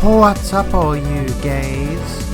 What's up, all you gays?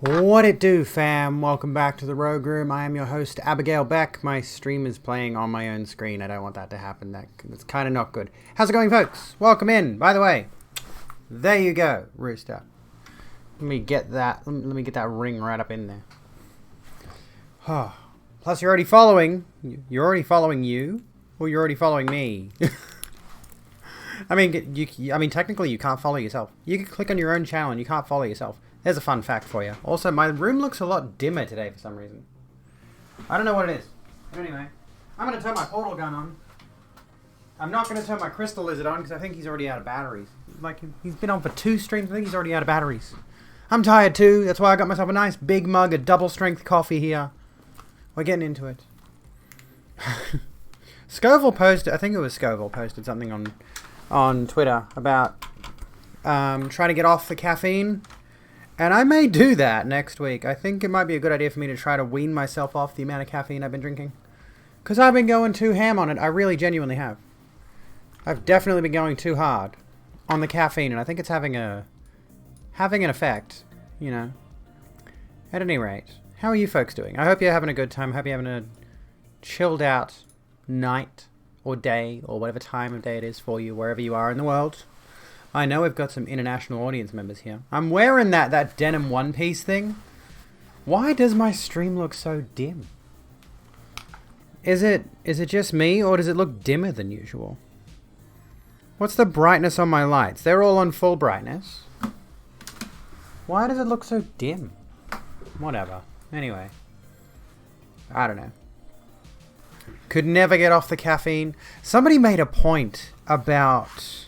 What it do, fam? Welcome back to the Rogue Room. I am your host, Abigail Beck. My stream is playing on my own screen. I don't want that to happen. That's kind of not good. How's it going, folks? Welcome in. By the way, there you go, Rooster. Let me get that. Let me get that ring right up in there. Plus, you're already following. You're already following you, or you're already following me. I mean, technically, you can't follow yourself. You can click on your own channel, and you can't follow yourself. There's a fun fact for you. Also, my room looks a lot dimmer today for some reason. I don't know what it is. But anyway, I'm going to turn my portal gun on. I'm not going to turn my crystal lizard on because I think he's already out of batteries. Like, he's been on for 2 streams. I think he's already out of batteries. I'm tired too. That's why I got myself a nice big mug of double strength coffee here. We're getting into it. Scoville posted, I think it was Scoville posted something on Twitter about trying to get off the caffeine. And I may do that next week. I think it might be a good idea for me to try to wean myself off the amount of caffeine I've been drinking. Because I've been going too ham on it. I really genuinely have. I've definitely been going too hard on the caffeine. And I think it's having an effect, you know. At any rate, how are you folks doing? I hope you're having a good time. I hope you're having a chilled out night or day or whatever time of day it is for you, wherever you are in the world. I know we've got some international audience members here. I'm wearing that denim one-piece thing. Why does my stream look so dim? Is it just me, or does it look dimmer than usual? What's the brightness on my lights? They're all on full brightness. Why does it look so dim? Whatever. Anyway. I don't know. Could never get off the caffeine. Somebody made a point about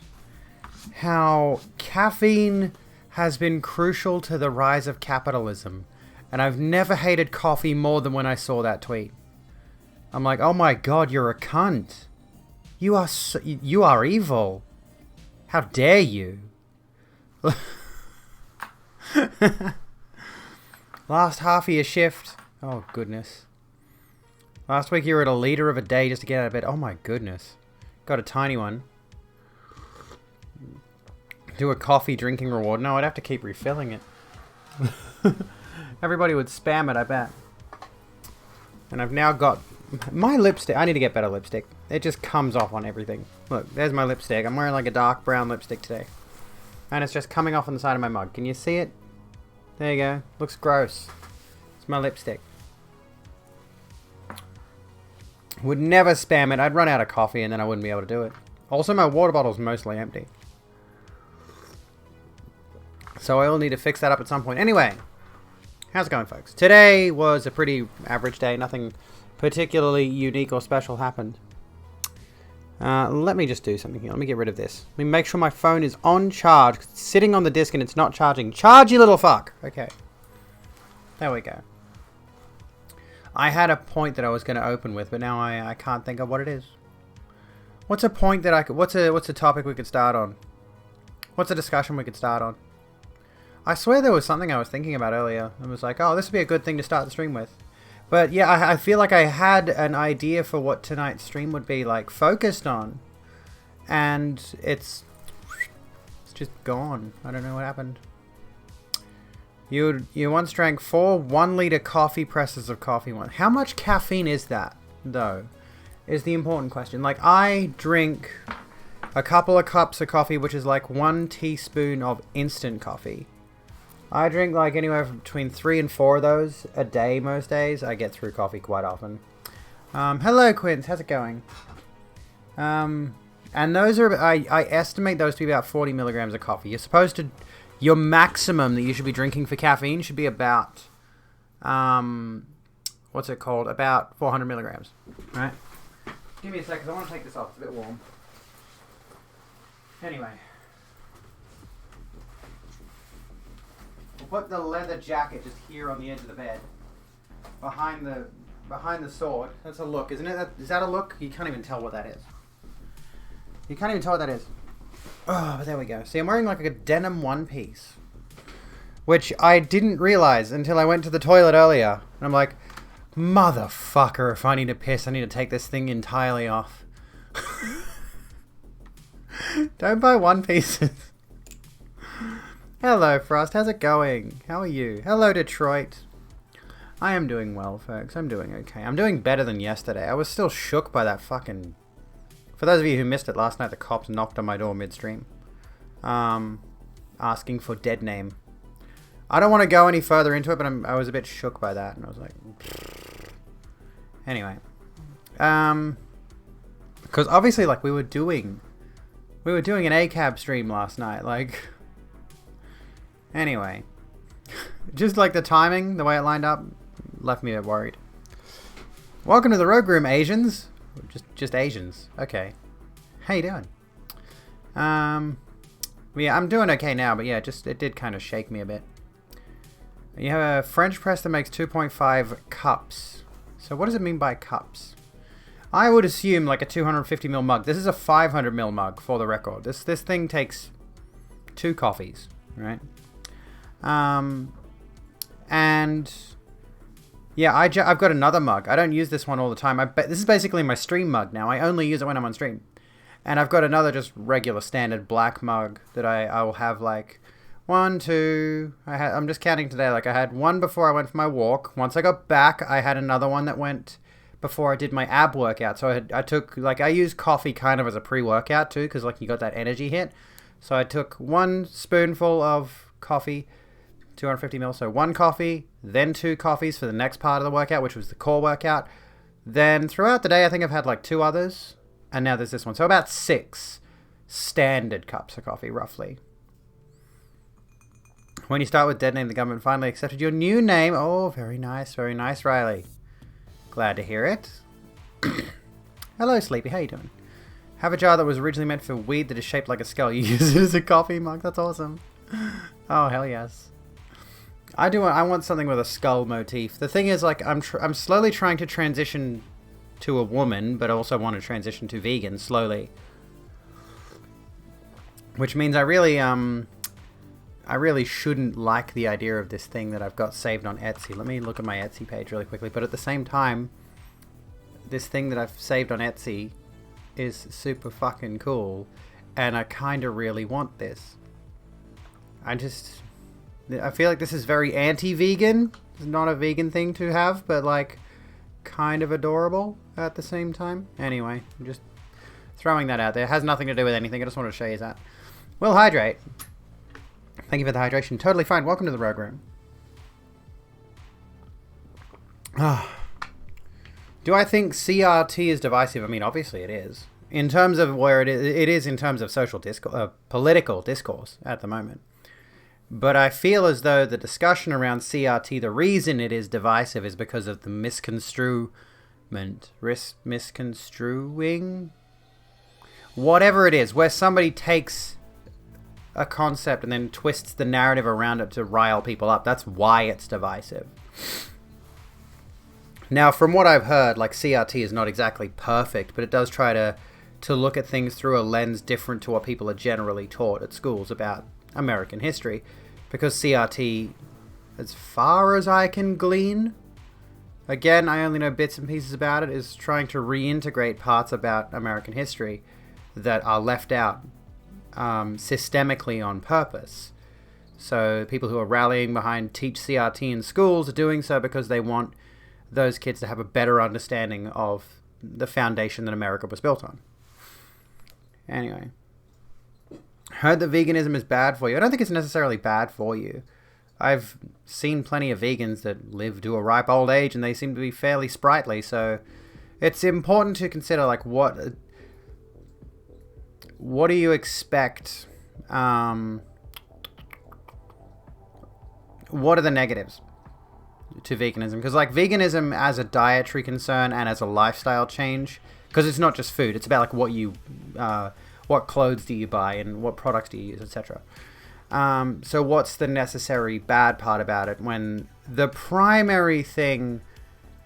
how caffeine has been crucial to the rise of capitalism. And I've never hated coffee more than when I saw that tweet. I'm like, oh my god, you're a cunt. You are evil. How dare you? Last half of your shift. Oh, goodness. Last week you were at a liter of a day just to get out of bed. Oh, my goodness. Got a tiny one. Do a coffee drinking reward. No, I'd have to keep refilling it. Everybody would spam it, I bet. And I've now got my lipstick. I need to get better lipstick. It just comes off on everything. Look, there's my lipstick. I'm wearing like a dark brown lipstick today. And it's just coming off on the side of my mug. Can you see it? There you go. Looks gross. It's my lipstick. Would never spam it. I'd run out of coffee and then I wouldn't be able to do it. Also, my water bottle's mostly empty. So I will need to fix that up at some point. Anyway, how's it going, folks? Today was a pretty average day. Nothing particularly unique or special happened. Let me just do something here. Let me get rid of this. Let me make sure my phone is on charge. It's sitting on the disc and it's not charging. Charge, you little fuck! Okay. There we go. I had a point that I was going to open with, but now I can't think of what it is. What's a point that I could... What's a topic we could start on? What's a discussion we could start on? I swear there was something I was thinking about earlier. I was like, oh, this would be a good thing to start the stream with. But yeah, I feel like I had an idea for what tonight's stream would be like focused on. And it's just gone. I don't know what happened. You once drank 4 1-liter coffee presses of coffee once. How much caffeine is that, though? Is the important question. Like, I drink a couple of cups of coffee, which is like 1 teaspoon of instant coffee. I drink like anywhere between 3 and 4 of those a day most days. I get through coffee quite often. Hello, Quince. How's it going? And those are... I estimate those to be about 40 milligrams of coffee. You're supposed to... Your maximum that you should be drinking for caffeine should be about... what's it called? About 400 milligrams. Right? Give me a sec, because I want to take this off. It's a bit warm. Anyway. We'll put the leather jacket just here on the edge of the bed. Behind the sword. That's a look, isn't it? Is that a look? You can't even tell what that is. You can't even tell what that is. Oh, but there we go. See, I'm wearing like a denim one-piece. Which I didn't realize until I went to the toilet earlier. And I'm like, motherfucker, if I need to piss, I need to take this thing entirely off. Don't buy one-pieces. Hello, Frost. How's it going? How are you? Hello, Detroit. I am doing well, folks. I'm doing okay. I'm doing better than yesterday. I was still shook by that fucking... For those of you who missed it last night, the cops knocked on my door midstream. Asking for dead name. I don't want to go any further into it, but I was a bit shook by that. And I was like... Anyway. Because obviously, like, we were doing an ACAB stream last night. Like... Anyway. Just like the timing, the way it lined up, left me a bit worried. Welcome to the Rogue Room, Asians. Just Asians. Okay. How you doing? Yeah, I'm doing okay now, but yeah, it did kind of shake me a bit. You have a French press that makes 2.5 cups. So what does it mean by cups? I would assume like a 250ml mug. This is a 500ml mug for the record. This thing takes 2 coffees, right? And yeah, I've got another mug. I don't use this one all the time. This is basically my stream mug now. I only use it when I'm on stream. And I've got another just regular standard black mug that I will have like 1, 2. I'm just counting today. Like I had one before I went for my walk. Once I got back, I had another one that went before I did my ab workout. So I use coffee kind of as a pre-workout too, because like you got that energy hit. So I took 1 spoonful of coffee, 250 ml, so 1 coffee, then 2 coffees for the next part of the workout, which was the core workout. Then throughout the day, I think I've had like 2 others, and now there's this one. So about 6 standard cups of coffee, roughly. When you start with dead name, the government finally accepted your new name. Oh, very nice, Riley. Glad to hear it. Hello, Sleepy. How you doing? Have a jar that was originally meant for weed that is shaped like a skull. You use it as a coffee mug. That's awesome. Oh, hell yes. I want something with a skull motif. The thing is, like, I'm slowly trying to transition to a woman, but also want to transition to vegan slowly. Which means I really shouldn't like the idea of this thing that I've got saved on Etsy. Let me look at my Etsy page really quickly. But at the same time, this thing that I've saved on Etsy is super fucking cool. And I kind of really want this. I feel like this is very anti-vegan. It's not a vegan thing to have, but like kind of adorable at the same time. Anyway, I'm just throwing that out there. It has nothing to do with anything. I just wanted to show you that. Will hydrate. Thank you for the hydration. Totally fine. Welcome to the Rogue Room. Do I think CRT is divisive? I mean, obviously it is. In terms of where it is in terms of social discourse, political discourse at the moment. But I feel as though the discussion around CRT, the reason it is divisive is because of the misconstruing, whatever it is, where somebody takes a concept and then twists the narrative around it to rile people up. That's why it's divisive. Now, from what I've heard, like CRT is not exactly perfect, but it does try to look at things through a lens different to what people are generally taught at schools about American history. Because CRT, as far as I can glean, again, I only know bits and pieces about it, is trying to reintegrate parts about American history that are left out systemically on purpose. So people who are rallying behind Teach CRT in schools are doing so because they want those kids to have a better understanding of the foundation that America was built on. Anyway, heard that veganism is bad for you. I don't think it's necessarily bad for you. I've seen plenty of vegans that live to a ripe old age and they seem to be fairly sprightly, so it's important to consider like what do you expect? What are the negatives to veganism? Because like veganism as a dietary concern and as a lifestyle change, because it's not just food, it's about like what clothes do you buy and what products do you use, etc. So what's the necessary bad part about it, when the primary thing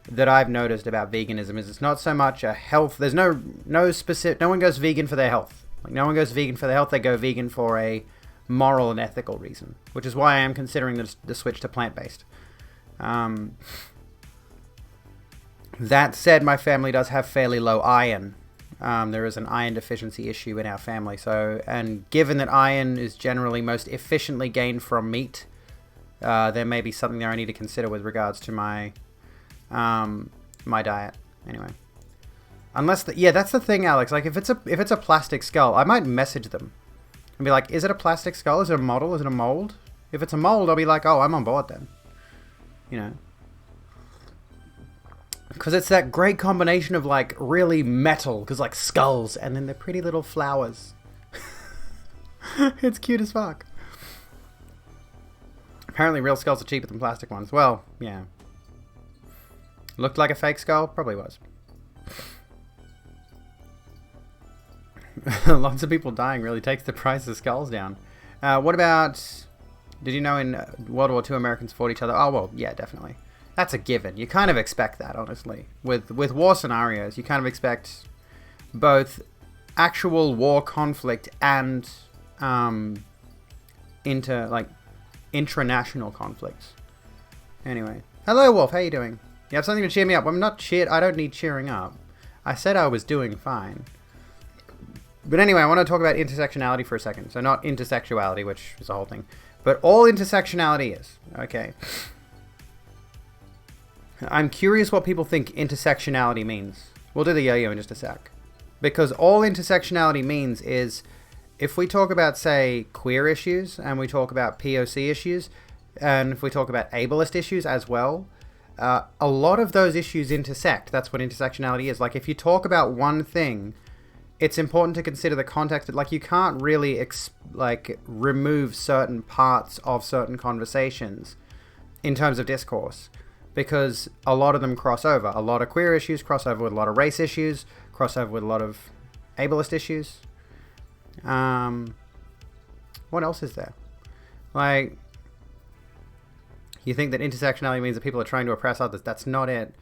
that I've noticed about veganism is it's not so much a health. There's no specific. No one goes vegan for their health. Like no one goes vegan for their health. They go vegan for a moral and ethical reason, which is why I am considering the switch to plant-based. That said, my family does have fairly low iron. There is an iron deficiency issue in our family. So, and given that iron is generally most efficiently gained from meat, there may be something there I need to consider with regards to my my diet. Anyway, unless that's the thing, Alex. Like if it's a plastic skull, I might message them and be like, "Is it a plastic skull? Is it a model? Is it a mold?" If it's a mold, I'll be like, "Oh, I'm on board then." You know. Because it's that great combination of like really metal, because like skulls, and then the pretty little flowers. It's cute as fuck. Apparently real skulls are cheaper than plastic ones. Well, yeah. Looked like a fake skull? Probably was. Lots of people dying really takes the price of skulls down. What about... Did you know in World War II Americans fought each other? Oh, well, yeah, definitely. That's a given. You kind of expect that, honestly. With war scenarios, you kind of expect both actual war conflict and intranational conflicts. Anyway. Hello, Wolf. How you doing? You have something to cheer me up? I'm not cheered. I don't need cheering up. I said I was doing fine. But anyway, I want to talk about intersectionality for a second. So not intersexuality, which is the whole thing, but all intersectionality is. Okay. I'm curious what people think intersectionality means. We'll do the yo-yo in just a sec. Because all intersectionality means is, if we talk about, say, queer issues, and we talk about POC issues, and if we talk about ableist issues as well, a lot of those issues intersect. That's what intersectionality is. Like, if you talk about one thing, it's important to consider the context. Like, you can't really remove certain parts of certain conversations in terms of discourse, because a lot of them cross over. A lot of queer issues cross over with a lot of race issues, cross over with a lot of ableist issues. What else is there? Like, you think that intersectionality means that people are trying to oppress others. That's not it.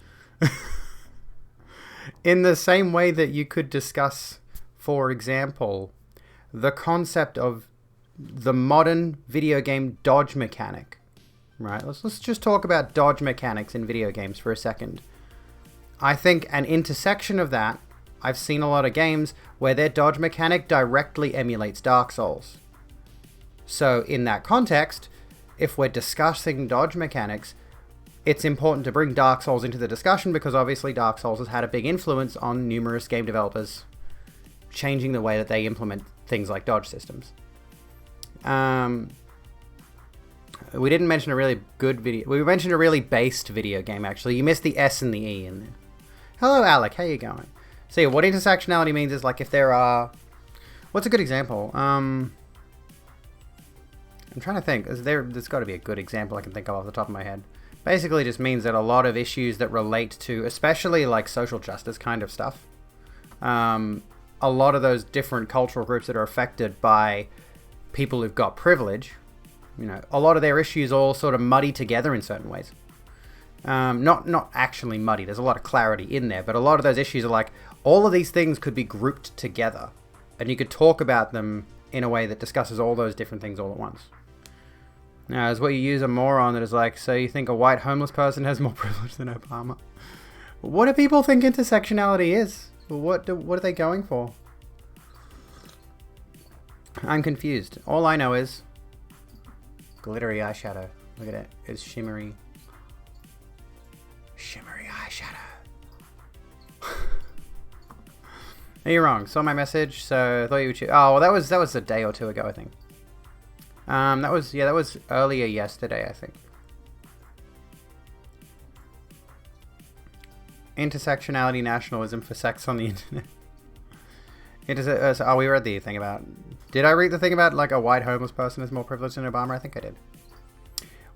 In the same way that you could discuss, for example, the concept of the modern video game dodge mechanic. Right? Let's just talk about dodge mechanics in video games for a second. I think an intersection of that, I've seen a lot of games where their dodge mechanic directly emulates Dark Souls. So in that context, if we're discussing dodge mechanics, it's important to bring Dark Souls into the discussion because obviously Dark Souls has had a big influence on numerous game developers, changing the way that they implement things like dodge systems. We didn't mention a really good video. We mentioned a really based video game, actually. You missed the S and the E in there. Hello, Alec. How you going? So yeah, what intersectionality means is like if there are... What's a good example? I'm trying to think. There's got to be a good example I can think of off the top of my head. Basically just means that a lot of issues that relate to, especially like social justice kind of stuff, a lot of those different cultural groups that are affected by people who've got privilege, you know, a lot of their issues all sort of muddy together in certain ways. Not actually muddy. There's a lot of clarity in there, but a lot of those issues are like, all of these things could be grouped together, and you could talk about them in a way that discusses all those different things all at once. Now, as what you use a moron that is like, so you think a white homeless person has more privilege than Obama? What do people think intersectionality is? What are they going for? I'm confused. All I know is glittery eyeshadow. Look at it. It's shimmery. Shimmery eyeshadow. You're wrong. Saw my message, so I thought you would choose. Oh, well, that was a day or two ago, I think. That was earlier yesterday, I think. Intersectionality nationalism for sex on the internet. We read the thing about... Did I read the thing about, like, a white homeless person is more privileged than Obama? I think I did.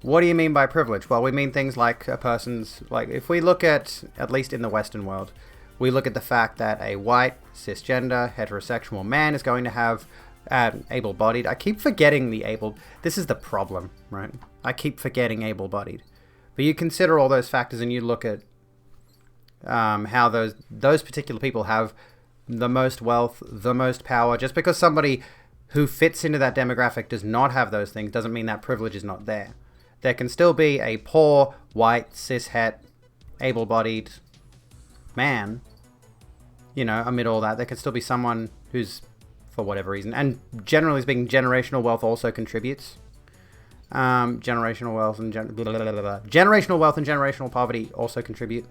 What do you mean by privilege? Well, we mean things like a person's... Like, if we look at least in the Western world, we look at the fact that a white, cisgender, heterosexual man is going to have... able-bodied. I keep forgetting the able... This is the problem, right? I keep forgetting able-bodied. But you consider all those factors and you look at how those particular people have the most wealth, the most power. Just because somebody who fits into that demographic does not have those things doesn't mean that privilege is not there. There can still be a poor, white, cis-het, able-bodied man, you know, amid all that. There could still be someone who's, for whatever reason, and generally speaking, generational wealth also contributes. Generational wealth and generational wealth and generational poverty also contribute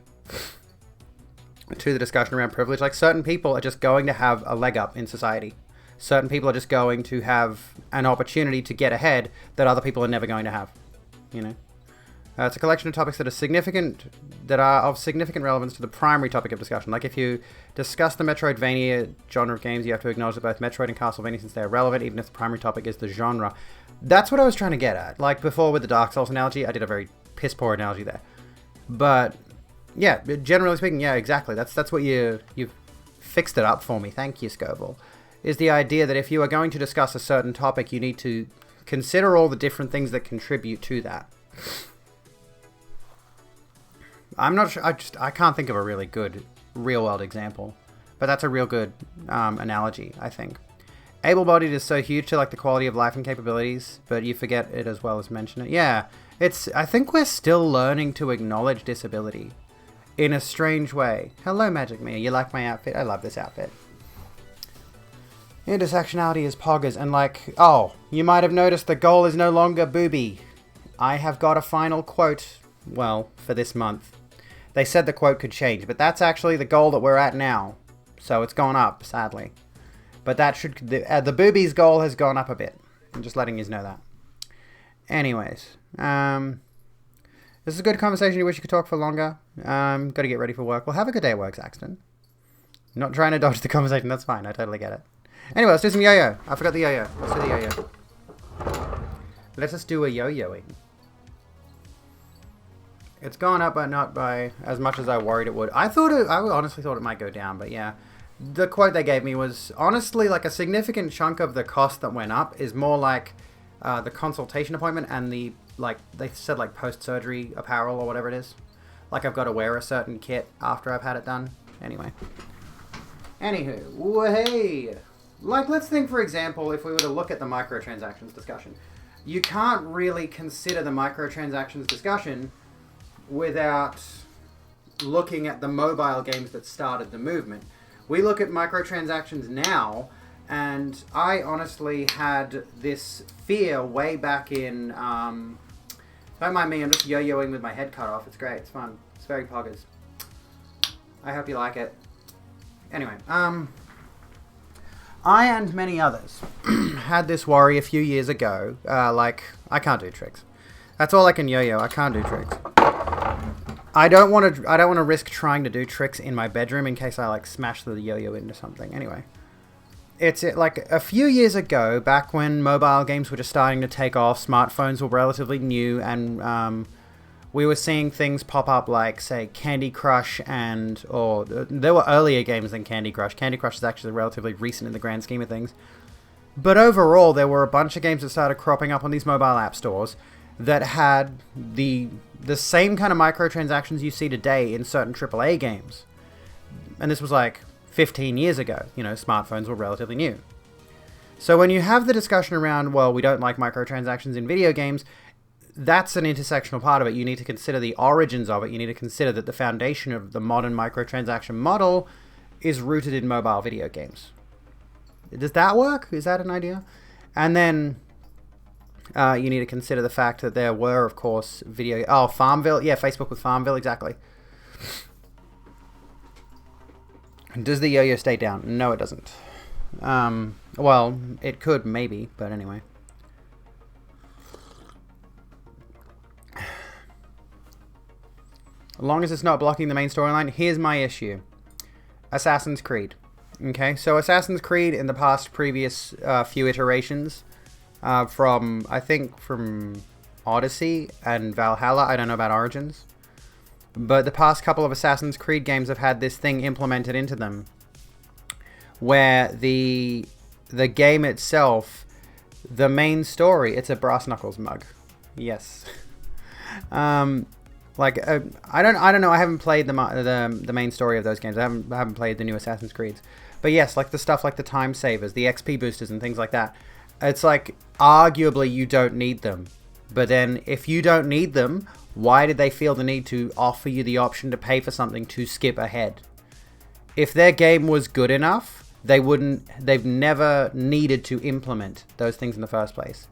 to the discussion around privilege. Like, certain people are just going to have a leg up in society. Certain people are just going to have an opportunity to get ahead that other people are never going to have. You know, it's a collection of topics that are of significant relevance to the primary topic of discussion. Like, if you discuss the Metroidvania genre of games, you have to acknowledge that both Metroid and Castlevania, since they are relevant, even if the primary topic is the genre. That's what I was trying to get at. Like before with the Dark Souls analogy, I did a very piss poor analogy there. But yeah, generally speaking, yeah, exactly. That's what you've fixed it up for me. Thank you, Scoville. Is the idea that if you are going to discuss a certain topic, you need to consider all the different things that contribute to that. I'm not sure. I can't think of a really good real-world example, but that's a real good analogy, I think. Able-bodied is so huge to like the quality of life and capabilities, but you forget it as well as mention it. Yeah, I think we're still learning to acknowledge disability in a strange way. Hello, Magic Mia. You like my outfit? I love this outfit. Intersectionality is poggers, and like, oh, you might have noticed the goal is no longer booby. I have got a final quote, well, for this month. They said the quote could change, but that's actually the goal that we're at now. So it's gone up, sadly. But that the boobies goal has gone up a bit. I'm just letting you know that. Anyways, this is a good conversation. You wish you could talk for longer. Got to get ready for work. Well, have a good day at work, Saxton. Not trying to dodge the conversation. That's fine. I totally get it. Anyway, let's do some yo-yo. I forgot the yo-yo. Let's do the yo-yo. Let us do a yo-yoing. It's gone up, but not by as much as I worried it would. I honestly thought it might go down, but yeah. The quote they gave me was, honestly, like a significant chunk of the cost that went up is more like the consultation appointment and the, like, they said like post-surgery apparel or whatever it is. Like I've got to wear a certain kit after I've had it done. Anyway. Anywho, hey! Like, let's think, for example, if we were to look at the microtransactions discussion. You can't really consider the microtransactions discussion without looking at the mobile games that started the movement. We look at microtransactions now, and I honestly had this fear way back in... don't mind me, I'm just yo-yoing with my head cut off. It's great, it's fun. It's very poggers. I hope you like it. Anyway, I and many others had this worry a few years ago, like, I can't do tricks. That's all I can yo-yo, I can't do tricks. I don't want to risk trying to do tricks in my bedroom in case I, like, smash the yo-yo into something. Anyway, it's like a few years ago, back when mobile games were just starting to take off, smartphones were relatively new, and we were seeing things pop up like, say, Candy Crush or there were earlier games than Candy Crush. Candy Crush is actually relatively recent in the grand scheme of things. But overall, there were a bunch of games that started cropping up on these mobile app stores that had the same kind of microtransactions you see today in certain AAA games. And this was like 15 years ago. You know, smartphones were relatively new. So when you have the discussion around, well, we don't like microtransactions in video games, that's an intersectional part of it. You need to consider the origins of it. You need to consider that the foundation of the modern microtransaction model is rooted in mobile video games. Does that work? Is that an idea? And then you need to consider the fact that there were, of course, Farmville. Yeah, Facebook with Farmville, exactly. Does the yo-yo stay down? No, it doesn't. Well, it could, maybe, but anyway. As long as it's not blocking the main storyline, here's my issue. Assassin's Creed. Okay, so Assassin's Creed in the previous few iterations, from Odyssey and Valhalla, I don't know about Origins, but the past couple of Assassin's Creed games have had this thing implemented into them, where the game itself, the main story, it's a Brass Knuckles mug. Yes. Like, I don't know. I haven't played the main story of those games. I haven't played the new Assassin's Creeds. But yes, like the stuff like the time savers, the XP boosters, and things like that. It's like, arguably, you don't need them. But then, if you don't need them, why did they feel the need to offer you the option to pay for something to skip ahead? If their game was good enough, they've never needed to implement those things in the first place.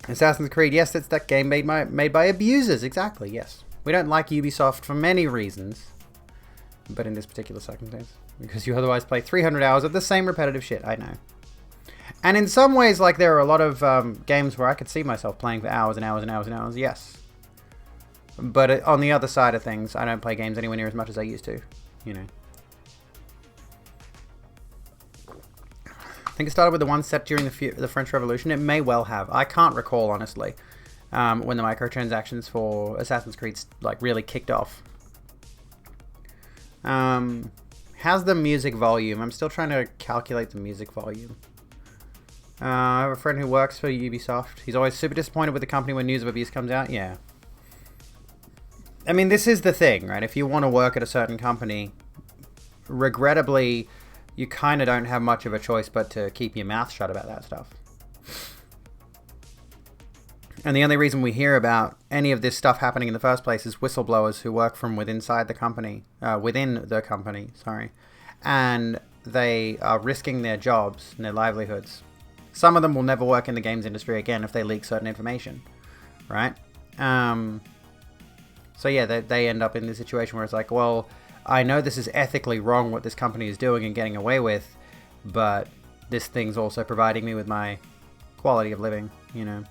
Assassin's Creed, yes, it's that game made by abusers, exactly, yes. We don't like Ubisoft for many reasons, but in this particular circumstance, because you otherwise play 300 hours of the same repetitive shit, I know. And in some ways, like, there are a lot of games where I could see myself playing for hours and hours and hours and hours, yes. But on the other side of things, I don't play games anywhere near as much as I used to, you know. I think it started with the one set during the French Revolution. It may well have. I can't recall, honestly, when the microtransactions for Assassin's Creed like really kicked off. How's the music volume? I'm still trying to calculate the music volume. I have a friend who works for Ubisoft. He's always super disappointed with the company when news of abuse comes out. Yeah. I mean, this is the thing, right? If you want to work at a certain company, regrettably, you kind of don't have much of a choice but to keep your mouth shut about that stuff. And the only reason we hear about any of this stuff happening in the first place is whistleblowers who work from within the company, and they are risking their jobs and their livelihoods. Some of them will never work in the games industry again if they leak certain information, right? So yeah, they end up in this situation where it's like, well, I know this is ethically wrong what this company is doing and getting away with, but this thing's also providing me with my quality of living, you know.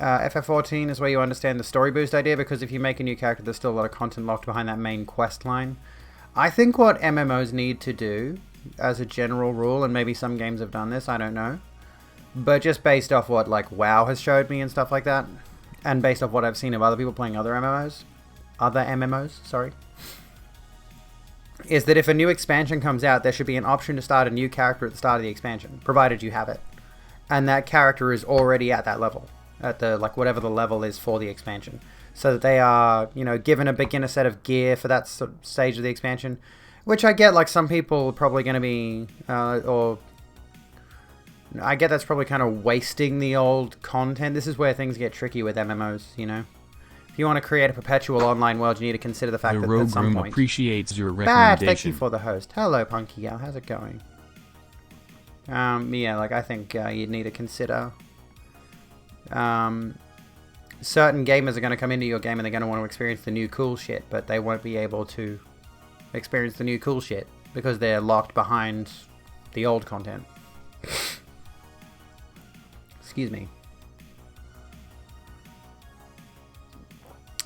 FF14 is where you understand the story boost idea, because if you make a new character, there's still a lot of content locked behind that main quest line. I think what MMOs need to do, as a general rule, and maybe some games have done this, I don't know, but just based off what like WoW has showed me and stuff like that, and based off what I've seen of other people playing other MMOs, is that if a new expansion comes out, there should be an option to start a new character at the start of the expansion, provided you have it. And that character is already at that level, at the, like, whatever the level is for the expansion. so that they are, given a beginner set of gear for that sort of stage of the expansion. Which I get, like, some people are probably going to be, or I get that's probably kind of wasting the old content. This is where things get tricky with MMOs, If you want to create a perpetual online world, you need to consider the fact that at some point... appreciates your recommendation. Thank you for the host. Hello, Punky Gal. How's it going? Yeah, like, I think you'd need to consider... certain gamers are going to come into your game and they're going to want to experience the new cool shit, but they won't be able to experience the new cool shit because they're locked behind the old content. Excuse me.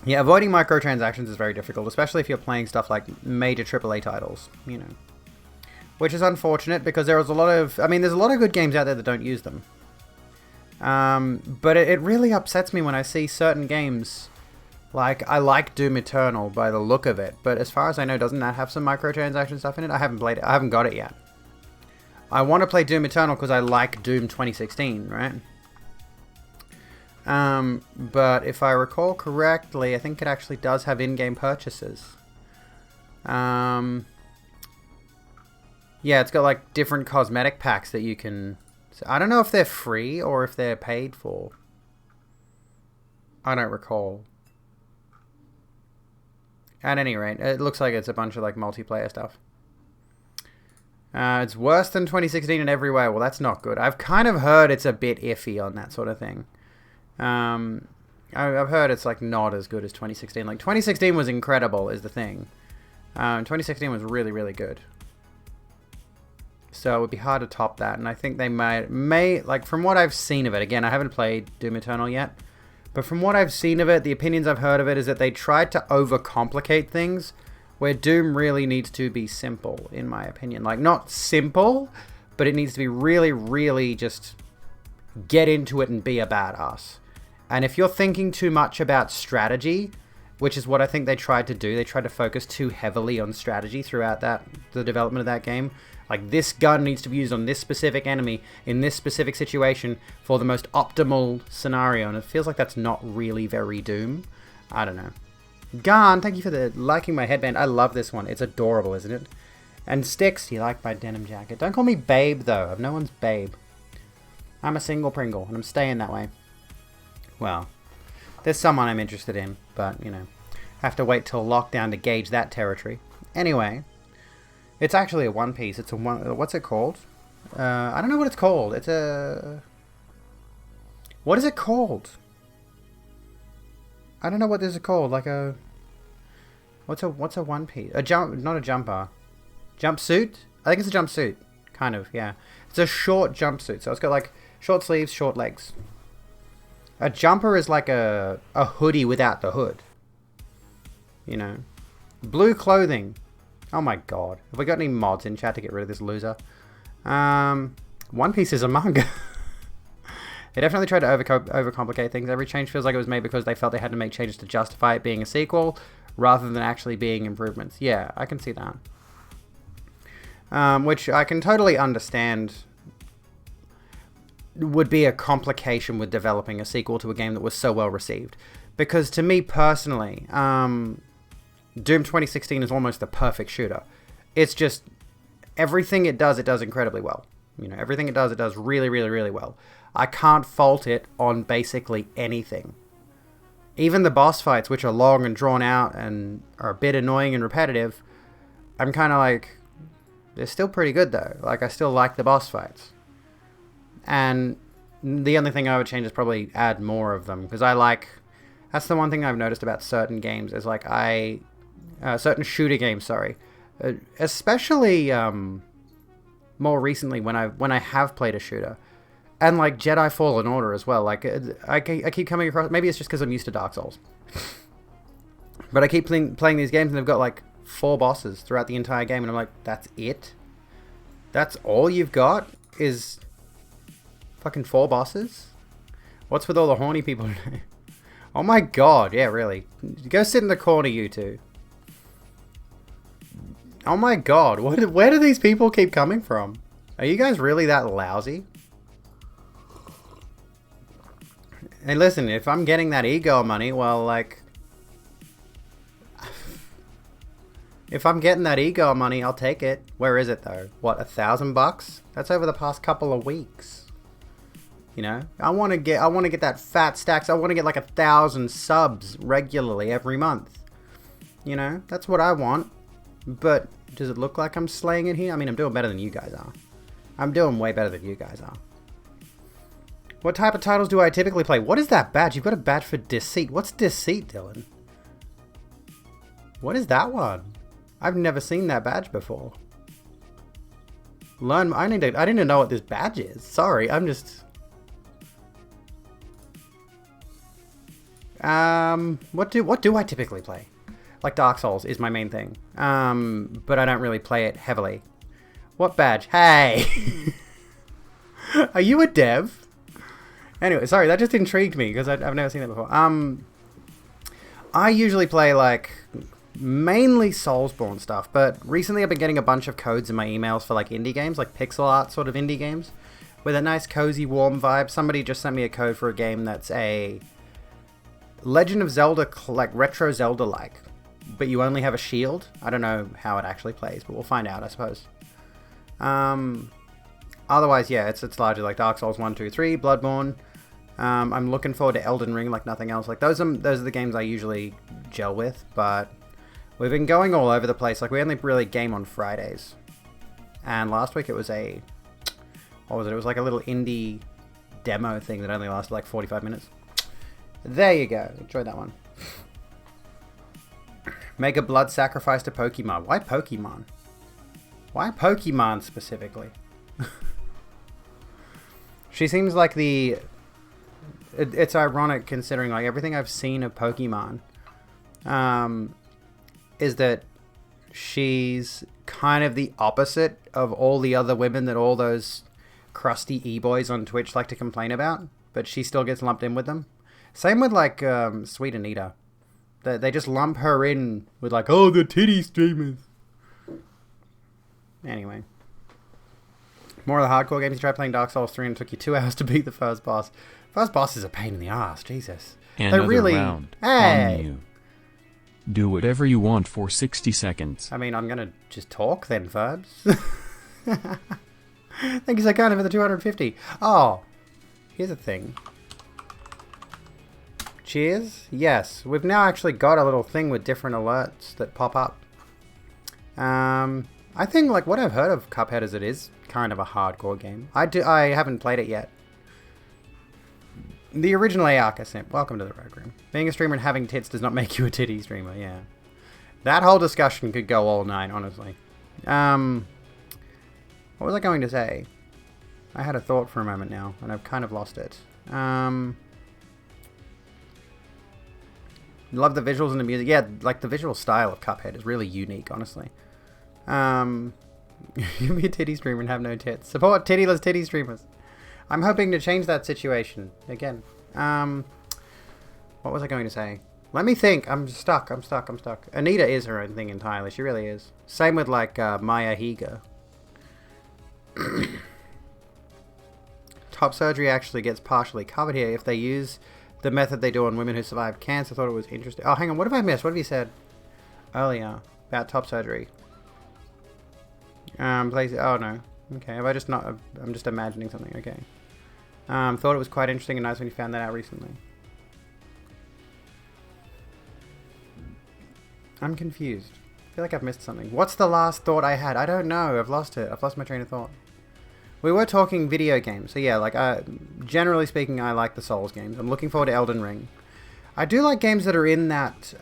Yeah, avoiding microtransactions is very difficult, especially if you're playing stuff like major AAA titles, Which is unfortunate because there's a lot of good games out there that don't use them. But it really upsets me when I see certain games, like, I like Doom Eternal by the look of it, but as far as I know, doesn't that have some microtransaction stuff in it? I haven't played it. I haven't got it yet. I want to play Doom Eternal because I like Doom 2016, right? But if I recall correctly, I think it actually does have in-game purchases. Yeah, it's got, like, different cosmetic packs that you can... So I don't know if they're free or if they're paid for. I don't recall. At any rate, it looks like it's a bunch of, like, multiplayer stuff. It's worse than 2016 in every way. Well, that's not good. I've kind of heard it's a bit iffy on that sort of thing. I've heard it's, like, not as good as 2016. Like, 2016 was incredible, is the thing. 2016 was really, really good. So it would be hard to top that, and I think they may, like, from what I've seen of it, again, I haven't played Doom Eternal yet, but from what I've seen of it, the opinions I've heard of it is that they tried to overcomplicate things, where Doom really needs to be simple, in my opinion. Like, not simple, but it needs to be really, really just get into it and be a badass. And if you're thinking too much about strategy, which is what I think they tried to do, they tried to focus too heavily on strategy throughout the development of that game. Like, this gun needs to be used on this specific enemy in this specific situation for the most optimal scenario. And it feels like that's not really very Doom. I don't know. Garn, thank you for liking my headband. I love this one. It's adorable, isn't it? And Sticks, you like my denim jacket. Don't call me babe, though. I'm no one's babe. I'm a single Pringle, and I'm staying that way. Well, there's someone I'm interested in, but, have to wait till lockdown to gauge that territory. Anyway... It's actually a One Piece. It's a one... What's it called? I don't know what it's called. It's a... What is it called? I don't know what this is called. Like a... What's a One Piece? Not a jumper. Jumpsuit? I think it's a jumpsuit. Kind of, yeah. It's a short jumpsuit. So it's got, like, short sleeves, short legs. A jumper is like a hoodie without the hood. Blue clothing. Oh my god. Have we got any mods in chat to get rid of this loser? One Piece is a manga. They definitely tried to overcomplicate things. Every change feels like it was made because they felt they had to make changes to justify it being a sequel, rather than actually being improvements. Yeah, I can see that. Which I can totally understand would be a complication with developing a sequel to a game that was so well received. Because to me personally... Doom 2016 is almost the perfect shooter. It's just everything it does incredibly well. Everything it does really, really, really well. I can't fault it on basically anything. Even the boss fights, which are long and drawn out and are a bit annoying and repetitive, I'm kind of like, they're still pretty good though. Like, I still like the boss fights. And the only thing I would change is probably add more of them, because that's the one thing I've noticed about certain games, is like certain shooter games, sorry. Especially more recently when I have played a shooter. And like Jedi Fallen Order as well. Like I keep coming across, maybe it's just because I'm used to Dark Souls. But I keep playing these games and they've got like 4 bosses throughout the entire game, and I'm like, that's it? That's all you've got is fucking 4 bosses? What's with all the horny people today? Oh my god, yeah, really. Go sit in the corner, you two. Oh my god, where do these people keep coming from? Are you guys really that lousy? Hey, listen, if I'm getting that ego money, well, like, If I'm getting that ego money, I'll take it. Where is it though? What, $1,000? That's over the past couple of weeks. You know, I want to get that fat stacks. I want to get like 1,000 subs regularly every month. You know, that's what I want. But does it look like I'm slaying it here? I mean, I'm doing better than you guys are. I'm doing way better than you guys are. What type of titles do I typically play? What is that badge? You've got a badge for Deceit. What's Deceit, Dylan? What is that one? I've never seen that badge before. I didn't know what this badge is. Sorry, I'm just... what do I typically play? Like Dark Souls is my main thing. But I don't really play it heavily. What badge? Hey! Are you a dev? Anyway, sorry, that just intrigued me because I've never seen that before. I usually play like mainly Soulsborne stuff, but recently I've been getting a bunch of codes in my emails for like indie games, like pixel art sort of indie games with a nice cozy warm vibe. Somebody just sent me a code for a game that's a Legend of Zelda, like retro Zelda like, but you only have a shield. I don't know how it actually plays, but we'll find out, I suppose. Otherwise, yeah, it's largely like Dark Souls 1, 2, 3, Bloodborne. I'm looking forward to Elden Ring like nothing else. Like those are the games I usually gel with, but we've been going all over the place. Like we only really game on Fridays, and last week it was what was it? It was like a little indie demo thing that only lasted like 45 minutes. There you go. Enjoy that one. Make a blood sacrifice to Pokemon. Why Pokemon? Why Pokemon specifically? She seems like it's ironic considering like everything I've seen of Pokemon is that she's kind of the opposite of all the other women that all those crusty e-boys on Twitch like to complain about, but she still gets lumped in with them. Same with like Sweet Anita. They just lump her in with like, oh, the titty streamers. Anyway. More of the hardcore games. You tried playing Dark Souls 3 and it took you 2 hours to beat the first boss. First boss is a pain in the ass, Jesus. Another really... round hey! on you. Do whatever you want for 60 seconds. I mean, I'm gonna just talk then, Fabs. Thank you so kindly for the 250. Oh, here's a thing. Cheers? Yes, we've now actually got a little thing with different alerts that pop up. I think like what I've heard of Cuphead is it is kind of a hardcore game. I haven't played it yet. The original Ayaka Simp. Welcome to the Rogue Room. Being a streamer and having tits does not make you a titty streamer, yeah. That whole discussion could go all night, honestly. What was I going to say? I had a thought for a moment now, and I've kind of lost it. Love the visuals and the music. Yeah, like the visual style of Cuphead is really unique, honestly. You be a titty streamer and have no tits. Support tittyless titty streamers. I'm hoping to change that situation again. What was I going to say? Let me think. I'm stuck. Anita is her own thing entirely. She really is. Same with like Maya Higa. Top surgery actually gets partially covered here if they use the method they do on women who survived cancer. I thought it was interesting. Oh, hang on. What have I missed? What have you said earlier about top surgery? Place. Oh no. Okay. Have I just not? I'm just imagining something. Okay. Thought it was quite interesting and nice when you found that out recently. I'm confused. I feel like I've missed something. What's the last thought I had? I don't know. I've lost it. I've lost my train of thought. We were talking video games. So yeah, like generally speaking, I like the Souls games. I'm looking forward to Elden Ring. I do like games that are in that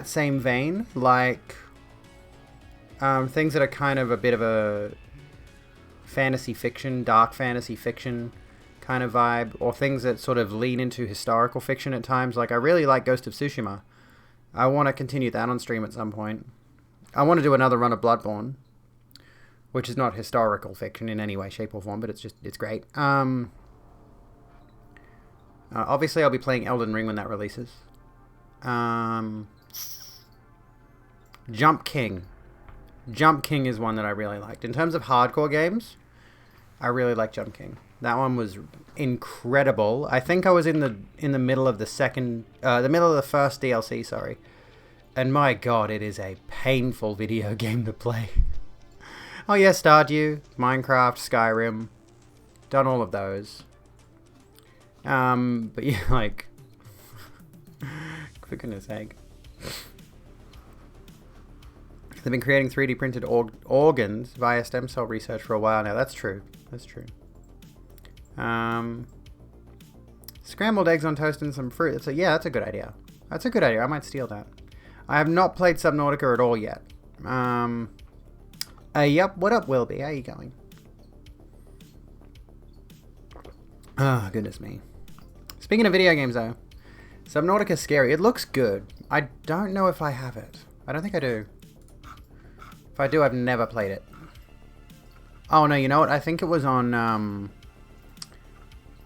same vein, like things that are kind of a bit of a fantasy fiction, dark fantasy fiction kind of vibe, or things that sort of lean into historical fiction at times. Like I really like Ghost of Tsushima. I want to continue that on stream at some point. I want to do another run of Bloodborne, which is not historical fiction in any way, shape, or form, but it's great. Obviously, I'll be playing Elden Ring when that releases. Jump King. Jump King is one that I really liked. In terms of hardcore games, I really like Jump King. That one was incredible. I think I was in the middle of the first DLC, sorry. And my god, it is a painful video game to play. Oh yeah, Stardew, Minecraft, Skyrim. Done all of those. But yeah, like... for goodness sake. They've been creating 3D printed organs via stem cell research for a while now. That's true. That's true. Scrambled eggs on toast and some fruit. Yeah, that's a good idea. That's a good idea. I might steal that. I have not played Subnautica at all yet. Yep. What up, Wilby? How you going? Oh, goodness me. Speaking of video games, though. Subnautica's scary. It looks good. I don't know if I have it. I don't think I do. If I do, I've never played it. Oh, no, you know what? I think it was on...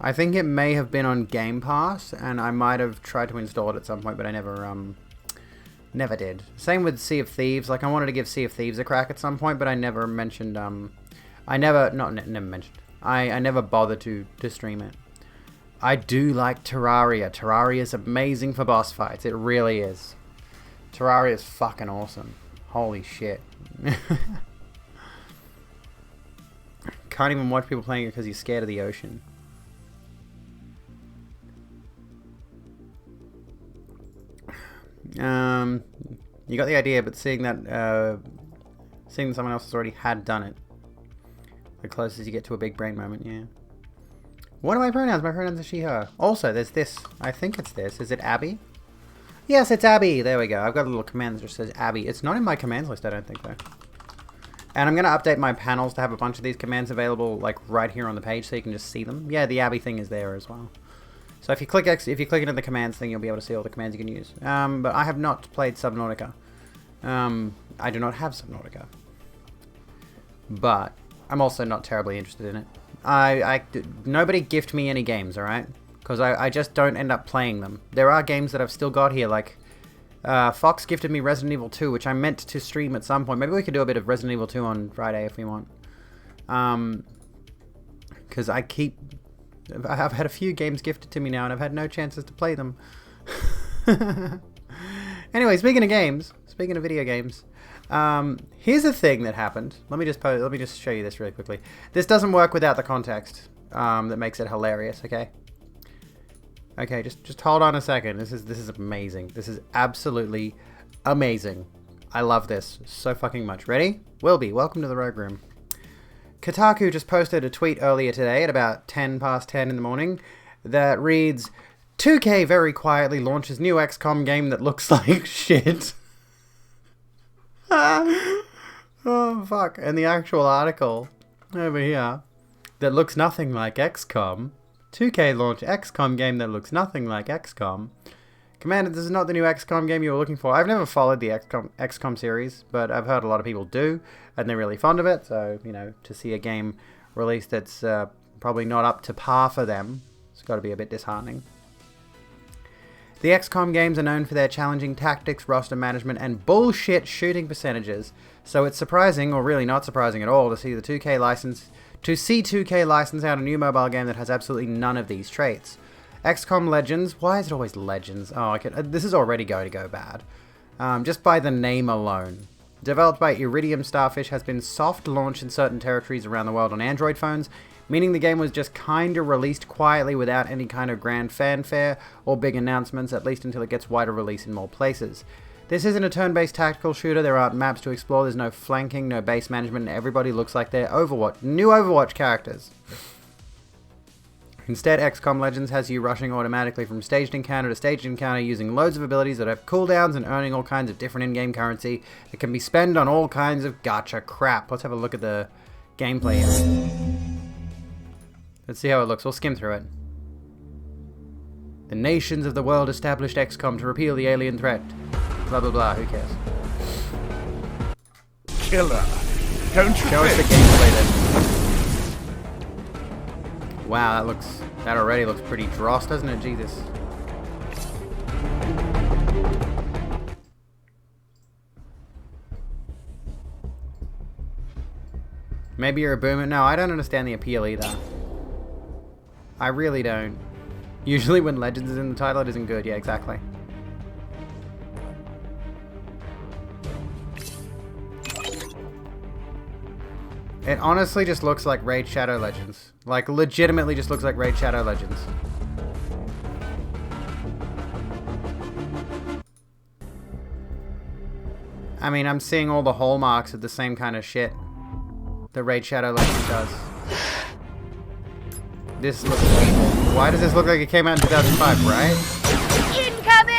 I think it may have been on Game Pass, and I might have tried to install it at some point, but I never did. Same with Sea of Thieves. Like, I wanted to give Sea of Thieves a crack at some point, but I never mentioned, I never bothered to stream it. I do like Terraria. Terraria is amazing for boss fights. It really is. Terraria is fucking awesome. Holy shit. Can't even watch people playing it because he's scared of the ocean. You got the idea, but seeing that someone else has already done it, the closest you get to a big brain moment, yeah. What are my pronouns? My pronouns are she, her. Also, there's this. I think it's this. Is it Abby? Yes, it's Abby. There we go. I've got a little command that just says Abby. It's not in my commands list, I don't think, though. And I'm going to update my panels to have a bunch of these commands available, like, right here on the page so you can just see them. Yeah, the Abby thing is there as well. So if you click into the commands thing, you'll be able to see all the commands you can use. But I have not played Subnautica. I do not have Subnautica. But I'm also not terribly interested in it. Nobody gift me any games, alright? Because I just don't end up playing them. There are games that I've still got here, like... Fox gifted me Resident Evil 2, which I meant to stream at some point. Maybe we could do a bit of Resident Evil 2 on Friday if we want. Because I've had a few games gifted to me now, and I've had no chances to play them. Anyway, speaking of video games, here's a thing that happened. Let me just show you this really quickly. This doesn't work without the context that makes it hilarious. Okay, just hold on a second. This is amazing. This is absolutely amazing. I love this so fucking much. Ready? Wilby, welcome to the Rogue Room. Kotaku just posted a tweet earlier today at about 10 past 10 in the morning that reads, 2K very quietly launches new XCOM game that looks like shit. Oh, fuck. And the actual article over here that looks nothing like XCOM. 2K launch XCOM game that looks nothing like XCOM. Commander, this is not the new XCOM game you were looking for. I've never followed the XCOM series, but I've heard a lot of people do, and they're really fond of it. So, you know, to see a game released that's probably not up to par for them, it's got to be a bit disheartening. The XCOM games are known for their challenging tactics, roster management, and bullshit shooting percentages. So it's surprising, or really not surprising at all, to see 2K license out a new mobile game that has absolutely none of these traits. XCOM Legends, why is it always Legends? Oh, this is already going to go bad. Just by the name alone. Developed by Iridium Starfish, has been soft launched in certain territories around the world on Android phones, meaning the game was just kinda released quietly without any kind of grand fanfare or big announcements, at least until it gets wider release in more places. This isn't a turn-based tactical shooter, there aren't maps to explore, there's no flanking, no base management, and everybody looks like they're new Overwatch characters. Instead, XCOM Legends has you rushing automatically from staged encounter to staged encounter using loads of abilities that have cooldowns and earning all kinds of different in-game currency that can be spent on all kinds of gacha crap. Let's have a look at the gameplay here. Let's see how it looks. We'll skim through it. The nations of the world established XCOM to repeal the alien threat. Blah blah blah, who cares? Killer. Don't you Show us the gameplay then. Wow, that already looks pretty dross, doesn't it? Jesus. Maybe you're a boomer. No, I don't understand the appeal either. I really don't. Usually when Legends is in the title, it isn't good. Yeah, exactly. It honestly just looks like Raid Shadow Legends. Like, legitimately just looks like Raid Shadow Legends. I mean, I'm seeing all the hallmarks of the same kind of shit that Raid Shadow Legends does. This looks evil. Why does this look like it came out in 2005, right? Incoming!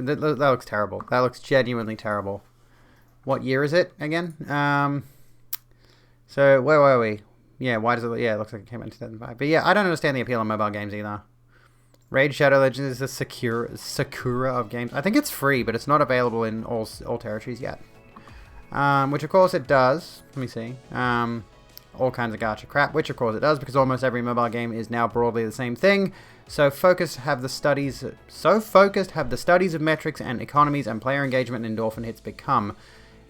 That looks terrible. That looks genuinely terrible. What year is it again? So where were we? Yeah, why does it? Yeah, it looks like it came out in 2005. But yeah, I don't understand the appeal of mobile games either. Raid Shadow Legends is the Sakura of games. I think it's free, but it's not available in all territories yet. Which of course it does. Let me see. All kinds of gacha crap, which of course it does, because almost every mobile game is now broadly the same thing. So focused have the studies of metrics and economies and player engagement and endorphin hits become.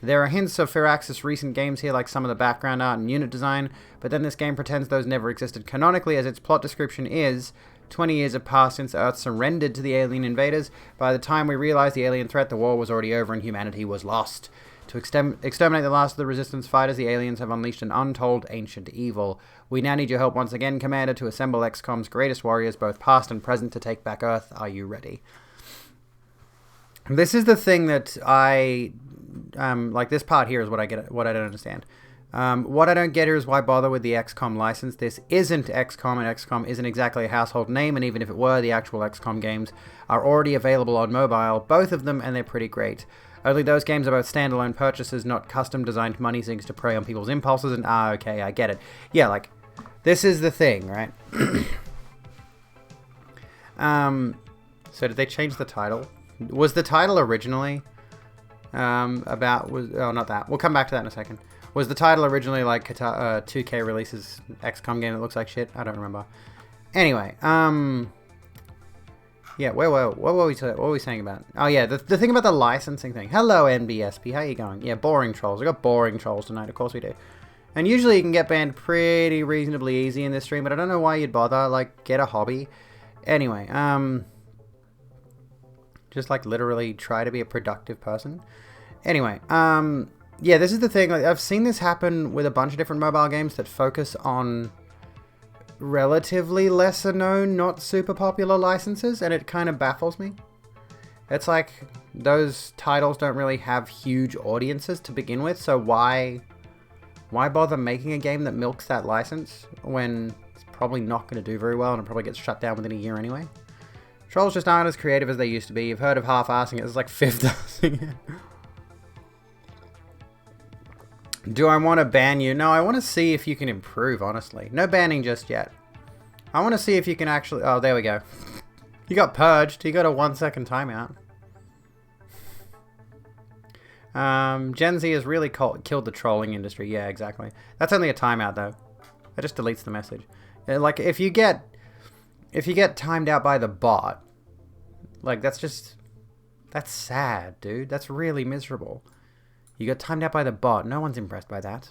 There are hints of Firaxis' recent games here, like some of the background art and unit design, but then this game pretends those never existed canonically, as its plot description is 20 years have passed since Earth surrendered to the alien invaders. By the time we realized the alien threat, the war was already over and humanity was lost. To exterminate the last of the resistance fighters, the aliens have unleashed an untold ancient evil. We now need your help once again, Commander, to assemble XCOM's greatest warriors, both past and present, to take back Earth. Are you ready? This is the thing that I... like, this part here is what I don't understand. What I don't get here is why bother with the XCOM license. This isn't XCOM, and XCOM isn't exactly a household name, and even if it were, the actual XCOM games are already available on mobile, both of them, and they're pretty great. Only those games are both standalone purchases, not custom-designed money things to prey on people's impulses, and okay, I get it. Yeah, like, this is the thing, right? So did they change the title? Was the title originally oh, not that. We'll come back to that in a second. Was the title originally like 2K releases XCOM game that looks like shit? I don't remember. Anyway, yeah, what were we saying about? Oh yeah, the thing about the licensing thing. Hello NBSP, how you going? Yeah, boring trolls. We got boring trolls tonight, of course we do. And usually you can get banned pretty reasonably easy in this stream, but I don't know why you'd bother. Like, get a hobby. Anyway, just like literally try to be a productive person. Anyway, yeah, this is the thing. Like, I've seen this happen with a bunch of different mobile games that focus on relatively lesser known, not super popular licenses, and it kind of baffles me. It's like those titles don't really have huge audiences to begin with, so why bother making a game that milks that license when it's probably not going to do very well and it probably gets shut down within a year anyway? Trolls just aren't as creative as they used to be. You've heard of half-assing it. It's like fifth-assing it. Do I want to ban you? No, I want to see if you can improve, honestly. No banning just yet. I want to see if you can actually... Oh, there we go. You got purged. You got a 1-second timeout. Gen Z has really killed the trolling industry. Yeah, exactly. That's only a timeout, though. That just deletes the message. Like, if you get timed out by the bot, like, that's sad, dude. That's really miserable. You got timed out by the bot. No one's impressed by that.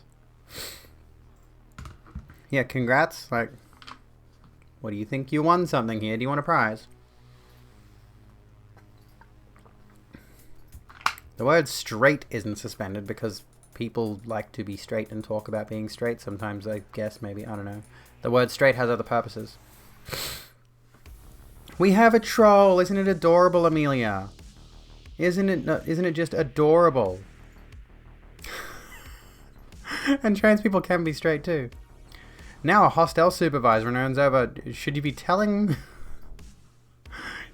Yeah, congrats. Like, what do you think? You won something here. Do you want a prize? The word straight isn't suspended because people like to be straight and talk about being straight. Sometimes, I guess, maybe. I don't know. The word straight has other purposes. We have a troll. Isn't it adorable, Amelia? Isn't it just adorable? And trans people can be straight too. Now a hostel supervisor learns over. Should you be telling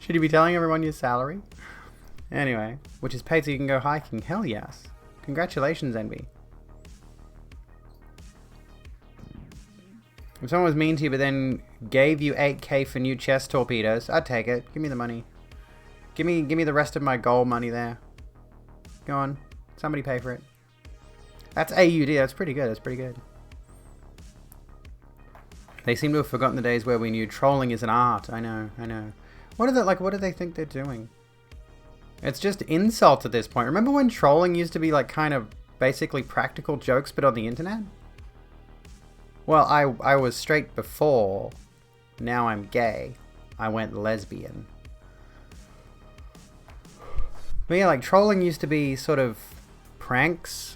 everyone your salary? Anyway, which is paid so you can go hiking. Hell yes. Congratulations, Envy. If someone was mean to you but then gave you 8k for new chest torpedoes, I'd take it. Give me the money. Give me the rest of my gold money there. Go on. Somebody pay for it. That's AUD. That's pretty good. That's pretty good. They seem to have forgotten the days where we knew trolling is an art. I know. What do they think they're doing? It's just insults at this point. Remember when trolling used to be like kind of basically practical jokes but on the internet? Well, I was straight before. Now I'm gay. I went lesbian. But yeah, like trolling used to be sort of pranks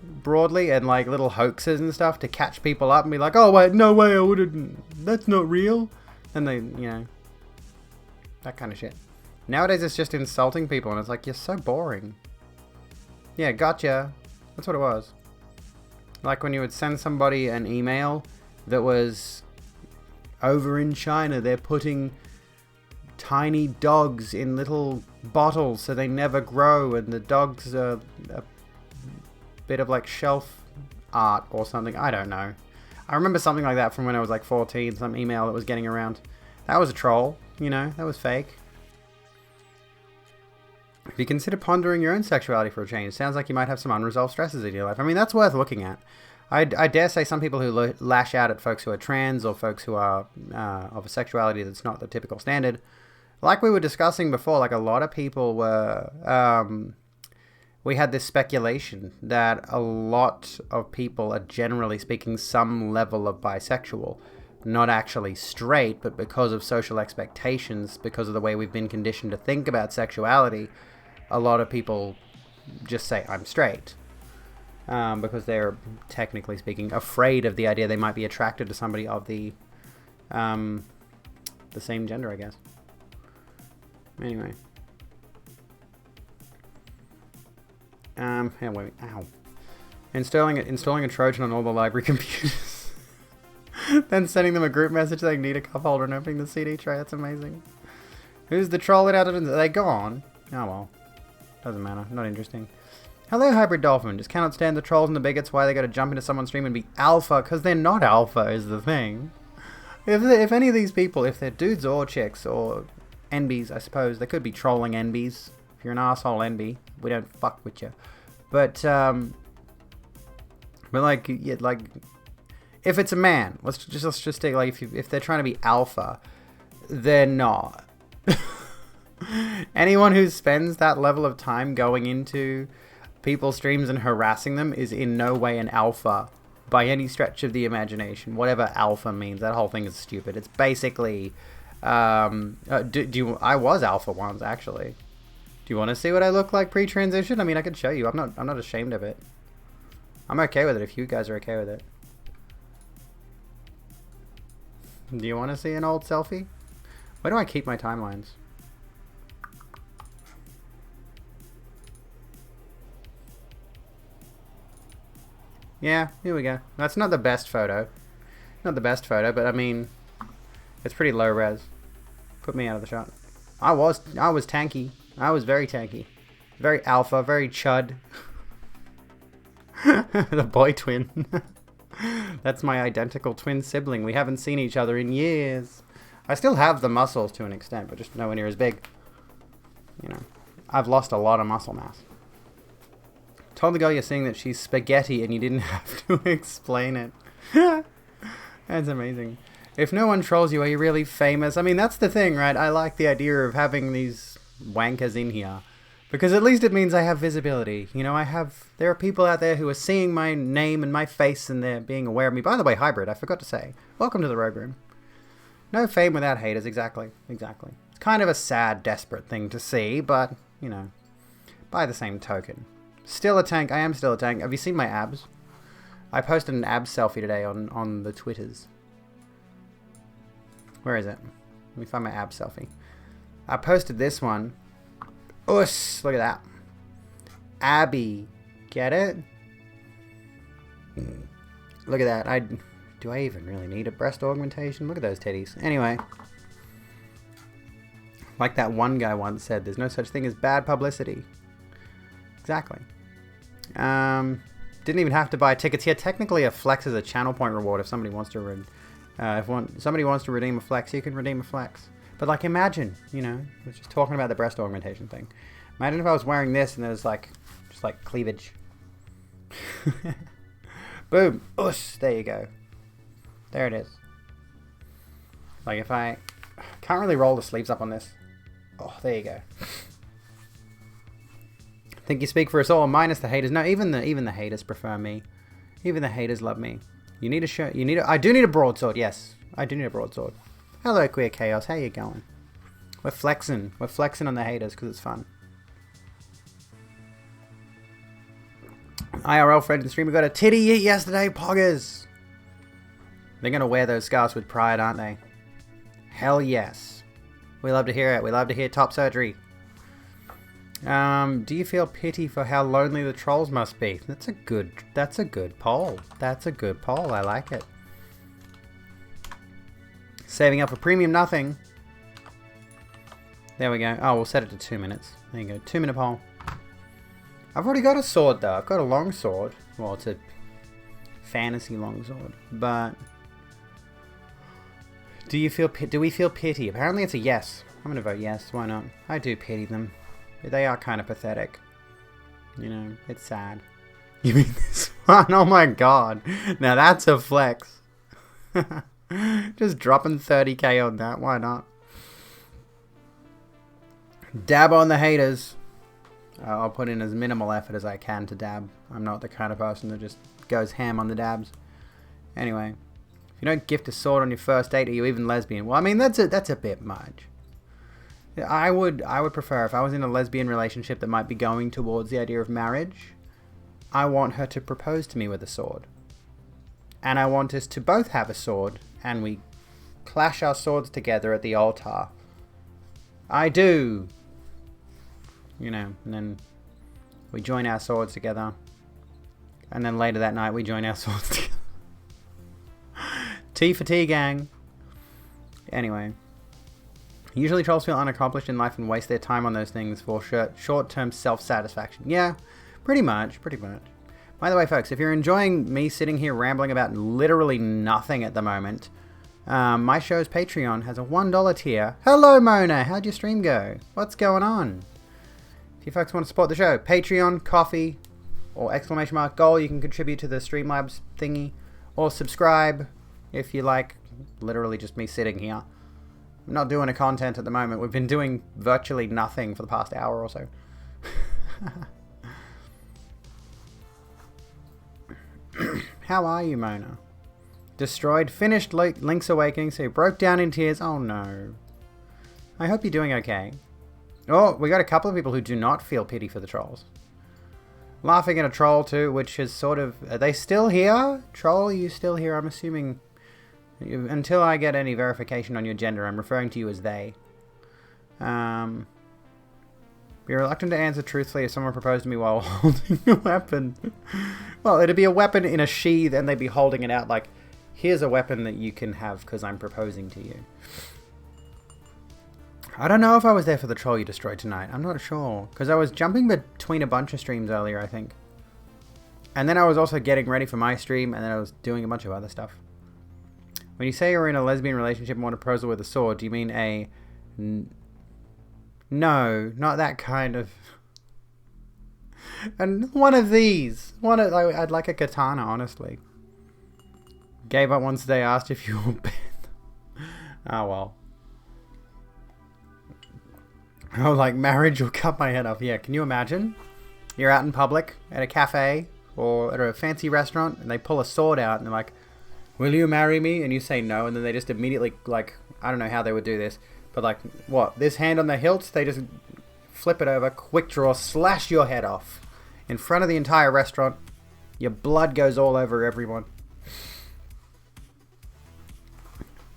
broadly and like little hoaxes and stuff to catch people up and be like, oh wait, no way, I wouldn't, that's not real. And they, you know, that kind of shit. Nowadays it's just insulting people and it's like, you're so boring. Yeah, gotcha. That's what it was. Like when you would send somebody an email that was, over in China, they're putting tiny dogs in little bottles so they never grow, and the dogs are a bit of like shelf art or something. I don't know. I remember something like that from when I was like 14, some email that was getting around. That was a troll, you know, that was fake. If you consider pondering your own sexuality for a change, sounds like you might have some unresolved stresses in your life. I mean, that's worth looking at. I dare say some people who lash out at folks who are trans or folks who are of a sexuality that's not the typical standard, like we were discussing before, like a lot of people were, we had this speculation that a lot of people are generally speaking some level of bisexual, not actually straight, but because of social expectations, because of the way we've been conditioned to think about sexuality, a lot of people just say, I'm straight. Because they're, technically speaking, afraid of the idea they might be attracted to somebody of the same gender, I guess. Anyway. Yeah, wait, ow. Installing a Trojan on all the library computers. Then sending them a group message saying need a cup holder and opening the CD tray. That's amazing. Who's the troll it out of? Are they gone? Oh well. Doesn't matter. Not interesting. Hello, Hybrid Dolphin. Just cannot stand the trolls and the bigots. Why they gotta jump into someone's stream and be alpha? Because they're not alpha is the thing. If any of these people, if they're dudes or chicks or NBs, I suppose, they could be trolling NBs. If you're an asshole NB, we don't fuck with you. But like, yeah, like, if it's a man, let's just take, like, if they're trying to be alpha, they're not. Anyone who spends that level of time going into people's streams and harassing them is in no way an alpha by any stretch of the imagination. Whatever alpha means, that whole thing is stupid. It's basically, I was alpha once, actually. Do you want to see what I look like pre-transition? I mean, I could show you. I'm not ashamed of it. I'm okay with it if you guys are okay with it. Do you want to see an old selfie? Where do I keep my timelines? Yeah, here we go. That's not the best photo. Not the best photo, but I mean, it's pretty low res. Put me out of the shot. I was tanky. I was very tanky. Very alpha, very chud. The boy twin. That's my identical twin sibling. We haven't seen each other in years. I still have the muscles to an extent, but just nowhere near as big. You know, I've lost a lot of muscle mass. Told the girl you're seeing that she's spaghetti and you didn't have to explain it. That's amazing. If no one trolls you, are you really famous? I mean, that's the thing, right? I like the idea of having these wankers in here. Because at least it means I have visibility. You know, there are people out there who are seeing my name and my face and they're being aware of me. By the way, Hybrid, I forgot to say. Welcome to the Rogue Room. No fame without haters, exactly. Exactly. It's kind of a sad, desperate thing to see, but, you know, by the same token. Still a tank. I am still a tank. Have you seen my abs? I posted an abs selfie today on the Twitters. Where is it? Let me find my abs selfie. I posted this one. Us! Look at that. Abby. Get it? Look at that. Do I even really need a breast augmentation? Look at those titties. Anyway. Like that one guy once said, there's no such thing as bad publicity. Exactly. Didn't even have to buy tickets here. Technically, a flex is a channel point reward if somebody wants to somebody wants to redeem a flex, you can redeem a flex. But like, imagine, you know, I was just talking about the breast augmentation thing. Imagine if I was wearing this and there's like, just like cleavage. Boom. Ush. There you go. There it is. Like if I can't really roll the sleeves up on this. Oh, there you go. Think you speak for us all, minus the haters. No, even the haters prefer me. Even the haters love me. You need a shirt. I do need a broadsword. Yes, I do need a broadsword. Hello, Queer Chaos. How you going? We're flexing. We're flexing on the haters because it's fun. IRL friend in the stream, we got a titty eat yesterday, poggers. They're going to wear those scars with pride, aren't they? Hell yes. We love to hear it. We love to hear top surgery. Do you feel pity for how lonely the trolls must be? That's a good poll. That's a good poll. I like it. Saving up for premium nothing. There we go. Oh, we'll set it to 2 minutes. There you go. 2-minute poll. I've already got a sword though. I've got a long sword. Well, it's a fantasy long sword. But do we feel pity? Apparently it's a yes. I'm gonna vote yes. Why not? I do pity them. They are kind of pathetic. You know, it's sad. You mean this one? Oh my god. Now that's a flex. Just dropping 30k on that. Why not? Dab on the haters. I'll put in as minimal effort as I can to dab. I'm not the kind of person that just goes ham on the dabs. Anyway, if you don't gift a sword on your first date, are you even lesbian? Well, I mean, that's a bit much. I would prefer, if I was in a lesbian relationship that might be going towards the idea of marriage, I want her to propose to me with a sword. And I want us to both have a sword, and we clash our swords together at the altar. I do! You know, and then we join our swords together. And then later that night we join our swords together. T for T, gang. Anyway. Usually trolls feel unaccomplished in life and waste their time on those things for short-term self-satisfaction. Yeah, pretty much. By the way, folks, if you're enjoying me sitting here rambling about literally nothing at the moment, my show's Patreon has a $1 tier. Hello, Mona! How'd your stream go? What's going on? If you folks want to support the show, Patreon, coffee, or ! goal, you can contribute to the Streamlabs thingy, or subscribe if you like literally just me sitting here. I'm not doing a content at the moment. We've been doing virtually nothing for the past hour or so. How are you, Mona? Destroyed, finished Link's Awakening, so you broke down in tears. Oh no. I hope you're doing okay. Oh, we got a couple of people who do not feel pity for the trolls. Laughing at a troll too, which is sort of... Are they still here? Troll, are you still here? I'm assuming... Until I get any verification on your gender, I'm referring to you as they. Be reluctant to answer truthfully if someone proposed to me while holding a weapon. Well, it'd be a weapon in a sheath and they'd be holding it out like, here's a weapon that you can have because I'm proposing to you. I don't know if I was there for the troll you destroyed tonight. I'm not sure. Because I was jumping between a bunch of streams earlier, I think. And then I was also getting ready for my stream, and then I was doing a bunch of other stuff. When you say you're in a lesbian relationship and want a proposal with a sword, do you mean a... No, not that kind of... And one of these. I'd like a katana, honestly. Gave up once they asked if you were banned. Oh, well. Oh, like marriage will cut my head off. Yeah, can you imagine? You're out in public at a cafe or at a fancy restaurant and they pull a sword out and they're like, will you marry me? And you say no, and then they just immediately, like, I don't know how they would do this, but like, what? This hand on the hilt, they just flip it over, quick draw, slash your head off in front of the entire restaurant. Your blood goes all over everyone.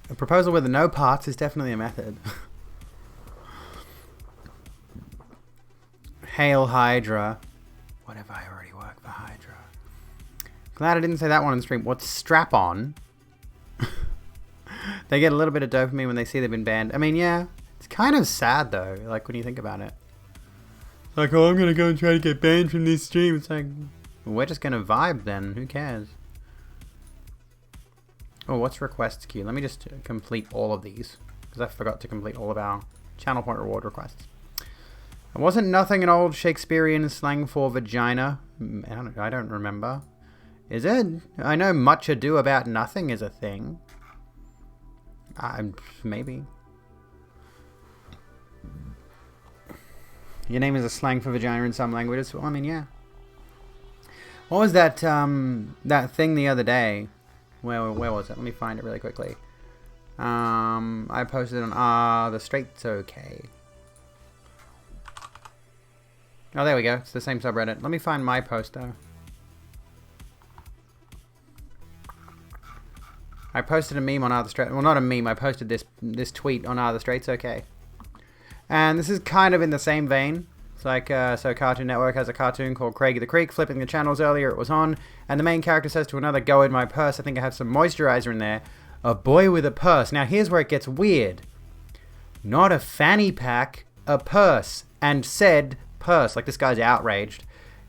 A proposal with no parts is definitely a method. Hail Hydra. What if I already work for Hydra? Glad I didn't say that one on stream. What's strap-on? They get a little bit of dopamine when they see they've been banned. I mean, yeah. It's kind of sad, though, like, when you think about it. Like, oh, I'm going to go and try to get banned from this stream. It's like, we're just going to vibe then. Who cares? Oh, what's requests queue? Let me just complete all of these. Because I forgot to complete all of our channel point reward requests. Wasn't nothing an old Shakespearean slang for vagina? I don't remember. Is it? I know much ado about nothing is a thing. Maybe. Your name is a slang for vagina in some languages. Well, I mean, yeah. What was that that thing the other day? Where was it? Let me find it really quickly. I posted on the Straight's Okay. Oh, there we go. It's the same subreddit. Let me find my post, though. I posted a meme on Are the Straits... Well, not a meme. I posted this tweet on Are the Straits Okay? And this is kind of in the same vein. It's like, so Cartoon Network has a cartoon called Craigie the Creek. Flipping the channels earlier, it was on. And the main character says to another, go in my purse. I think I have some moisturizer in there. A boy with a purse. Now, here's where it gets weird. Not a fanny pack, a purse. And said purse. Like, this guy's outraged.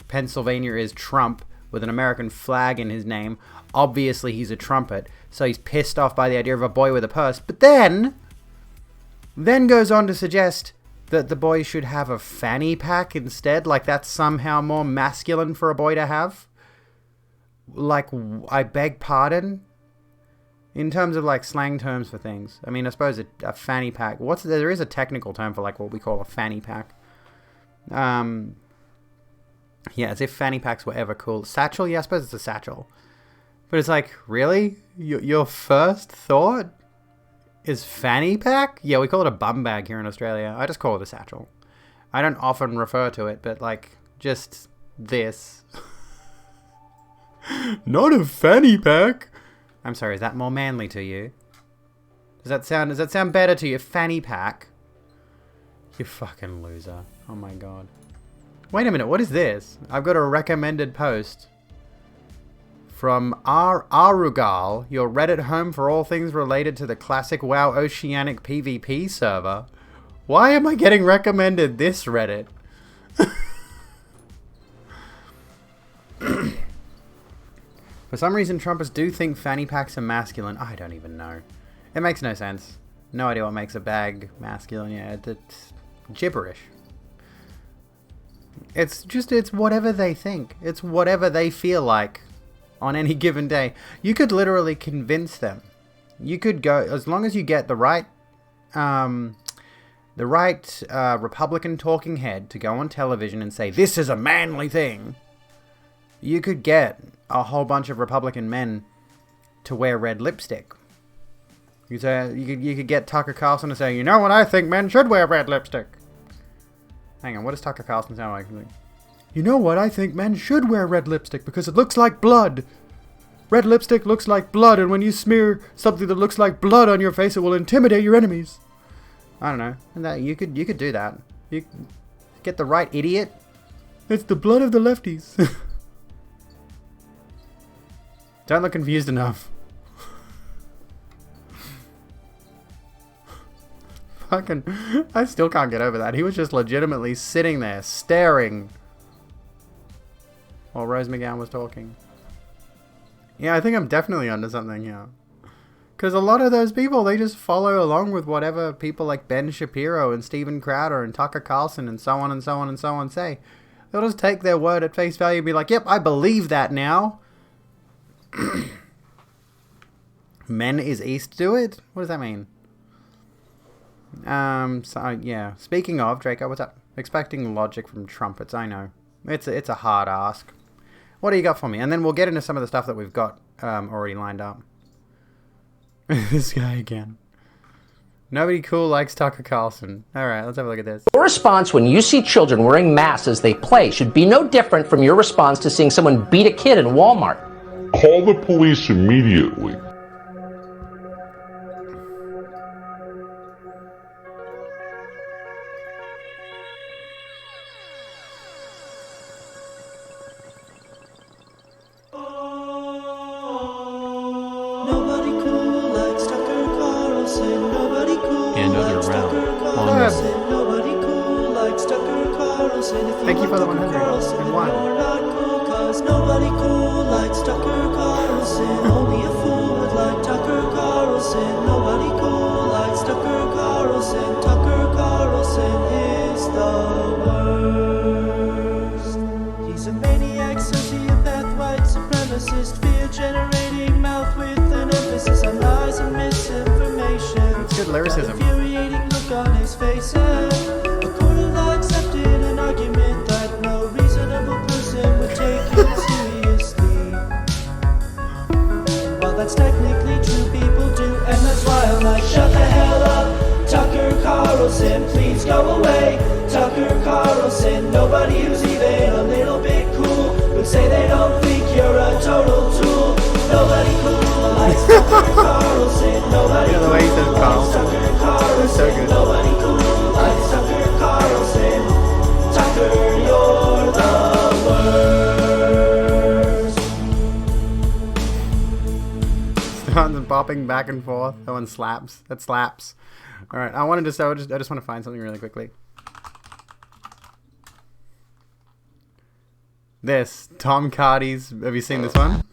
Pennsylvania is Trump with an American flag in his name. Obviously, he's a trumpet. So he's pissed off by the idea of a boy with a purse. But then goes on to suggest that the boy should have a fanny pack instead. Like, that's somehow more masculine for a boy to have. Like, I beg pardon? In terms of, like, slang terms for things. I mean, I suppose a fanny pack... There is a technical term for, like, what we call a fanny pack. Yeah, as if fanny packs were ever cool. Satchel? Yeah, I suppose it's a satchel. But it's like, really? Your first thought is fanny pack? Yeah, we call it a bum bag here in Australia. I just call it a satchel. I don't often refer to it, but, like, just this. Not a fanny pack. I'm sorry, is that more manly to you? Does that sound better to you? Fanny pack? You fucking loser. Oh my god. Wait a minute, what is this? I've got a recommended post from Arugal, your Reddit home for all things related to the classic WoW Oceanic PvP server. Why am I getting recommended this Reddit? For some reason, Trumpers do think fanny packs are masculine. I don't even know. It makes no sense. No idea what makes a bag masculine. Yeah, it's gibberish. It's whatever they think. It's whatever they feel like on any given day. You could literally convince them. You could go, as long as you get the right Republican talking head to go on television and say, this is a manly thing. You could get a whole bunch of Republican men to wear red lipstick. You could get Tucker Carlson to say, you know what, I think men should wear red lipstick. Hang on, what does Tucker Carlson sound like? You know what, I think men should wear red lipstick because it looks like blood. Red lipstick looks like blood, and when you smear something that looks like blood on your face, it will intimidate your enemies. I don't know. And that you could do that. You get the right idiot. It's the blood of the lefties. Don't look confused enough. Fucking, I still can't get over that. He was just legitimately sitting there, staring, while Rose McGowan was talking. Yeah, I think I'm definitely onto something here. Because a lot of those people, they just follow along with whatever people like Ben Shapiro and Steven Crowder and Tucker Carlson and so on and so on and so on say. They'll just take their word at face value and be like, yep, I believe that now. Men is east to it? What does that mean? So, yeah. Speaking of, Draco, what's up? Expecting logic from trumpets, I know. It's a hard ask. What do you got for me? And then we'll get into some of the stuff that we've got already lined up. This guy again. Nobody cool likes Tucker Carlson. Alright, let's have a look at this. Your response when you see children wearing masks as they play should be no different from your response to seeing someone beat a kid in Walmart. Call the police immediately. Nobody cool likes Tucker Carlson. Nobody cool And other likes round. Tucker Carlson. Nobody cool likes Tucker Carlson. If you Thank you for the like 100 Tucker Carlson, and then one. you're not cool, 'cause nobody cool likes Tucker Carlson. Only a fool would like Tucker Carlson. Nobody cool likes Tucker Carlson. Tucker Carlson is the worst. He's a maniac, sociopath, white supremacist, fear-generating mouth with an emphasis on lies and misinformation. It's good lyricism. That infuriating look on his face. A court of law accepted an argument that no reasonable person would take it seriously. And while that's technically true, people do, and that's why I'm like, shut the hell up, Tucker Carlson, please go away. Tucker Carlson, nobody who's even a little bit cool would say they don't think you're a total tool. Nobody cool likes Tucker Carlson, nobody Yeah, the way he says cool likes Carlson. Tucker Carlson. So good. Nobody cool likes Tucker Carlson. Tucker, you're the worst. Starts bopping back and forth. That one slaps. That slaps. All right, I just want to find something really quickly. This Tom Cardy's. Have you seen this one?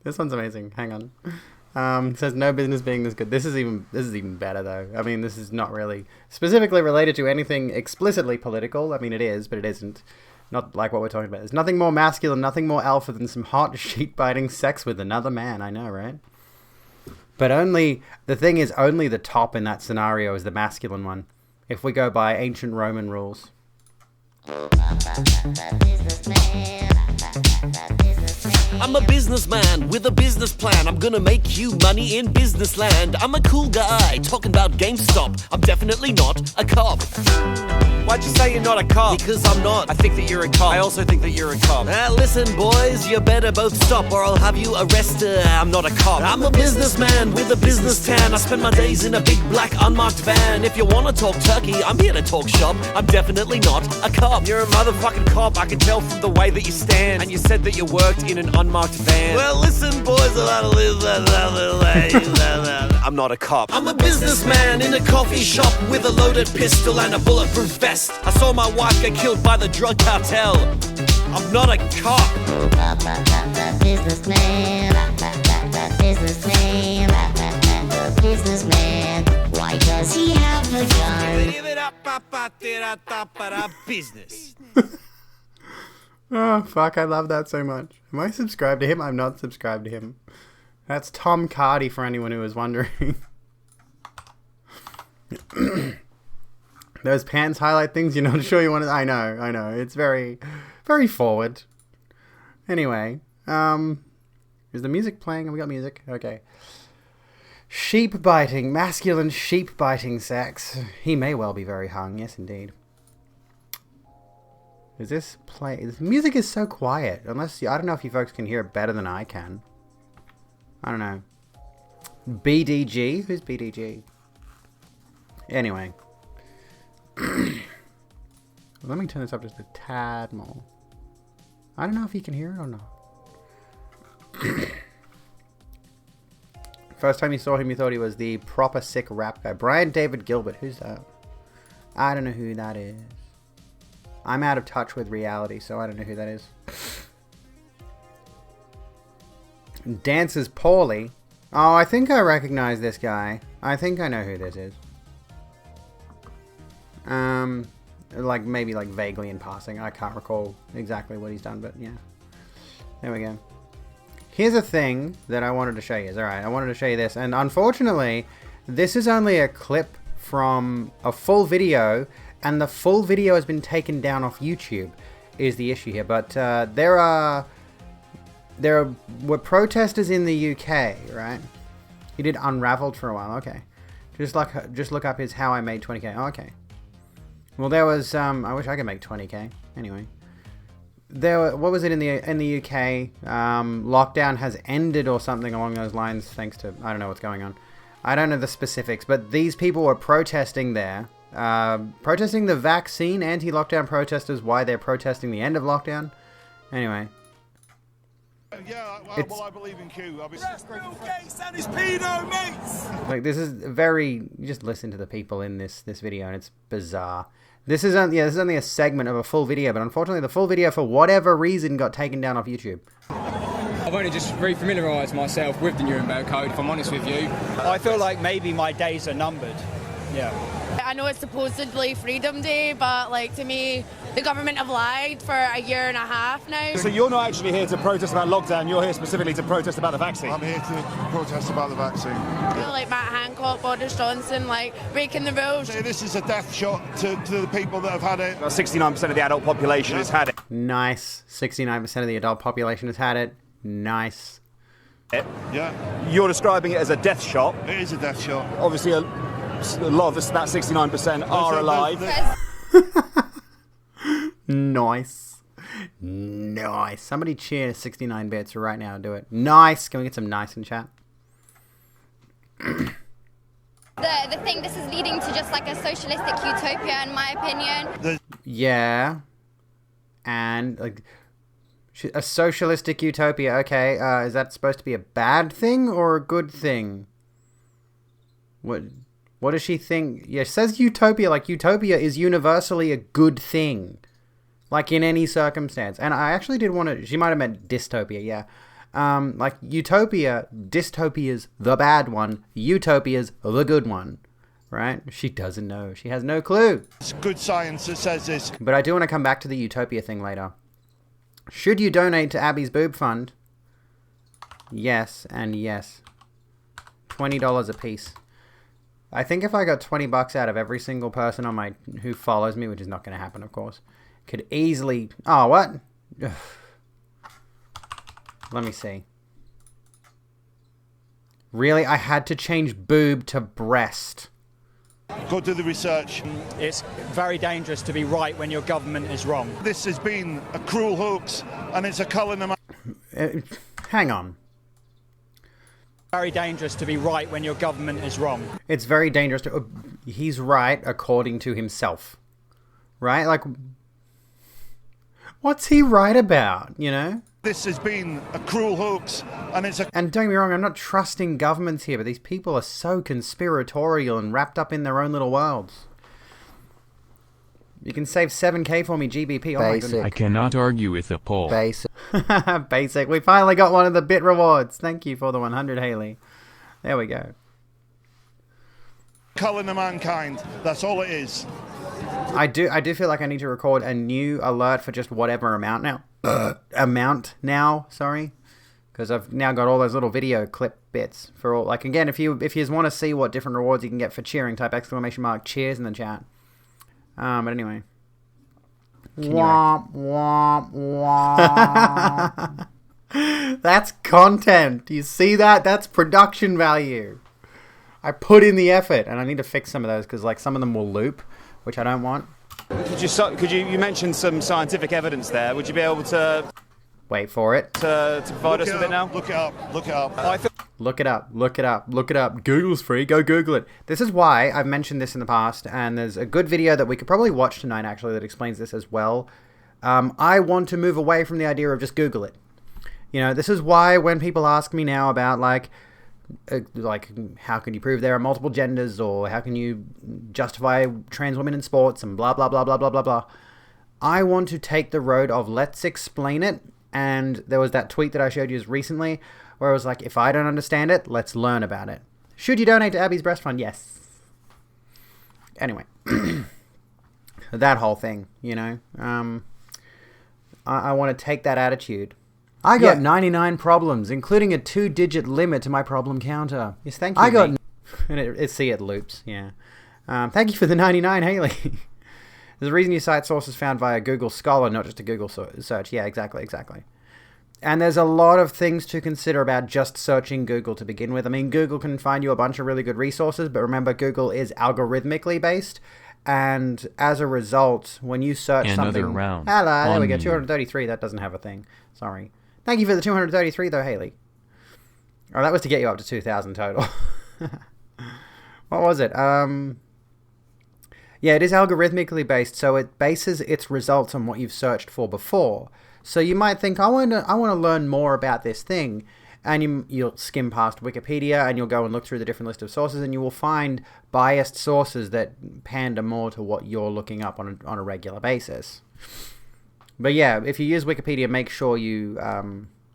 This one's amazing. Hang on. It says no business being this good. This is even better though. I mean, this is not really specifically related to anything explicitly political. I mean, it is, but it isn't. Not like what we're talking about. There's nothing more masculine, nothing more alpha than some hot sheep-biting sex with another man. I know, right? But the thing is, only the top in that scenario is the masculine one. If we go by ancient Roman rules. I'm a businessman with a business plan. I'm gonna make you money in business land. I'm a cool guy talking about GameStop. I'm definitely not a cop. Why'd you say you're not a cop? Because I'm not. I think that you're a cop. I also think that you're a cop. Listen, boys, you better both stop or I'll have you arrested. I'm not a cop. I'm a businessman with a business tan. I spend my days in a big black unmarked van. If you wanna talk turkey, I'm here to talk shop. I'm definitely not a cop. You're a motherfucking cop. I can tell from the way that you stand. And you said that you worked in an unmarked van. Well, listen, boys, I'm not a cop. I'm a businessman in a coffee shop with a loaded pistol and a bulletproof vest. I saw my wife get killed by the drug cartel. I'm not a cop. Businessman, businessman, why does he have a gun? Business. Oh, fuck, I love that so much. Am I subscribed to him? I'm not subscribed to him. That's Tom Cardy, for anyone who was wondering. Those pants highlight things you're not sure you want to... I know. It's very, very forward. Anyway, is the music playing? Have we got music? Okay. Sheep biting. Masculine sheep biting sex. He may well be very hung. Yes, indeed. Is this play? This music is so quiet. Unless I don't know if you folks can hear it better than I can. I don't know. BDG? Who's BDG? Anyway. Let me turn this up just a tad more. I don't know if you can hear it or not. First time you saw him, you thought he was the proper sick rap guy. Brian David Gilbert. Who's that? I don't know who that is. I'm out of touch with reality, so I don't know who that is. Dances poorly. Oh, I think I recognize this guy. I think I know who this is. Like maybe like vaguely in passing. I can't recall exactly what he's done, but yeah. There we go. Here's a thing that I wanted to show you. Alright, I wanted to show you this. And unfortunately, this is only a clip from a full video, and the full video has been taken down off YouTube, is the issue here. But there were protesters in the UK, right? He did Unraveled for a while, okay. Just look up his How I Made 20k. Oh, okay. Well, there was I wish I could make 20k. Anyway, what was it in the UK? Lockdown has ended or something along those lines, thanks to I don't know what's going on. I don't know the specifics, but these people were protesting there, protesting the vaccine. Anti-lockdown protesters. Why they're protesting the end of lockdown? Anyway. Yeah, well, I believe in Q. Bill Gates and his pedo mates. Like, this is very... You just listen to the people in this video, and it's bizarre. This is only a segment of a full video, but unfortunately the full video, for whatever reason, got taken down off YouTube. I've only just re-familiarised myself with the Nuremberg Code, if I'm honest with you. I feel like maybe my days are numbered. Yeah. I know it's supposedly Freedom Day, but like to me, the government have lied for a year and a half now. So you're not actually here to protest about lockdown, you're here specifically to protest about the vaccine? I'm here to protest about the vaccine. Like Matt Hancock, Boris Johnson, like breaking the rules. This is a death shot to the people that have had it. About 69% of the adult population has had it. Nice. 69% of the adult population has had it. Nice. Yeah. You're describing it as a death shot. It is a death shot. Obviously, a lot of this, that 69% are alive. Nice. Nice. Somebody cheer 69 bits right now. Do it. Nice. Can we get some nice in chat? The thing, this is leading to just like a socialistic utopia, in my opinion. Yeah. And like a socialistic utopia. Okay. Is that supposed to be a bad thing or a good thing? What does she think? Yeah, it says utopia. Like, utopia is universally a good thing. Like, in any circumstance. And I actually did want to... She might have meant dystopia, yeah. Like, utopia, dystopia's the bad one. Utopia's the good one. Right? She doesn't know. She has no clue. It's good science that says this. But I do want to come back to the utopia thing later. Should you donate to Abby's Boob Fund? Yes, and yes. $20 a piece. I think if I got $20 out of every single person on my who follows me, which is not going to happen, of course, could easily... Oh, what? Ugh. Let me see. Really? I had to change boob to breast. Go do the research. It's very dangerous to be right when your government is wrong. This has been a cruel hoax, and it's a Cullinan... Hang on. Very dangerous to be right when your government is wrong. It's very dangerous to... he's right according to himself. Right? Like, what's he right about, you know? This has been a cruel hoax, and it's a... And don't get me wrong, I'm not trusting governments here, but these people are so conspiratorial and wrapped up in their own little worlds. You can save 7k for me, GBP. Oh my goodness. I cannot argue with the poll. Basic. Basic. We finally got one of the bit rewards. Thank you for the 100, Haley. There we go. Culling of mankind. That's all it is. I do feel like I need to record a new alert for just whatever amount now. Sorry. Because I've now got all those little video clip bits for all. Like, again, if you want to see what different rewards you can get for cheering, type ! Cheers in the chat. But anyway. Womp, womp, womp. That's content. Do you see that? That's production value. I put in the effort, and I need to fix some of those because, like, some of them will loop, which I don't want. You mentioned some scientific evidence there. Would you be able to... Wait for it. To provide us with it now? Look it up. Look it up. Look it up. Look it up. Look it up. Google's free. Go Google it. This is why I've mentioned this in the past, and there's a good video that we could probably watch tonight, actually, that explains this as well. I want to move away from the idea of just Google it. You know, this is why when people ask me now about, like, how can you prove there are multiple genders, or how can you justify trans women in sports, and blah, blah, blah, blah, blah, blah, blah. I want to take the road of let's explain it. And there was that tweet that I showed you recently where I was like, if I don't understand it, let's learn about it. Should you donate to Abby's Breast Fund? Yes. Anyway. That whole thing, you know. I want to take that attitude. I got 99 problems, including a 2-digit limit to my problem counter. Yes, thank you. And it loops, yeah. Thank you for the 99, Haley. There's a reason you cite sources found via Google Scholar, not just a Google search. Yeah, exactly. And there's a lot of things to consider about just searching Google to begin with. I mean, Google can find you a bunch of really good resources, but remember, Google is algorithmically based. And as a result, when you search something... Round. Hello, there we go, 233. That doesn't have a thing. Sorry. Thank you for the 233, though, Haley. Oh, that was to get you up to 2,000 total. What was it? Yeah, it is algorithmically based, so it bases its results on what you've searched for before. So you might think, I want to learn more about this thing, and you'll skim past Wikipedia, and you'll go and look through the different list of sources, and you will find biased sources that pander more to what you're looking up on a regular basis. But yeah, if you use Wikipedia, make sure you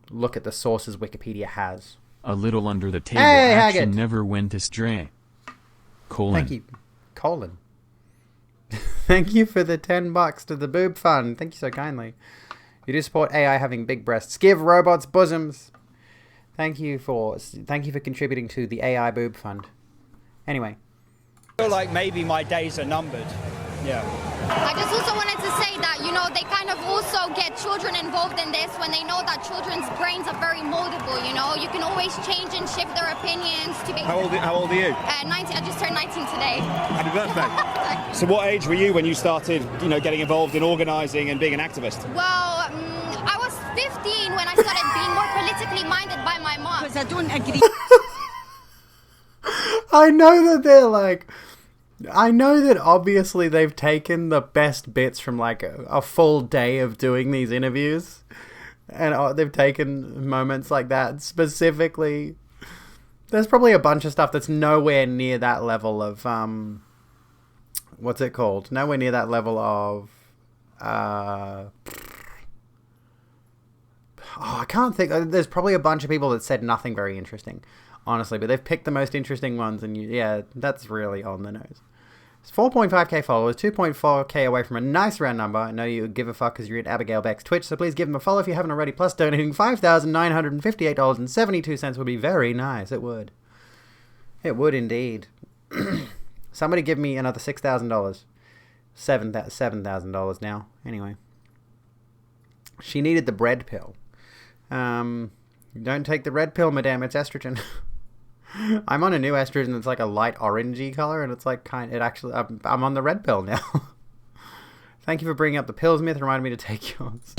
look at the sources Wikipedia has. A little under the table action Haggett. Never went astray. : Thank you. : Thank you for the $10 to the Boob Fund. Thank you so kindly. You do support AI having big breasts. Give robots bosoms. Thank you for contributing to the AI Boob Fund. Anyway. I feel like maybe my days are numbered. Yeah. I just also wanted to say say that, you know, they kind of also get children involved in this when they know that children's brains are very moldable, you know. You can always change and shift their opinions to be... How old are you? 19. I just turned 19 today. Happy birthday. So what age were you when you started, you know, getting involved in organising and being an activist? Well, I was 15 when I started being more politically minded by my mom. Because I don't agree. I know that they're like... I know that obviously they've taken the best bits from like a full day of doing these interviews. And they've taken moments like that specifically. There's probably a bunch of stuff that's nowhere near that level of... what's it called? Nowhere near that level of... I can't think. There's probably a bunch of people that said nothing very interesting, honestly, but they've picked the most interesting ones, and yeah, that's really on the nose. It's 4.5k followers, 2.4k away from a nice round number. I know you give a fuck because you're at Abigail Beck's Twitch, so please give them a follow if you haven't already. Plus, donating $5,958.72 would be very nice. It would. It would indeed. Somebody give me another $6,000. $7,000 now. Anyway. She needed the bread pill. Don't take the red pill, madame. It's estrogen. I'm on a new estrogen that's like a light orangey color, and it's like I'm on the red pill now. Thank you for bringing up the pills myth. Reminded me to take yours.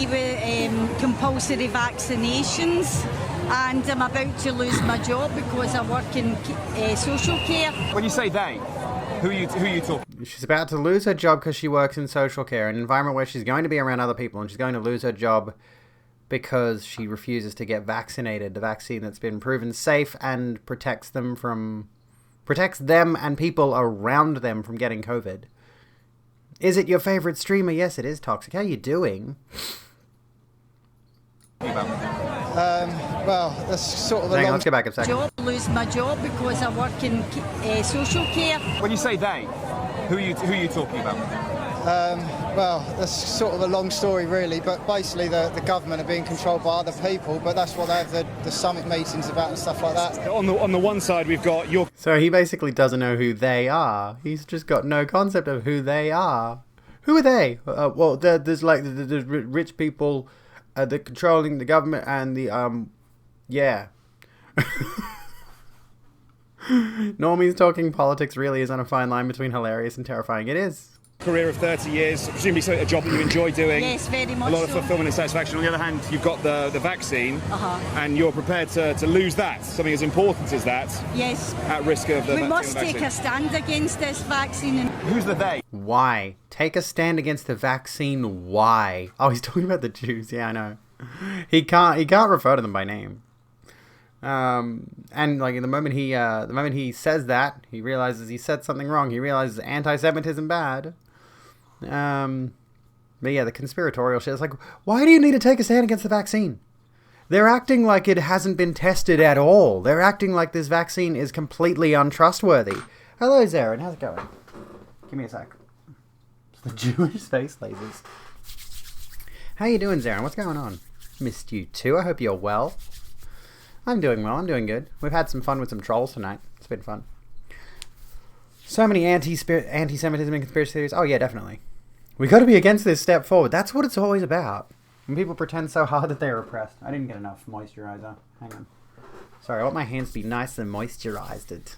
Compulsory vaccinations, and I'm about to lose my job because I work in social care. When you say they, who are you talking? She's about to lose her job because she works in social care, an environment where she's going to be around other people, and she's going to lose her job because she refuses to get vaccinated. The vaccine that's been proven safe and protects them and people around them from getting COVID. Is it your favorite streamer? Yes, it is, Toxic. How you doing? Well, that's sort of Hang on, let's go back a second. Lose my job because I work in social care. When you say they, who are you talking about? Well, that's sort of a long story, really, but basically the government are being controlled by other people, but that's what they have the summit meetings about and stuff like that. On the one side, we've got your... So he basically doesn't know who they are. He's just got no concept of who they are. Who are they? Well, there's like the rich people that controlling the government and the, yeah. Normie's talking politics really is on a fine line between hilarious and terrifying. It is. Career of 30 years, presumably a job that you enjoy doing. Yes, very much. A lot of fulfillment and satisfaction. On the other hand, you've got the vaccine, and you're prepared to lose that, something as important as that. Yes. At risk of the vaccine. We must take a stand against this vaccine. Who's the they? Why? Take a stand against the vaccine. Why? Oh, he's talking about the Jews. Yeah, I know. He can't refer to them by name. And like the moment he says that, he realizes he said something wrong. He realizes anti-Semitism bad. But yeah, the conspiratorial shit is like, why do you need to take a stand against the vaccine? They're acting like it hasn't been tested at all. They're acting like this vaccine is completely untrustworthy. Hello, Zarin. How's it going? Give me a sec. It's the Jewish space lasers. How you doing, Zarin? What's going on? Missed you too. I hope you're well. I'm doing well. I'm doing good. We've had some fun with some trolls tonight. It's been fun. So many anti-Semitism and conspiracy theories. Oh yeah, definitely. We got to be against this step forward. That's what it's always about. When people pretend so hard that they're oppressed. I didn't get enough moisturizer. Hang on. Sorry, I want my hands to be nice and moisturized.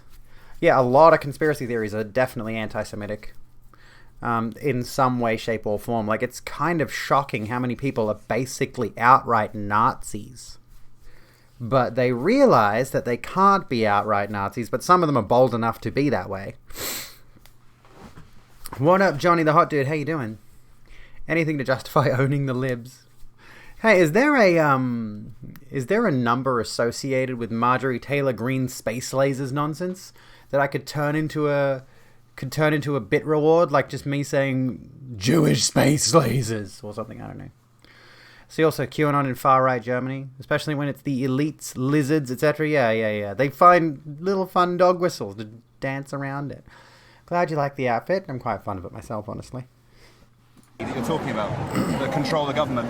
Yeah, a lot of conspiracy theories are definitely anti-Semitic. In some way, shape, or form. Like, it's kind of shocking how many people are basically outright Nazis. But they realize that they can't be outright Nazis, but some of them are bold enough to be that way. What up, Johnny the Hot Dude? How you doing? Anything to justify owning the libs. Hey, is there a number associated with Marjorie Taylor Greene's space lasers nonsense that I could turn into a bit reward, like just me saying Jewish space lasers or something? I don't know. See also QAnon in far-right Germany, especially when it's the elites, lizards, etc. Yeah. They find little fun dog whistles to dance around it. Glad you like the outfit. I'm quite fond of it myself, honestly. That you're talking about, the control of the government,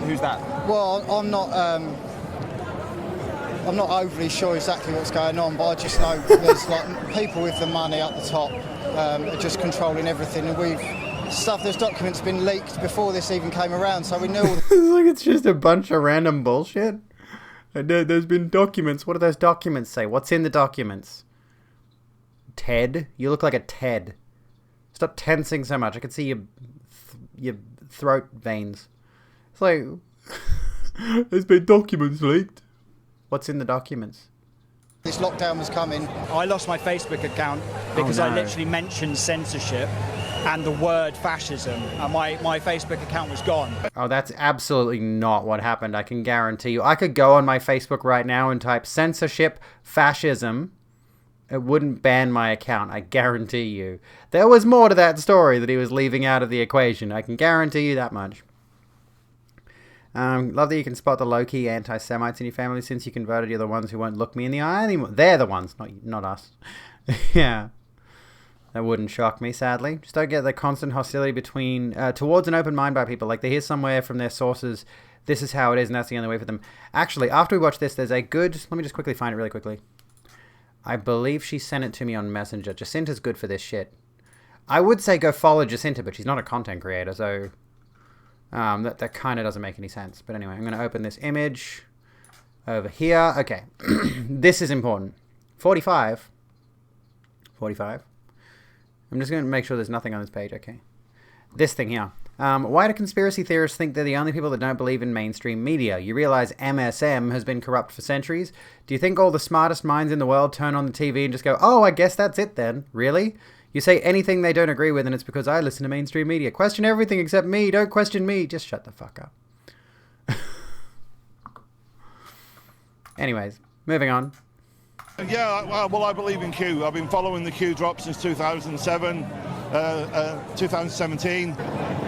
who's that? Well, I'm not overly sure exactly what's going on, but I just know there's like people with the money at the top are just controlling everything, and stuff, there's documents been leaked before this even came around, so we knew all It's like it's just a bunch of random bullshit. There's been documents. What do those documents say? What's in the documents? Ted? You look like a Ted. Stop tensing so much. I can see your throat veins. It's like, there's been documents leaked. What's in the documents? this lockdown was coming. I lost my Facebook account because I literally mentioned censorship and the word fascism, and my Facebook account was gone. Oh, that's absolutely not what happened, I can guarantee you. I could go on my Facebook right now and type censorship, fascism. It wouldn't ban my account, I guarantee you. There was more to that story that he was leaving out of the equation. I can guarantee you that much. Love that you can spot the low-key anti-Semites in your family. Since you converted, you're the ones who won't look me in the eye anymore. They're the ones, not us. Yeah. That wouldn't shock me, sadly. Just don't get the constant hostility between towards an open mind by people. Like, they hear somewhere from their sources, this is how it is, and that's the only way for them. Actually, after we watch this, there's a good... Let me just quickly find it really quickly. I believe she sent it to me on Messenger. Jacinta's good for this shit. I would say go follow Jacinta, but she's not a content creator, so... that kind of doesn't make any sense. But anyway, I'm going to open this image over here. Okay. This is important. 45. I'm just going to make sure there's nothing on this page. Okay. This thing here. Why do conspiracy theorists think they're the only people that don't believe in mainstream media? You realize MSM has been corrupt for centuries? Do you think all the smartest minds in the world turn on the TV and just go, oh, I guess that's it then? Really? You say anything they don't agree with and it's because I listen to mainstream media. Question everything except me. Don't question me. Just shut the fuck up. Anyways, moving on. Yeah, well, I believe in Q. I've been following the Q drop since 2007, 2017.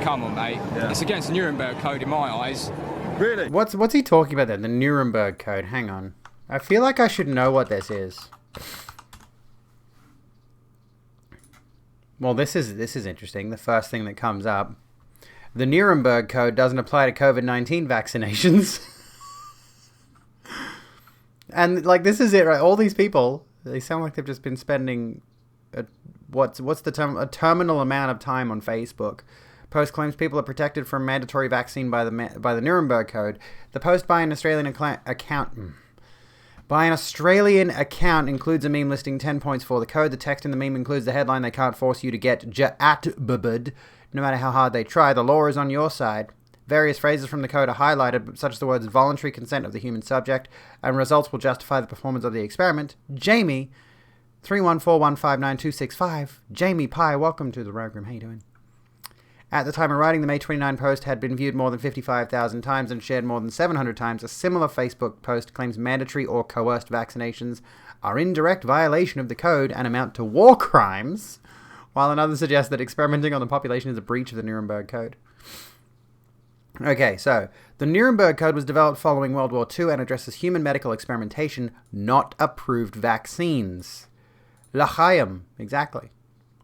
Come on, mate. Yeah. It's against the Nuremberg Code in my eyes. Really? What's he talking about then? The Nuremberg Code. Hang on. I feel like I should know what this is. Well, this is interesting. The first thing that comes up. The Nuremberg Code doesn't apply to COVID-19 vaccinations. And, like, this is it, right? All these people, they sound like they've just been spending, what's the term? A terminal amount of time on Facebook. Post claims people are protected from mandatory vaccine by the Nuremberg Code. The post by an Australian account... By an Australian account includes a meme listing 10 points for the code. The text in the meme includes the headline, they can't force you to get Ja'atbabad. No matter how hard they try, the law is on your side. Various phrases from the code are highlighted, such as the words voluntary consent of the human subject, and results will justify the performance of the experiment. Jamie, 314159265. Jamie Pye, welcome to the Rogue Room. How you doing? At the time of writing, the May 29 post had been viewed more than 55,000 times and shared more than 700 times. A similar Facebook post claims mandatory or coerced vaccinations are in direct violation of the code and amount to war crimes, while another suggests that experimenting on the population is a breach of the Nuremberg Code. Okay, so the Nuremberg Code was developed following World War II and addresses human medical experimentation, not approved vaccines. L'chaim, exactly.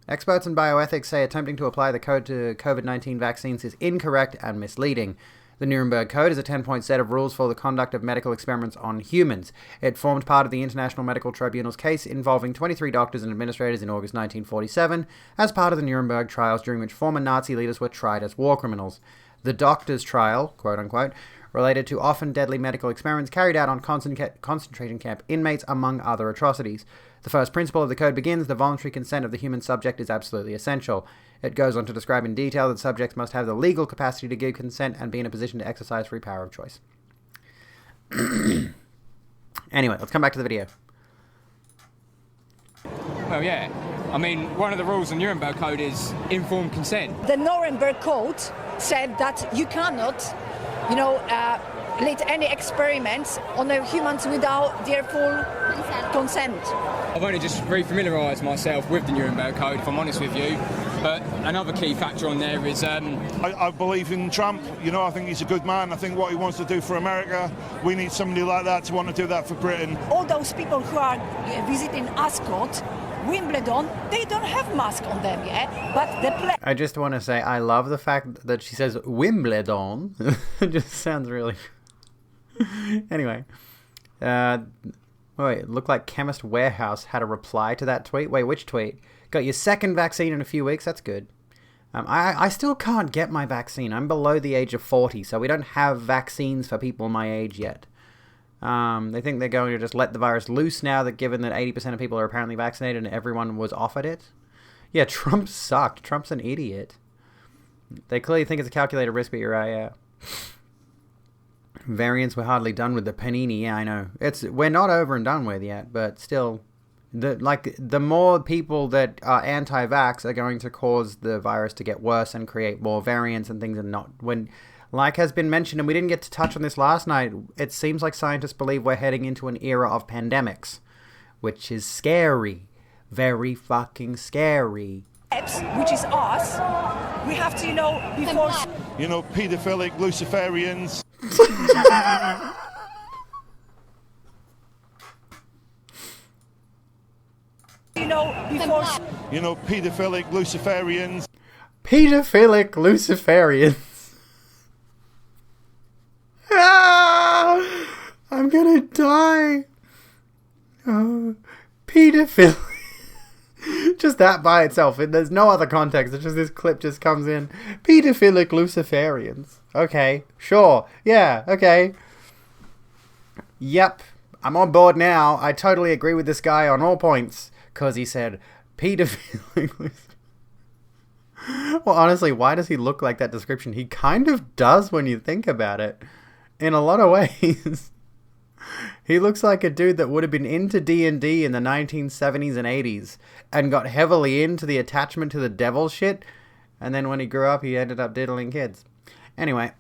Experts in bioethics say attempting to apply the code to COVID-19 vaccines is incorrect and misleading. The Nuremberg Code is a 10-point set of rules for the conduct of medical experiments on humans. It formed part of the International Medical Tribunal's case involving 23 doctors and administrators in August 1947 as part of the Nuremberg trials, during which former Nazi leaders were tried as war criminals. The doctors' trial, quote-unquote, related to often deadly medical experiments carried out on concentration camp inmates, among other atrocities. The first principle of the code begins, the voluntary consent of the human subject is absolutely essential. It goes on to describe in detail that subjects must have the legal capacity to give consent and be in a position to exercise free power of choice. Anyway, let's come back to the video. Well, yeah. I mean, one of the rules in the Nuremberg Code is informed consent. The Nuremberg Code said that you cannot, lead any experiments on the humans without their full consent. I've only just re-familiarised myself with the Nuremberg Code, if I'm honest with you. But another key factor on there is... I believe in Trump. I think he's a good man. I think what he wants to do for America, we need somebody like that to want to do that for Britain. All those people who are visiting Ascot, Wimbledon, they don't have masks on them, yeah? But the I just want to say, I love the fact that she says Wimbledon. It just sounds really... Anyway. Wait, it looked like Chemist Warehouse had a reply to that tweet. Wait, which tweet? Got your second vaccine in a few weeks. That's good. I still can't get my vaccine. I'm below the age of 40, so we don't have vaccines for people my age yet. They think they're going to just let the virus loose now that given that 80% of people are apparently vaccinated and everyone was offered it. Yeah, Trump sucked. Trump's an idiot. They clearly think it's a calculated risk, but you're right, yeah. Variants were hardly done with the panini. Yeah, I know. We're not over and done with yet, but still, the more people that are anti-vax are going to cause the virus to get worse and create more variants and things, and not when, like has been mentioned, and we didn't get to touch on this last night. It seems like scientists believe we're heading into an era of pandemics, which is scary, very fucking scary. Which is us. We have to, before... Paedophilic Luciferians. Before... Paedophilic Luciferians. Paedophilic Luciferians. I'm gonna die. Pedophilic. Just that by itself. There's no other context. It's just this clip just comes in. Pedophilic Luciferians. Okay. Sure. Yeah. Okay. Yep. I'm on board now. I totally agree with this guy on all points. Because he said, pedophilic Luciferians. Well, honestly, why does he look like that description? He kind of does when you think about it. In a lot of ways. He looks like a dude that would have been into D&D in the 1970s and 80s and got heavily into the attachment to the devil shit, and then when he grew up he ended up diddling kids. Anyway,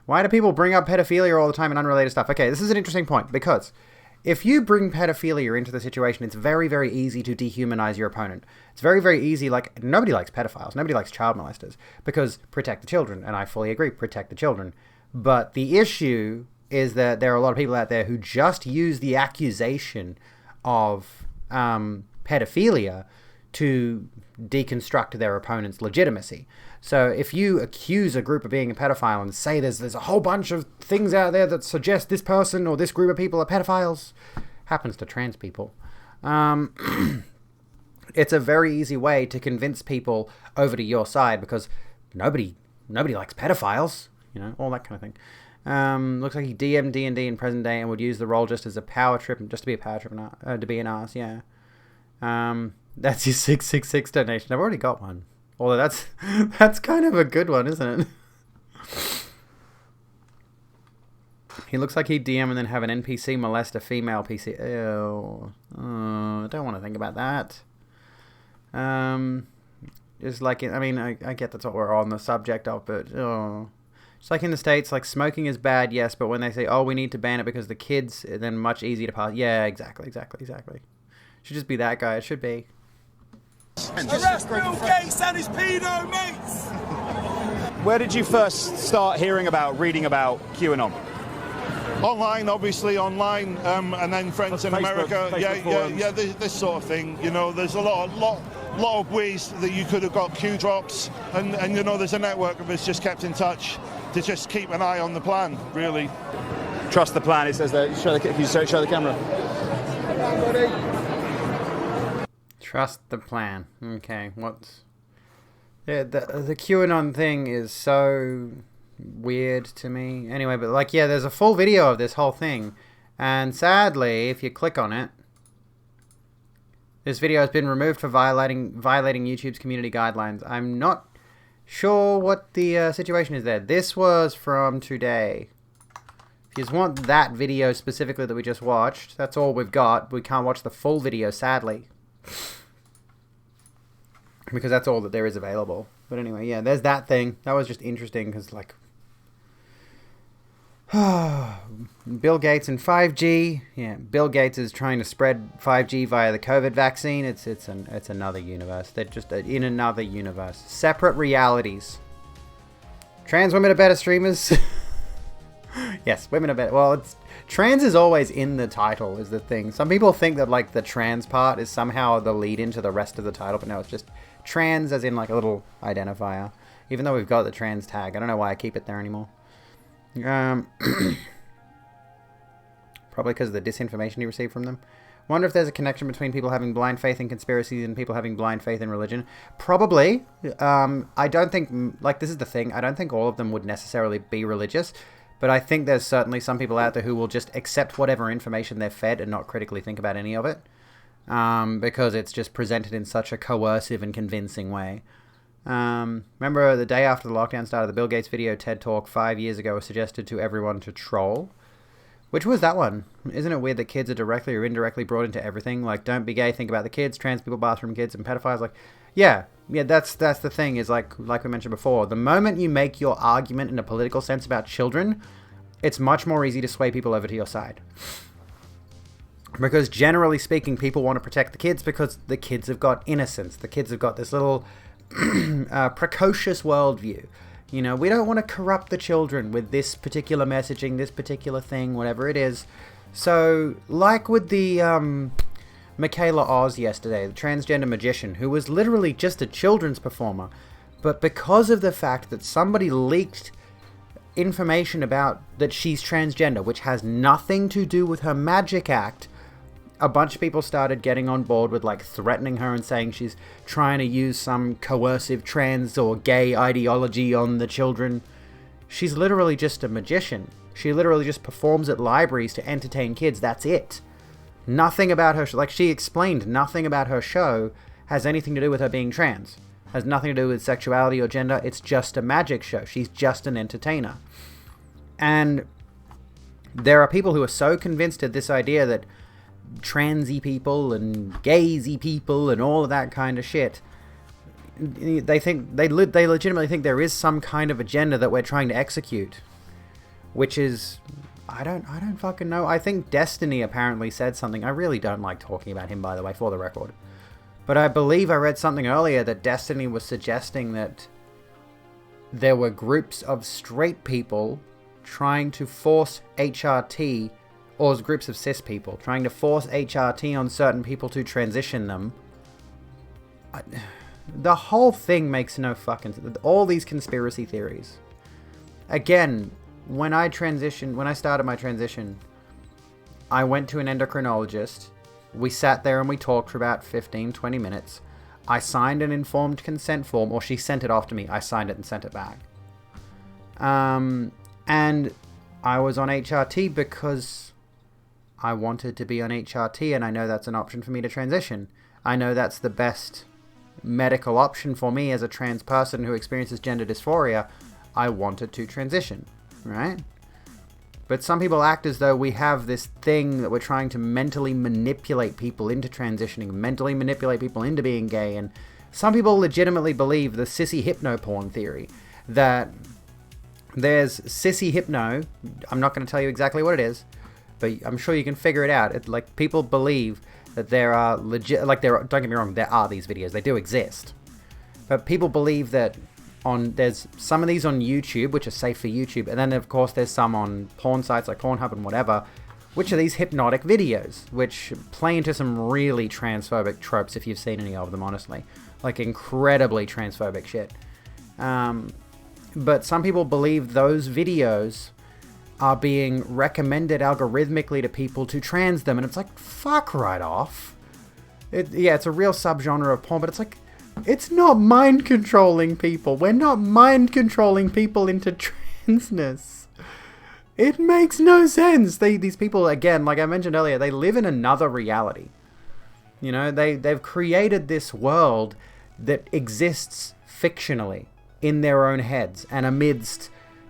why do people bring up pedophilia all the time and unrelated stuff? Okay, this is an interesting point, because if you bring pedophilia into the situation, it's very, very easy to dehumanize your opponent. It's very, very easy, like, nobody likes pedophiles, nobody likes child molesters, because protect the children, and I fully agree, protect the children. But the issue is that there are a lot of people out there who just use the accusation of pedophilia to deconstruct their opponent's legitimacy. So if you accuse a group of being a pedophile and say there's a whole bunch of things out there that suggest this person or this group of people are pedophiles, happens to trans people, it's a very easy way to convince people over to your side, because nobody likes pedophiles, all that kind of thing. Looks like he DM'd D&D in present day and would use the role just as a power trip, just to be a power trip, to be an arse, yeah. That's your 666 donation. I've already got one. Although that's kind of a good one, isn't it? He looks like he'd DM and then have an NPC molest a female PC. Ew. I don't want to think about that. Just like, I get that's what we're on the subject of, but, It's like in the States, like, smoking is bad, yes, but when they say, we need to ban it because the kids, then much easier to pass. Yeah, exactly. Should just be that guy. It should be. Arrest Bill Gates and his pedo mates! Where did you first start reading about QAnon? Online, obviously, online, and then friends in America. Facebook this sort of thing. There's a lot of ways that you could have got Q drops, and there's a network of us just kept in touch to just keep an eye on the plan, really. Trust the plan, it says there. Can you show the camera? Trust the plan. Okay, Yeah, the QAnon thing is so weird to me. Anyway, but there's a full video of this whole thing, and sadly, if you click on it, this video has been removed for violating YouTube's community guidelines. I'm not sure what the situation is there. This was from today. If you just want that video specifically that we just watched, that's all we've got. We can't watch the full video, sadly. Because that's all that there is available. But anyway, yeah, there's that thing. That was just interesting because, Bill Gates and 5G. Yeah, Bill Gates is trying to spread 5G via the COVID vaccine. It's another universe. They're just in another universe. Separate realities. Trans women are better streamers. Yes, women are better. Well, trans is always in the title is the thing. Some people think that the trans part is somehow the lead into the rest of the title, but no, it's just trans as in a little identifier. Even though we've got the trans tag, I don't know why I keep it there anymore. Probably because of the disinformation you receive from them. Wonder if there's a connection between people having blind faith in conspiracies and people having blind faith in religion. Probably. I don't think, like, this is the thing. I don't think all of them would necessarily be religious. But I think there's certainly some people out there who will just accept whatever information they're fed and not critically think about any of it. Because it's just presented in such a coercive and convincing way. Remember the day after the lockdown started, the Bill Gates video TED Talk 5 years ago was suggested to everyone to troll? Which was that one? Isn't it weird that kids are directly or indirectly brought into everything? Like, don't be gay, think about the kids, trans people, bathroom kids, and pedophiles. Like, yeah, that's the thing, is like we mentioned before. The moment you make your argument in a political sense about children, it's much more easy to sway people over to your side. Because generally speaking, people want to protect the kids because the kids have got innocence. The kids have got this little precocious worldview. You know, we don't want to corrupt the children with this particular messaging, this particular thing, whatever it is. So, like with the Michaela Oz yesterday, the transgender magician, who was literally just a children's performer, but because of the fact that somebody leaked information about that she's transgender, which has nothing to do with her magic act, a bunch of people started getting on board with, like, threatening her and saying she's trying to use some coercive trans or gay ideology on the children. She's literally just a magician. She literally just performs at libraries to entertain kids. That's it. Nothing about her, like she explained, nothing about her show has anything to do with her being trans. Has nothing to do with sexuality or gender. It's just a magic show. She's just an entertainer. And there are people who are so convinced of this idea that transy people and gaysy people and all of that kind of shit, they legitimately think there is some kind of agenda that we're trying to execute, which is, I don't fucking know. I think Destiny apparently said something. I really don't like talking about him, by the way, for the record, but I believe I read something earlier that Destiny was suggesting that there were groups of straight people trying to force HRT, or groups of cis people trying to force HRT on certain people to transition them. The whole thing makes no fucking sense. All these conspiracy theories. Again, when I started my transition, I went to an endocrinologist. We sat there and we talked for about 15-20 minutes. I signed an informed consent form, or she sent it off to me. I signed it and sent it back. And I was on HRT because I wanted to be on HRT, and I know that's an option for me to transition. I know that's the best medical option for me as a trans person who experiences gender dysphoria. I wanted to transition, right? But some people act as though we have this thing that we're trying to mentally manipulate people into transitioning, mentally manipulate people into being gay, and some people legitimately believe the sissy hypno porn theory, that there's sissy hypno. I'm not going to tell you exactly what it is, but I'm sure you can figure it out. Like, people believe that there are legit, like, don't get me wrong, there are these videos, they do exist, but people believe that there's some of these on YouTube, which are safe for YouTube, and then of course there's some on porn sites like Pornhub and whatever, which are these hypnotic videos, which play into some really transphobic tropes, if you've seen any of them, honestly, like incredibly transphobic shit. But some people believe those videos are being recommended algorithmically to people to trans them, and it's like, fuck right off. It's a real subgenre of porn, but it's like, it's not mind controlling people. We're not mind controlling people into transness. It makes no sense. These people, again, like I mentioned earlier, they live in another reality. You know, they've created this world that exists fictionally in their own heads and amidst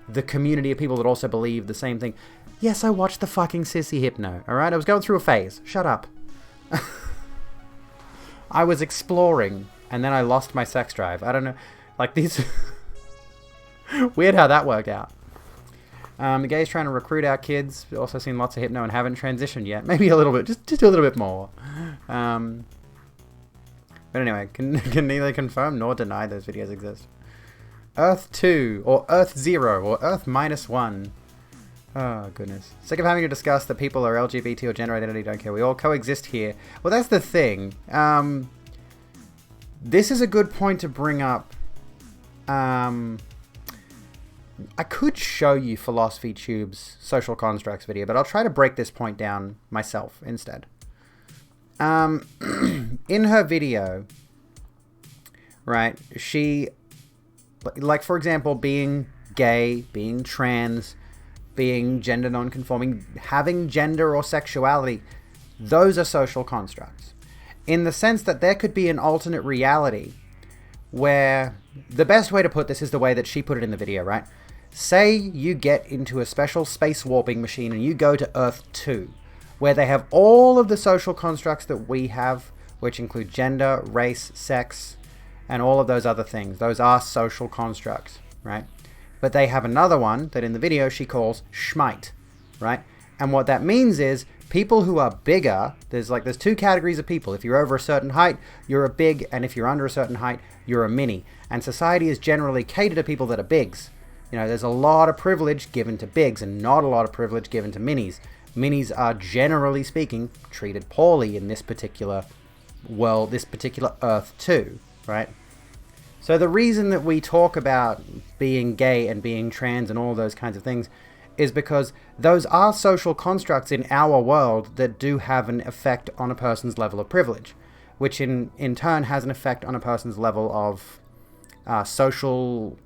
the community of people that also believe the same thing. Yes, I watched the fucking sissy hypno, alright? I was going through a phase. Shut up. I was exploring, and then I lost my sex drive. I don't know. Like, these... Weird how that worked out. The gays trying to recruit our kids. Also seen lots of hypno and haven't transitioned yet. Maybe a little bit. Just a little bit more. But anyway, can neither confirm nor deny those videos exist. Earth 2, or Earth 0, or Earth -1. Oh, goodness. Sick of having to discuss that people are LGBT or gender identity don't care. We all coexist here. Well, that's the thing. This is a good point to bring up. I could show you Philosophy Tube's Social Constructs video, but I'll try to break this point down myself instead. In her video, right, she, like, for example, being gay, being trans, being gender non-conforming, having gender or sexuality, those are social constructs. In the sense that there could be an alternate reality where, the best way to put this is the way that she put it in the video, right? Say you get into a special space warping machine and you go to Earth 2, where they have all of the social constructs that we have, which include gender, race, sex, and all of those other things. Those are social constructs, right? But they have another one that in the video she calls schmite, right? And what that means is people who are bigger, there's two categories of people. If you're over a certain height, you're a big, and if you're under a certain height, you're a mini. And society is generally catered to people that are bigs. You know, there's a lot of privilege given to bigs and not a lot of privilege given to minis. Minis are, generally speaking, treated poorly in this particular world, this particular Earth 2, right? So the reason that we talk about being gay and being trans and all those kinds of things is because those are social constructs in our world that do have an effect on a person's level of privilege, which in turn has an effect on a person's level of social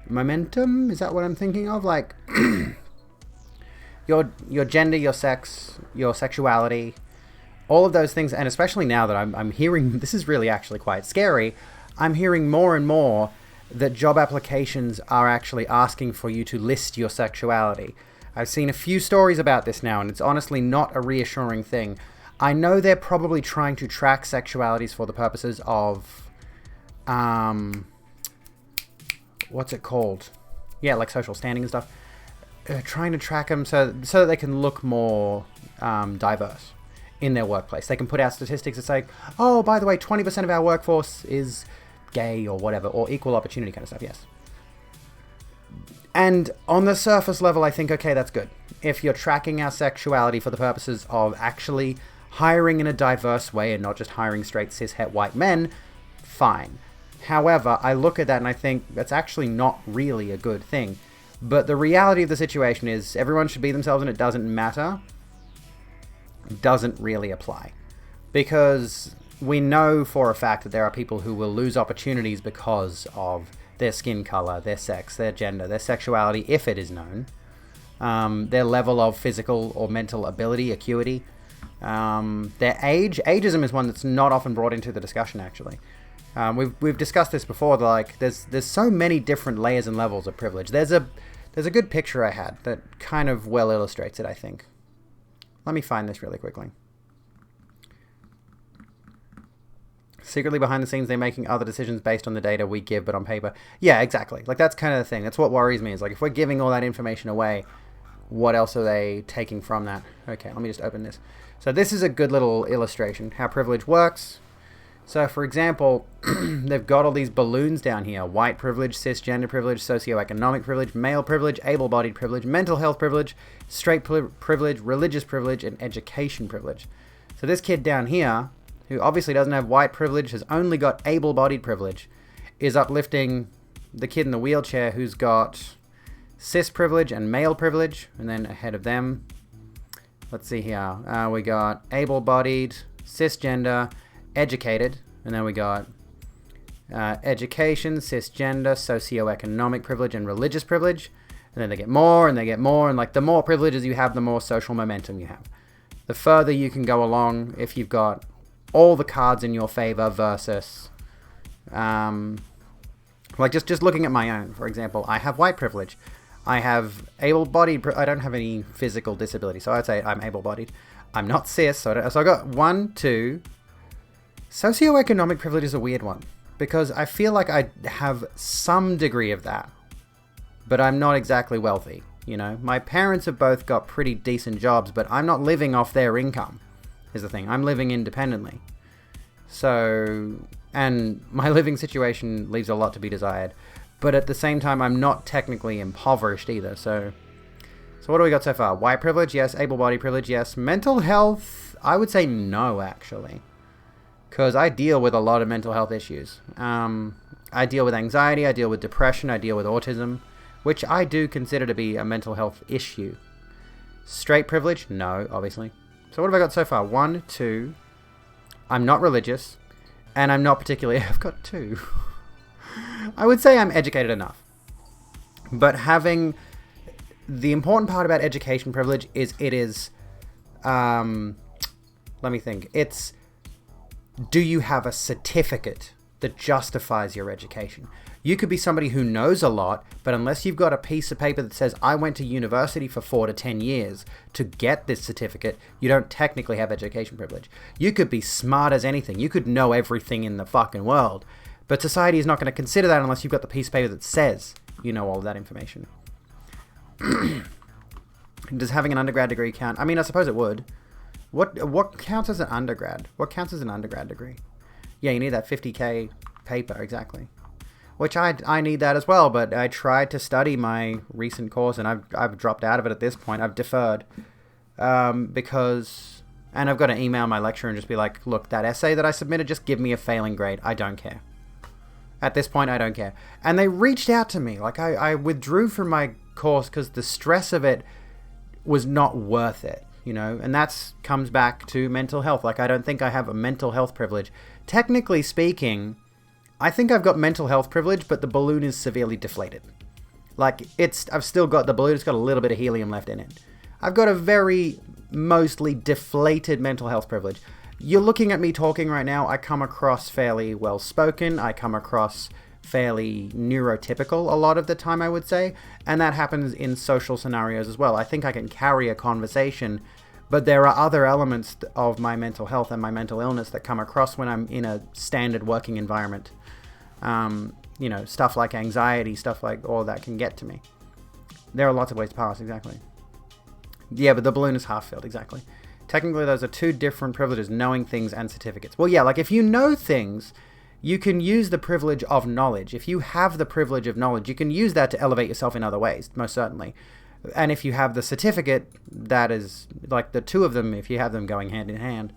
momentum. Is that what I'm thinking of? Like your gender, your sex, your sexuality, all of those things. And especially now that I'm hearing, this is really actually quite scary, I'm hearing more and more that job applications are actually asking for you to list your sexuality. I've seen a few stories about this now, and it's honestly not a reassuring thing. I know they're probably trying to track sexualities for the purposes of, what's it called? Yeah, like social standing and stuff. Trying to track them so that they can look more diverse in their workplace. They can put out statistics that say, oh, by the way, 20% of our workforce is gay or whatever, or equal opportunity kind of stuff, yes. And on the surface level, I think, okay, that's good. If you're tracking our sexuality for the purposes of actually hiring in a diverse way and not just hiring straight cis-het white men, fine. However, I look at that and I think that's actually not really a good thing. But the reality of the situation is everyone should be themselves and it doesn't matter. Doesn't really apply. Because we know for a fact that there are people who will lose opportunities because of their skin color, their sex, their gender, their sexuality, if it is known, their level of physical or mental ability, acuity, their age. Ageism is one that's not often brought into the discussion, actually. We've discussed this before. Like there's so many different layers and levels of privilege. There's a good picture I had that kind of well illustrates it, I think. Let me find this really quickly. Secretly behind the scenes, they're making other decisions based on the data we give, but on paper. Yeah, exactly. Like, that's kind of the thing. That's what worries me, is like, if we're giving all that information away, what else are they taking from that? Okay, let me just open this. So this is a good little illustration, how privilege works. So, for example, they've got all these balloons down here. White privilege, cisgender privilege, socioeconomic privilege, male privilege, able-bodied privilege, mental health privilege, straight privilege, religious privilege, and education privilege. So this kid down here, who obviously doesn't have white privilege, has only got able-bodied privilege, is uplifting the kid in the wheelchair who's got cis privilege and male privilege, and then ahead of them, let's see here, we got able-bodied, cisgender, educated, and then we got education, cisgender, socioeconomic privilege, and religious privilege, and then they get more, and they get more, and like the more privileges you have, the more social momentum you have. The further you can go along if you've got all the cards in your favor versus, like just looking at my own, for example, I have white privilege. I have able-bodied, I don't have any physical disability, so I'd say I'm able-bodied. I'm not cis, so I got 1, 2. Socioeconomic privilege is a weird one, because I feel like I have some degree of that, but I'm not exactly wealthy, you know? My parents have both got pretty decent jobs, but I'm not living off their income, is the thing. I'm living independently. So, and my living situation leaves a lot to be desired, but at the same time, I'm not technically impoverished either, so what do we got so far? White privilege, yes. Able-bodied privilege, yes. Mental health, I would say no, actually. Because I deal with a lot of mental health issues. I deal with anxiety, I deal with depression, I deal with autism, which I do consider to be a mental health issue. Straight privilege? No, obviously. So what have I got so far? 1, 2. I'm not religious. And I'm not particularly... I've got 2. I would say I'm educated enough. But having... The important part about education privilege is it is... let me think. It's... Do you have a certificate that justifies your education? You could be somebody who knows a lot, but unless you've got a piece of paper that says, I went to university for 4 to 10 years to get this certificate, you don't technically have education privilege. You could be smart as anything. You could know everything in the fucking world. But society is not going to consider that unless you've got the piece of paper that says you know all of that information. Does having an undergrad degree count? I mean, I suppose it would. What counts as an undergrad? What counts as an undergrad degree? Yeah, you need that 50K paper, exactly. Which I need that as well, but I tried to study my recent course and I've dropped out of it at this point. I've deferred because... And I've got to email my lecturer and just be like, look, that essay that I submitted, just give me a failing grade. I don't care. At this point, I don't care. And they reached out to me. Like, I withdrew from my course because the stress of it was not worth it, you know? And that comes back to mental health. Like, I don't think I have a mental health privilege. Technically speaking... I think I've got mental health privilege, but the balloon is severely deflated. Like, I've still got the balloon, it's got a little bit of helium left in it. I've got a very, mostly deflated mental health privilege. You're looking at me talking right now, I come across fairly well-spoken, I come across fairly neurotypical a lot of the time, I would say, and that happens in social scenarios as well. I think I can carry a conversation, but there are other elements of my mental health and my mental illness that come across when I'm in a standard working environment. You know, stuff like anxiety, stuff like all that can get to me. There are lots of ways to pass, exactly. Yeah, but the balloon is half filled, exactly. Technically, those are two different privileges, knowing things and certificates. Well, yeah, like if you know things, you can use the privilege of knowledge. If you have the privilege of knowledge, you can use that to elevate yourself in other ways, most certainly. And if you have the certificate, that is, like the two of them, if you have them going hand in hand,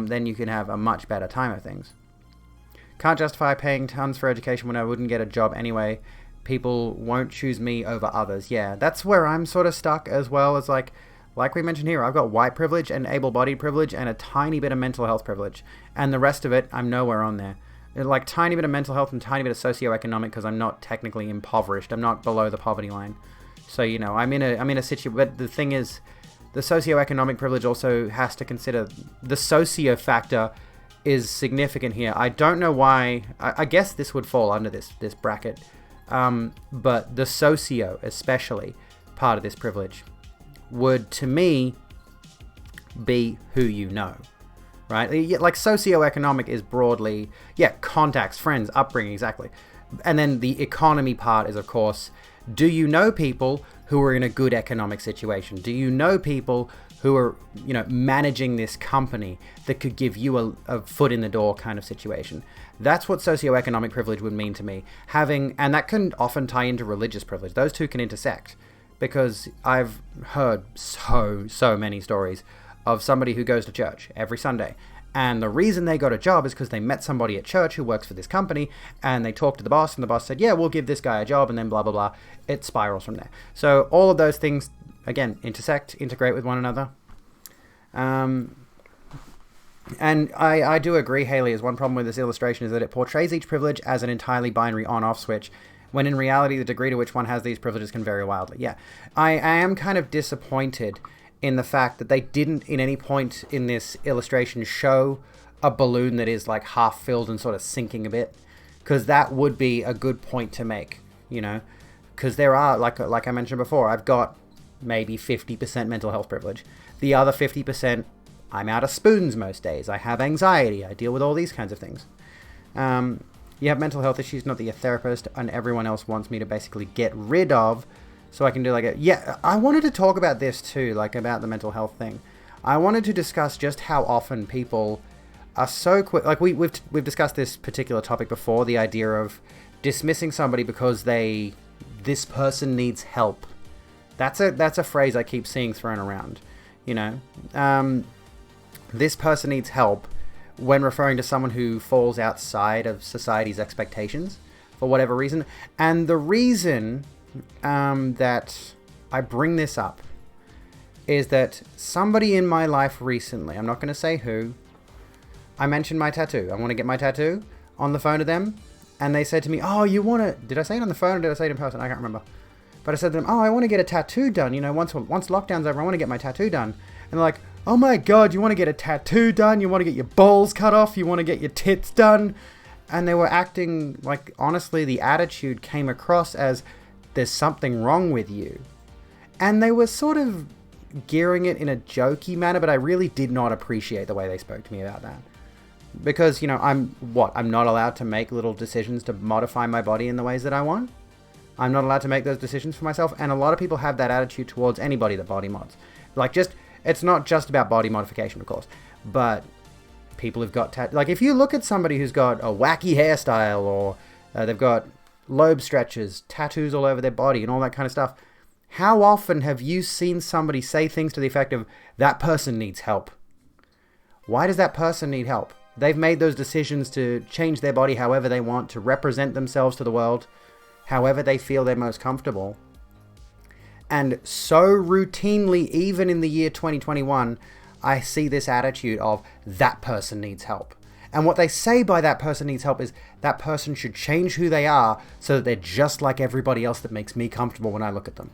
then you can have a much better time of things. Can't justify paying tons for education when I wouldn't get a job anyway. People won't choose me over others. Yeah, that's where I'm sort of stuck, as well as like we mentioned here, I've got white privilege and able-bodied privilege and a tiny bit of mental health privilege. And the rest of it, I'm nowhere on there. Like tiny bit of mental health and tiny bit of socioeconomic because I'm not technically impoverished. I'm not below the poverty line. So, you know, I'm in a situation, but the thing is, the socioeconomic privilege also has to consider the socio factor is significant here. I don't know why. I guess this would fall under this bracket, but the socio, especially part of this privilege, would to me be who you know, right? Like socioeconomic is broadly, yeah, contacts, friends, upbringing, exactly. And then the economy part is, of course, do you know people who are in a good economic situation? Do you know people who are, you know, managing this company that could give you a foot in the door kind of situation? That's what socioeconomic privilege would mean to me. And that can often tie into religious privilege. Those two can intersect, because I've heard so many stories of somebody who goes to church every Sunday. And the reason they got a job is because they met somebody at church who works for this company, and they talked to the boss, and the boss said, yeah, we'll give this guy a job, and then blah, blah, blah. It spirals from there. So all of those things, again, integrate with one another. And I do agree, Haley, is one problem with this illustration is that it portrays each privilege as an entirely binary on-off switch, when in reality, the degree to which one has these privileges can vary wildly. Yeah, I am kind of disappointed in the fact that they didn't, in any point in this illustration, show a balloon that is like half filled and sort of sinking a bit, because that would be a good point to make, you know, because there are, like I mentioned before, I've got maybe 50% mental health privilege. The other 50%, I'm out of spoons most days. I have anxiety. I deal with all these kinds of things. You have mental health issues, not that you're a therapist, and everyone else wants me to basically get rid of, so I can do like a... Yeah, I wanted to talk about this too, like about the mental health thing. I wanted to discuss just how often people are so quick... Like we've discussed this particular topic before, the idea of dismissing somebody because this person needs help. That's a phrase I keep seeing thrown around, you know. This person needs help when referring to someone who falls outside of society's expectations for whatever reason. And the reason that I bring this up is that somebody in my life recently, I'm not going to say who, I mentioned my tattoo. I want to get my tattoo on the phone to them. And they said to me, oh, you want to... Did I say it on the phone or did I say it in person? I can't remember. But I said to them, oh, I want to get a tattoo done. You know, once lockdown's over, I want to get my tattoo done. And they're like, oh my God, you want to get a tattoo done? You want to get your balls cut off? You want to get your tits done? And they were acting like, honestly, the attitude came across as there's something wrong with you. And they were sort of gearing it in a jokey manner, but I really did not appreciate the way they spoke to me about that. Because, you know, I'm not allowed to make little decisions to modify my body in the ways that I want. I'm not allowed to make those decisions for myself. And a lot of people have that attitude towards anybody that body mods. Like, it's not just about body modification, of course, but people who've got like, if you look at somebody who's got a wacky hairstyle or they've got lobe stretches, tattoos all over their body and all that kind of stuff, how often have you seen somebody say things to the effect of, that person needs help? Why does that person need help? They've made those decisions to change their body however they want, to represent themselves to the world however they feel they're most comfortable. And so routinely, even in the year 2021, I see this attitude of, that person needs help. And what they say by that person needs help is, that person should change who they are so that they're just like everybody else that makes me comfortable when I look at them.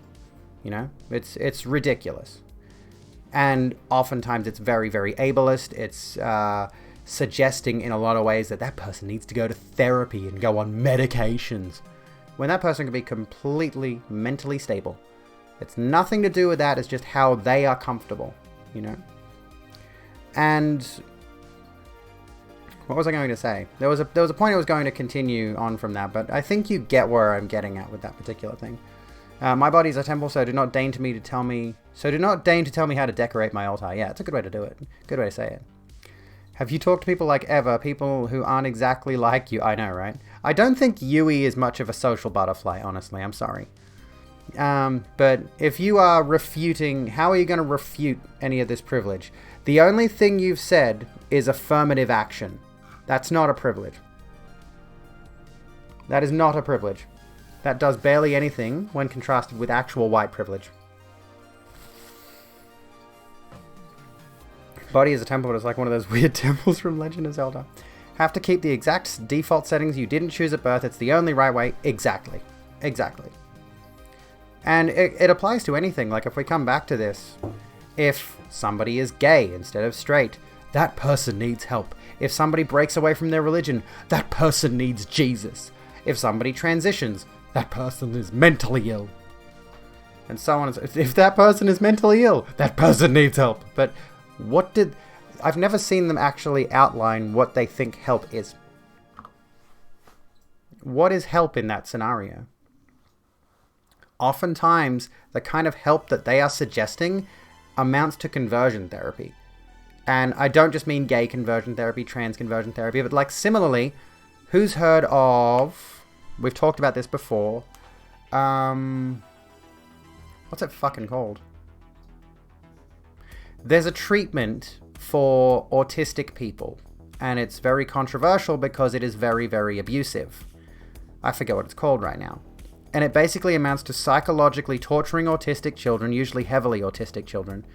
You know, it's ridiculous. And oftentimes it's very, very ableist. It's suggesting in a lot of ways that person needs to go to therapy and go on medications, when that person can be completely mentally stable. It's nothing to do with that. It's just how they are comfortable, you know. And what was I going to say? There was a point I was going to continue on from that, but I think you get where I'm getting at with that particular thing. My body is a temple, so do not deign to tell me how to decorate my altar. Yeah, it's a good way to do it. Good way to say it. Have you talked to people like Eva, people who aren't exactly like you? I know, right? I don't think Yui is much of a social butterfly, honestly. I'm sorry. But if you are refuting, how are you going to refute any of this privilege? The only thing you've said is affirmative action. That's not a privilege. That is not a privilege. That does barely anything when contrasted with actual white privilege. Body is a temple, but it's like one of those weird temples from Legend of Zelda. Have to keep the exact default settings you didn't choose at birth. It's the only right way. Exactly. Exactly. And it applies to anything. Like, if we come back to this, if somebody is gay instead of straight, that person needs help. If somebody breaks away from their religion, that person needs Jesus. If somebody transitions, that person is mentally ill. And so on. If that person is mentally ill, that person needs help. But I've never seen them actually outline what they think help is. What is help in that scenario? Oftentimes, the kind of help that they are suggesting amounts to conversion therapy. And I don't just mean gay conversion therapy, trans conversion therapy, but like similarly, who's heard of, we've talked about this before, what's it fucking called? There's a treatment for autistic people, and it's very controversial because it is very, very abusive. I forget what it's called right now. And it basically amounts to psychologically torturing autistic children, usually heavily autistic children,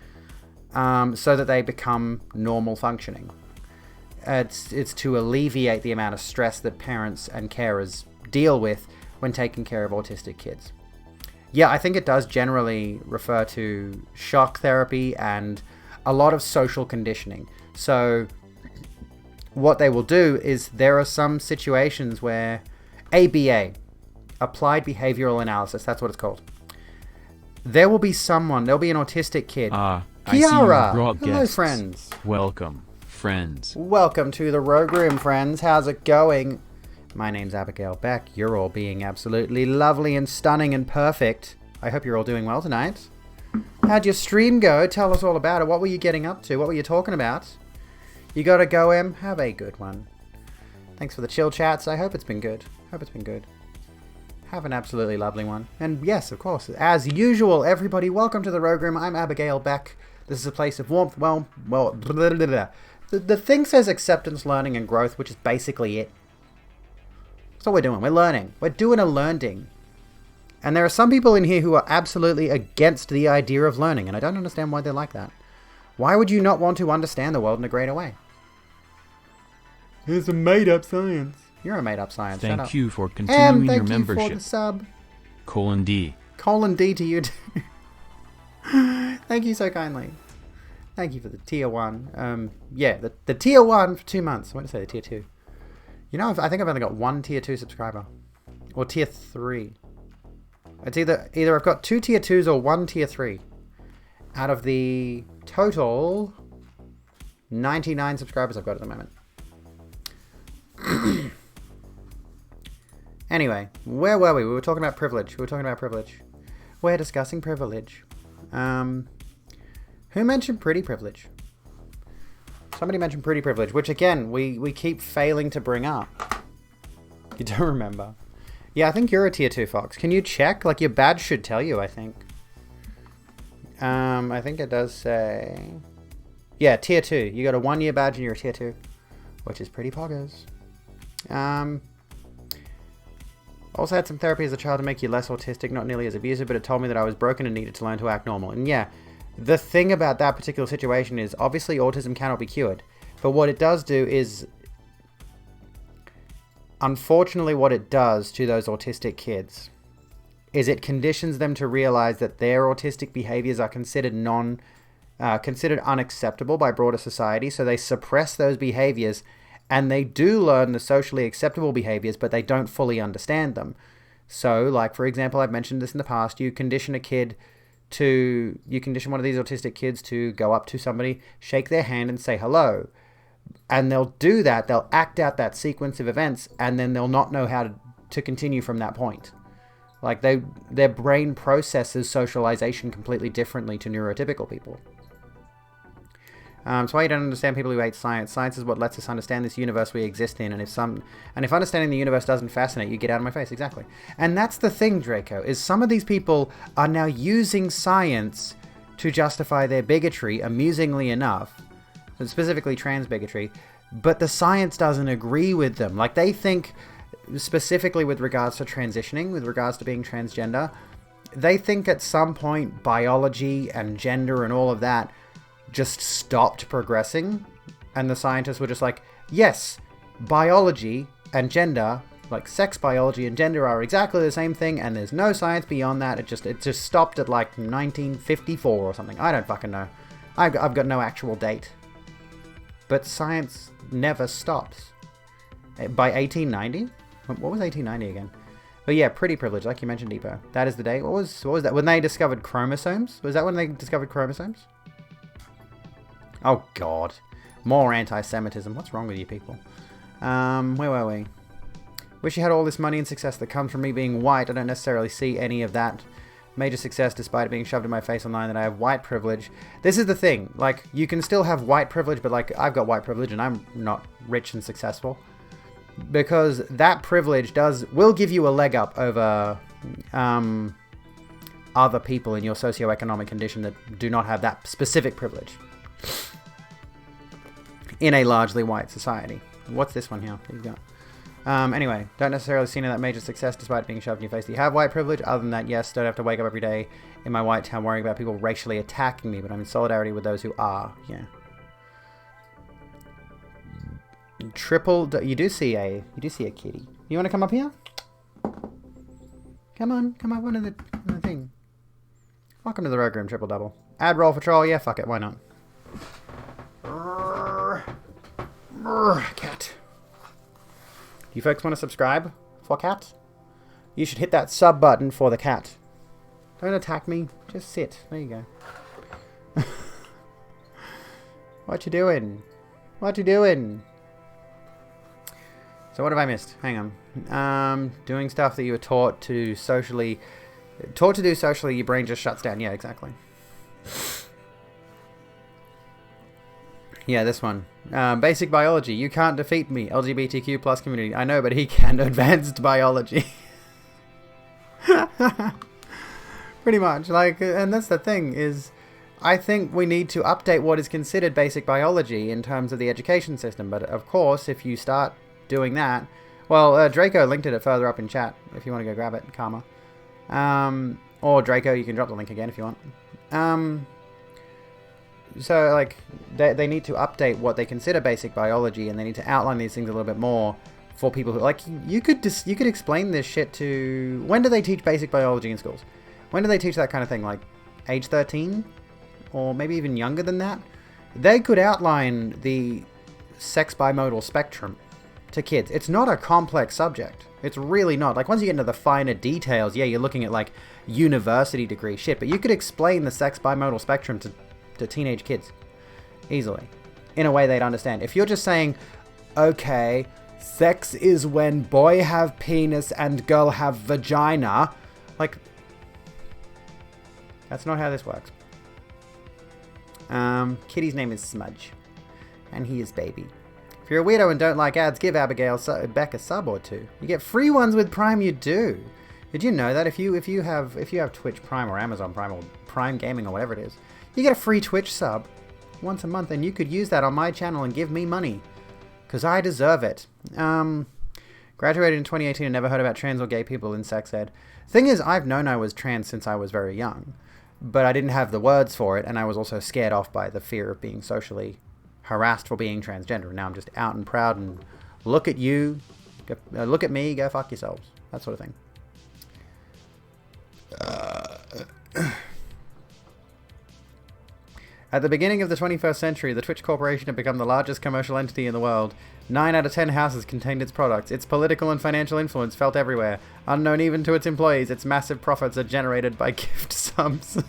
so that they become normal functioning. It's to alleviate the amount of stress that parents and carers deal with when taking care of autistic kids. Yeah, I think it does generally refer to shock therapy and a lot of social conditioning. So what they will do is there are some situations where ABA, Applied Behavioral Analysis, that's what it's called. There'll be an autistic kid. Kiara! Hello, friends. Welcome, friends. Welcome to the Rogue Room, friends. How's it going? My name's Abigail Beck. You're all being absolutely lovely and stunning and perfect. I hope you're all doing well tonight. How'd your stream go? Tell us all about it. What were you getting up to? What were you talking about? You gotta go, Em. Have a good one. Thanks for the chill chats. I hope it's been good. Have an absolutely lovely one. And yes, of course, as usual, everybody, welcome to the Rogue Room. I'm Abigail Beck. This is a place of warmth. Well, blah, blah, blah, blah. The thing says acceptance, learning, and growth, which is basically it. That's what we're doing. We're learning. We're doing a learning. And there are some people in here who are absolutely against the idea of learning, and I don't understand why they're like that. Why would you not want to understand the world in a greater way? It's a made-up science. You're a made-up science. Shut up. Thank you for continuing your membership. Thank you for the sub. :D. :D to you too. Thank you so kindly. Thank you for the tier 1. Yeah, the tier 1 for 2 months. I want to say the tier 2. You know, I think I've only got 1 tier 2 subscriber. Or tier 3. It's either I've got 2 tier 2s or 1 tier 3. Out of the total 99 subscribers I've got at the moment. Anyway, where were we? We were talking about privilege. We're discussing privilege. Who mentioned pretty privilege? Somebody mentioned pretty privilege, which again, we keep failing to bring up. You don't remember. Yeah, I think you're a tier 2, Fox. Can you check? Like, your badge should tell you, I think. I think it does say... Yeah, tier 2. You got a 1-year badge and you're a tier 2. Which is pretty poggers. Also had some therapy as a child to make you less autistic, not nearly as abusive, but it told me that I was broken and needed to learn to act normal. And yeah, the thing about that particular situation is obviously autism cannot be cured. But what it does do is... Unfortunately, what it does to those autistic kids is it conditions them to realize that their autistic behaviors are considered unacceptable by broader society, so they suppress those behaviors, and they do learn the socially acceptable behaviors, but they don't fully understand them. So, like, for example, I've mentioned this in the past, you condition one of these autistic kids to go up to somebody, shake their hand, and say hello. And they'll do that, they'll act out that sequence of events, and then they'll not know how to continue from that point. Like, their brain processes socialization completely differently to neurotypical people. That's why you don't understand people who hate science. Science is what lets us understand this universe we exist in, and if understanding the universe doesn't fascinate you, get out of my face. Exactly. And that's the thing, Draco, is some of these people are now using science to justify their bigotry, amusingly enough, specifically trans bigotry, but the science doesn't agree with them. Like, they think, specifically with regards to transitioning, with regards to being transgender, they think at some point biology and gender and all of that just stopped progressing, and the scientists were just like, yes, biology and gender, like sex biology and gender, are exactly the same thing, and there's no science beyond that. It just stopped at like 1954 or something. I don't fucking know. I've got no actual date. But science never stops. By 1890? What was 1890 again? But yeah, pretty privilege, like you mentioned, Depot. That is the day. What was that? When they discovered chromosomes? Was that when they discovered chromosomes? Oh, God. More anti-Semitism. What's wrong with you people? Where were we? Wish you had all this money and success that comes from me being white. I don't necessarily see any of that major success despite it being shoved in my face online that I have white privilege. This is the thing. Like, you can still have white privilege, but, like, I've got white privilege and I'm not rich and successful. Because that privilege will give you a leg up over other people in your socioeconomic condition that do not have that specific privilege. In a largely white society. What's this one here? There you go. Anyway, don't necessarily see any of that major success despite being shoved in your face. Do you have white privilege? Other than that, yes, don't have to wake up every day in my white town worrying about people racially attacking me, but I'm in solidarity with those who are. Yeah. You do see a kitty. You want to come up here? Come up under the thing. Welcome to the Rogue Room Triple Double. Add roll for troll? Yeah, fuck it, why not? Cat. You folks want to subscribe for cat? You should hit that sub button for the cat. Don't attack me. Just sit. There you go. What you doing? What you doing? So what have I missed? Hang on. Doing stuff that you were taught to do socially, your brain just shuts down. Yeah, exactly. Yeah, this one. Basic biology. You can't defeat me. LGBTQ plus community. I know, but he can. Advanced biology. Pretty much. Like, and that's the thing is, I think we need to update what is considered basic biology in terms of the education system. But of course, if you start doing that, well, Draco linked it further up in chat if you want to go grab it, Karma. Or Draco, you can drop the link again if you want. So, like, they need to update what they consider basic biology, and they need to outline these things a little bit more for people who, like, you could explain this shit to... When do they teach basic biology in schools? When do they teach that kind of thing? Like, age 13? Or maybe even younger than that? They could outline the sex bimodal spectrum to kids. It's not a complex subject. It's really not. Like, once you get into the finer details, yeah, you're looking at, like, university degree shit, but you could explain the sex bimodal spectrum to teenage kids easily, in a way they'd understand. If you're just saying, okay, sex is when boy have penis and girl have vagina, like, that's not how this works. Kitty's name is Smudge, and he is baby. If you're a weirdo and don't like ads, give Beck a sub or two. You get free ones with Prime. You do. Did you know that if you have Twitch Prime or Amazon Prime or Prime Gaming or whatever it is, you get a free Twitch sub once a month, and you could use that on my channel and give me money, because I deserve it. Graduated in 2018 and never heard about trans or gay people in sex ed. Thing is, I've known I was trans since I was very young, but I didn't have the words for it, and I was also scared off by the fear of being socially harassed for being transgender. And now I'm just out and proud, and look at you, look at me, go fuck yourselves. That sort of thing. At the beginning of the 21st century, the Twitch Corporation had become the largest commercial entity in the world. 9 out of 10 houses contained its products. Its political and financial influence felt everywhere. Unknown even to its employees, its massive profits are generated by gift subs.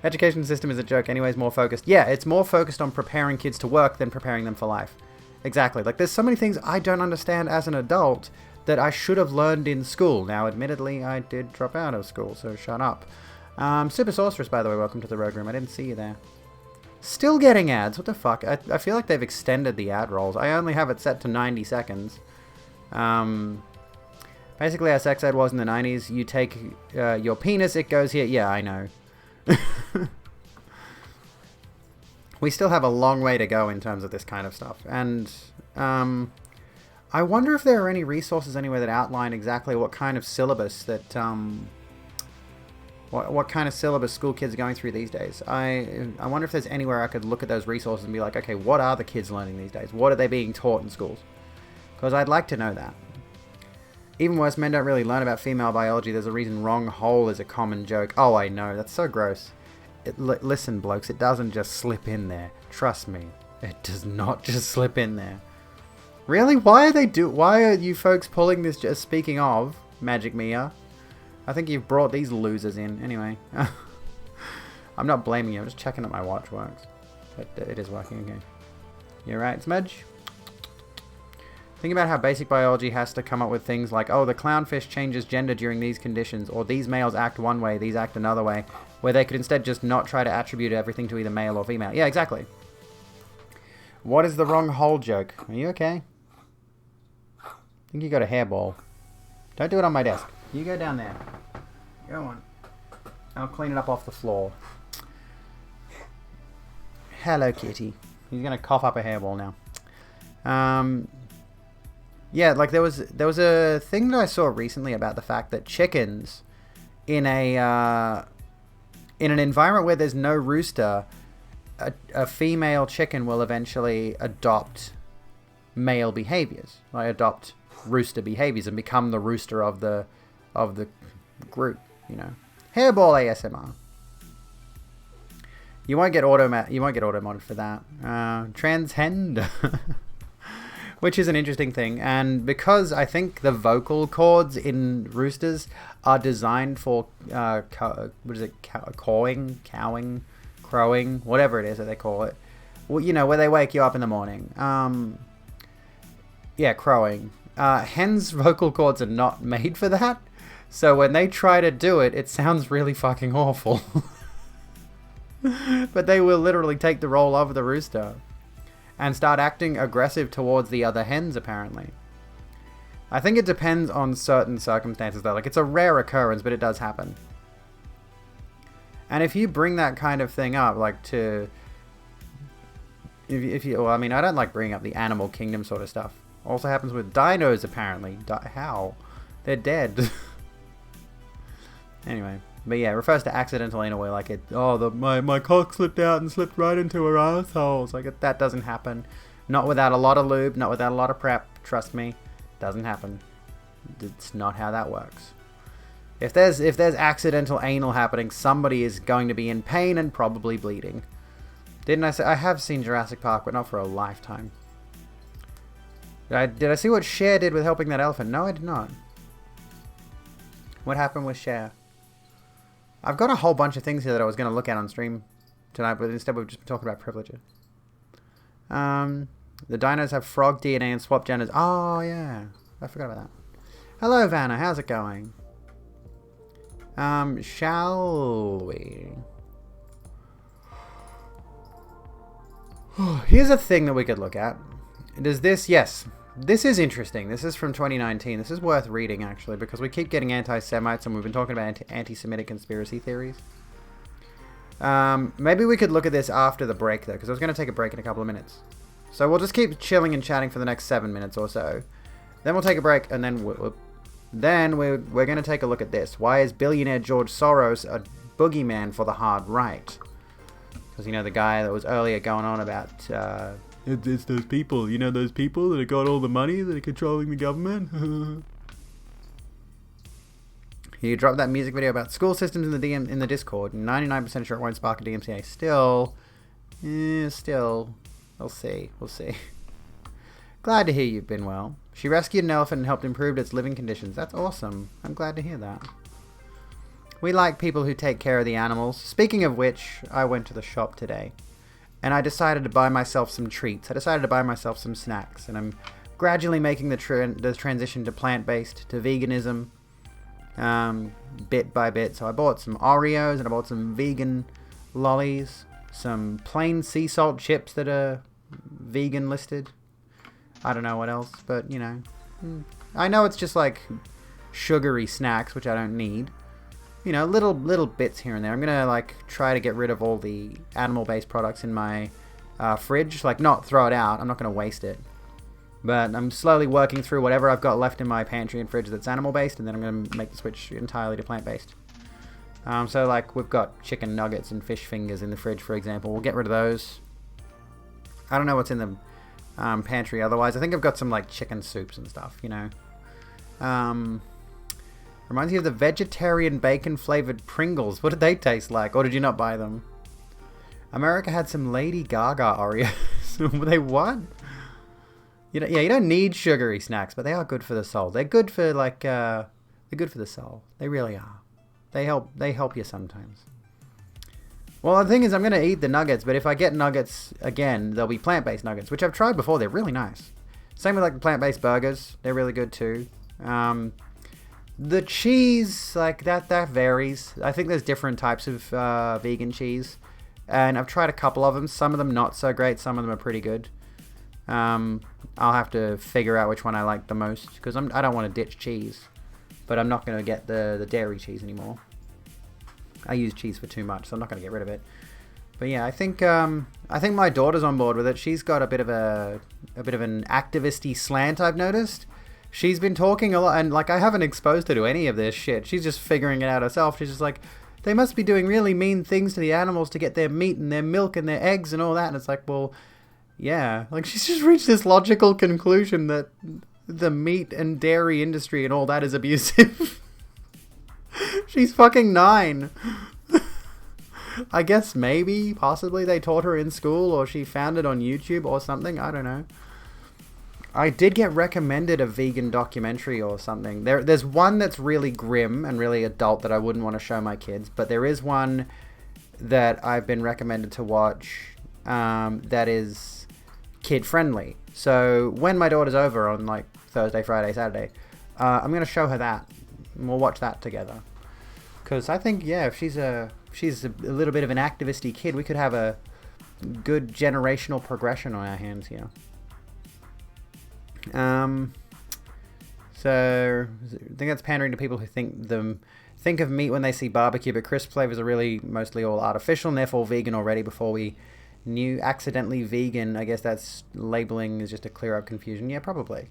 Education system is a joke. Anyways, more focused. Yeah, it's more focused on preparing kids to work than preparing them for life. Exactly. Like, there's so many things I don't understand as an adult that I should have learned in school. Now, admittedly, I did drop out of school, so shut up. Super Sorceress, by the way, welcome to the Rogue Room. I didn't see you there. Still getting ads. What the fuck? I feel like they've extended the ad rolls. I only have it set to 90 seconds. Basically, how sex ed was in the 90s. You take your penis, it goes here. Yeah, I know. We still have a long way to go in terms of this kind of stuff. And I wonder if there are any resources anywhere that outline exactly what kind of syllabus that... What kind of syllabus school kids are going through these days. I wonder if there's anywhere I could look at those resources and be like, okay, what are the kids learning these days? What are they being taught in schools? Because I'd like to know that. Even worse, men don't really learn about female biology. There's a reason wrong hole is a common joke. Oh, I know. That's so gross. Listen, blokes, it doesn't just slip in there. Trust me. It does not just slip in there. Really? Why are you folks pulling this? Just speaking of Magic Mia, I think you've brought these losers in. Anyway, I'm not blaming you. I'm just checking that my watch works. It is working again. You're right, Smudge. Think about how basic biology has to come up with things like, oh, the clownfish changes gender during these conditions, or these males act one way, these act another way, where they could instead just not try to attribute everything to either male or female. Yeah, exactly. What is the wrong hole joke? Are you okay? I think you got a hairball. Don't do it on my desk. You go down there. Go on. I'll clean it up off the floor. Hello, kitty. He's gonna cough up a hairball now. Yeah, like there was a thing that I saw recently about the fact that chickens in an environment where there's no rooster, a female chicken will eventually adopt male behaviors, like adopt rooster behaviors and become the rooster of the group, you know. Hairball ASMR. You won't get auto-modded for that. Transgender. Which is an interesting thing, and because I think the vocal cords in roosters are designed for cawing, crowing, whatever it is that they call it. Well, you know, where they wake you up in the morning. Yeah, crowing. Hens' vocal cords are not made for that, so when they try to do it, it sounds really fucking awful. But they will literally take the role of the rooster and start acting aggressive towards the other hens, apparently. I think it depends on certain circumstances, though. Like, it's a rare occurrence, but it does happen. And if you bring that kind of thing up, like, to... well, I mean, I don't like bringing up the animal kingdom sort of stuff. Also happens with dinos, apparently. How? They're dead. Anyway, but yeah, it refers to accidental anal where like my cock slipped out and slipped right into her asshole. It's like that doesn't happen. Not without a lot of lube, not without a lot of prep. Trust me, doesn't happen. It's not how that works. If there's accidental anal happening, somebody is going to be in pain and probably bleeding. Didn't I say I have seen Jurassic Park, but not for a lifetime. Did I see what Cher did with helping that elephant? No, I did not. What happened with Cher? I've got a whole bunch of things here that I was going to look at on stream tonight, but instead we've just been talking about privileges. The dinos have frog DNA and swap genders. Oh, yeah. I forgot about that. Hello, Vanna. How's it going? Shall we? Here's a thing that we could look at. Does this... Yes. This is interesting. This is from 2019. This is worth reading, actually, because we keep getting anti-Semites, and we've been talking about anti-Semitic conspiracy theories. Maybe we could look at this after the break, though, because I was going to take a break in a couple of minutes. So we'll just keep chilling and chatting for the next 7 minutes or so. Then we'll take a break, and then we're going to take a look at this. Why is billionaire George Soros a boogeyman for the hard right? Because, you know, the guy that was earlier going on about... It's those people, you know, those people that have got all the money that are controlling the government. You dropped that music video about school systems in the Discord. 99% sure it won't spark a DMCA. Still, we'll see. Glad to hear you've been well. She rescued an elephant and helped improve its living conditions. That's awesome. I'm glad to hear that. We like people who take care of the animals. Speaking of which, I went to the shop today. And I decided to buy myself some treats. I decided to buy myself some snacks. And I'm gradually making the transition to plant-based, to veganism, bit by bit. So I bought some Oreos and I bought some vegan lollies. Some plain sea salt chips that are vegan listed. I don't know what else, but, you know. I know it's just like sugary snacks, which I don't need. You know, little bits here and there. I'm gonna like try to get rid of all the animal-based products in my fridge. Like, not throw it out. I'm not gonna waste it. But I'm slowly working through whatever I've got left in my pantry and fridge that's animal-based, and then I'm gonna make the switch entirely to plant-based. So like we've got chicken nuggets and fish fingers in the fridge, for example. We'll get rid of those. I don't know what's in the pantry otherwise. I think I've got some like chicken soups and stuff. You know. Reminds you of the vegetarian bacon-flavored Pringles. What did they taste like? Or did you not buy them? America had some Lady Gaga Oreos. Were they what? You know, yeah, you don't need sugary snacks, but they are good for the soul. They're good for like, they're good for the soul. They really are. They help you sometimes. Well, the thing is, I'm going to eat the nuggets, but if I get nuggets again, they'll be plant-based nuggets, which I've tried before. They're really nice. Same with like the plant-based burgers. They're really good too. The cheese, like that varies. I think there's different types of vegan cheese, and I've tried a couple of them. Some of them not so great. Some of them are pretty good. I'll have to figure out which one I like the most, because I don't want to ditch cheese, but I'm not going to get the dairy cheese anymore. I use cheese for too much, so I'm not going to get rid of it. But yeah, I think my daughter's on board with it. She's got a bit of an activist-y slant, I've noticed. She's been talking a lot, and like I haven't exposed her to any of this shit. She's just figuring it out herself. She's just like, they must be doing really mean things to the animals to get their meat and their milk and their eggs and all that. And it's like, well, yeah. Like, she's just reached this logical conclusion that the meat and dairy industry and all that is abusive. She's fucking 9. I guess maybe, possibly they taught her in school, or she found it on YouTube or something. I don't know. I did get recommended a vegan documentary or something. There's one that's really grim and really adult that I wouldn't want to show my kids, but there is one that I've been recommended to watch that is kid-friendly. So when my daughter's over on like Thursday, Friday, Saturday, I'm going to show her that, and we'll watch that together. Because I think, yeah, if she's a little bit of an activist-y kid, we could have a good generational progression on our hands here. So I think that's pandering to people who think of meat when they see barbecue, but crisp flavors are really mostly all artificial and therefore vegan already before we knew accidentally vegan. I guess that's labeling is just to clear up confusion. Yeah, probably.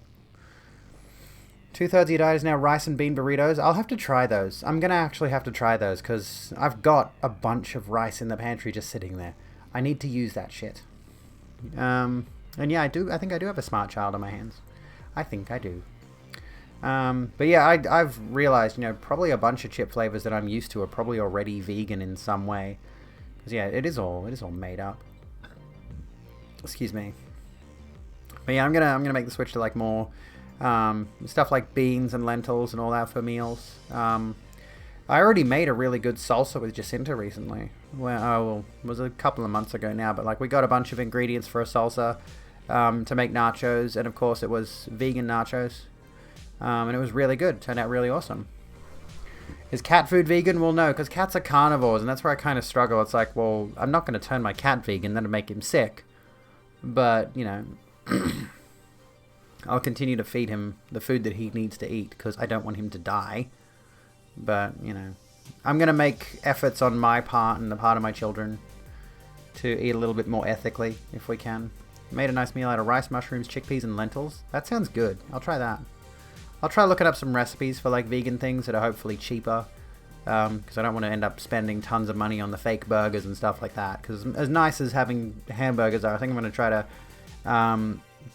2/3 of your diet is now rice and bean burritos. I'll have to try those. I'm going to actually have to try those because I've got a bunch of rice in the pantry just sitting there. I need to use that shit. And yeah, I think I do have a smart child on my hands. I think I do. But yeah, I've realized, you know, probably a bunch of chip flavors that I'm used to are probably already vegan in some way. Because yeah, it is all made up. Excuse me. But yeah, I'm gonna make the switch to like more stuff like beans and lentils and all that for meals. I already made a really good salsa with Jacinta recently. Well, it was a couple of months ago now, but like we got a bunch of ingredients for a salsa to make nachos, and of course it was vegan nachos, and it was really good. Turned out really awesome. Is cat food vegan? Well, no, because cats are carnivores, and that's where I kind of struggle. It's like, well, I'm not going to turn my cat vegan, that'd make him sick. But, you know, I'll continue to feed him the food that he needs to eat because I don't want him to die. But, you know, I'm going to make efforts on my part and the part of my children to eat a little bit more ethically if we can. Made a nice meal out of rice, mushrooms, chickpeas, and lentils. That sounds good. I'll try that. I'll try looking up some recipes for like vegan things that are hopefully cheaper. Because I don't want to end up spending tons of money on the fake burgers and stuff like that. Because as nice as having hamburgers are, I think I'm going to try to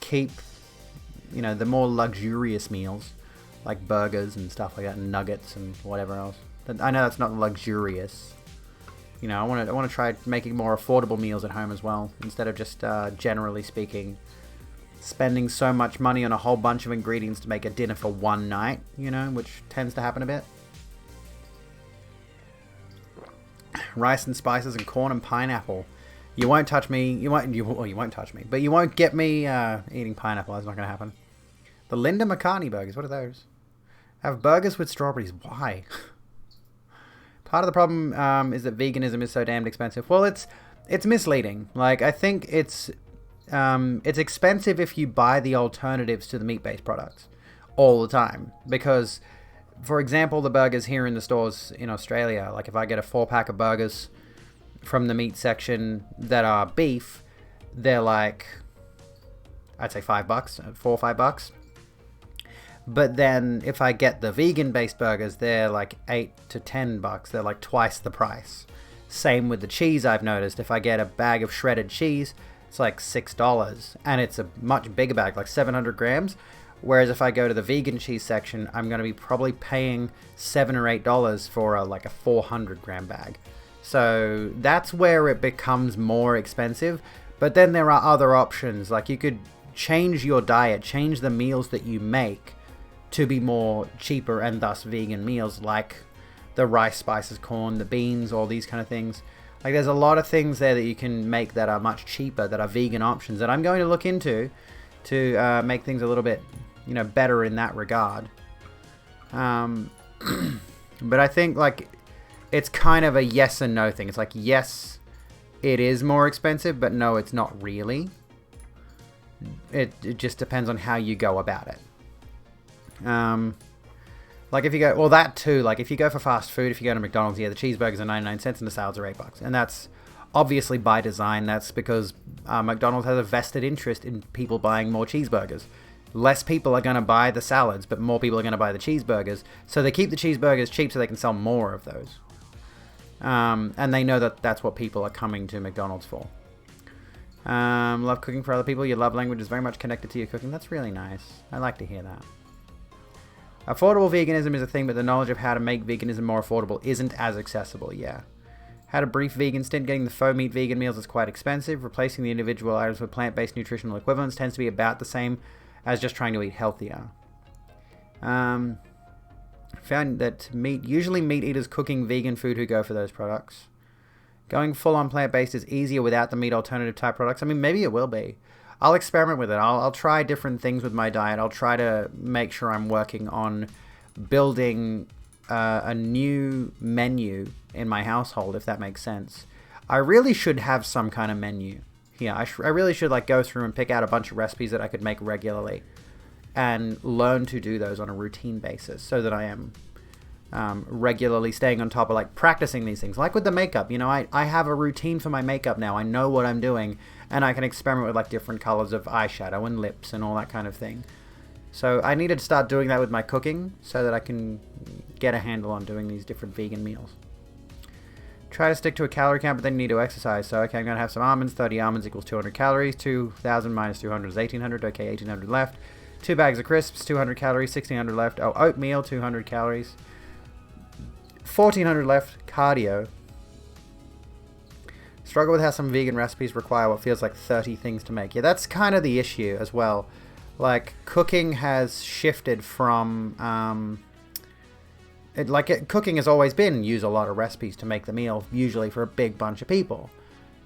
keep, you know, the more luxurious meals, like burgers and stuff like that, and nuggets and whatever else. I know that's not luxurious. You know, I want to try making more affordable meals at home as well, instead of just generally speaking, spending so much money on a whole bunch of ingredients to make a dinner for one night. You know, which tends to happen a bit. Rice and spices and corn and pineapple. You won't touch me. You won't touch me. But you won't get me eating pineapple. That's not going to happen. The Linda McCartney burgers. What are those? Have burgers with strawberries. Why? Part of the problem is that veganism is so damned expensive. Well, it's misleading. Like, I think it's expensive if you buy the alternatives to the meat-based products all the time. Because, for example, the burgers here in the stores in Australia, like if I get a 4-pack of burgers from the meat section that are beef, they're like, I'd say $5, $4 or $5. But then if I get the vegan-based burgers, they're like $8 to $10. They're like twice the price. Same with the cheese, I've noticed. If I get a bag of shredded cheese, it's like $6. And it's a much bigger bag, like 700 grams. Whereas if I go to the vegan cheese section, I'm going to be probably paying $7 or $8 for like a 400 gram bag. So that's where it becomes more expensive. But then there are other options. Like you could change your diet, change the meals that you make to be more cheaper and thus vegan meals, like the rice, spices, corn, the beans, all these kind of things. Like there's a lot of things there that you can make that are much cheaper, that are vegan options that I'm going to look into to make things a little bit, you know, better in that regard. But I think like it's kind of a yes and no thing. It's like, yes, it is more expensive, but no, it's not really. It just depends on how you go about it. Like if you go, well, that too, like if you go for fast food, if you go to McDonald's, yeah, the cheeseburgers are 99 cents and the salads are $8. And that's obviously by design. That's because McDonald's has a vested interest in people buying more cheeseburgers. Less people are going to buy the salads, but more people are going to buy the cheeseburgers. So they keep the cheeseburgers cheap so they can sell more of those. And they know that that's what people are coming to McDonald's for. Love cooking for other people. Your love language is very much connected to your cooking. That's really nice. I like to hear that. Affordable veganism is a thing, but the knowledge of how to make veganism more affordable isn't as accessible, yeah. Had a brief vegan stint. Getting the faux meat vegan meals is quite expensive. Replacing the individual items with plant-based nutritional equivalents tends to be about the same as just trying to eat healthier. Found that usually meat eaters cooking vegan food who go for those products. Going full-on plant-based is easier without the meat alternative type products. I mean, maybe it will be. I'll experiment with it. I'll try different things with my diet. I'll try to make sure I'm working on building a new menu in my household, if that makes sense. I really should have some kind of menu. Yeah, I really should like go through and pick out a bunch of recipes that I could make regularly and learn to do those on a routine basis so that I am regularly staying on top of like practicing these things. Like with the makeup, you know, I have a routine for my makeup now. I know what I'm doing and I can experiment with like different colors of eyeshadow and lips and all that kind of thing. So I needed to start doing that with my cooking so that I can get a handle on doing these different vegan meals. Try to stick to a calorie count, but then you need to exercise. So, okay, I'm going to have some almonds. 30 almonds equals 200 calories. 2,000 minus 200 is 1,800. Okay, 1,800 left. 2 bags of crisps, 200 calories. 1,600 left. Oh, oatmeal, 200 calories. 1,400 left. Cardio. Struggle with how some vegan recipes require what feels like 30 things to make. Yeah, that's kind of the issue as well. Like, cooking has shifted from... cooking has always been use a lot of recipes to make the meal, usually for a big bunch of people.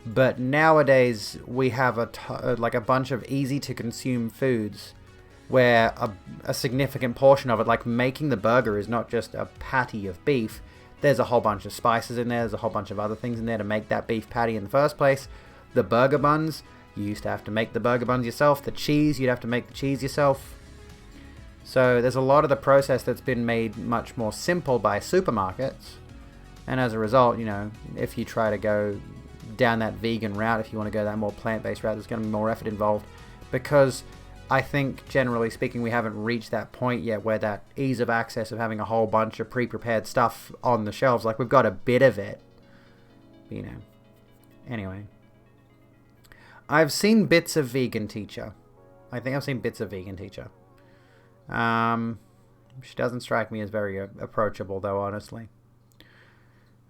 But nowadays, we have a bunch of easy-to-consume foods where a significant portion of it, like making the burger, is not just a patty of beef. There's a whole bunch of spices in there. There's a whole bunch of other things in there to make that beef patty in the first place. The burger buns, you used to have to make the burger buns yourself. The cheese, you'd have to make the cheese yourself. So there's a lot of the process that's been made much more simple by supermarkets. And as a result, you know, if you try to go down that vegan route, if you want to go that more plant-based route, there's going to be more effort involved. Because I think, generally speaking, we haven't reached that point yet where that ease of access of having a whole bunch of pre-prepared stuff on the shelves, like we've got a bit of it, you know. Anyway. I've seen bits of Vegan Teacher. I think I've seen bits of Vegan Teacher. She doesn't strike me as very approachable, though, honestly.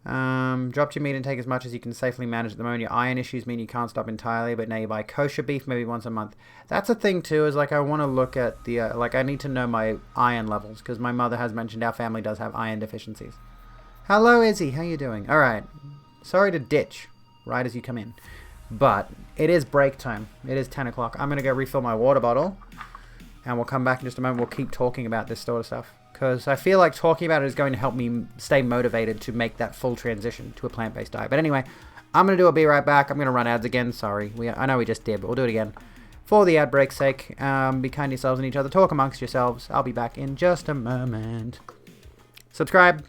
Dropped your meat intake as much as you can safely manage at the moment. Your iron issues mean you can't stop entirely, but now you buy kosher beef maybe once a month. That's a thing, too, is like I want to look at the, I need to know my iron levels, because my mother has mentioned our family does have iron deficiencies. Hello, Izzy. How you doing? All right. Sorry to ditch right as you come in, but it is break time. It is 10 o'clock. I'm going to go refill my water bottle. And we'll come back in just a moment. We'll keep talking about this sort of stuff. Because I feel like talking about it is going to help me stay motivated to make that full transition to a plant-based diet. But anyway, I'm going to do a be right back. I'm going to run ads again. Sorry. I know we just did, but we'll do it again. For the ad break's sake, be kind to yourselves and each other. Talk amongst yourselves. I'll be back in just a moment. Subscribe.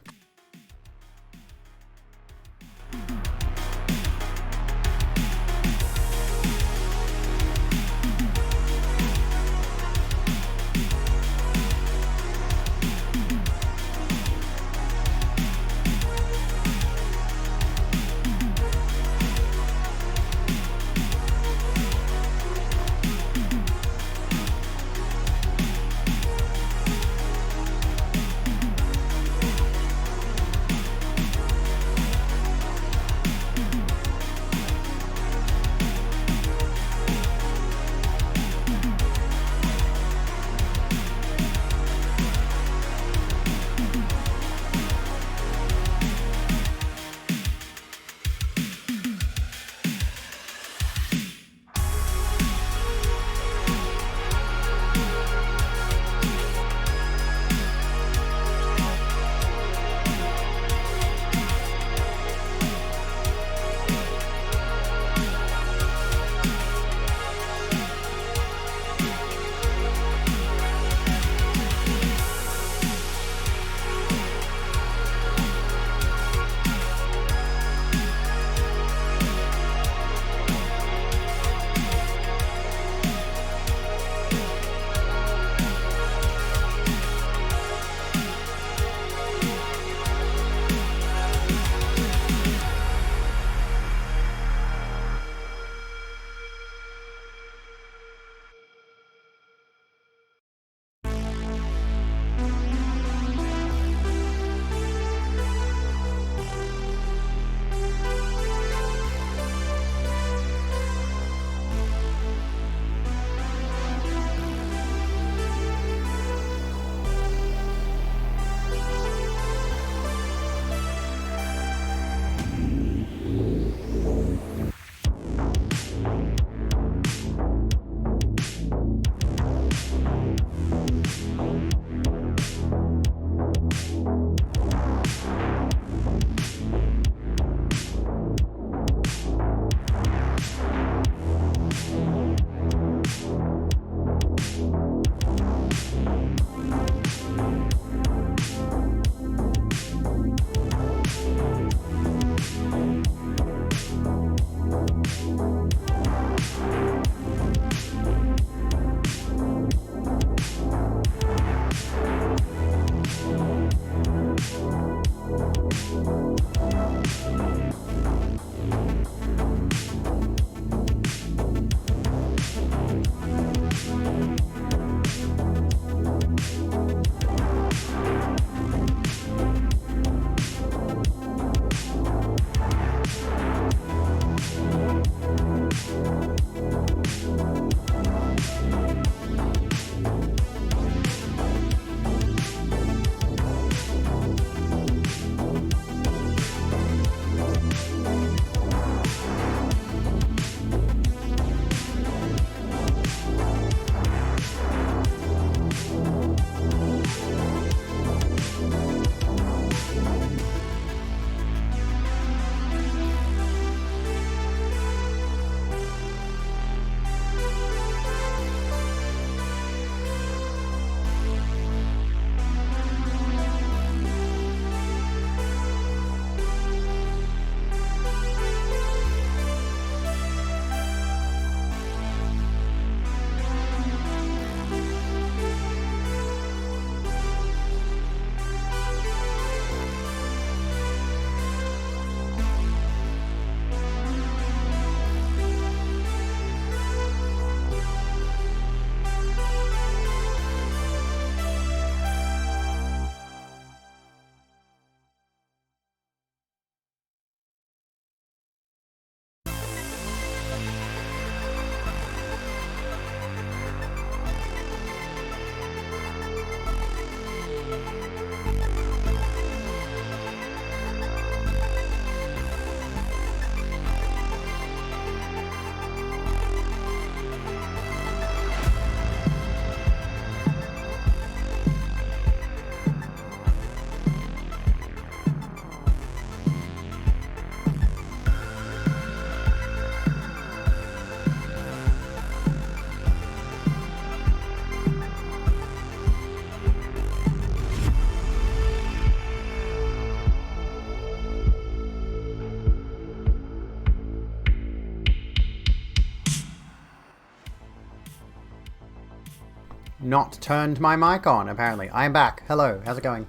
not turned my mic on, apparently. I'm back. Hello, how's it going?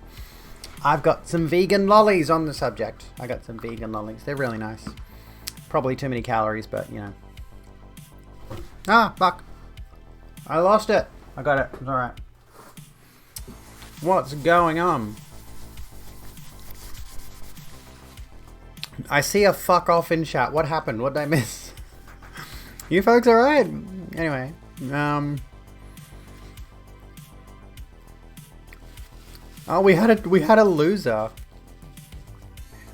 I've got some vegan lollies on the subject. I got some vegan lollies. They're really nice. Probably too many calories, but, you know. Ah, fuck. I lost it. I got it. It's alright. What's going on? I see a fuck off in chat. What happened? What did I miss? You folks alright? Anyway. Oh, we had a loser.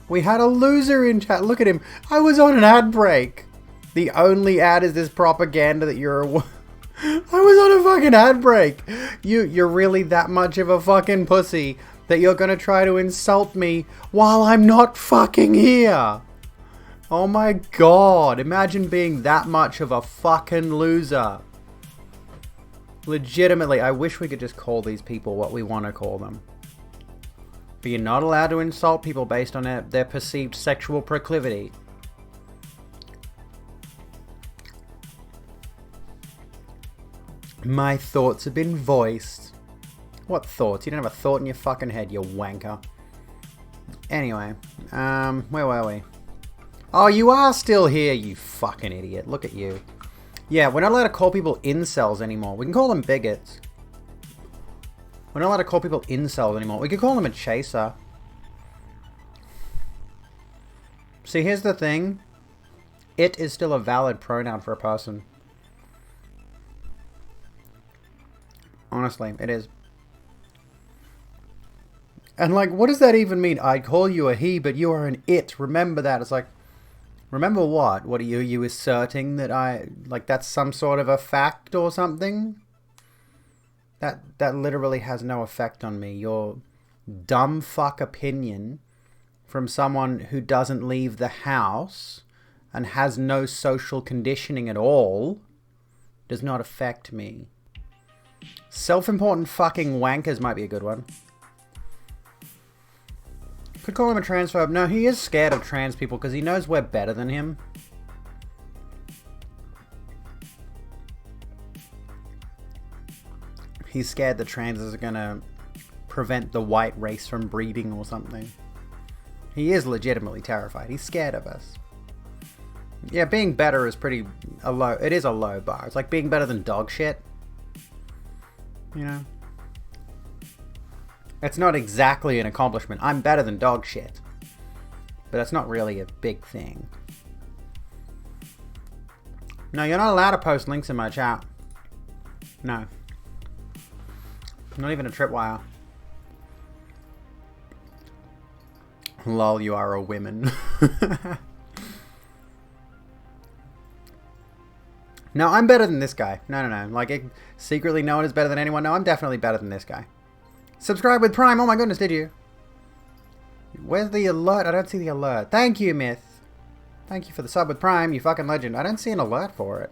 We had a loser in chat. Look at him. I was on an ad break. The only ad is this propaganda that you're a... I was on a fucking ad break. You're really that much of a fucking pussy that you're gonna try to insult me while I'm not fucking here. Oh my god. Imagine being that much of a fucking loser. Legitimately, I wish we could just call these people what we want to call them. But you're not allowed to insult people based on their perceived sexual proclivity. My thoughts have been voiced. What thoughts? You don't have a thought in your fucking head, you wanker. Anyway, where were we? Oh, you are still here, you fucking idiot. Look at you. Yeah, we're not allowed to call people incels anymore. We can call them bigots. We're not allowed to call people incels anymore. We could call them a chaser. See, here's the thing. It is still a valid pronoun for a person. Honestly, it is. And like, what does that even mean? I call you a he, but you are an it. Remember that. It's like, remember what? What are you asserting that that's some sort of a fact or something? That literally has no effect on me. Your dumb fuck opinion from someone who doesn't leave the house and has no social conditioning at all does not affect me. Self-important fucking wankers might be a good one. Could call him a transphobe. No, he is scared of trans people because he knows we're better than him. He's scared that transes are gonna prevent the white race from breeding or something. He is legitimately terrified. He's scared of us. Yeah, being better is it is a low bar. It's like being better than dog shit. You know? It's not exactly an accomplishment. I'm better than dog shit. But that's not really a big thing. No, you're not allowed to post links in my chat. No. Not even a tripwire. Lol, you are a woman. No, I'm better than this guy. No. Like, secretly no one is better than anyone. No, I'm definitely better than this guy. Subscribe with Prime. Oh my goodness, did you? Where's the alert? I don't see the alert. Thank you, Myth. Thank you for the sub with Prime, you fucking legend. I don't see an alert for it.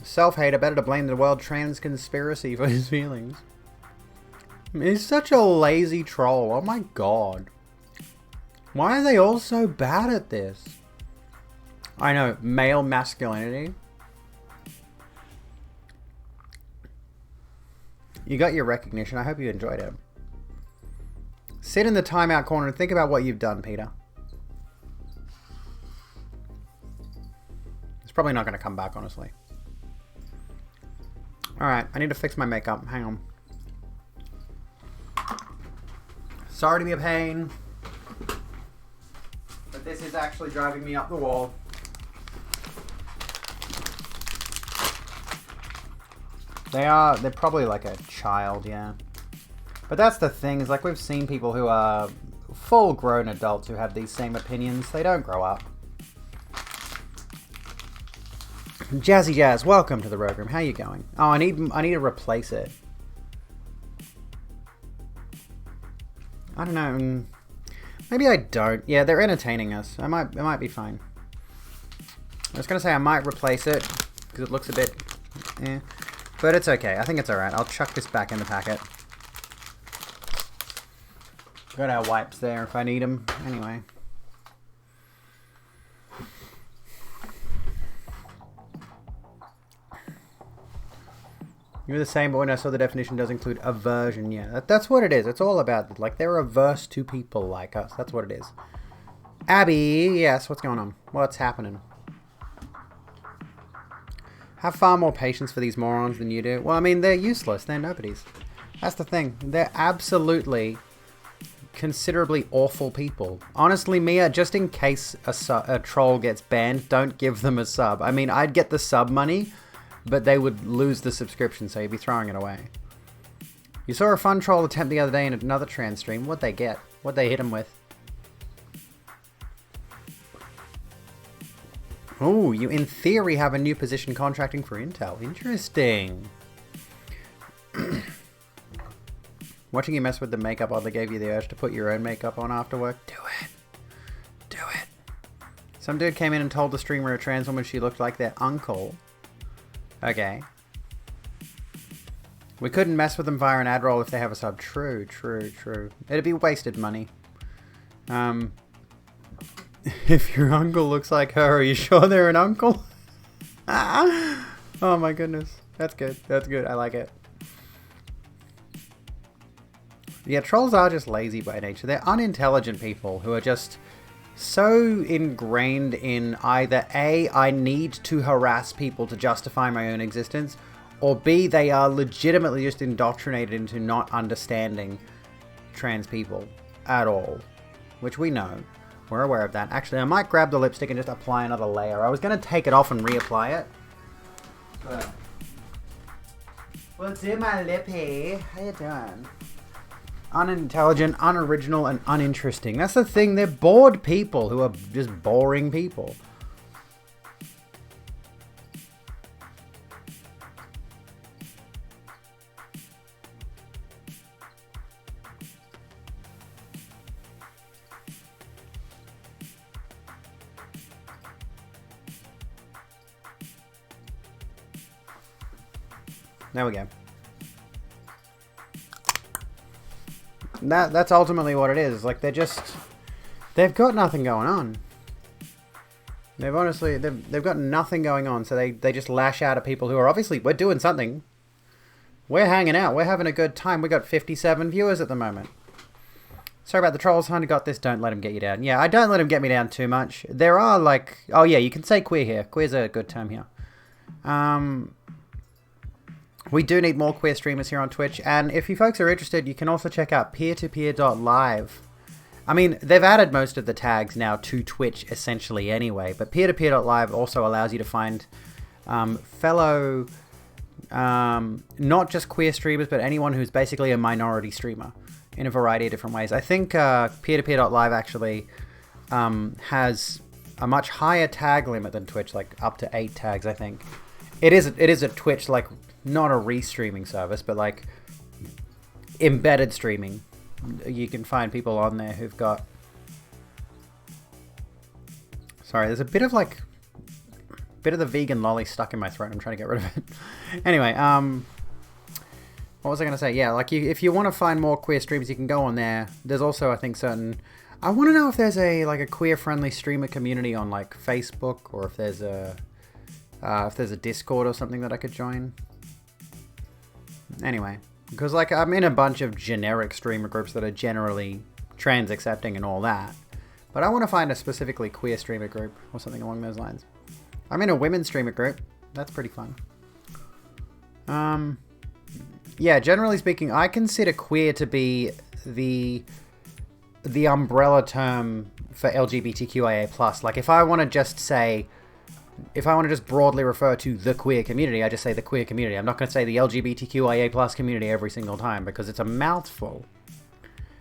Self-hater, better to blame the World Trans Conspiracy for his feelings. He's such a lazy troll. Oh my god. Why are they all so bad at this? I know, male masculinity. You got your recognition. I hope you enjoyed it. Sit in the timeout corner and think about what you've done, Peter. It's probably not going to come back, honestly. Alright, I need to fix my makeup. Hang on. Sorry to be a pain, but this is actually driving me up the wall. They're probably like a child, yeah. But that's the thing, is like we've seen people who are full grown adults who have these same opinions. They don't grow up. Jazzy Jazz, welcome to the Rogue Room. How you going? Oh, I need to replace it. I don't know. Maybe I don't. Yeah, they're entertaining us. It might be fine. I was gonna say I might replace it because it looks a bit, but it's okay. I think it's all right. I'll chuck this back in the packet. Got our wipes there if I need them. Anyway. You're the same, but when I saw the definition does include aversion. Yeah, that's what it is. It's all about, like, they're averse to people like us. That's what it is. Abby, yes, what's going on? What's happening? Have far more patience for these morons than you do. Well, I mean, they're useless. They're nobodies. That's the thing. They're absolutely considerably awful people. Honestly, Mia, just in case a troll gets banned, don't give them a sub. I mean, I'd get the sub money, but they would lose the subscription, so you'd be throwing it away. You saw a fun troll attempt the other day in another trans stream. What'd they get? What'd they hit him with? Oh, you in theory have a new position contracting for Intel. Interesting. Watching you mess with the makeup oddly gave you the urge to put your own makeup on after work. Do it. Do it. Some dude came in and told the streamer a trans woman she looked like their uncle. Okay. We couldn't mess with them via an ad roll if they have a sub. True, true, true. It'd be wasted money. If your uncle looks like her, are you sure they're an uncle? Oh my goodness. That's good. That's good. I like it. Yeah, trolls are just lazy by nature. They're unintelligent people who are just so ingrained in either A, I need to harass people to justify my own existence, or B, they are legitimately just indoctrinated into not understanding trans people at all. Which we know. We're aware of that. Actually, I might grab the lipstick and just apply another layer. I was going to take it off and reapply it. But... Well, do my lippy. How you doing? Unintelligent, unoriginal, and uninteresting. That's the thing. They're bored people who are just boring people. There we go. That's ultimately what it is. Like, they've got nothing going on. They've got nothing going on, so they just lash out at people who are obviously, we're doing something. We're hanging out. We're having a good time. We got 57 viewers at the moment. Sorry about the trolls, honey. Got this. Don't let them get you down. Yeah, I don't let them get me down too much. There are, like... Oh, yeah, you can say queer here. Queer's a good term here. We do need more queer streamers here on Twitch, and if you folks are interested, you can also check out peertopeer.live. I mean, they've added most of the tags now to Twitch, essentially, anyway, but peertopeer.live also allows you to find fellow, not just queer streamers, but anyone who's basically a minority streamer in a variety of different ways. I think peertopeer.live actually has a much higher tag limit than Twitch, like up to 8 tags, I think. It is a Twitch, like, not a restreaming service, but like embedded streaming. You can find people on there who've got... Sorry, there's a bit of the vegan lolly stuck in my throat. I'm trying to get rid of it. Anyway, what was I going to say? Yeah, like if you want to find more queer streams, you can go on there. There's also, I think, certain... I want to know if there's a queer-friendly streamer community on like Facebook, or if there's a Discord or something that I could join. Anyway, because like I'm in a bunch of generic streamer groups that are generally trans accepting and all that, but I want to find a specifically queer streamer group or something along those lines. I'm in a women's streamer group. That's pretty fun. Yeah, generally speaking, I consider queer to be the umbrella term for LGBTQIA+. Like if I want to just say... If I want to just broadly refer to the queer community, I just say the queer community. I'm not going to say the LGBTQIA+ community every single time, because it's a mouthful.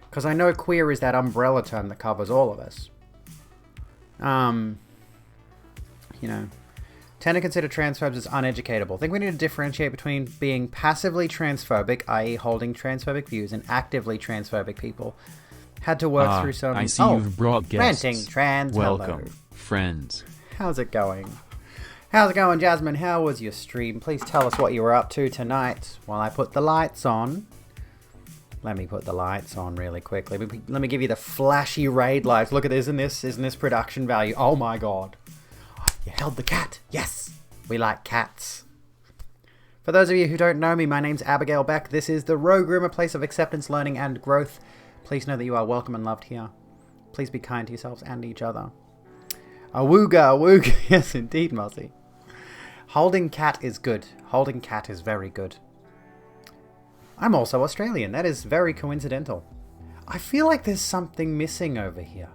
Because I know queer is that umbrella term that covers all of us. You know, tend to consider transphobes as uneducatable. I think we need to differentiate between being passively transphobic, i.e. holding transphobic views, and actively transphobic people. Had to work through some... I see you've brought guests. Ranting trans. Welcome, hello. friends. How's it going? How's it going, Jasmine? How was your stream? Please tell us what you were up to tonight while I put the lights on. Let me put the lights on really quickly. Let me give you the flashy raid lights. Look at this. Isn't this production value? Oh my god. You held the cat. Yes. We like cats. For those of you who don't know me, my name's Abigail Beck. This is the Rogue Room, a place of acceptance, learning, and growth. Please know that you are welcome and loved here. Please be kind to yourselves and each other. Awooga, awooga. Yes, indeed, Mossy. Holding cat is good. Holding cat is very good. I'm also Australian. That is very coincidental. I feel like there's something missing over here.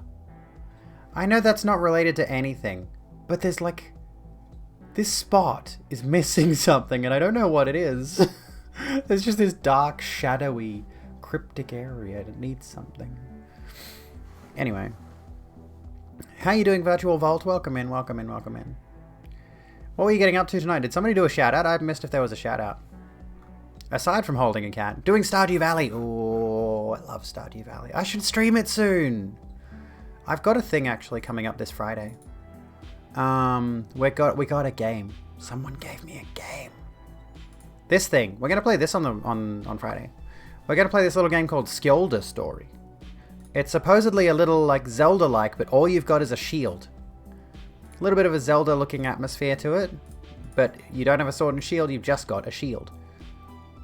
I know that's not related to anything, but there's like... This spot is missing something, and I don't know what it is. There's just this dark, shadowy, cryptic area that needs something. Anyway. How you doing, Virtual Vault? Welcome in, welcome in, welcome in. What were you getting up to tonight? Did somebody do a shout-out? I missed if there was a shout-out. Aside from holding a cat. Doing Stardew Valley. Oh, I love Stardew Valley. I should stream it soon. I've got a thing actually coming up this Friday. We got a game. Someone gave me a game. This thing. We're gonna play this on Friday. We're gonna play this little game called Skjoldr Story. It's supposedly a little like Zelda-like, but all you've got is a shield. A little bit of a Zelda-looking atmosphere to it, but you don't have a sword and shield. You've just got a shield.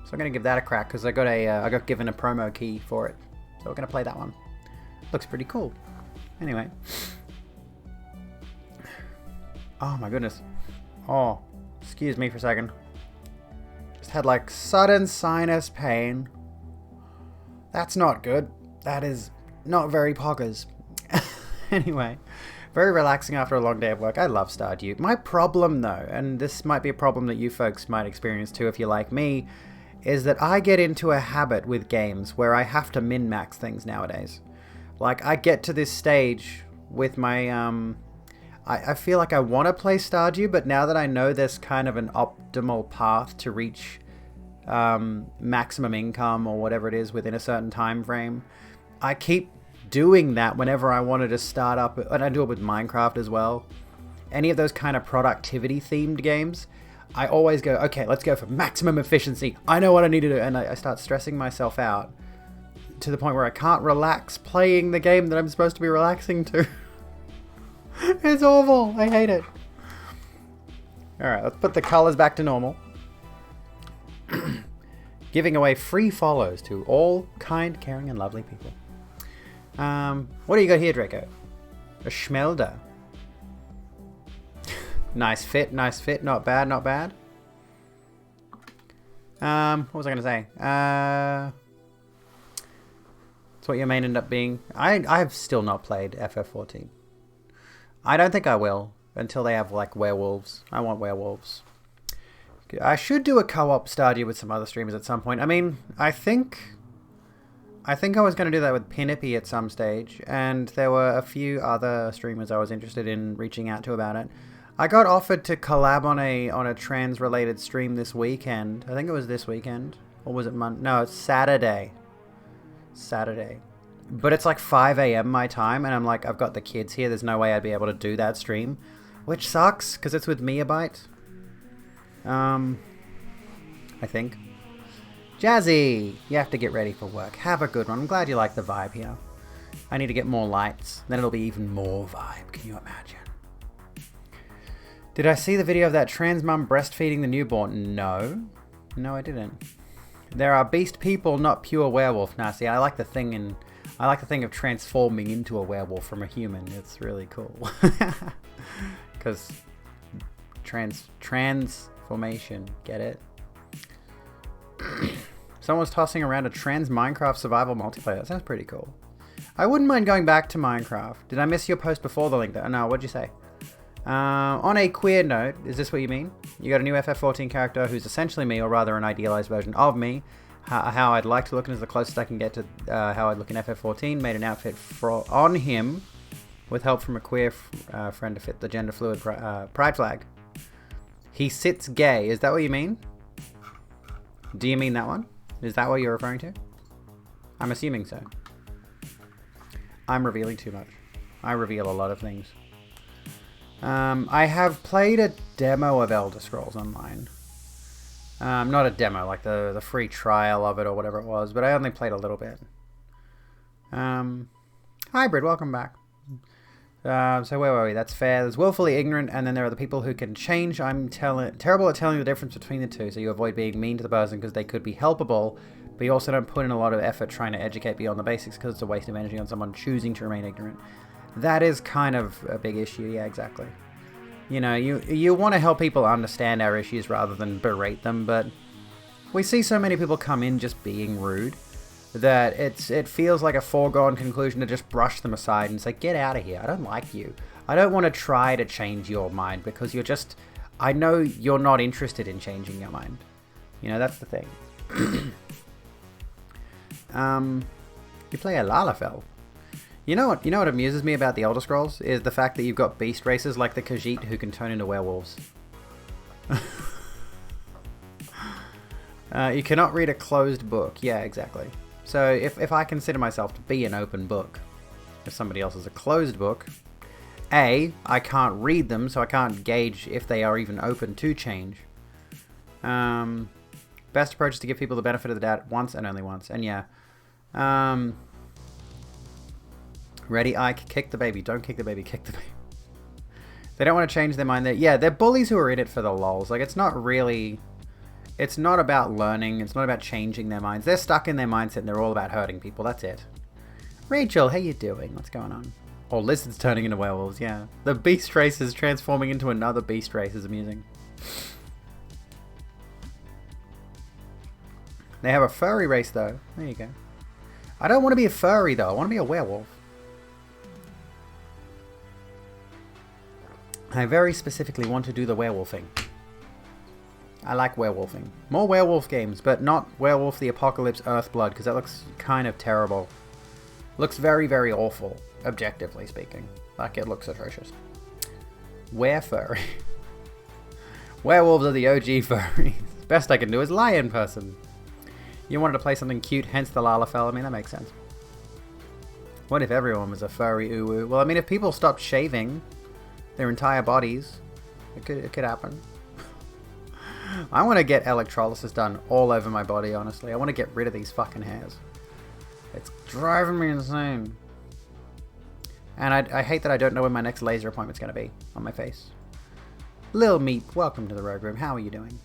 So I'm gonna give that a crack because I got given a promo key for it. So we're gonna play that one. Looks pretty cool. Anyway. Oh my goodness. Oh, excuse me for a second. Just had like sudden sinus pain. That's not good. That is not very poggers. Anyway, very relaxing after a long day of work. I love Stardew. My problem though, and this might be a problem that you folks might experience too if you're like me, is that I get into a habit with games where I have to min-max things nowadays. Like I get to this stage with my I feel like I want to play Stardew, but now that I know there's kind of an optimal path to reach maximum income or whatever it is within a certain time frame, I keep doing that whenever I wanted to start up, and I do it with Minecraft as well. Any of those kind of productivity themed games, I always go, okay, let's go for maximum efficiency. I know what I need to do, and I start stressing myself out to the point where I can't relax playing the game that I'm supposed to be relaxing to. It's awful. I hate it. Alright, let's put the colors back to normal. Giving away free follows to all kind, caring, and lovely people. What do you got here, Draco? A Schmelder. Nice fit, nice fit. Not bad, not bad. What was I going to say? That's what your main ended up being. I've still not played FF14. I don't think I will until they have like werewolves. I want werewolves. I should do a co-op Stardew with some other streamers at some point. I mean, I think I was going to do that with Pinippy at some stage, and there were a few other streamers I was interested in reaching out to about it. I got offered to collab on a trans-related stream this weekend. I think it was this weekend, or was it Monday? No, it's Saturday. Saturday. But it's like 5 a.m. my time, and I'm like, I've got the kids here. There's no way I'd be able to do that stream, which sucks because it's with Meabyte. I think. Jazzy, you have to get ready for work. Have a good one. I'm glad you like the vibe here. I need to get more lights. Then it'll be even more vibe. Can you imagine? Did I see the video of that trans mum breastfeeding the newborn? No. No, I didn't. There are beast people, not pure werewolf. Now, see, I like the thing of transforming into a werewolf from a human. It's really cool. Because transformation, get it? Someone was tossing around a trans Minecraft survival multiplayer. That sounds pretty cool. I wouldn't mind going back to Minecraft. Did I miss your post before the link there? No, what'd you say? On a queer note, is this what you mean? You got a new FF14 character who's essentially me, or rather an idealized version of me. How I'd like to look, and is the closest I can get to how I'd look in FF14. Made an outfit on him with help from a queer friend to fit the gender fluid pride flag. He sits gay. Is that what you mean? Do you mean that one? Is that what you're referring to? I'm assuming so. I'm revealing too much. I reveal a lot of things. I have played a demo of Elder Scrolls Online. Not a demo, like the free trial of it or whatever it was, but I only played a little bit. Hybrid, welcome back. So where were we? That's fair. There's willfully ignorant, and then there are the people who can change. I'm terrible at telling the difference between the two, so you avoid being mean to the person because they could be helpable, but you also don't put in a lot of effort trying to educate beyond the basics because it's a waste of energy on someone choosing to remain ignorant. That is kind of a big issue. Yeah, exactly. You know, you want to help people understand our issues rather than berate them, but we see so many people come in just being rude that it feels like a foregone conclusion to just brush them aside and say, get out of here, I don't like you. I don't want to try to change your mind because I know you're not interested in changing your mind. You know, that's the thing. You play a Lalafell. You know what amuses me about the Elder Scrolls is the fact that you've got beast races like the Khajiit who can turn into werewolves. You cannot read a closed book. Yeah, exactly. So if I consider myself to be an open book, if somebody else is a closed book, I can't read them, so I can't gauge if they are even open to change. Best approach is to give people the benefit of the doubt once and only once. And yeah. Ready, Ike? Kick the baby. Don't kick the baby. Kick the baby. They don't want to change their mind. They're bullies who are in it for the lols. Like, it's not about learning. It's not about changing their minds. They're stuck in their mindset and they're all about hurting people. That's it. Rachel, how you doing? What's going on? Oh, lizards turning into werewolves, yeah. The beast race is transforming into another beast race is amusing. They have a furry race, though. There you go. I don't want to be a furry, though. I want to be a werewolf. I very specifically want to do the werewolfing. I like werewolfing. More werewolf games, but not Werewolf the Apocalypse Earthblood, because that looks kind of terrible. Looks very, very awful, objectively speaking. Like, it looks atrocious. Werefurry. Werewolves are the OG furries. Best I can do is lion person. You wanted to play something cute, hence the Lalafell. I mean, that makes sense. What if everyone was a furry uwu? Well, I mean, if people stopped shaving their entire bodies, it could happen. I want to get electrolysis done all over my body, honestly. I want to get rid of these fucking hairs. It's driving me insane. And I hate that I don't know when my next laser appointment's going to be on my face. Lil Meat, welcome to the Rogue Room. How are you doing?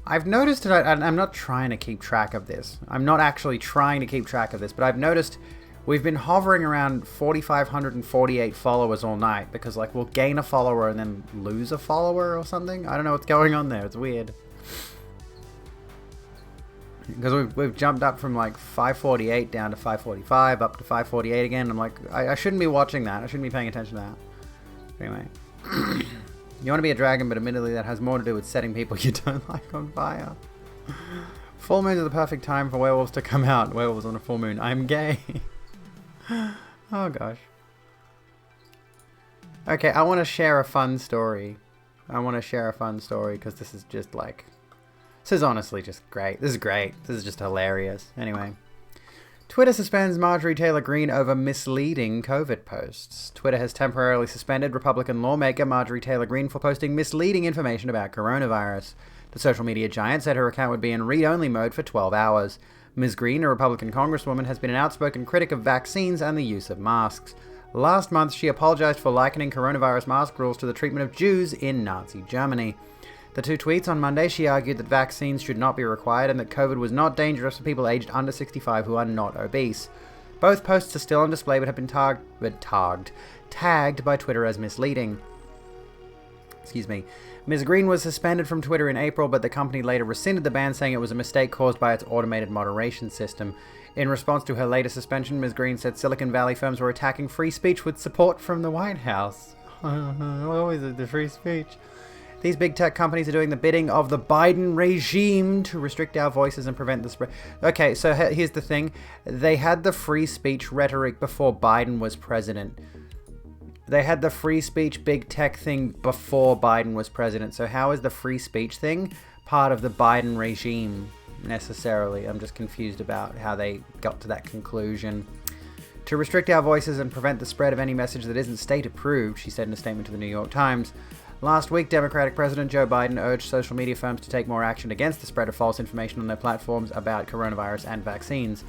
I've noticed that I'm not trying to keep track of this. I'm not actually trying to keep track of this, but I've noticed we've been hovering around 4,548 followers all night because, like, we'll gain a follower and then lose a follower or something. I don't know what's going on there. It's weird. Because we've jumped up from, like, 548 down to 545, up to 548 again. I'm like, I shouldn't be watching that. I shouldn't be paying attention to that. Anyway. You want to be a dragon, but admittedly that has more to do with setting people you don't like on fire. Full moons are the perfect time for werewolves to come out. Werewolves on a full moon. I'm gay. Oh gosh. Okay, I want to share a fun story. Because this is just like... This is honestly just great. This is great. This is just hilarious. Anyway. Twitter suspends Marjorie Taylor Greene over misleading COVID posts. Twitter has temporarily suspended Republican lawmaker Marjorie Taylor Greene for posting misleading information about coronavirus. The social media giant said her account would be in read-only mode for 12 hours. Ms. Greene, a Republican congresswoman, has been an outspoken critic of vaccines and the use of masks. Last month, she apologized for likening coronavirus mask rules to the treatment of Jews in Nazi Germany. The two tweets on Monday, she argued that vaccines should not be required and that COVID was not dangerous for people aged under 65 who are not obese. Both posts are still on display but have been tagged by Twitter as misleading. Excuse me. Ms. Greene was suspended from Twitter in April, but the company later rescinded the ban, saying it was a mistake caused by its automated moderation system. In response to her later suspension, Ms. Greene said Silicon Valley firms were attacking free speech with support from the White House. Always the free speech. These big tech companies are doing the bidding of the Biden regime to restrict our voices and prevent the spread. Okay, so here's the thing. They had the free speech rhetoric before Biden was president. They had the free speech big tech thing before Biden was president. So how is the free speech thing part of the Biden regime necessarily? I'm just confused about how they got to that conclusion. To restrict our voices and prevent the spread of any message that isn't state approved, she said in a statement to the New York Times. Last week, Democratic President Joe Biden urged social media firms to take more action against the spread of false information on their platforms about coronavirus and vaccines.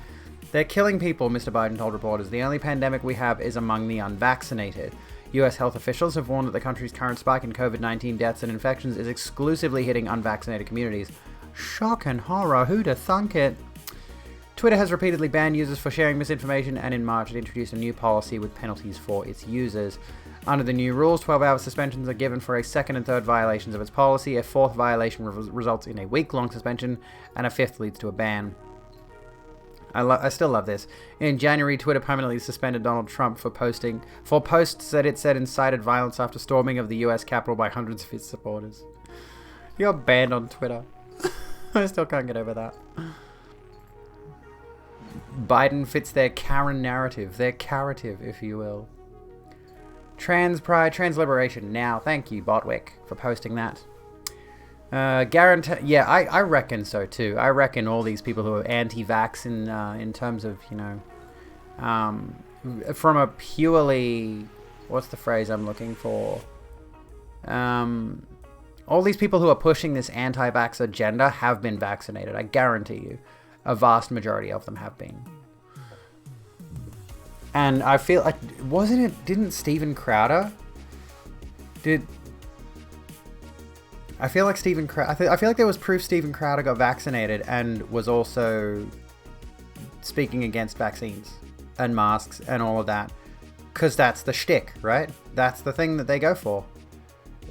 They're killing people, Mr. Biden told reporters. The only pandemic we have is among the unvaccinated. U.S. health officials have warned that the country's current spike in COVID-19 deaths and infections is exclusively hitting unvaccinated communities. Shock and horror, who'd have thunk it? Twitter has repeatedly banned users for sharing misinformation, and in March it introduced a new policy with penalties for its users. Under the new rules, 12-hour suspensions are given for a second and third violations of its policy. A fourth violation results in a week-long suspension, and a fifth leads to a ban. I still love this. In January, Twitter permanently suspended Donald Trump for posts that it said incited violence after storming of the U.S. Capitol by hundreds of his supporters. You're banned on Twitter. I still can't get over that. Biden fits their Karen narrative, their carative, if you will. Trans pride, trans liberation. Now, thank you, Botwick, for posting that. Yeah, I reckon so too. I reckon all these people who are anti-vax in terms of, you know, from a purely, what's the phrase I'm looking for? All these people who are pushing this anti-vax agenda have been vaccinated. I guarantee you, a vast majority of them have been. And I feel like, didn't Steven Crowder? I feel like I feel like there was proof Steven Crowder got vaccinated and was also speaking against vaccines and masks and all of that. Because that's the shtick, right? That's the thing that they go for.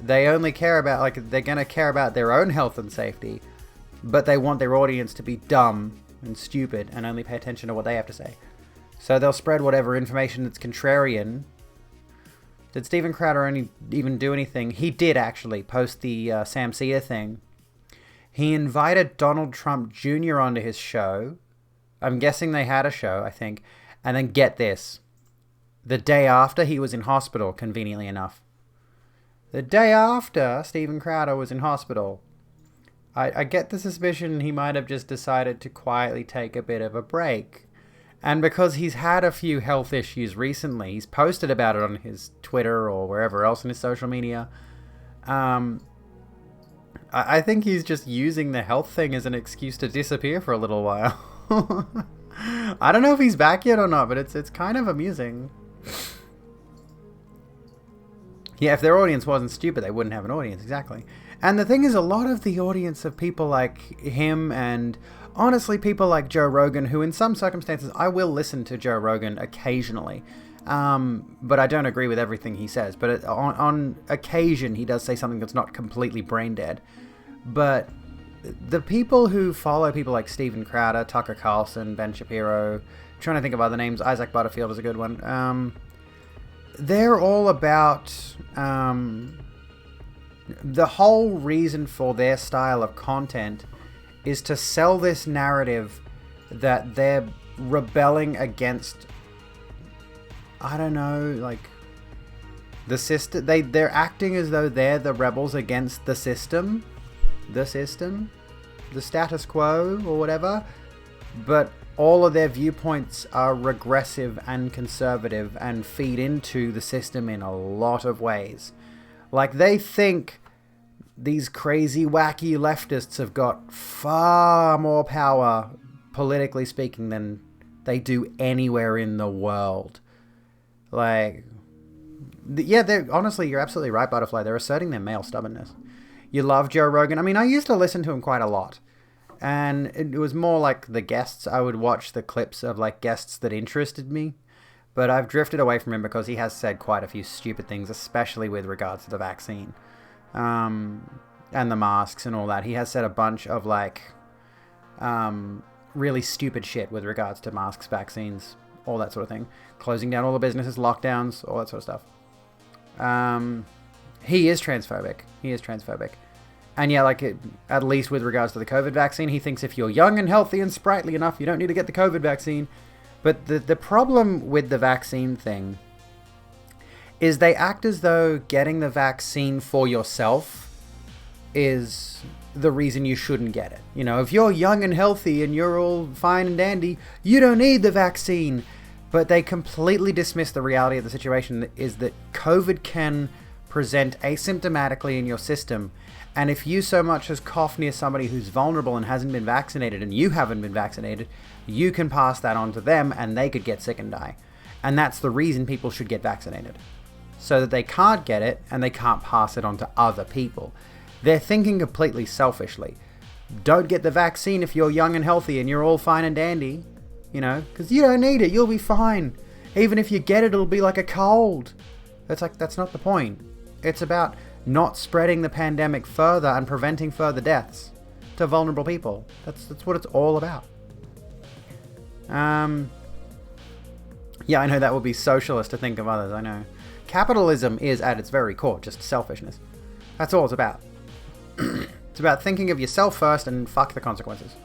They only care about, like, they're going to care about their own health and safety, but they want their audience to be dumb and stupid and only pay attention to what they have to say. So they'll spread whatever information that's contrarian. Did Steven Crowder even do anything? He did actually post the Sam Sear thing. He invited Donald Trump Jr. onto his show. I'm guessing they had a show, I think. And then get this. The day after, he was in hospital, conveniently enough. The day after Steven Crowder was in hospital. I get the suspicion he might have just decided to quietly take a bit of a break. And because he's had a few health issues recently, he's posted about it on his Twitter or wherever else in his social media. I think he's just using the health thing as an excuse to disappear for a little while. I don't know if he's back yet or not, but it's kind of amusing. Yeah, if their audience wasn't stupid, they wouldn't have an audience, exactly. And the thing is, a lot of the audience of people like him and honestly people like Joe Rogan, who in some circumstances, I will listen to Joe Rogan occasionally, but I don't agree with everything he says. But on occasion, he does say something that's not completely brain dead. But the people who follow people like Steven Crowder, Tucker Carlson, Ben Shapiro, trying to think of other names, Isaac Butterfield is a good one. They're all about... the whole reason for their style of content is to sell this narrative that they're rebelling against, I don't know, like, the system. They're acting as though they're the rebels against the system, the status quo, or whatever. But all of their viewpoints are regressive and conservative and feed into the system in a lot of ways. Like, they think these crazy, wacky leftists have got far more power, politically speaking, than they do anywhere in the world. Like, yeah, honestly, you're absolutely right, Butterfly. They're asserting their male stubbornness. You love Joe Rogan. I mean, I used to listen to him quite a lot. And it was more like the guests. I would watch the clips of, like, guests that interested me. But I've drifted away from him because he has said quite a few stupid things, especially with regards to the vaccine. And the masks and all that. He has said a bunch of, like, really stupid shit with regards to masks, vaccines, all that sort of thing. Closing down all the businesses, lockdowns, all that sort of stuff. He is transphobic. And yeah, like, at least with regards to the COVID vaccine, he thinks if you're young and healthy and sprightly enough, you don't need to get the COVID vaccine. But the problem with the vaccine thing is they act as though getting the vaccine for yourself is the reason you shouldn't get it. You know, if you're young and healthy and you're all fine and dandy, you don't need the vaccine. But they completely dismiss the reality of the situation is that COVID can present asymptomatically in your system, and if you so much as cough near somebody who's vulnerable and hasn't been vaccinated, and you haven't been vaccinated, you can pass that on to them and they could get sick and die. And that's the reason people should get vaccinated. So that they can't get it and they can't pass it on to other people. They're thinking completely selfishly. Don't get the vaccine if you're young and healthy and you're all fine and dandy. You know, because you don't need it. You'll be fine. Even if you get it, it'll be like a cold. That's not the point. It's about not spreading the pandemic further and preventing further deaths to vulnerable people. That's what it's all about. Yeah, I know that would be socialist to think of others, I know. Capitalism is, at its very core, just selfishness. That's all it's about. It's about thinking of yourself first and fuck the consequences.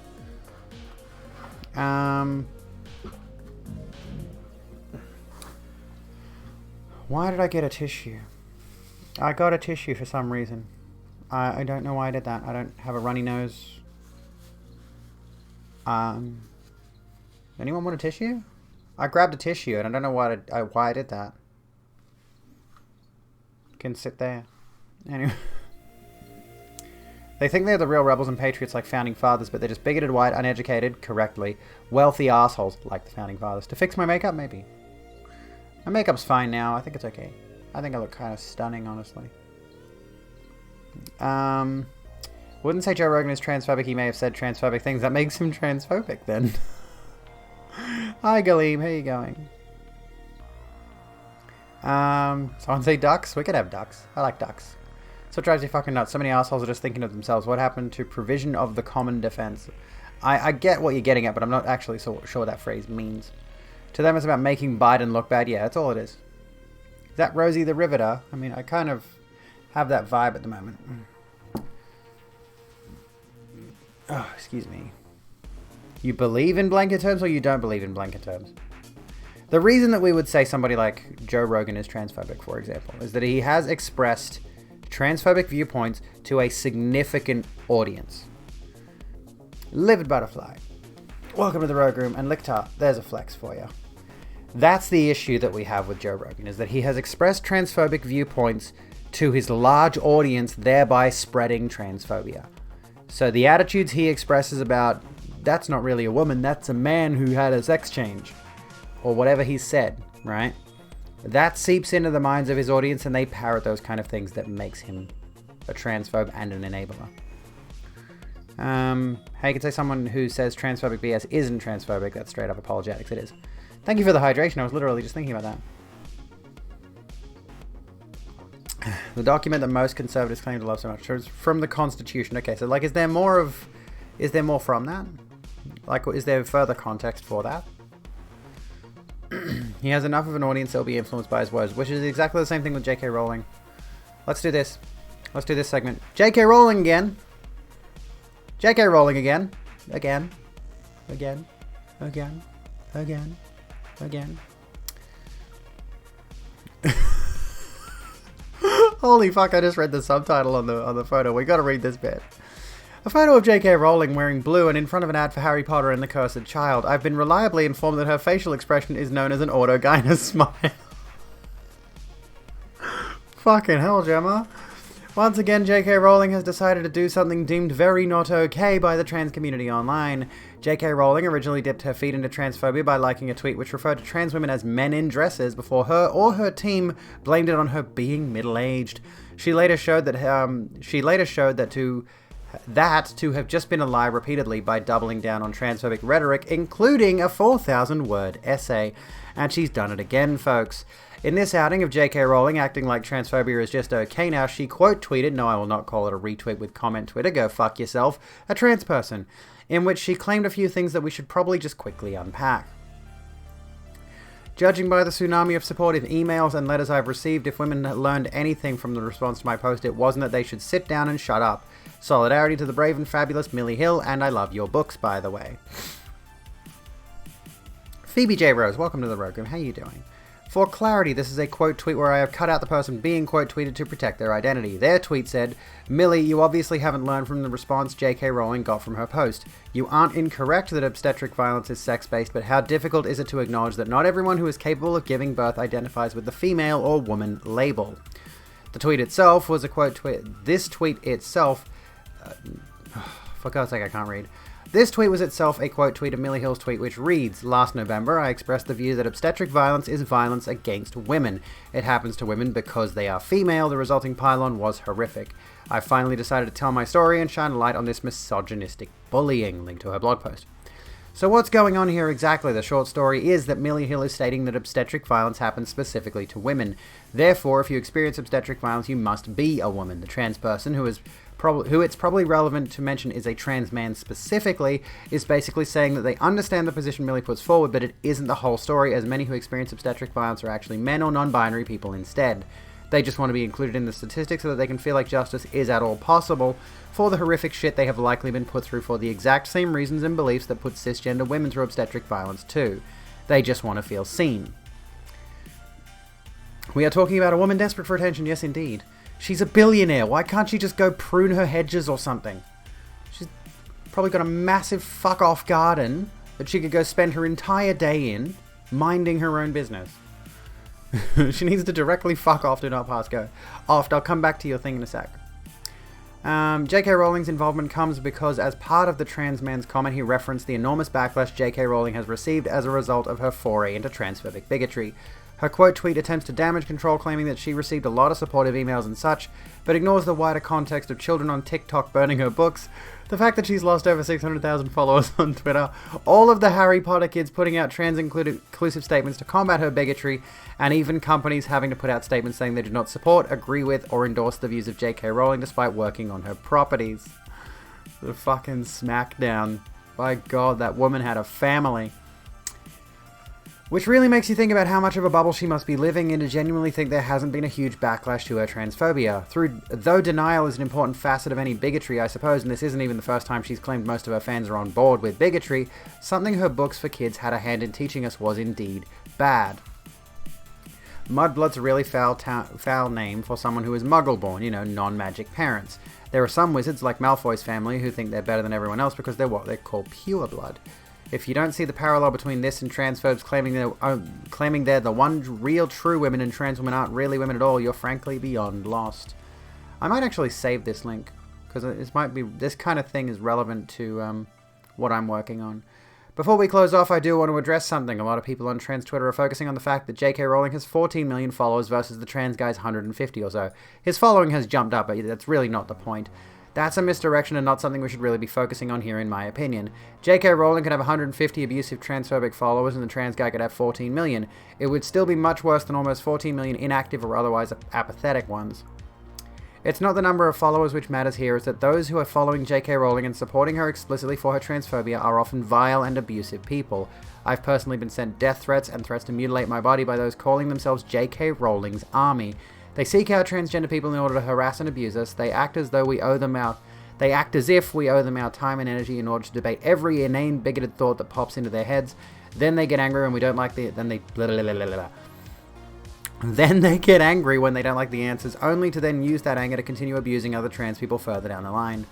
Why did I get a tissue? I got a tissue for some reason. I don't know why I did that. I don't have a runny nose. Anyone want a tissue? I grabbed a tissue and I don't know why I did that. Can sit there. Anyway. They think they're the real rebels and patriots like Founding Fathers, but they're just bigoted, white, uneducated, correctly, wealthy assholes like the Founding Fathers. To fix my makeup? Maybe. My makeup's fine now. I think it's okay. I think I look kind of stunning, honestly. Wouldn't say Joe Rogan is transphobic. He may have said transphobic things. That makes him transphobic, then. Hi, Galeem. How you going? Someone say ducks? We could have ducks. I like ducks. So it drives you fucking nuts. So many assholes are just thinking of themselves. What happened to provision of the common defense? I get what you're getting at, but I'm not actually so sure what that phrase means. To them, it's about making Biden look bad. Yeah, that's all it is. Is that Rosie the Riveter? I mean, I kind of have that vibe at the moment. Oh, excuse me. You believe in blanket terms or you don't believe in blanket terms? The reason that we would say somebody like Joe Rogan is transphobic, for example, is that he has expressed transphobic viewpoints to a significant audience. Livid Butterfly. Welcome to the Rogue Room, and Lictar, there's a flex for you. That's the issue that we have with Joe Rogan, is that he has expressed transphobic viewpoints to his large audience, thereby spreading transphobia. So the attitudes he expresses about, that's not really a woman, that's a man who had a sex change, or whatever he said, right? That seeps into the minds of his audience and they parrot those kind of things that makes him a transphobe and an enabler. How you can say someone who says transphobic BS isn't transphobic, that's straight up apologetics, it is. Thank you for the hydration, I was literally just thinking about that. The document that most conservatives claim to love so much is from the Constitution. Okay, so like, is there more from that? Like, is there further context for that? He has enough of an audience that will be influenced by his words, which is exactly the same thing with J.K. Rowling. Let's do this. Let's do this segment. J.K. Rowling again. J.K. Rowling again. Again. Again. Again. Again. Again. Holy fuck, I just read the subtitle on the photo. We gotta read this bit. A photo of J.K. Rowling wearing blue and in front of an ad for Harry Potter and the Cursed Child. I've been reliably informed that her facial expression is known as an autogynous smile. Fucking hell, Gemma. Once again, J.K. Rowling has decided to do something deemed very not okay by the trans community online. J.K. Rowling originally dipped her feet into transphobia by liking a tweet which referred to trans women as men in dresses before her or her team blamed it on her being middle-aged. She later showed that to have just been a lie repeatedly by doubling down on transphobic rhetoric, including a 4,000-word essay. And she's done it again, folks. In this outing of J.K. Rowling acting like transphobia is just okay now, she quote tweeted, no, I will not call it a retweet with comment Twitter, go fuck yourself, a trans person, in which she claimed a few things that we should probably just quickly unpack. Judging by the tsunami of supportive emails and letters I've received, if women learned anything from the response to my post, it wasn't that they should sit down and shut up. Solidarity to the brave and fabulous Millie Hill, and I love your books, by the way. Phoebe J. Rose, welcome to the Rogue Room. How you doing? For clarity, this is a quote tweet where I have cut out the person being quote tweeted to protect their identity. Their tweet said, Millie, you obviously haven't learned from the response J.K. Rowling got from her post. You aren't incorrect that obstetric violence is sex-based, but how difficult is it to acknowledge that not everyone who is capable of giving birth identifies with the female or woman label? The tweet itself was a quote tweet. This tweet itself... for God's sake, I can't read. This tweet was itself a quote tweet of Millie Hill's tweet, which reads, "Last November, I expressed the view that obstetric violence is violence against women. It happens to women because they are female. The resulting pylon was horrific. I finally decided to tell my story and shine a light on this misogynistic bullying." Link to her blog post. So what's going on here exactly? The short story is that Millie Hill is stating that obstetric violence happens specifically to women. Therefore, if you experience obstetric violence, you must be a woman. The trans person who it's probably relevant to mention is a trans man specifically, is basically saying that they understand the position Millie puts forward, but it isn't the whole story, as many who experience obstetric violence are actually men or non-binary people instead. They just want to be included in the statistics so that they can feel like justice is at all possible for the horrific shit they have likely been put through for the exact same reasons and beliefs that put cisgender women through obstetric violence too. They just want to feel seen. We are talking about a woman desperate for attention, yes indeed. She's a billionaire. Why can't she just go prune her hedges or something? She's probably got a massive fuck-off garden that she could go spend her entire day in, minding her own business. She needs to directly fuck off, do not pass go. Oft, I'll come back to your thing in a sec. J.K. Rowling's involvement comes because as part of the trans man's comment, he referenced the enormous backlash J.K. Rowling has received as a result of her foray into transphobic bigotry. Her quote tweet attempts to damage control, claiming that she received a lot of supportive emails and such, but ignores the wider context of children on TikTok burning her books, the fact that she's lost over 600,000 followers on Twitter, all of the Harry Potter kids putting out trans-inclusive statements to combat her bigotry, and even companies having to put out statements saying they do not support, agree with, or endorse the views of J.K. Rowling despite working on her properties. The fucking smackdown. By God, that woman had a family. Which really makes you think about how much of a bubble she must be living in to genuinely think there hasn't been a huge backlash to her transphobia. Though denial is an important facet of any bigotry, I suppose, and this isn't even the first time she's claimed most of her fans are on board with bigotry, something her books for kids had a hand in teaching us was indeed bad. Mudblood's a really foul name for someone who is muggle-born, non-magic parents. There are some wizards, like Malfoy's family, who think they're better than everyone else because they're what they call pure blood. If you don't see the parallel between this and transphobes claiming they're the one real true women and trans women aren't really women at all, you're frankly beyond lost. I might actually save this link, because this kind of thing is relevant to what I'm working on. Before we close off, I do want to address something. A lot of people on trans Twitter are focusing on the fact that J.K. Rowling has 14 million followers versus the trans guy's 150 or so. His following has jumped up, but that's really not the point. That's a misdirection and not something we should really be focusing on here, in my opinion. J.K. Rowling could have 150 abusive transphobic followers and the trans guy could have 14 million. It would still be much worse than almost 14 million inactive or otherwise apathetic ones. It's not the number of followers which matters here, it's that those who are following J.K. Rowling and supporting her explicitly for her transphobia are often vile and abusive people. I've personally been sent death threats and threats to mutilate my body by those calling themselves J.K. Rowling's army. They seek out transgender people in order to harass and abuse us. They act as if we owe them our time and energy in order to debate every inane, bigoted thought that pops into their heads. Then they get angry when we don't like Then they get angry when they don't like the answers, only to then use that anger to continue abusing other trans people further down the line.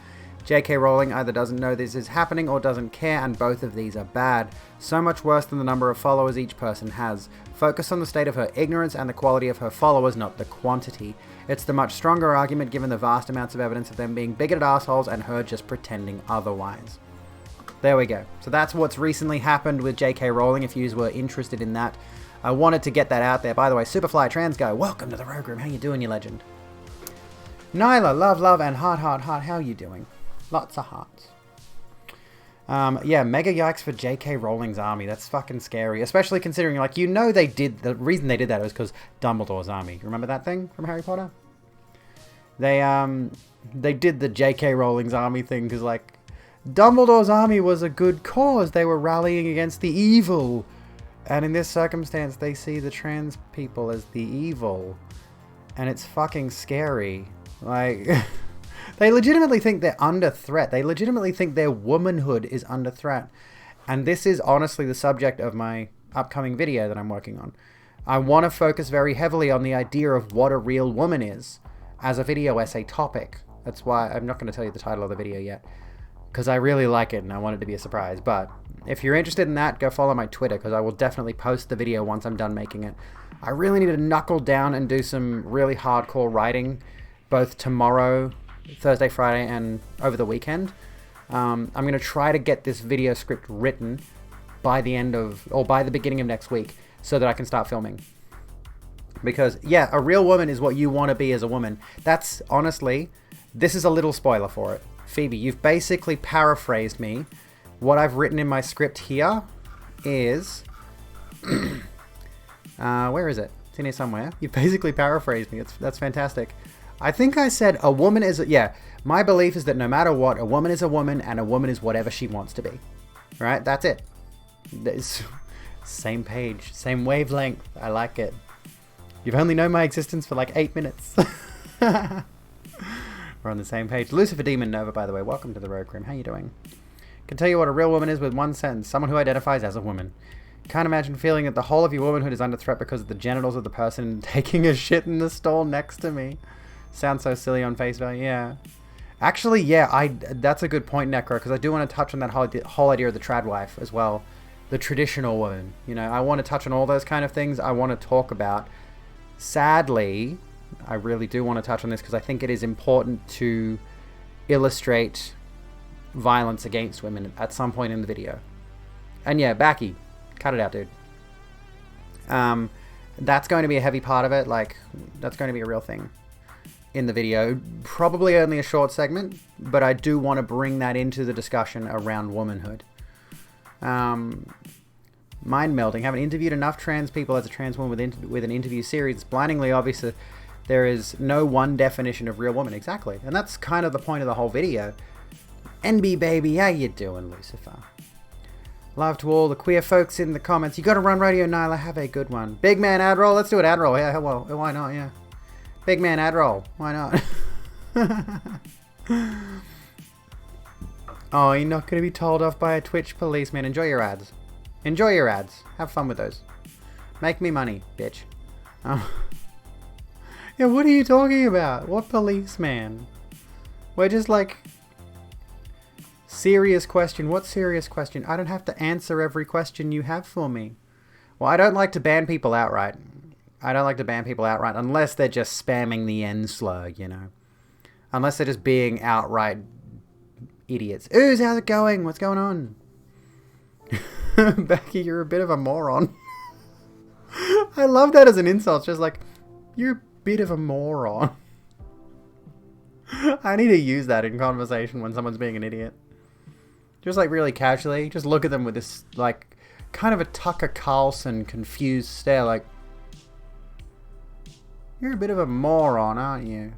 J.K. Rowling either doesn't know this is happening or doesn't care, and both of these are bad. So much worse than the number of followers each person has. Focus on the state of her ignorance and the quality of her followers, not the quantity. It's the much stronger argument given the vast amounts of evidence of them being bigoted assholes and her just pretending otherwise. There we go. So that's what's recently happened with J.K. Rowling, if you were interested in that. I wanted to get that out there. By the way, Superfly Trans Guy, welcome to the Rogue Room. How you doing, you legend? Nyla, love, and heart. How you doing? Lots of hearts. Yeah, mega yikes for J.K. Rowling's army. That's fucking scary. Especially considering, the reason they did that was because Dumbledore's army. Remember that thing from Harry Potter? They did the J.K. Rowling's army thing because, Dumbledore's army was a good cause. They were rallying against the evil. And in this circumstance, they see the trans people as the evil. And it's fucking scary. They legitimately think they're under threat. They legitimately think their womanhood is under threat. And this is honestly the subject of my upcoming video that I'm working on. I want to focus very heavily on the idea of what a real woman is as a video essay topic. That's why I'm not going to tell you the title of the video yet, because I really like it and I want it to be a surprise. But if you're interested in that, go follow my Twitter, because I will definitely post the video once I'm done making it. I really need to knuckle down and do some really hardcore writing, both tomorrow, Thursday, Friday, and over the weekend. I'm going to try to get this video script written by the end of, or by the beginning of next week, so that I can start filming. Because, yeah, a real woman is what you want to be as a woman. That's, honestly, this is a little spoiler for it. Phoebe, you've basically paraphrased me. What I've written in my script here is... where is it? It's in here somewhere. You've basically paraphrased me. That's fantastic. I think I said a woman is... Yeah, my belief is that no matter what, a woman is a woman, and a woman is whatever she wants to be. Right? That's it. Same page, same wavelength. I like it. You've only known my existence for like 8 minutes. We're on the same page. Lucifer Demon Nova, by the way. Welcome to the Road Grim. How you doing? Can tell you what a real woman is with one sentence. Someone who identifies as a woman. Can't imagine feeling that the whole of your womanhood is under threat because of the genitals of the person taking a shit in the stall next to me. Sounds so silly on face value. Yeah. Actually, yeah, that's a good point, Necro, because I do want to touch on that whole idea of the trad wife as well. The traditional woman. You know, I want to touch on all those kind of things. I want to talk about... Sadly, I really do want to touch on this because I think it is important to illustrate violence against women at some point in the video. And yeah, Backy, cut it out, dude. That's going to be a heavy part of it. Like, that's going to be a real thing in the video. Probably only a short segment, but I do want to bring that into the discussion around womanhood. Mind melding. Haven't interviewed enough trans people as a trans woman with an interview series. It's blindingly obvious that there is no one definition of real woman. Exactly. And that's kind of the point of the whole video. NB baby, how you doing, Lucifer? Love to all the queer folks in the comments. You gotta run Radio Nyla. Have a good one. Big man ad roll. Let's do it ad roll. Yeah, well, why not? Yeah. Big man ad roll. Why not? Oh, you're not gonna be told off by a Twitch policeman. Enjoy your ads. Enjoy your ads. Have fun with those. Make me money, bitch. Yeah, what are you talking about? What policeman? We're just like... Serious question. What serious question? I don't have to answer every question you have for me. Well, I don't like to ban people outright. I don't like to ban people outright unless they're just spamming the N slur, you know. Unless they're just being outright idiots. Ooze, how's it going? What's going on? Becky, you're a bit of a moron. I love that as an insult. It's just like, you're a bit of a moron. I need to use that in conversation when someone's being an idiot. Just like really casually. Just look at them with this like kind of a Tucker Carlson confused stare like, you're a bit of a moron, aren't you?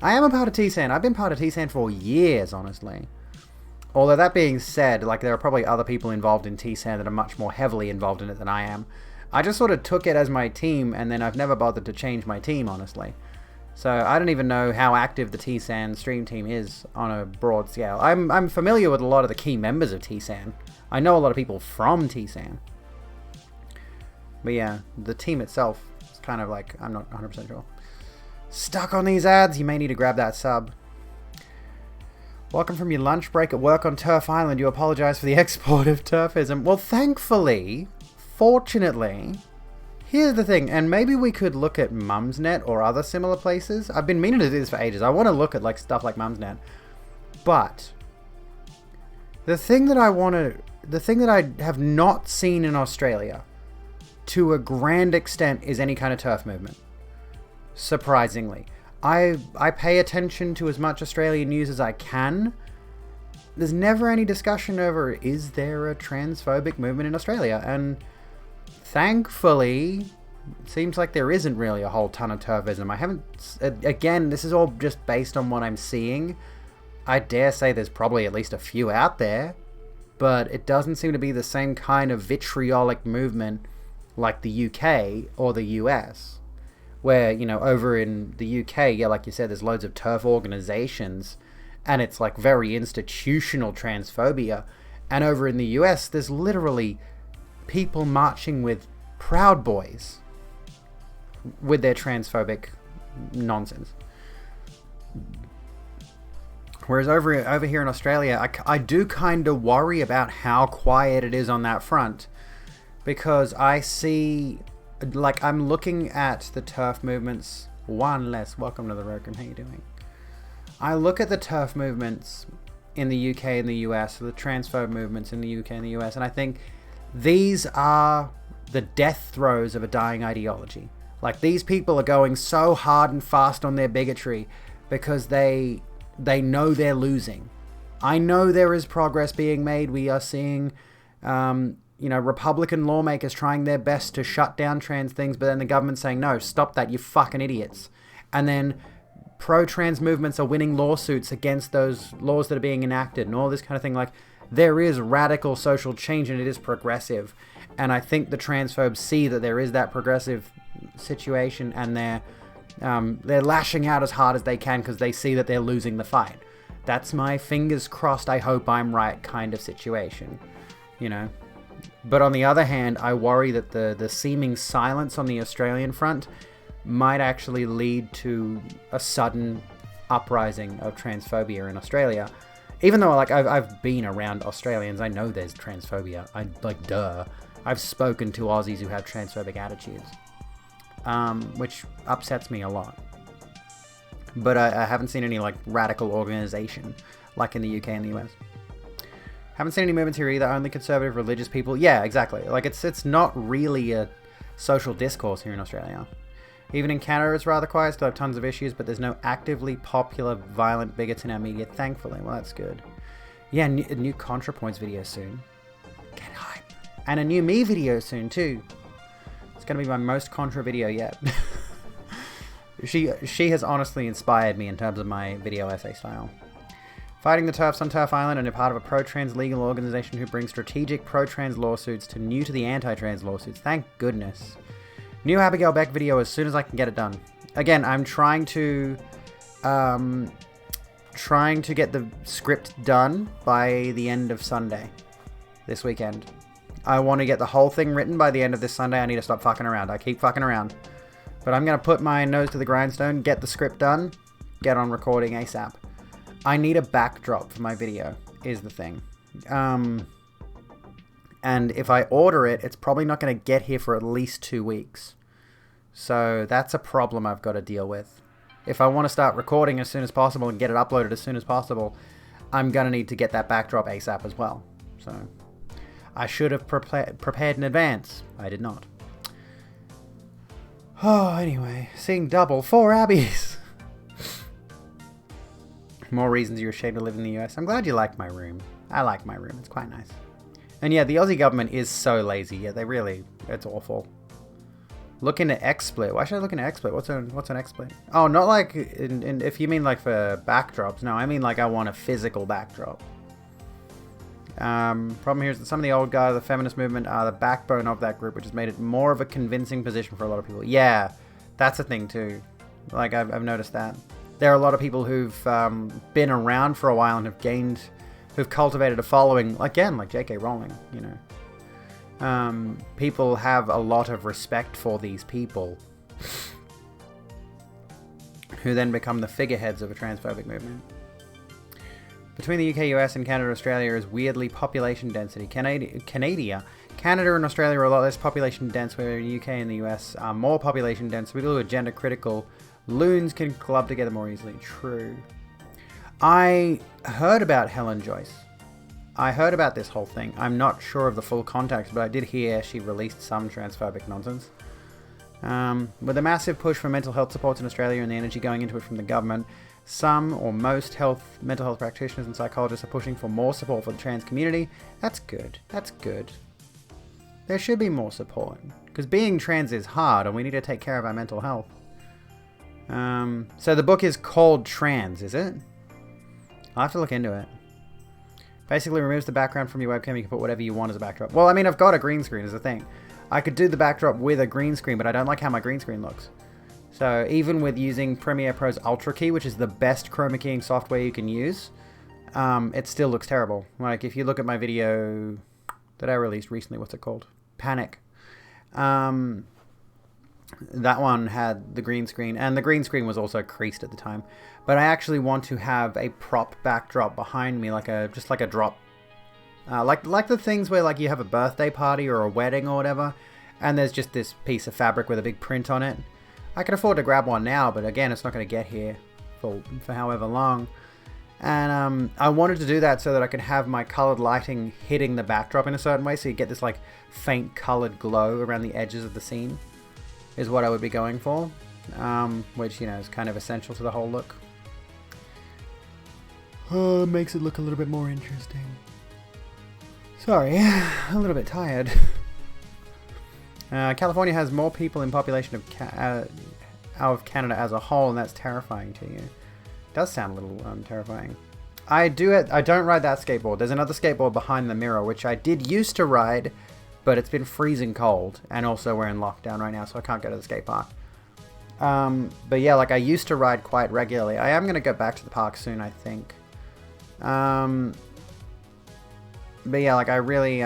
I am a part of TSAN. I've been part of TSAN for years, honestly. Although that being said, like there are probably other people involved in TSAN that are much more heavily involved in it than I am. I just sort of took it as my team, and then I've never bothered to change my team, honestly. So I don't even know how active the TSAN stream team is on a broad scale. I'm familiar with a lot of the key members of TSAN. I know a lot of people from TSAN. But yeah, the team itself is kind of like, I'm not 100% sure. Stuck on these ads, you may need to grab that sub. Welcome from your lunch break at work on Turf Island. You apologize for the export of turfism. Well, thankfully, fortunately, here's the thing, and maybe we could look at Mumsnet or other similar places. I've been meaning to do this for ages. I want to look at like stuff like Mumsnet. But the thing that I have not seen in Australia to a grand extent is any kind of turf movement. Surprisingly. I pay attention to as much Australian news as I can. There's never any discussion over, is there a transphobic movement in Australia? And thankfully, it seems like there isn't really a whole ton of turfism. I haven't... Again, this is all just based on what I'm seeing. I dare say there's probably at least a few out there. But it doesn't seem to be the same kind of vitriolic movement like the UK or the US. Where, you know, over in the UK, yeah, like you said, there's loads of turf organizations, and it's like very institutional transphobia. And over in the US, there's literally people marching with Proud Boys with their transphobic nonsense. Whereas over here in Australia, I do kind of worry about how quiet it is on that front, because I see, like, I'm looking at the TERF movements. One less. Welcome to the Rogan. How you doing? I look at the TERF movements in the UK and the US, the transphobe movements in the UK and the US, and I think these are the death throes of a dying ideology. Like, these people are going so hard and fast on their bigotry because they know they're losing. I know there is progress being made. We are seeing, Republican lawmakers trying their best to shut down trans things, but then the government saying, no, stop that, you fucking idiots. And then pro-trans movements are winning lawsuits against those laws that are being enacted and all this kind of thing. Like, there is radical social change and it is progressive. And I think the transphobes see that there is that progressive situation, and they're lashing out as hard as they can because they see that they're losing the fight. That's my fingers crossed, I hope I'm right kind of situation, you know. But on the other hand, I worry that the seeming silence on the Australian front might actually lead to a sudden uprising of transphobia in Australia. Even though, like, I've been around Australians, I know there's transphobia. Duh. I've spoken to Aussies who have transphobic attitudes, which upsets me a lot. But I haven't seen any, like, radical organization like in the UK and the US. Haven't seen any movements here either. Only conservative religious people. Yeah, exactly. Like, it's not really a social discourse here in Australia. Even in Canada, it's rather quiet. Still have tons of issues, but there's no actively popular violent bigots in our media, thankfully. Well, that's good. Yeah, a new ContraPoints video soon. Get hype. And a new me video soon, too. It's going to be my most Contra video yet. She has honestly inspired me in terms of my video essay style. Fighting the TERFs on TERF Island, and you're part of a pro-trans legal organization who brings strategic pro-trans lawsuits to new to the anti-trans lawsuits. Thank goodness. New Abigail Beck video as soon as I can get it done. Again, I'm trying to get the script done by the end of Sunday this weekend. I want to get the whole thing written by the end of this Sunday. I need to stop fucking around. I keep fucking around. But I'm going to put my nose to the grindstone, get the script done, get on recording ASAP. I need a backdrop for my video, is the thing. And if I order it, it's probably not going to get here for at least 2 weeks. So that's a problem I've got to deal with. If I want to start recording as soon as possible and get it uploaded as soon as possible, I'm going to need to get that backdrop ASAP as well. So I should have prepared in advance. I did not. Oh, anyway. Seeing double. 4 Abbeys. More reasons you're ashamed to live in the US. I'm glad you like my room. I like my room. It's quite nice. And yeah, the Aussie government is so lazy. Yeah, it's awful. Look into XSplit. Why should I look into XSplit? What's an XSplit? Oh, not like if you mean like for backdrops. No, I mean like I want a physical backdrop. Problem here is that some of the old guys of the feminist movement are the backbone of that group, which has made it more of a convincing position for a lot of people. Yeah, that's a thing too. Like I've noticed that. There are a lot of people who've been around for a while and who've cultivated a following, again, like J.K. Rowling, you know. People have a lot of respect for these people who then become the figureheads of a transphobic movement. Between the UK, US, and Canada, Australia is weirdly population density. Canada and Australia are a lot less population dense, where the UK and the US are more population dense. People who are gender critical loons can club together more easily. True. I heard about Helen Joyce. I heard about this whole thing. I'm not sure of the full context, but I did hear she released some transphobic nonsense. With a massive push for mental health supports in Australia and the energy going into it from the government, some or most mental health practitioners and psychologists are pushing for more support for the trans community. That's good. That's good. There should be more support, because being trans is hard and we need to take care of our mental health. So the book is called Trans, is it? I'll have to look into it. Basically removes the background from your webcam. You can put whatever you want as a backdrop. Well, I mean, I've got a green screen as a thing. I could do the backdrop with a green screen, but I don't like how my green screen looks. So even with using Premiere Pro's Ultra Key, which is the best chroma keying software you can use, it still looks terrible. Like, if you look at my video that I released recently, what's it called? Panic. That one had the green screen, and the green screen was also creased at the time. But I actually want to have a prop backdrop behind me, just like a drop, like the things where like you have a birthday party or a wedding or whatever, and there's just this piece of fabric with a big print on it. I can afford to grab one now, but again, it's not going to get here for however long. And I wanted to do that so that I could have my colored lighting hitting the backdrop in a certain way, so you get this like faint colored glow around the edges of the scene, is what I would be going for, which, you know, is kind of essential to the whole look. Makes it look a little bit more interesting. Sorry, a little bit tired. California has more people in population of Canada as a whole, and that's terrifying to you. Does sound a little terrifying. I don't ride that skateboard. There's another skateboard behind the mirror, which I did used to ride, but it's been freezing cold, and also we're in lockdown right now, so I can't go to the skate park. But yeah, like I used to ride quite regularly. I am going to go back to the park soon, I think. But yeah, like I really,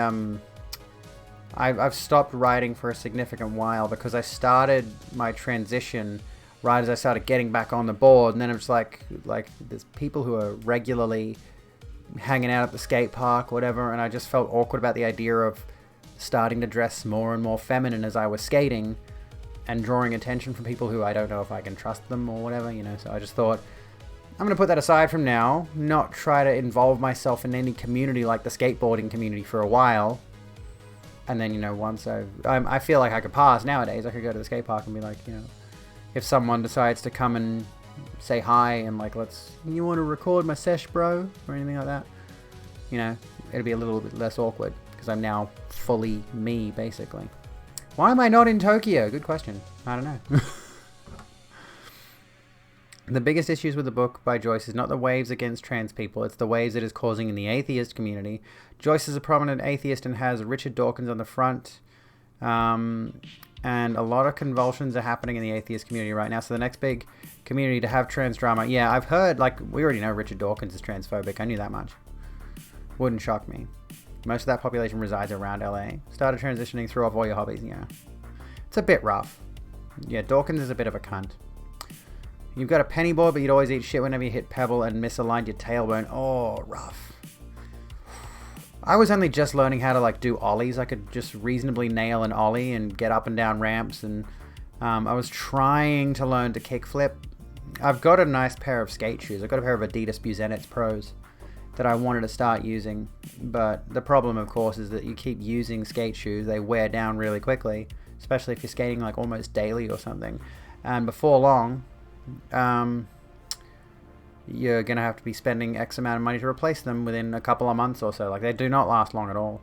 I've stopped riding for a significant while because I started my transition right as I started getting back on the board, and then it's like there's people who are regularly hanging out at the skate park, whatever, and I just felt awkward about the idea of starting to dress more and more feminine as I was skating and drawing attention from people who I don't know if I can trust them or whatever, you know. So I just thought, I'm going to put that aside from now, not try to involve myself in any community like the skateboarding community for a while. And then, you know, once I feel like I could pass nowadays, I could go to the skate park and be like, you know, if someone decides to come and say hi and like, you want to record my sesh, bro? Or anything like that, you know, it'll be a little bit less awkward because I'm now fully me, basically. Why am I not in Tokyo? Good question. I don't know. The biggest issues with the book by Joyce is not the waves against trans people, it's the waves it is causing in the atheist community. Joyce is a prominent atheist and has Richard Dawkins on the front. And a lot of convulsions are happening in the atheist community right now. So the next big community to have trans drama. Yeah, I've heard, like, we already know Richard Dawkins is transphobic. I knew that much. Wouldn't shock me. Most of that population resides around LA. Started transitioning, threw off all your hobbies, yeah. It's a bit rough. Yeah, Dawkins is a bit of a cunt. You've got a penny board, but you'd always eat shit whenever you hit pebble and misaligned your tailbone. Oh, rough. I was only just learning how to like do ollies. I could just reasonably nail an ollie and get up and down ramps, and I was trying to learn to kickflip. I've got a nice pair of skate shoes. I've got a pair of Adidas Buzenets Pros that I wanted to start using, but the problem, of course, is that you keep using skate shoes. They wear down really quickly, especially if you're skating like almost daily or something. And before long, you're going to have to be spending X amount of money to replace them within a couple of months or so. Like, they do not last long at all.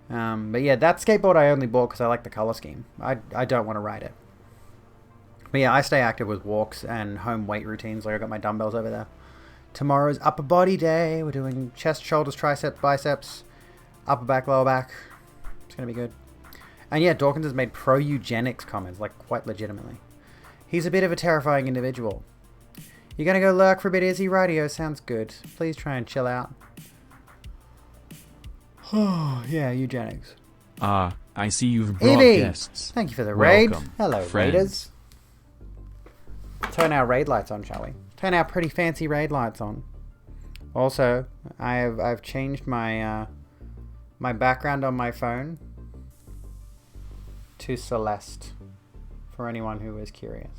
But yeah, that skateboard I only bought because I like the color scheme. I don't want to ride it. But yeah, I stay active with walks and home weight routines. Like, I got my dumbbells over there. Tomorrow's upper body day. We're doing chest, shoulders, triceps, biceps, upper back, lower back. It's going to be good. And yeah, Dawkins has made pro-eugenics comments, like, quite legitimately. He's a bit of a terrifying individual. You're gonna go lurk for a bit, Izzy? Radio sounds good. Please try and chill out. Oh, yeah, eugenics. I see you've brought Evie, guests. thank you for the raid. Welcome, Hello, friend. raiders. Turn our raid lights on, shall we? Turn our pretty fancy raid lights on. Also, I've changed my my background on my phone to Celeste, for anyone who is curious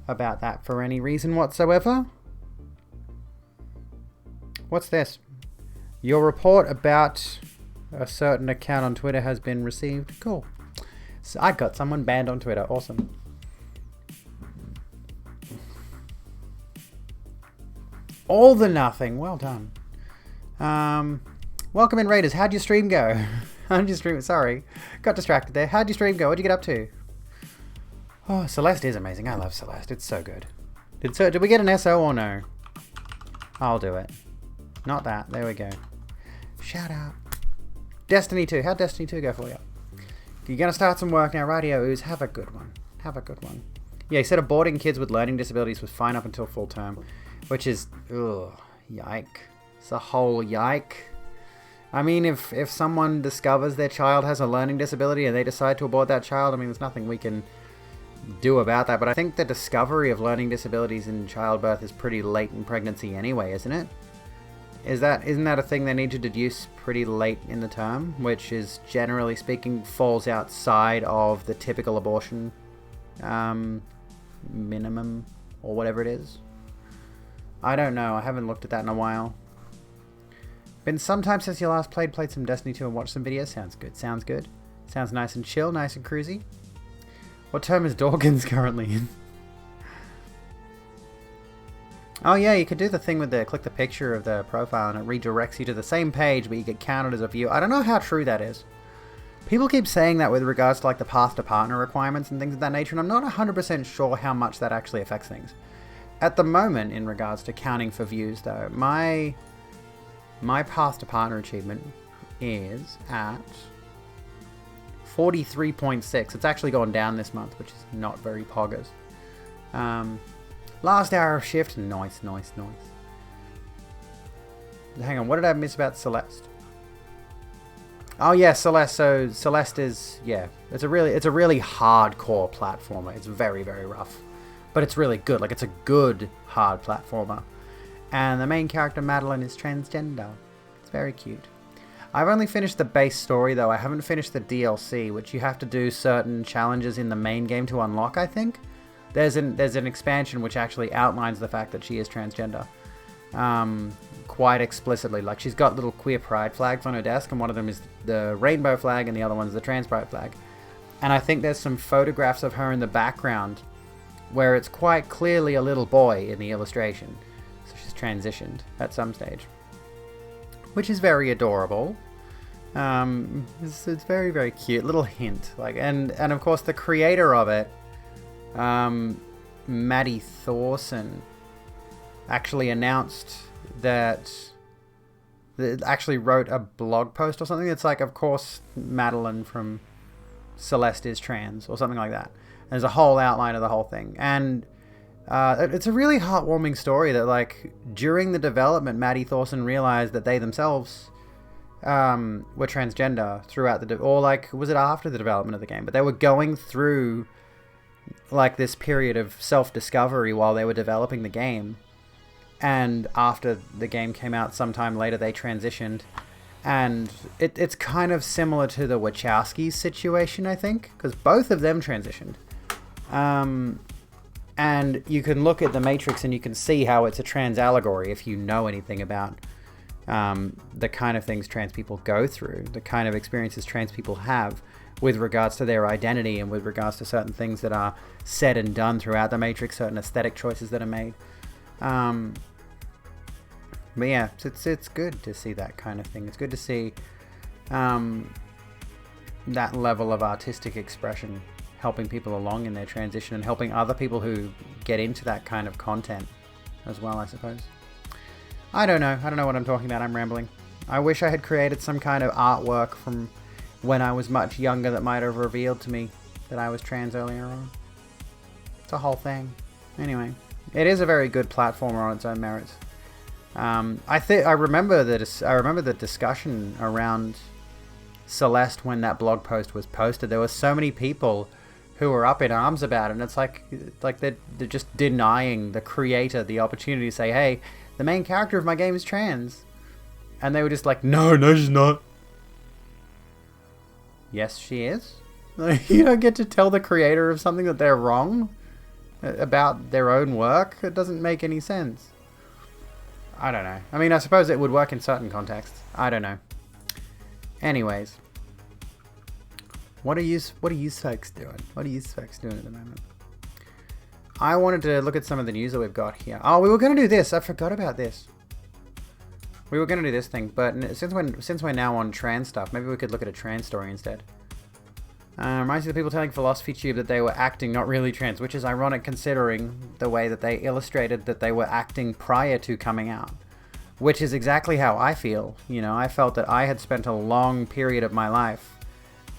about that for any reason whatsoever. What's this? Your report about a certain account on Twitter has been received. Cool. So I got someone banned on Twitter. Awesome. All the nothing. Well done. Welcome in, Raiders. How'd your stream go? How'd your stream... Sorry. Got distracted there. How'd your stream go? What'd you get up to? Oh, Celeste is amazing. I love Celeste. It's so good. Did we get an SO or no? I'll do it. Not that. There we go. Shout out. Destiny 2. How'd Destiny 2 go for you? You're going to start some work now. Radio Ooze. Have a good one. Have a good one. Yeah, he said aborting kids with learning disabilities was fine up until full term. Which is... Ugh. Yike. It's a whole yike. I mean, if someone discovers their child has a learning disability and they decide to abort that child, I mean, there's nothing we can do about that, but I think the discovery of learning disabilities in childbirth is pretty late in pregnancy anyway, isn't it? Isn't that a thing they need to deduce pretty late in the term, which is, generally speaking, falls outside of the typical abortion minimum, or whatever it is? I don't know, I haven't looked at that in a while. Been some time since you last played some Destiny 2 and watched some videos. Sounds good, sounds good. Sounds nice and chill, nice and cruisy. What term is Dawkins currently in? Oh yeah, you could do the thing with the click the picture of the profile and it redirects you to the same page, but you get counted as a view. I don't know how true that is. People keep saying that with regards to like the path to partner requirements and things of that nature, and I'm not 100% sure how much that actually affects things. At the moment, in regards to counting for views though, my path to partner achievement is at 43.6. It's actually gone down this month, which is not very poggers. Last hour of shift. Nice. Hang on, what did I miss about Celeste? Oh yeah, Celeste. So Celeste is, yeah, it's a really hardcore platformer. It's very, very rough, but it's really good. Like, it's a good hard platformer. And the main character, Madeline, is transgender. It's very cute. I've only finished the base story though. I haven't finished the DLC, which you have to do certain challenges in the main game to unlock, I think. There's an expansion which actually outlines the fact that she is transgender. Quite explicitly. Like, she's got little queer pride flags on her desk, and one of them is the rainbow flag and the other one's the trans pride flag. And I think there's some photographs of her in the background where it's quite clearly a little boy in the illustration. So she's transitioned at some stage, which is very adorable. It's very, very cute. Little hint. Like, and of course the creator of it, Maddie Thorson, actually announced that actually wrote a blog post or something. It's like, of course, Madeline from Celeste is trans or something like that. And there's a whole outline of the whole thing. And it's a really heartwarming story that, like, during the development, Maddie Thorson realized that they themselves were transgender throughout or like, was it after the development of the game? But they were going through like this period of self-discovery while they were developing the game, and after the game came out sometime later they transitioned, and it's kind of similar to the Wachowskis situation, I think, because both of them transitioned, and you can look at The Matrix and you can see how it's a trans allegory if you know anything about the kind of things trans people go through, the kind of experiences trans people have with regards to their identity and with regards to certain things that are said and done throughout The Matrix, certain aesthetic choices that are made. But yeah, it's good to see that kind of thing. It's good to see that level of artistic expression helping people along in their transition and helping other people who get into that kind of content as well, I suppose. I don't know what I'm talking about. I'm rambling. I wish I had created some kind of artwork from when I was much younger that might have revealed to me that I was trans earlier on. It's a whole thing. Anyway, it is a very good platformer on its own merits. I remember the discussion around Celeste when that blog post was posted. There were so many people who were up in arms about it, and it's like they're just denying the creator the opportunity to say, hey, the main character of my game is trans. And they were just like, no, she's not. Yes, she is. You don't get to tell the creator of something that they're wrong about their own work. It doesn't make any sense. I don't know. I mean, I suppose it would work in certain contexts. I don't know. Anyways, what are you folks doing? What are you folks doing at the moment? I wanted to look at some of the news that we've got here. Oh, we were going to do this. I forgot about this. We were going to do this thing, but since we're now on trans stuff, maybe we could look at a trans story instead. Reminds me of the people telling Philosophy Tube that they were acting not really trans, which is ironic considering the way that they illustrated that they were acting prior to coming out. Which is exactly how I feel. You know, I felt that I had spent a long period of my life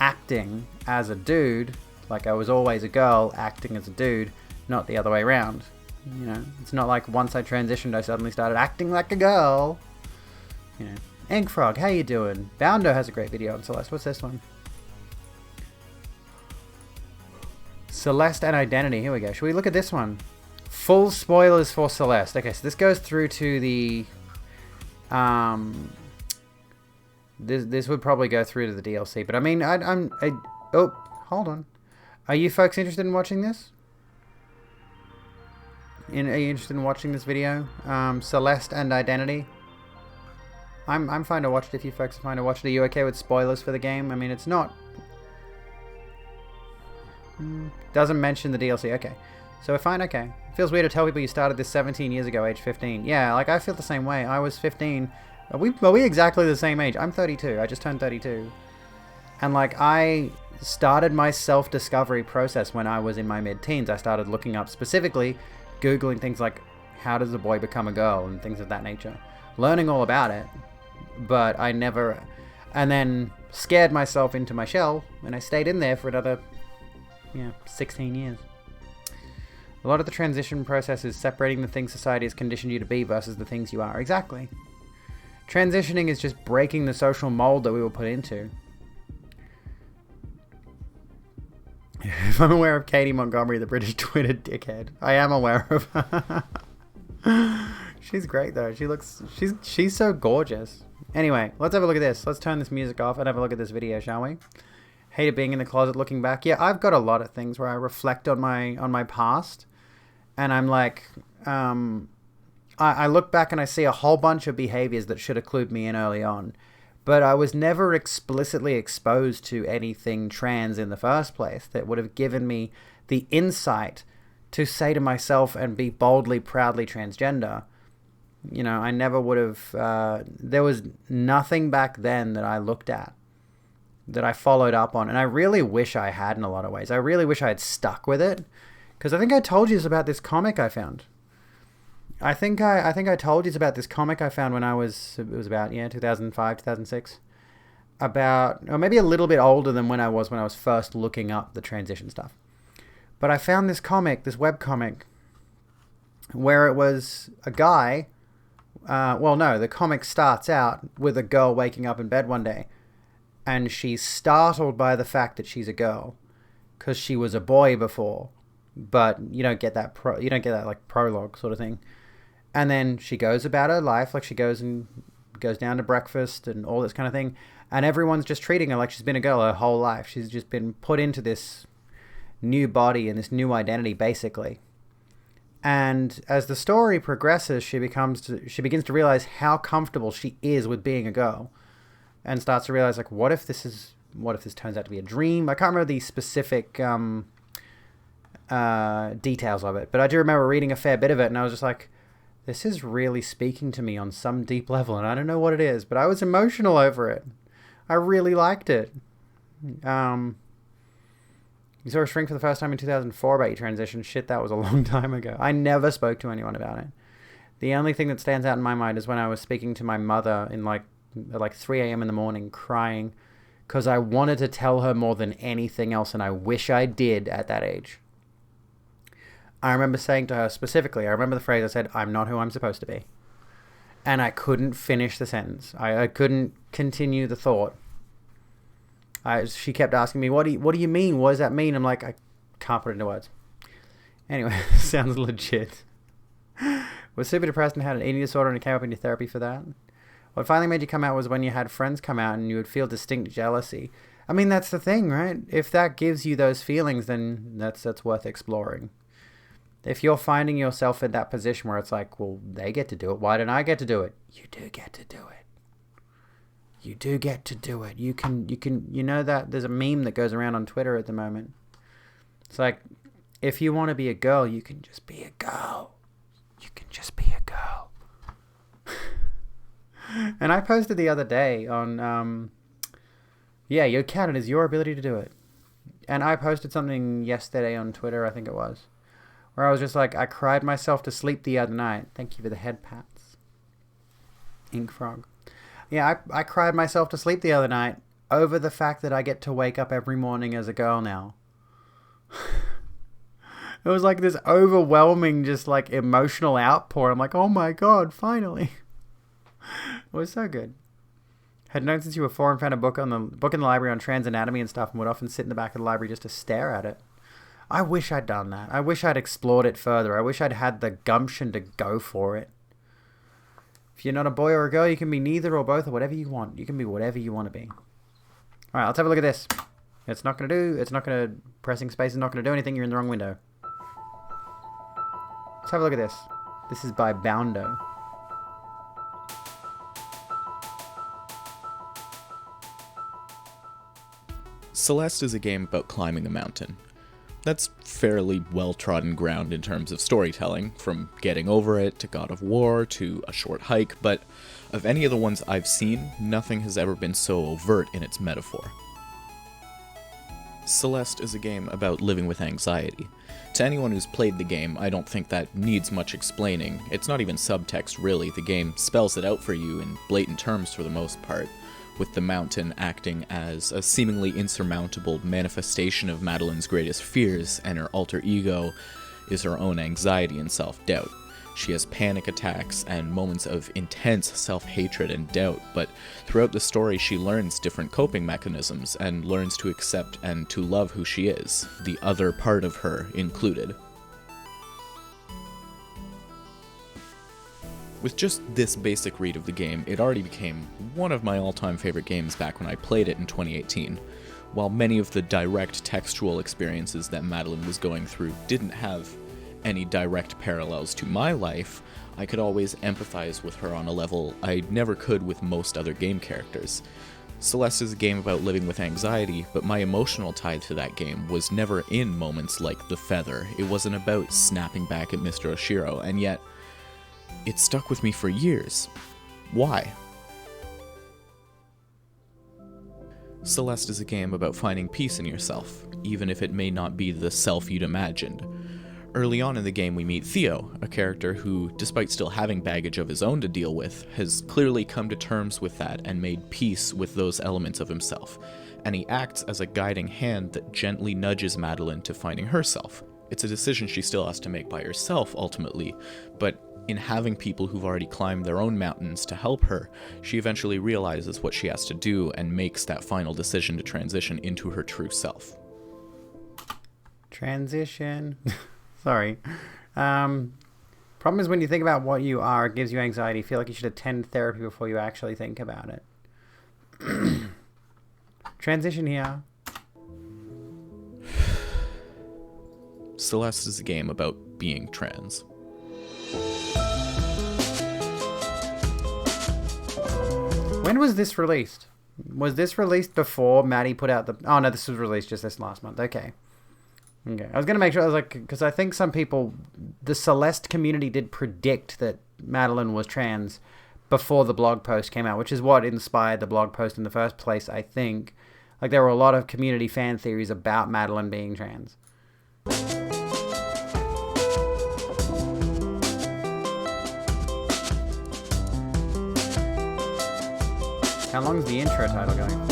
acting as a dude, like I was always a girl acting as a dude, not the other way around. You know, it's not like once I transitioned I suddenly started acting like a girl. You know, Inkfrog, how you doing? Boundo has a great video on Celeste. What's this one? Celeste and Identity. Here we go. Should we look at this one? Full spoilers for Celeste. Okay, so this goes through to the... This would probably go through to the DLC, but I mean, oh, hold on. Are you folks interested in watching this? Are you interested in watching this video? Celeste and Identity. I'm fine to watch it if you folks are fine to watch it. Are you okay with spoilers for the game? I mean, it's not... Doesn't mention the DLC. Okay. So we're fine? Okay. It feels weird to tell people you started this 17 years ago, age 15. Yeah, like I feel the same way. I was 15. Are we exactly the same age? I'm 32. I just turned 32. And like I started my self-discovery process when I was in my mid-teens. I started looking up specifically, Googling things like how does a boy become a girl and things of that nature. Learning all about it. But I never... And then scared myself into my shell and I stayed in there for another... 16 years. A lot of the transition process is separating the things society has conditioned you to be versus the things you are. Exactly. Transitioning is just breaking the social mold that we were put into. If I'm aware of Katie Montgomery, the British Twitter dickhead. I am aware of her. She's great though. She's so gorgeous. Anyway, let's have a look at this. Let's turn this music off and have a look at this video, shall we? Hated being in the closet looking back. Yeah, I've got a lot of things where I reflect on my past. And I'm like, I look back and I see a whole bunch of behaviors that should have clued me in early on. But I was never explicitly exposed to anything trans in the first place that would have given me the insight to say to myself and be boldly, proudly transgender. You know, I never would have... there was nothing back then that I looked at, that I followed up on. And I really wish I had in a lot of ways. I really wish I had stuck with it. Because I think I told you about this comic I found. I think I told you about this comic I found when it was about 2005, 2006. About, or maybe a little bit older than when I was first looking up the transition stuff. But I found this comic, this webcomic, where it was a guy, well no, the comic starts out with a girl waking up in bed one day. And she's startled by the fact that she's a girl. Because she was a boy before. But you don't get that like prologue sort of thing. And then she goes about her life, like she goes down to breakfast and all this kind of thing. And everyone's just treating her like she's been a girl her whole life. She's just been put into this new body and this new identity, basically. And as the story progresses, she begins to realize how comfortable she is with being a girl. And starts to realize, like, what if this turns out to be a dream? I can't remember the specific details of it. But I do remember reading a fair bit of it, and I was just like, this is really speaking to me on some deep level, and I don't know what it is, but I was emotional over it. I really liked it. You saw a shrink for the first time in 2004 about your transition. Shit, that was a long time ago. I never spoke to anyone about it. The only thing that stands out in my mind is when I was speaking to my mother in at 3 a.m. in the morning, crying, because I wanted to tell her more than anything else, and I wish I did at that age. I remember saying to her specifically, I remember the phrase I said, "I'm not who I'm supposed to be." And I couldn't finish the sentence. I couldn't continue the thought. She kept asking me, what do you mean? What does that mean? I'm like, I can't put it into words. Anyway, sounds legit. Was super depressed and had an eating disorder and came up into therapy for that. What finally made you come out was when you had friends come out and you would feel distinct jealousy. I mean, that's the thing, right? If that gives you those feelings, then that's worth exploring. If you're finding yourself in that position where it's like, well, they get to do it, why don't I get to do it? You do get to do it. You do get to do it. You know that there's a meme that goes around on Twitter at the moment. It's like, if you want to be a girl, you can just be a girl. You can just be a girl. And I posted the other day on, your canon is your ability to do it. And I posted something yesterday on Twitter, I think it was, where I was just like, I cried myself to sleep the other night. Thank you for the head pats. Ink Frog. Yeah, I cried myself to sleep the other night over the fact that I get to wake up every morning as a girl now. It was like this overwhelming, just like emotional outpour. I'm like, oh my God, finally. It was so good. Had known since you were 4 and found a book in the library on trans anatomy and stuff, and would often sit in the back of the library just to stare at it. I wish I'd done that. I wish I'd explored it further. I wish I'd had the gumption to go for it. If you're not a boy or a girl, you can be neither or both or whatever you want. You can be whatever you want to be. Alright, let's have a look at this. Pressing space is not going to do anything. You're in the wrong window. Let's have a look at this. This is by Boundo. Celeste is a game about climbing a mountain. That's fairly well-trodden ground in terms of storytelling, from Getting Over It to God of War to A Short Hike, but of any of the ones I've seen, nothing has ever been so overt in its metaphor. Celeste is a game about living with anxiety. To anyone who's played the game, I don't think that needs much explaining. It's not even subtext, really. The game spells it out for you in blatant terms for the most part, with the mountain acting as a seemingly insurmountable manifestation of Madeline's greatest fears, and her alter ego is her own anxiety and self-doubt. She has panic attacks and moments of intense self-hatred and doubt, but throughout the story she learns different coping mechanisms and learns to accept and to love who she is, the other part of her included. With just this basic read of the game, it already became one of my all-time favorite games back when I played it in 2018. While many of the direct textual experiences that Madeline was going through didn't have any direct parallels to my life, I could always empathize with her on a level I never could with most other game characters. Celeste is a game about living with anxiety, but my emotional tie to that game was never in moments like The Feather. It wasn't about snapping back at Mr. Oshiro, and yet it stuck with me for years. Why? Celeste is a game about finding peace in yourself, even if it may not be the self you'd imagined. Early on in the game we meet Theo, a character who, despite still having baggage of his own to deal with, has clearly come to terms with that and made peace with those elements of himself, and he acts as a guiding hand that gently nudges Madeline to finding herself. It's a decision she still has to make by herself, ultimately, but in having people who've already climbed their own mountains to help her, she eventually realizes what she has to do and makes that final decision to transition into her true self. Transition. Sorry. Problem is when you think about what you are, it gives you anxiety. You feel like you should attend therapy before you actually think about it. Transition here. Celeste is a game about being trans. When was this released? Was this released before Maddie put out the... Oh, no, this was released just this last month. Okay. Okay. I was going to make sure, I was like, because I think some people, the Celeste community did predict that Madeline was trans before the blog post came out, which is what inspired the blog post in the first place, I think. Like, there were a lot of community fan theories about Madeline being trans. How long is the intro title going?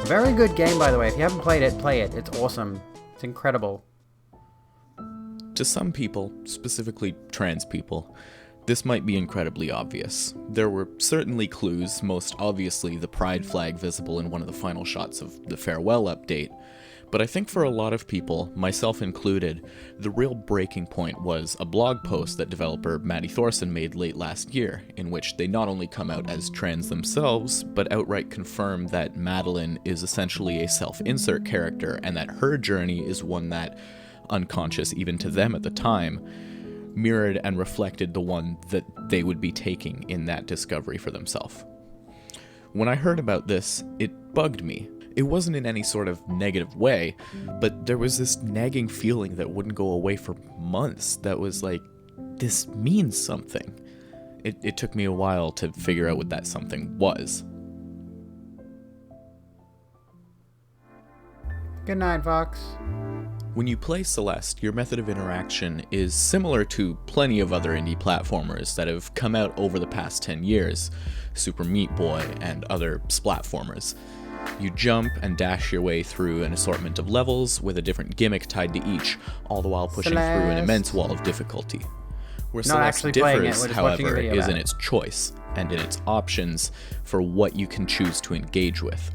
Very good game, by the way. If you haven't played it, play it. It's awesome. It's incredible. To some people, specifically trans people, this might be incredibly obvious. There were certainly clues, most obviously the pride flag visible in one of the final shots of the farewell update, but I think for a lot of people, myself included, the real breaking point was a blog post that developer Maddie Thorson made late last year, in which they not only come out as trans themselves, but outright confirm that Madeline is essentially a self-insert character, and that her journey is one that, unconscious even to them at the time, mirrored and reflected the one that they would be taking in that discovery for themselves. When I heard about this, it bugged me. It wasn't in any sort of negative way, but there was this nagging feeling that wouldn't go away for months that was like, this means something. It took me a while to figure out what that something was. Good night, Vox. When you play Celeste, your method of interaction is similar to plenty of other indie platformers that have come out over the past 10 years, Super Meat Boy and other splatformers. You jump and dash your way through an assortment of levels with a different gimmick tied to each, all the while pushing through an immense wall of difficulty. Where Celeste differs, however, is in its choice and in its options for what you can choose to engage with.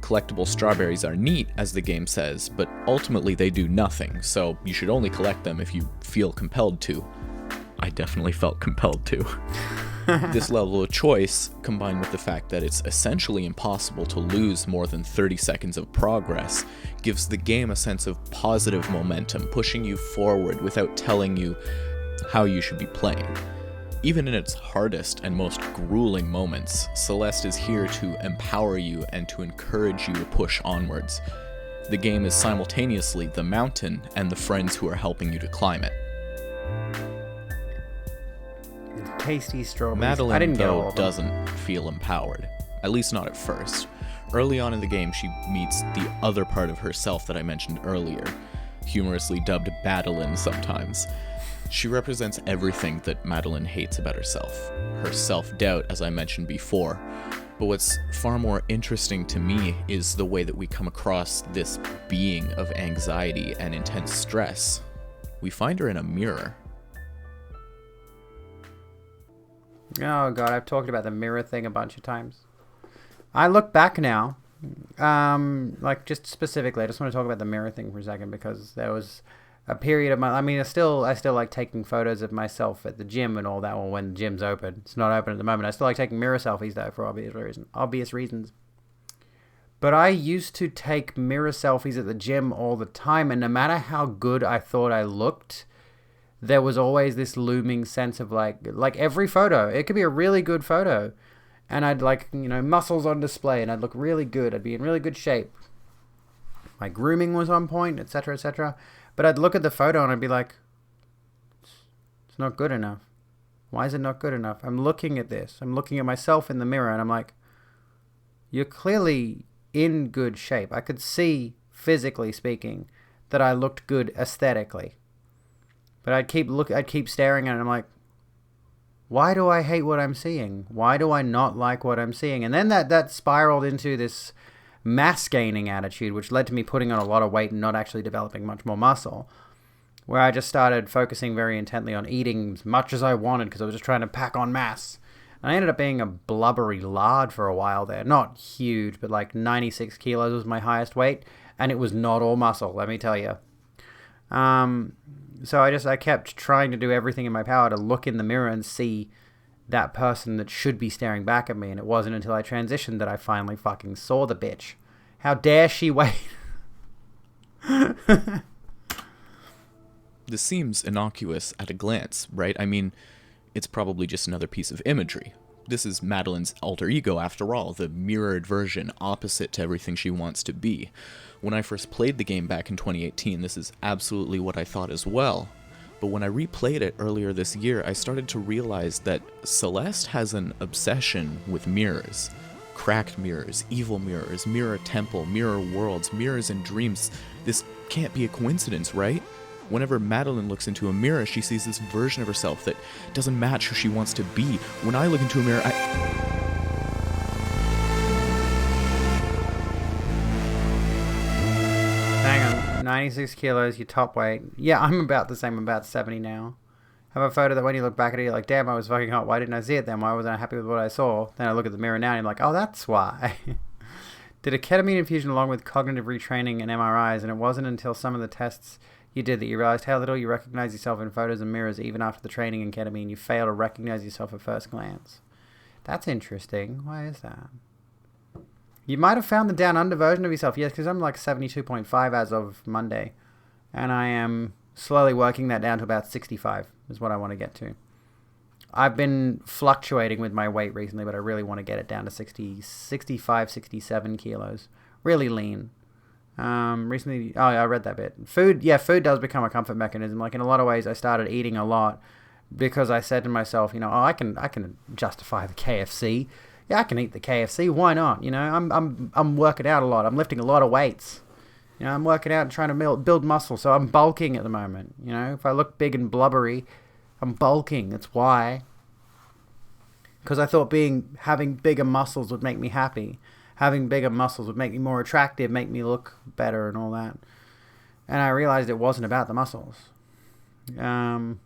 Collectible strawberries are neat, as the game says, but ultimately they do nothing, so you should only collect them if you feel compelled to. I definitely felt compelled to. This level of choice, combined with the fact that it's essentially impossible to lose more than 30 seconds of progress, gives the game a sense of positive momentum, pushing you forward without telling you how you should be playing. Even in its hardest and most grueling moments, Celeste is here to empower you and to encourage you to push onwards. The game is simultaneously the mountain and the friends who are helping you to climb it. Tasty strawberries. Madeline, I didn't get all though, of them. doesn't feel empowered. At least not at first. Early on in the game, she meets the other part of herself that I mentioned earlier, humorously dubbed Madeline sometimes. She represents everything that Madeline hates about herself. Her self-doubt, as I mentioned before. But what's far more interesting to me is the way that we come across this being of anxiety and intense stress. We find her in a mirror. Oh god, I've talked about the mirror thing a bunch of times. I look back now, like just specifically, I just want to talk about the mirror thing for a second because there was a period of my, I mean, I still like taking photos of myself at the gym and all that, or when the gym's open. It's not open at the moment. I still like taking mirror selfies though for obvious reasons. But I used to take mirror selfies at the gym all the time, and no matter how good I thought I looked, there was always this looming sense of like every photo, it could be a really good photo, and I'd muscles on display, and I'd look really good. I'd be in really good shape. My grooming was on point, etc., etc. But I'd look at the photo and I'd be like, it's not good enough. Why is it not good enough? I'm looking at this. I'm looking at myself in the mirror, and I'm like, you're clearly in good shape. I could see, physically speaking, that I looked good aesthetically. But I'd keep staring at it, and I'm like, why do I hate what I'm seeing? Why do I not like what I'm seeing? And then that spiraled into this mass gaining attitude, which led to me putting on a lot of weight and not actually developing much more muscle, where I just started focusing very intently on eating as much as I wanted because I was just trying to pack on mass. And I ended up being a blubbery lard for a while there. Not huge, but like 96 kilos was my highest weight, and it was not all muscle, let me tell you. So I kept trying to do everything in my power to look in the mirror and see that person that should be staring back at me, and it wasn't until I transitioned that I finally fucking saw the bitch. How dare she wait? This seems innocuous at a glance, right? I mean, it's probably just another piece of imagery. This is Madeline's alter ego, after all, the mirrored version, opposite to everything she wants to be. When I first played the game back in 2018, this is absolutely what I thought as well. But when I replayed it earlier this year, I started to realize that Celeste has an obsession with mirrors. Cracked mirrors, evil mirrors, mirror temple, mirror worlds, mirrors and dreams. This can't be a coincidence, right? Whenever Madeline looks into a mirror, she sees this version of herself that doesn't match who she wants to be. When I look into a mirror, Hang on, 96 kilos, your top weight. Yeah, I'm about the same, I'm about 70 now. Have a photo that when you look back at it, you're like, damn, I was fucking hot. Why didn't I see it then? Why wasn't I happy with what I saw? Then I look at the mirror now and I'm like, oh, that's why. Did a ketamine infusion along with cognitive retraining and MRIs, and it wasn't until some of the tests you did that you realized how little you recognize yourself in photos and mirrors. Even after the training in ketamine, you fail to recognize yourself at first glance. That's interesting. Why is that? You might have found the down under version of yourself. Yes, because I'm like 72.5 as of Monday. And I am slowly working that down to about 65 is what I want to get to. I've been fluctuating with my weight recently, but I really want to get it down to 65, 67 kilos. Really lean. Recently, I read that bit. Food does become a comfort mechanism. Like in a lot of ways, I started eating a lot because I said to myself, I can justify the KFC. Yeah, I can eat the KFC. Why not? I'm working out a lot. I'm lifting a lot of weights. I'm working out and trying to build muscle. So I'm bulking at the moment. If I look big and blubbery, I'm bulking. That's why. Because I thought having bigger muscles would make me happy. Having bigger muscles would make me more attractive, make me look better and all that. And I realized it wasn't about the muscles. And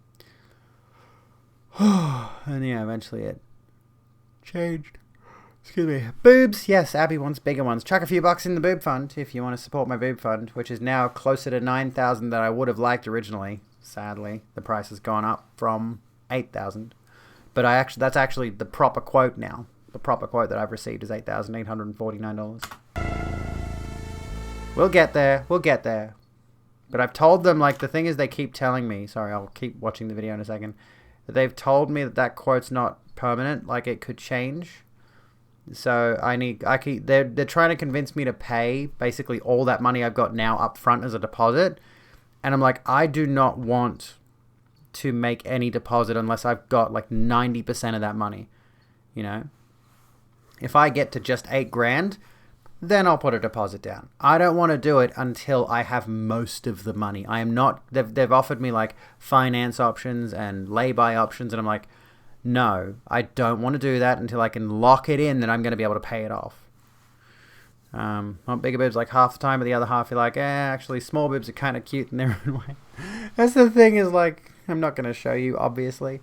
yeah, eventually it changed. Excuse me. Boobs. Yes, Abby wants bigger ones. Chuck a few bucks in the boob fund if you want to support my boob fund, which is now closer to 9,000 than I would have liked originally. Sadly, the price has gone up from 8,000. But that's actually the proper quote now. The proper quote that I've received is $8,849. We'll get there. We'll get there. But I've told them, like, the thing is they keep telling me, sorry, I'll keep watching the video in a second, that they've told me that quote's not permanent, like it could change. So they're trying to convince me to pay basically all that money I've got now up front as a deposit. And I'm like, I do not want to make any deposit unless I've got like 90% of that money, you know? If I get to just $8,000, then I'll put a deposit down. I don't want to do it until I have most of the money. I am not, they've offered me like finance options and lay-by options, and I'm like, no, I don't want to do that until I can lock it in, then I'm going to be able to pay it off. Want bigger boobs like half the time, but the other half you're like, actually small boobs are kind of cute in their own way. That's the thing is like, I'm not going to show you, obviously.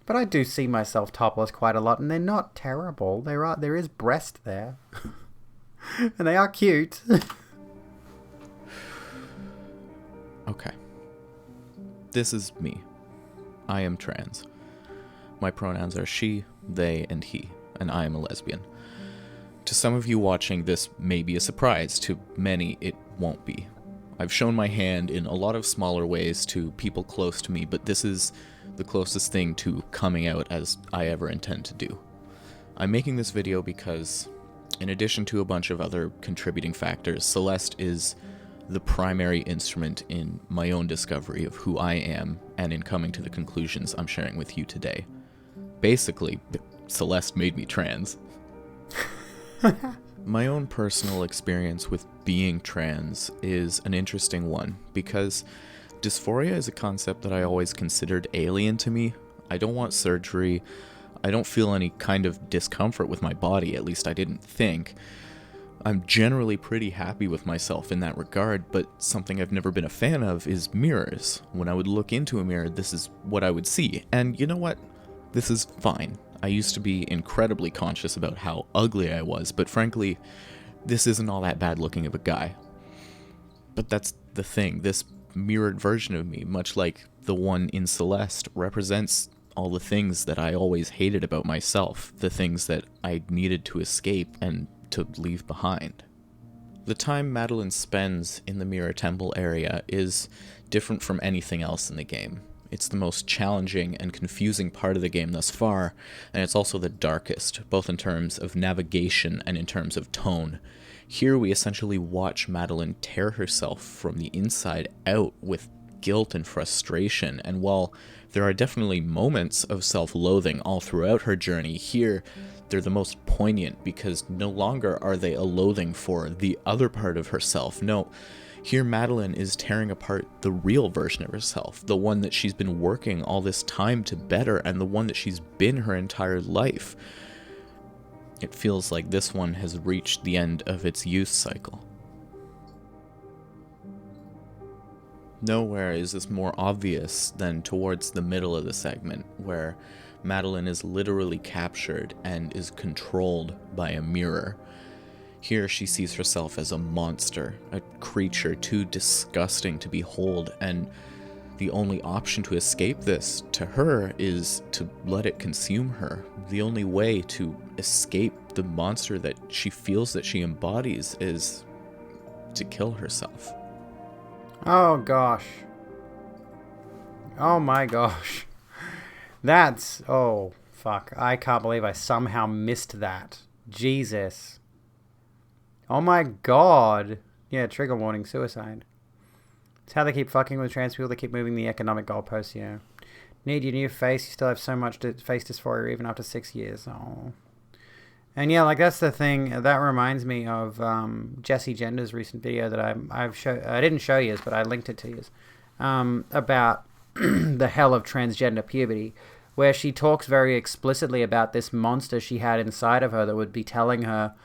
But I do see myself topless quite a lot, and they're not terrible. There is breast there. And they are cute. Okay. This is me. I am trans. My pronouns are she, they, and he, and I am a lesbian. To some of you watching, this may be a surprise. To many, it won't be. I've shown my hand in a lot of smaller ways to people close to me, but this is the closest thing to coming out as I ever intend to do. I'm making this video because, in addition to a bunch of other contributing factors, Celeste is the primary instrument in my own discovery of who I am and in coming to the conclusions I'm sharing with you today. Basically, Celeste made me trans. My own personal experience with being trans is an interesting one because dysphoria is a concept that I always considered alien to me. I don't want surgery. I don't feel any kind of discomfort with my body, at least I didn't think. I'm generally pretty happy with myself in that regard, but something I've never been a fan of is mirrors. When I would look into a mirror, this is what I would see. And you know what? This is fine. I used to be incredibly conscious about how ugly I was, but frankly, this isn't all that bad looking of a guy. But that's the thing. This mirrored version of me, much like the one in Celeste, represents all the things that I always hated about myself, the things that I needed to escape and to leave behind. The time Madeline spends in the Mirror Temple area is different from anything else in the game. It's the most challenging and confusing part of the game thus far, and it's also the darkest, both in terms of navigation and in terms of tone. Here we essentially watch Madeline tear herself from the inside out with guilt and frustration, and while there are definitely moments of self-loathing all throughout her journey, here they're the most poignant because no longer are they a loathing for the other part of herself. No, here Madeline is tearing apart the real version of herself, the one that she's been working all this time to better and the one that she's been her entire life. It feels like this one has reached the end of its use cycle. Nowhere is this more obvious than towards the middle of the segment, where Madeline is literally captured and is controlled by a mirror. Here she sees herself as a monster, a creature too disgusting to behold, and the only option to escape this to her is to let it consume her. The only way to escape the monster that she feels that she embodies is to kill herself. Oh gosh. Oh my gosh. That's... oh, fuck. I can't believe I somehow missed that. Jesus. Oh my god. Yeah, trigger warning, suicide. It's how they keep fucking with trans people. They keep moving the economic goalposts, yeah. Need your new face. You still have so much face dysphoria even after 6 years. Oh. And yeah, like that's the thing. That reminds me of Jessie Gender's recent video that I didn't show you, but I linked it to you. About the hell of transgender puberty, where she talks very explicitly about this monster she had inside of her that would be telling her,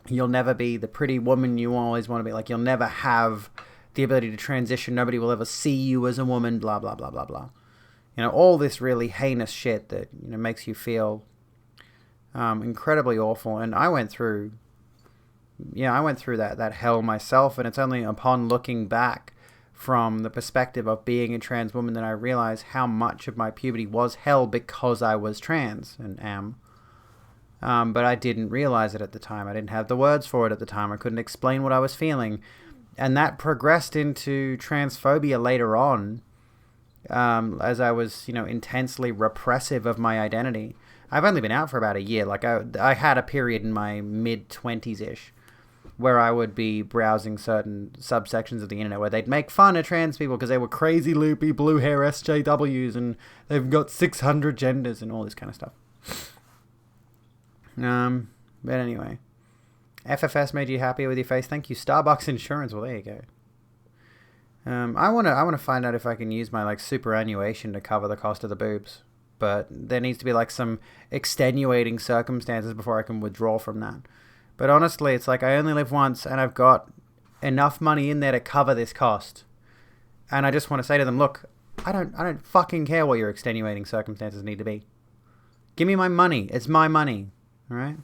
you'll never be the pretty woman you always want to be. Like, you'll never have the ability to transition. Nobody will ever see you as a woman, blah, blah, blah, blah, blah. You know, all this really heinous shit that, you know, makes you feel incredibly awful. And I went through that hell myself, and it's only upon looking back from the perspective of being a trans woman that I realized how much of my puberty was hell because I was trans and am. But I didn't realize it at the time. I didn't have the words for it at the time. I couldn't explain what I was feeling. And that progressed into transphobia later on, as I was, intensely repressive of my identity. I've only been out for about a year. Like, I had a period in my mid-20s-ish where I would be browsing certain subsections of the internet where they'd make fun of trans people because they were crazy, loopy, blue hair SJWs and they've got 600 genders and all this kind of stuff. But anyway, FFS made you happy with your face. Thank you. Starbucks Insurance. Well, there you go. I wanna find out if I can use my like superannuation to cover the cost of the boobs, but there needs to be like some extenuating circumstances before I can withdraw from that. But honestly, it's like I only live once, and I've got enough money in there to cover this cost. And I just want to say to them, look, I don't fucking care what your extenuating circumstances need to be. Give me my money. It's my money. All right?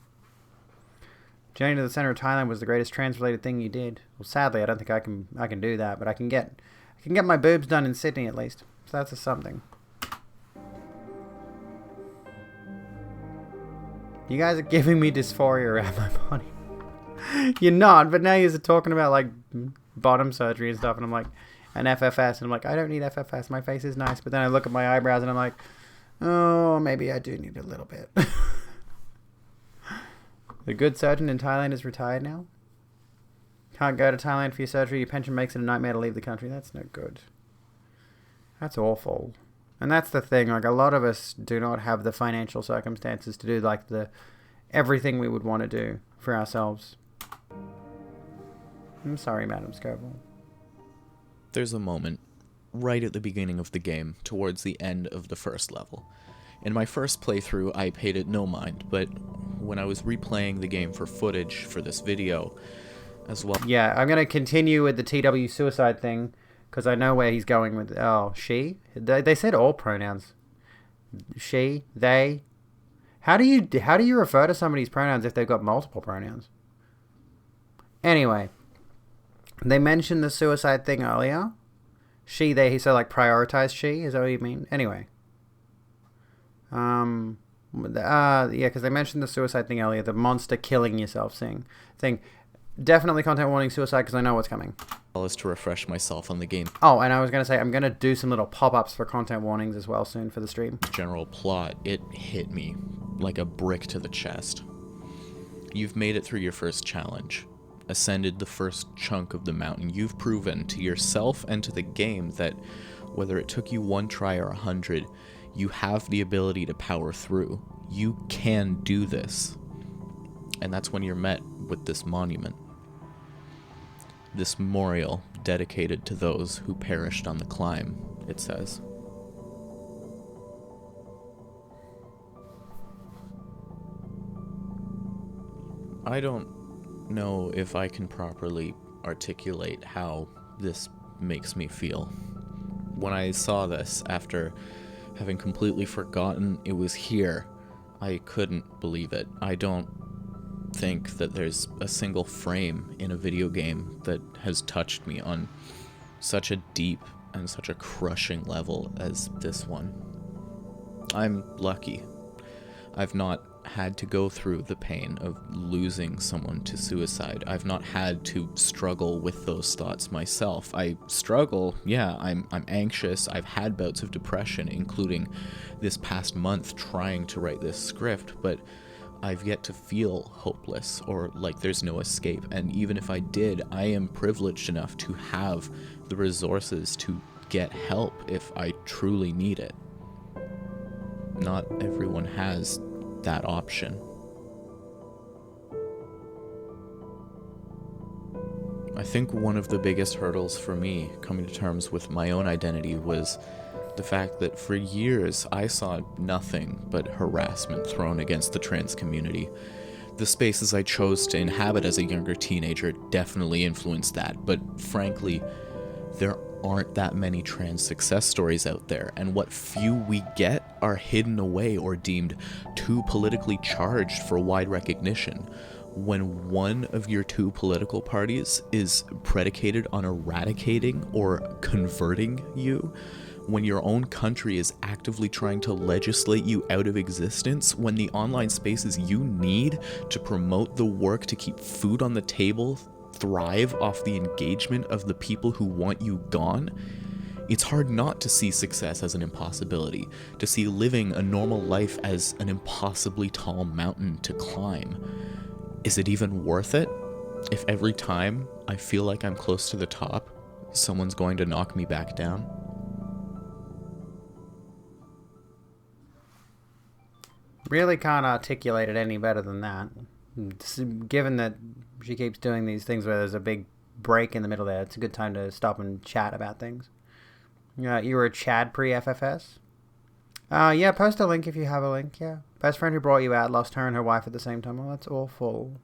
Journey to the center of Thailand was the greatest trans-related thing you did. Well, sadly, I don't think I can do that, but I can get my boobs done in Sydney at least. So that's a something. You guys are giving me dysphoria around my body. You're not, but now you're talking about like bottom surgery and stuff, and I'm like, and FFS, and I'm like, I don't need FFS. My face is nice, but then I look at my eyebrows and I'm like, oh, maybe I do need a little bit. The good surgeon in Thailand is retired now. Can't go to Thailand for your surgery. Your pension makes it a nightmare to leave the country. That's no good. That's awful. And that's the thing, like a lot of us do not have the financial circumstances to do like everything we would want to do for ourselves. I'm sorry, Madam Scoville. There's a moment right at the beginning of the game, towards the end of the first level. In my first playthrough, I paid it no mind, but when I was replaying the game for footage for this video as well... Yeah, I'm going to continue with the TW suicide thing, because I know where he's going with... Oh, she? They said all pronouns. She, they. How do you refer to somebody's pronouns if they've got multiple pronouns? Anyway, they mentioned the suicide thing earlier. She, they, so like prioritize she, is that what you mean? Anyway. Yeah, because they mentioned the suicide thing earlier, the monster killing yourself thing. Definitely content warning suicide because I know what's coming. As to refresh myself on the game. Oh, and I was going to say, I'm going to do some little pop-ups for content warnings as well soon for the stream. General plot, it hit me like a brick to the chest. You've made it through your first challenge, ascended the first chunk of the mountain. You've proven to yourself and to the game that whether it took you 1 try or 100, you have the ability to power through. You can do this. And that's when you're met with this monument. This memorial dedicated to those who perished on the climb, it says. I don't know if I can properly articulate how this makes me feel. When I saw this, after having completely forgotten it was here, I couldn't believe it. I don't think that there's a single frame in a video game that has touched me on such a deep and such a crushing level as this one. I'm lucky. I've not had to go through the pain of losing someone to suicide. I've not had to struggle with those thoughts myself. I struggle, yeah, I'm anxious. I've had bouts of depression, including this past month trying to write this script, but I've yet to feel hopeless or like there's no escape. And even if I did, I am privileged enough to have the resources to get help if I truly need it. Not everyone has that option. I think one of the biggest hurdles for me coming to terms with my own identity was the fact that for years I saw nothing but harassment thrown against the trans community. The spaces I chose to inhabit as a younger teenager definitely influenced that, but frankly, there aren't that many trans success stories out there, and what few we get are hidden away or deemed too politically charged for wide recognition. When one of your two political parties is predicated on eradicating or converting you, when your own country is actively trying to legislate you out of existence, when the online spaces you need to promote the work to keep food on the table thrive off the engagement of the people who want you gone, it's hard not to see success as an impossibility, to see living a normal life as an impossibly tall mountain to climb. Is it even worth it if every time I feel like I'm close to the top, someone's going to knock me back down? Really can't articulate it any better than that. Given that she keeps doing these things where there's a big break in the middle there, it's a good time to stop and chat about things. You were a Chad pre-FFS? Yeah, post a link if you have a link, yeah. Best friend who brought you out lost her and her wife at the same time. Oh, that's awful.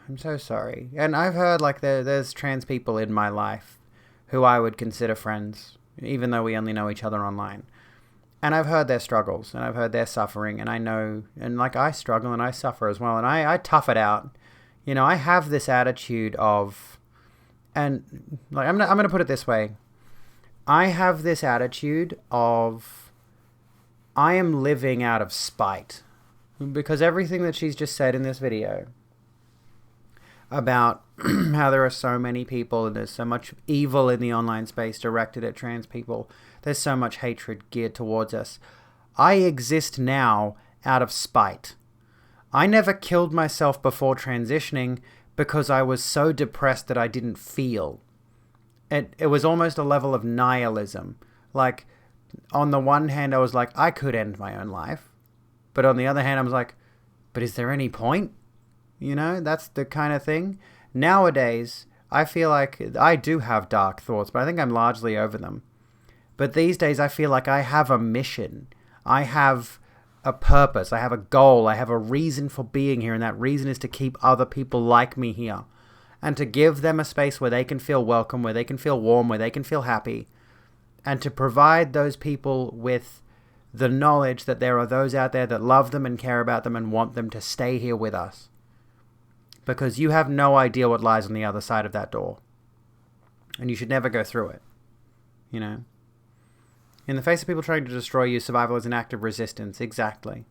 I'm so sorry. And I've heard, like, there's trans people in my life who I would consider friends, even though we only know each other online. And I've heard their struggles, and I've heard their suffering, and I know, and like I struggle and I suffer as well, and I tough it out. You know, I have this attitude of, and like I'm gonna put it this way, I have this attitude of, I am living out of spite, because everything that she's just said in this video about how there are so many people and there's so much evil in the online space directed at trans people. There's so much hatred geared towards us. I exist now out of spite. I never killed myself before transitioning because I was so depressed that I didn't feel. It was almost a level of nihilism. Like, on the one hand, I was like, I could end my own life. But on the other hand, I was like, but is there any point? You know, that's the kind of thing. Nowadays, I feel like I do have dark thoughts, but I think I'm largely over them. But these days, I feel like I have a mission. I have a purpose. I have a goal. I have a reason for being here, and that reason is to keep other people like me here. And to give them a space where they can feel welcome, where they can feel warm, where they can feel happy. And to provide those people with the knowledge that there are those out there that love them and care about them and want them to stay here with us. Because you have no idea what lies on the other side of that door. And you should never go through it. You know? In the face of people trying to destroy you, survival is an act of resistance. Exactly.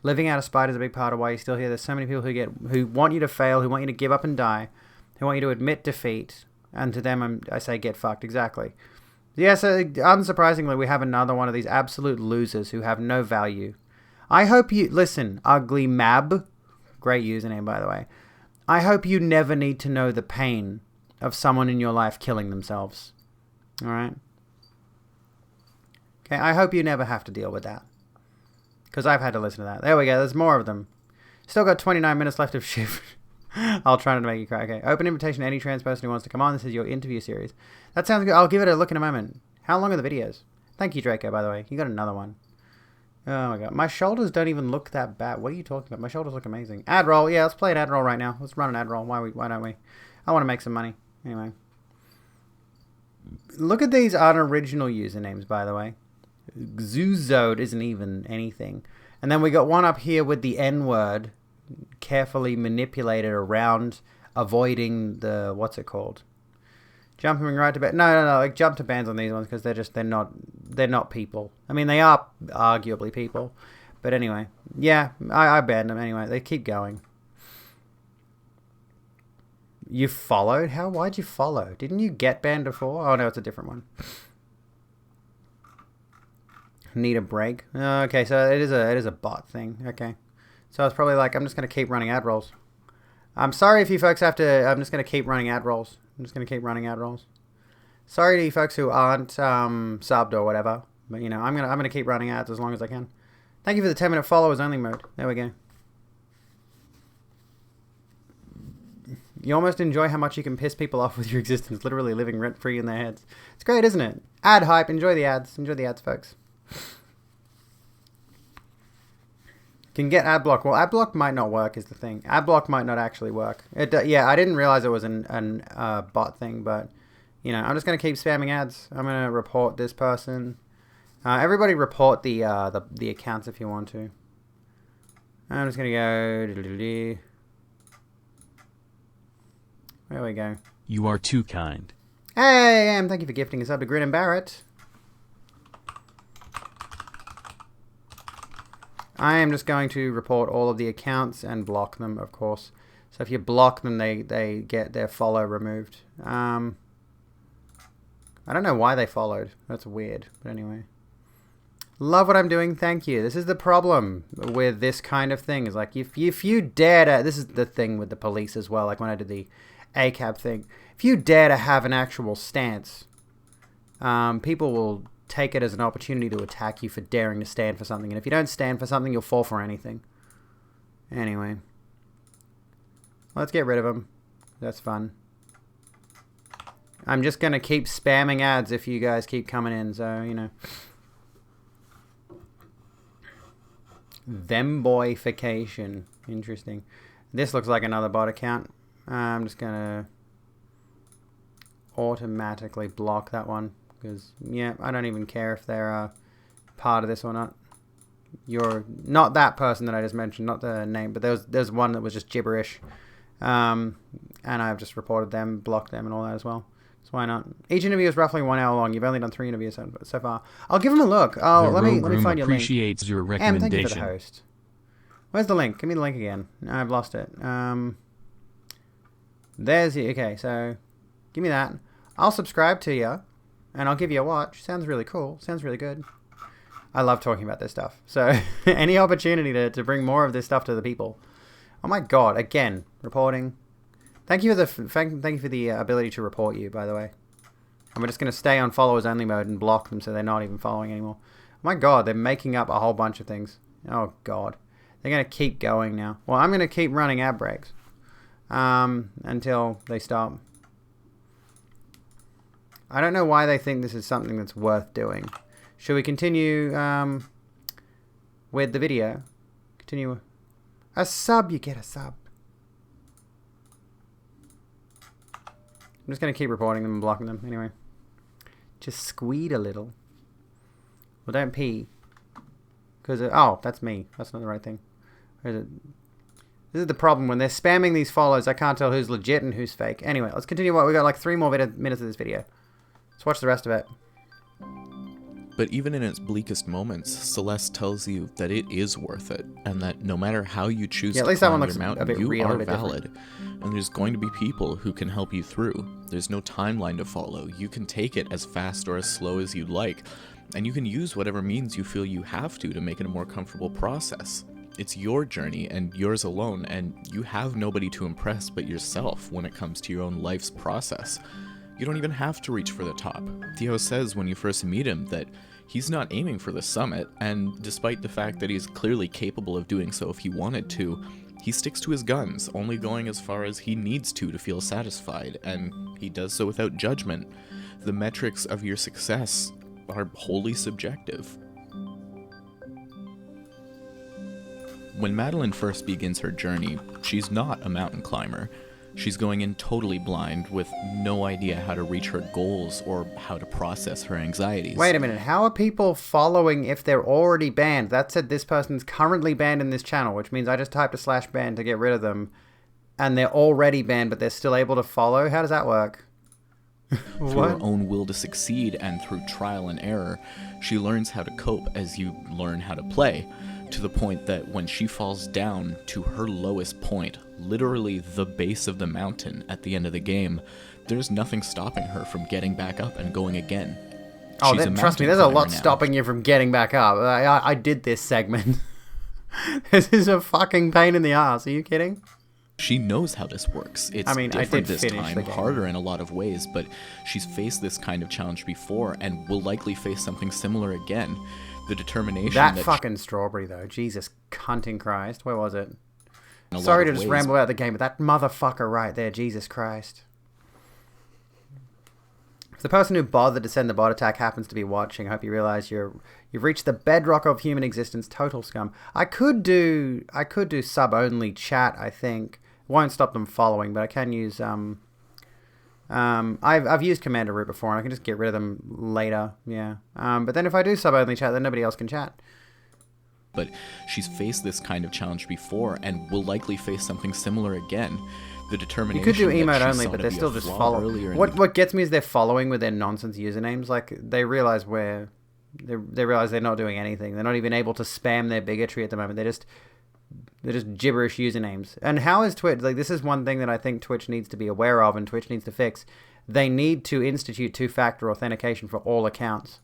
Living out of spite is a big part of why you're still here. There's so many people who want you to fail, who want you to give up and die, who want you to admit defeat. And to them, I say, get fucked. Exactly. Yes, unsurprisingly, we have another one of these absolute losers who have no value. I hope you... Listen, Ugly Mab. Great username, by the way. I hope you never need to know the pain of someone in your life killing themselves. Alright? Okay, I hope you never have to deal with that. Because I've had to listen to that. There we go, there's more of them. Still got 29 minutes left of shift. I'll try not to make you cry. Okay, open invitation to any trans person who wants to come on. This is your interview series. That sounds good. I'll give it a look in a moment. How long are the videos? Thank you, Draco, by the way. You got another one. Oh my god. My shoulders don't even look that bad. What are you talking about? My shoulders look amazing. Ad roll. Yeah, let's play an ad roll right now. Let's run an ad roll. Why don't we? I want to make some money. Anyway. Look at these unoriginal usernames, by the way. Zuzode isn't even anything. And then we got one up here with the N-word carefully manipulated around avoiding the... What's it called? Jumping right to bed. No. Like, jump to bans on these ones because they're not people. I mean, they are arguably people. But anyway. Yeah, I banned them anyway. They keep going. You followed? Why'd you follow? Didn't you get banned before? Oh, no, it's a different one. Need a break? Okay, so it is a bot thing. Okay. So it's probably like, I'm just going to keep running ad rolls. I'm sorry if you folks have to... I'm just going to keep running ad rolls. Sorry to you folks who aren't subbed or whatever, but you know, I'm gonna keep running ads as long as I can. Thank you for the 10-minute followers only mode. There we go. You almost enjoy how much you can piss people off with your existence, literally living rent free in their heads. It's great, isn't it? Ad hype. Enjoy the ads. Enjoy the ads, folks. Can get ad block. Well, ad block might not work is the thing. Ad block might not actually work. Yeah, I didn't realize it was an bot thing, but you know, I'm just going to keep spamming ads. I'm going to report this person. Everybody report the accounts if you want to. I'm just going to go... There we go. You are too kind. Hey, Am, thank you for gifting us up to Grin and Barrett. I am just going to report all of the accounts and block them, of course. So if you block them, they get their follow removed. I don't know why they followed. That's weird. But anyway. Love what I'm doing. Thank you. This is the problem with this kind of thing. Is like if you dare to... This is the thing with the police as well. Like when I did the ACAB thing. If you dare to have an actual stance, people will take it as an opportunity to attack you for daring to stand for something. And if you don't stand for something, you'll fall for anything. Anyway. Let's get rid of them. That's fun. I'm just going to keep spamming ads if you guys keep coming in. So, you know. Themboyification. Interesting. This looks like another bot account. I'm just going to automatically block that one. Because, yeah, I don't even care if they're part of this or not. You're not that person that I just mentioned, not the name. But there's one that was just gibberish. And I've just reported them, blocked them and all that as well. So why not? Each interview is roughly 1 hour long. You've only done 3 interviews so far. I'll give them a look. Oh, let me find your link. Appreciates your recommendation. Thank you for the host. Where's the link? Give me the link again. No, I've lost it. There's the... Okay, so give me that. I'll subscribe to you, and I'll give you a watch. Sounds really cool. Sounds really good. I love talking about this stuff. So any opportunity to bring more of this stuff to the people. Oh my god! Again, reporting. Thank you for the ability to report you, by the way. And we're just going to stay on followers only mode and block them so they're not even following anymore. Oh my god, they're making up a whole bunch of things. Oh god. They're going to keep going now. Well, I'm going to keep running ad breaks. Until they stop. I don't know why they think this is something that's worth doing. Should we continue with the video? Continue. A sub, you get a sub. I'm just going to keep reporting them and blocking them. Anyway. Just squeed a little. Well, don't pee. Because, oh, that's me. That's not the right thing. Or is it? This is the problem. When they're spamming these follows, I can't tell who's legit and who's fake. Anyway, let's continue. We got like 3 more minutes of this video. Let's watch the rest of it. But even in its bleakest moments, Celeste tells you that it is worth it, and that no matter how you choose to climb your mountain, you are valid. And there's going to be people who can help you through. There's no timeline to follow. You can take it as fast or as slow as you'd like, and you can use whatever means you feel you have to make it a more comfortable process. It's your journey and yours alone, and you have nobody to impress but yourself when it comes to your own life's process. You don't even have to reach for the top. Theo says when you first meet him that he's not aiming for the summit, and despite the fact that he's clearly capable of doing so if he wanted to, he sticks to his guns, only going as far as he needs to feel satisfied, and he does so without judgment. The metrics of your success are wholly subjective. When Madeline first begins her journey, she's not a mountain climber. She's going in totally blind, with no idea how to reach her goals or how to process her anxieties. Wait a minute, how are people following if they're already banned? That said this person's currently banned in this channel, which means I just typed a /ban to get rid of them, and they're already banned, but they're still able to follow? How does that work? Through her own will to succeed and through trial and error, she learns how to cope as you learn how to play, to the point that when she falls down to her lowest point, literally the base of the mountain at the end of the game, there's nothing stopping her from getting back up and going again. Oh, trust me, there's a lot stopping you from getting back up. I did this segment. This is a fucking pain in the ass. Are you kidding? She knows how this works. It's different this time, harder in a lot of ways, but she's faced this kind of challenge before and will likely face something similar again. The determination that fucking strawberry, though. Jesus cunting Christ. Where was it? Sorry to just ramble out the game, but that motherfucker right there, Jesus Christ. If the person who bothered to send the bot attack happens to be watching, I hope you realize you've reached the bedrock of human existence, total scum. I could do sub-only chat, I think. Won't stop them following, but I can use I've used Commander Root before, and I can just get rid of them later. Yeah. But then if I do sub-only chat, then nobody else can chat. But she's faced this kind of challenge before and will likely face something similar again. The determination. You could do that emote she only, saw but to they're be a still just flaw following. earlier in What gets me is they're following with their nonsense usernames. Like they realize they realize they're not doing anything. They're not even able to spam their bigotry at the moment. They're just gibberish usernames. And how is Twitch? Like this is one thing that I think Twitch needs to be aware of, and Twitch needs to fix. They need to institute two-factor authentication for all accounts.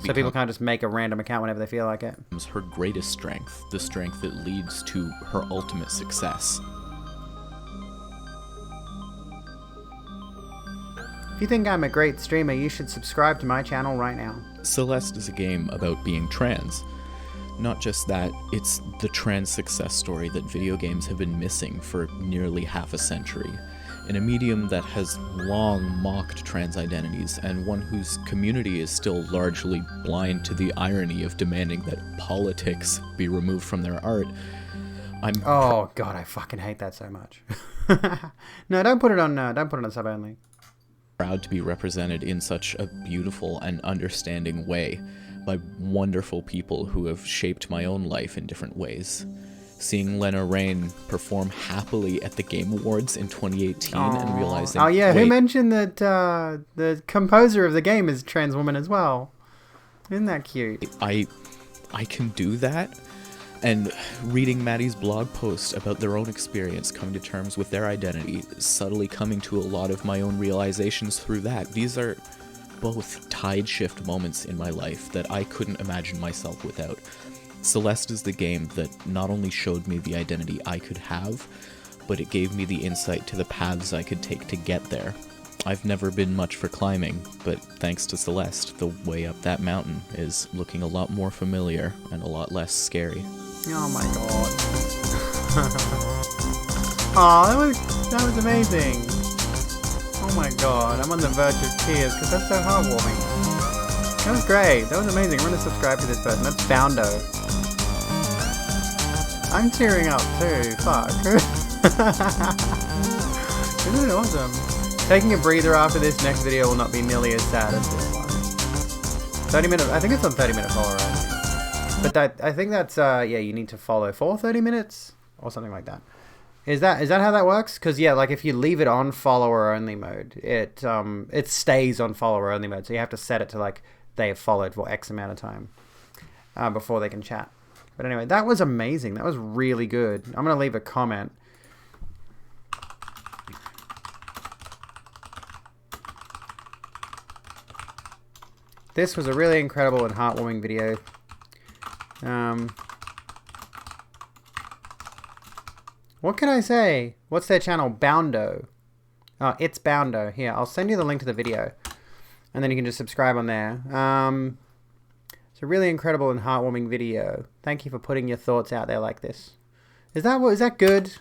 So people can't just make a random account whenever they feel like it. Her greatest strength, the strength that leads to her ultimate success. If you think I'm a great streamer, you should subscribe to my channel right now. Celeste is a game about being trans. Not just that, it's the trans success story that video games have been missing for nearly half a century. In a medium that has long mocked trans identities, and one whose community is still largely blind to the irony of demanding that politics be removed from their art, Oh god, I fucking hate that so much. No, don't put it on sub only. Proud to be represented in such a beautiful and understanding way by wonderful people who have shaped my own life in different ways. Seeing Lena Raine perform happily at the Game Awards in 2018 and realizing... Oh yeah, who mentioned that the composer of the game is trans woman as well? Isn't that cute? I can do that? And reading Maddie's blog post about their own experience coming to terms with their identity, subtly coming to a lot of my own realizations through that. These are both tide shift moments in my life that I couldn't imagine myself without. Celeste is the game that not only showed me the identity I could have, but it gave me the insight to the paths I could take to get there. I've never been much for climbing, but thanks to Celeste, the way up that mountain is looking a lot more familiar and a lot less scary. Oh my god. Oh, that was amazing. Oh my god, I'm on the verge of tears because that's so heartwarming. That was great. That was amazing. I'm going to subscribe to this person. That's Boundo. I'm tearing up too. Fuck. Isn't it awesome? Taking a breather after this next video will not be nearly as sad as this one. 30 minute, I think it's on 30-minute follow, right? But I think that's, yeah, you need to follow for 30 minutes or something like that. Is that how that works? Because, yeah, like if you leave it on follower only mode, it stays on follower only mode. So you have to set it to like they have followed for X amount of time before they can chat. But anyway, that was amazing. That was really good. I'm going to leave a comment. This was a really incredible and heartwarming video. What can I say? What's their channel? Boundo. Oh, it's Boundo. Here, I'll send you the link to the video. And then you can just subscribe on there. It's a really incredible and heartwarming video. Thank you for putting your thoughts out there like this. Is that good?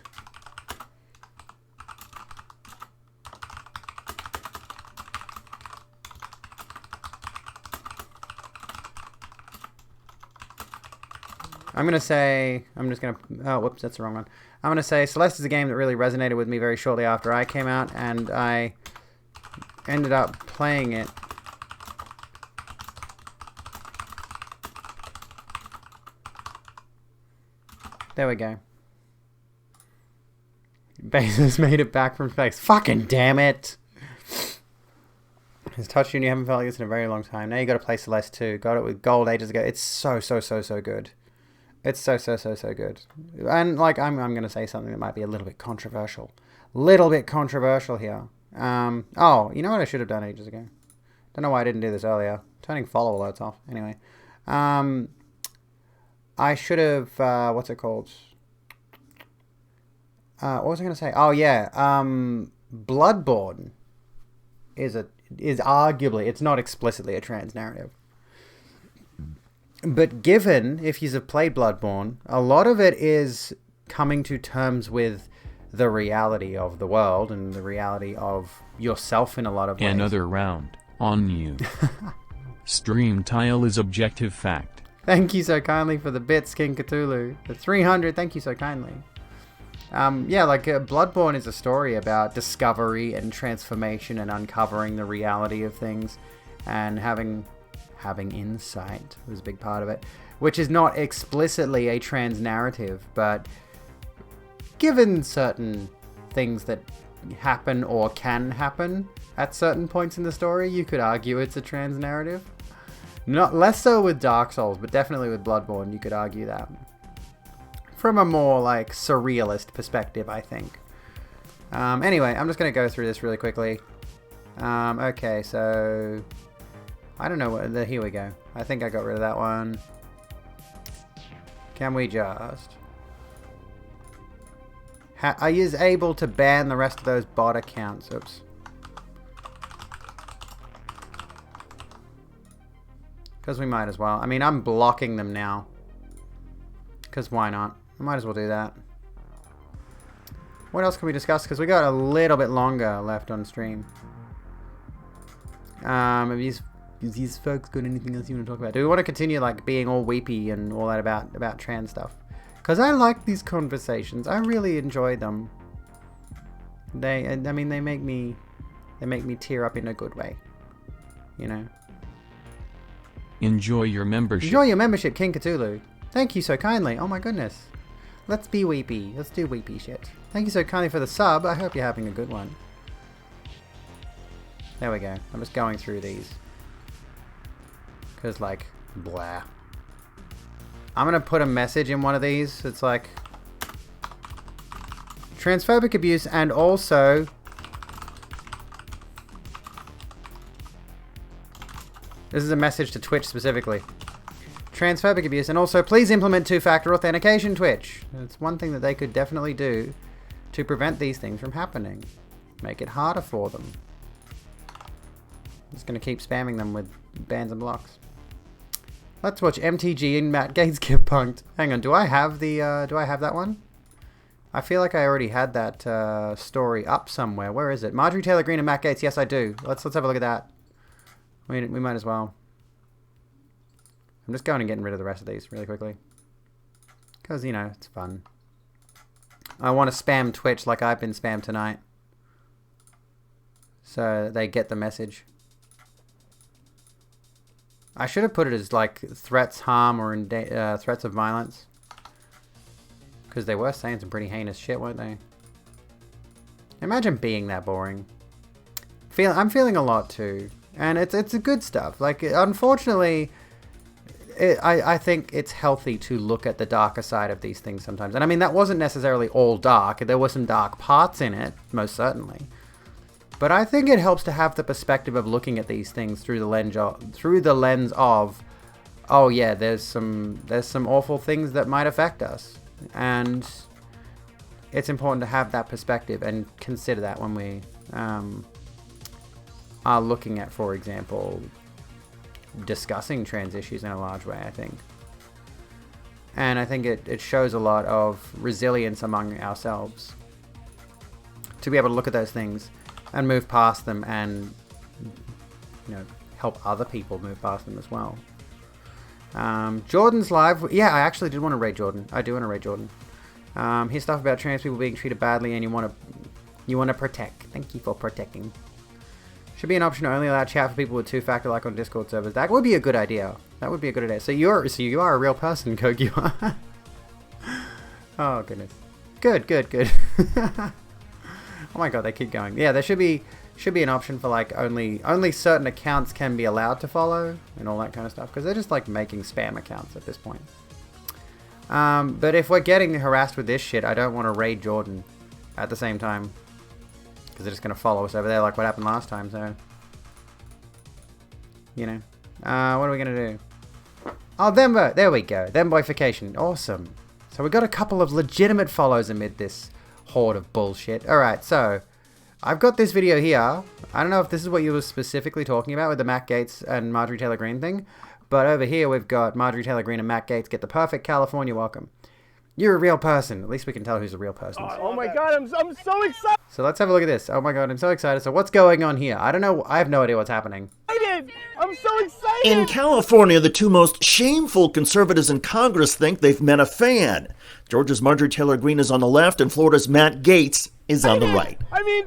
I'm going to say, oh, whoops, that's the wrong one. I'm going to say Celeste is a game that really resonated with me very shortly after I came out, and I ended up playing it. There we go. Bezos made it back from space. Fucking damn it! Has touched you and you haven't felt like this in a very long time. Now you got to play Celeste 2. Got it with gold ages ago. It's so good. It's so good. And like I'm gonna say something that might be a little bit controversial. Here. Oh, you know what I should have done ages ago? Don't know why I didn't do this earlier. Turning follow alerts off. Anyway. I should have what's it called? What was I gonna say? Oh yeah. Bloodborne is arguably, it's not explicitly a trans narrative. But given, if you have played Bloodborne, a lot of it is coming to terms with the reality of the world and the reality of yourself in a lot of ways. Another round on you. Stream tile is objective fact. Thank you so kindly for the bits, King Cthulhu. The 300, thank you so kindly. Yeah, like Bloodborne is a story about discovery and transformation and uncovering the reality of things, and having insight was a big part of it, which is not explicitly a trans narrative, but given certain things that happen or can happen at certain points in the story, you could argue it's a trans narrative. Not less so with Dark Souls, but definitely with Bloodborne, you could argue that. From a more, like, surrealist perspective, I think. Anyway, I'm just going to go through this really quickly. Okay, so... I don't know what... Here we go. I think I got rid of that one. Can we just... Are you able to ban the rest of those bot accounts? Oops. Because we might as well. I mean, I'm blocking them now. Because why not? I might as well do that. What else can we discuss? Because we got a little bit longer left on stream. Have these folks got anything else you want to talk about? Do we want to continue like being all weepy and all that about trans stuff? Because I like these conversations. I really enjoy them. I mean, they make me tear up in a good way. You know. Enjoy your membership. Enjoy your membership, King Cthulhu. Thank you so kindly. Oh my goodness. Let's be weepy. Let's do weepy shit. Thank you so kindly for the sub. I hope you're having a good one. There we go. I'm just going through these. Because, like, blah. I'm going to put a message in one of these. It's like... transphobic abuse and also... This is a message to Twitch specifically. Transphobic abuse, and also please implement two-factor authentication, Twitch. It's one thing that they could definitely do to prevent these things from happening. Make it harder for them. Just gonna keep spamming them with bans and blocks. Let's watch MTG and Matt Gates get punked. Hang on, do I have that one? I feel like I already had that story up somewhere. Where is it? Marjorie Taylor Greene and Matt Gates. Yes, I do. Let's have a look at that. We might as well. I'm just going and getting rid of the rest of these really quickly. Because, you know, it's fun. I want to spam Twitch like I've been spammed tonight. So they get the message. I should have put it as, like, threats, harm, or threats of violence. Because they were saying some pretty heinous shit, weren't they? Imagine being that boring. I'm feeling a lot, too. And it's the good stuff. Like, unfortunately... I think it's healthy to look at the darker side of these things sometimes. And I mean, that wasn't necessarily all dark. There were some dark parts in it, most certainly. But I think it helps to have the perspective of looking at these things through the lens of, oh yeah, there's some awful things that might affect us. And it's important to have that perspective and consider that when we are looking at, for example, discussing trans issues in a large way, I think. And I think it shows a lot of resilience among ourselves to be able to look at those things and move past them and, you know, help other people move past them as well. Jordan's live. Yeah, I actually did want to raid Jordan. I do want to raid Jordan. Here's stuff about trans people being treated badly and you want to protect. Thank you for protecting. Should be an option to only allow chat for people with two-factor like on Discord servers. That would be a good idea. That would be a good idea. So you are a real person, Coke, you are. Oh goodness. Good. Oh my god, they keep going. Yeah, there should be an option for like only certain accounts can be allowed to follow and all that kind of stuff, because they're just like making spam accounts at this point. But if we're getting harassed with this shit, I don't want to raid Jordan at the same time. Because they're just going to follow us over there like what happened last time, so... You know. What are we going to do? Oh, Thembo! There we go. Themboification. Awesome. So we got a couple of legitimate follows amid this horde of bullshit. Alright, so... I've got this video here. I don't know if this is what you were specifically talking about with the Matt Gates and Marjorie Taylor Greene thing. But over here we've got Marjorie Taylor Greene and Matt Gates get the perfect California welcome. You're a real person. At least we can tell who's a real person. Oh my god, I'm so excited! So let's have a look at this. Oh my god, I'm so excited. So what's going on here? I don't know. I have no idea what's happening. I'm I'm so excited! In California, the two most shameful conservatives in Congress think they've met a fan. Georgia's Marjorie Taylor Greene is on the left, and Florida's Matt Gaetz is on the right. I mean,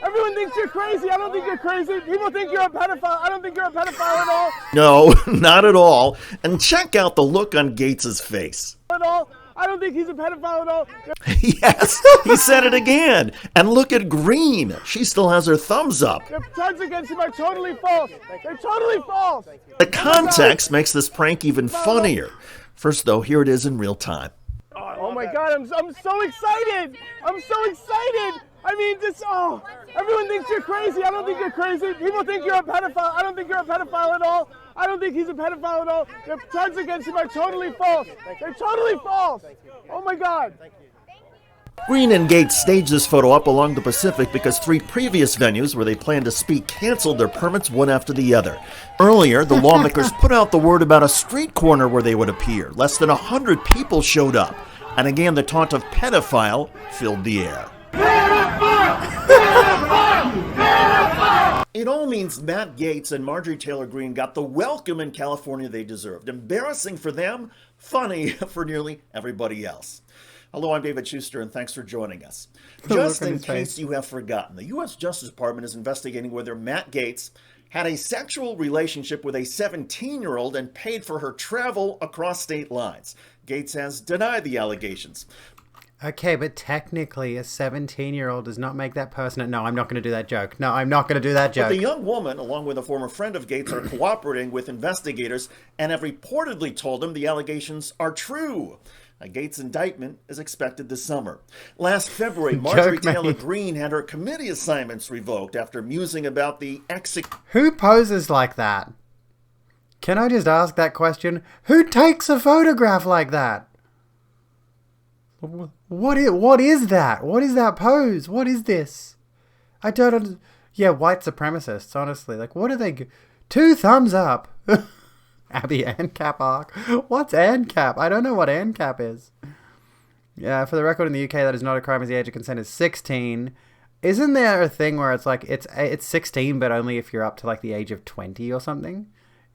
everyone thinks you're crazy. I don't think you're crazy. People think you're a pedophile. I don't think you're a pedophile at all. No, not at all. And check out the look on Gaetz's face. At all. I don't think he's a pedophile at all. Yes, he said it again. And look at Greene. She still has her thumbs up. The charges against him are totally false. They're totally false. The context makes this prank even funnier. First, though, here it is in real time. Oh my God, I'm so excited. I'm so excited. I mean, everyone thinks you're crazy. I don't think you're crazy. People think you're a pedophile. I don't think you're a pedophile at all. I don't think he's a pedophile at all. The charges against him are totally false. They're totally false. Oh my God. Greene and Gaetz staged this photo up along the Pacific because 3 previous venues where they planned to speak canceled their permits one after the other. Earlier, the lawmakers put out the word about a street corner where they would appear. Less than 100 people showed up. And again, the taunt of pedophile filled the air. It all means Matt Gaetz and Marjorie Taylor Greene got the welcome in California they deserved. Embarrassing for them, funny for nearly everybody else. Hello, I'm David Schuster, and thanks for joining us. Just in case you have forgotten, the U.S. Justice Department is investigating whether Matt Gaetz had a sexual relationship with a 17-year-old and paid for her travel across state lines. Gaetz has denied the allegations. Okay, but technically a 17-year-old does not make that person... No, I'm not going to do that joke. No, I'm not going to do that joke. But the young woman, along with a former friend of Gaetz, are cooperating with investigators and have reportedly told him the allegations are true. A Gaetz indictment is expected this summer. Last February, Marjorie Taylor Greene had her committee assignments revoked after musing about the Who poses like that? Can I just ask that question? Who takes a photograph like that? What is that? What is that pose? What is this? I don't... Yeah, white supremacists, honestly. Like, what are they... 2 thumbs up. Abby ANCAP arc. What's ANCAP? I don't know what ANCAP is. Yeah, for the record, in the UK, that is not a crime as the age of consent is 16. Isn't there a thing where it's like, it's 16, but only if you're up to like the age of 20 or something?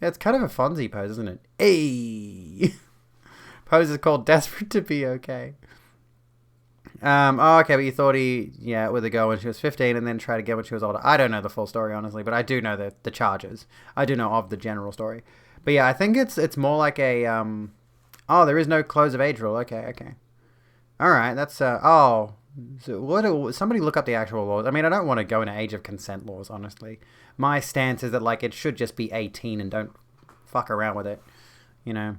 Yeah, it's kind of a Fonzie pose, isn't it? Hey! Pose is called Desperate to Be Okay. Okay, but you thought with a girl when she was 15 and then tried again when she was older. I don't know the full story, honestly, but I do know the charges. I do know of the general story. But yeah, I think it's more like a, there is no close of age rule. Okay. Alright, that's, so somebody look up the actual laws. I mean, I don't want to go into age of consent laws, honestly. My stance is that, like, it should just be 18 and don't fuck around with it. You know?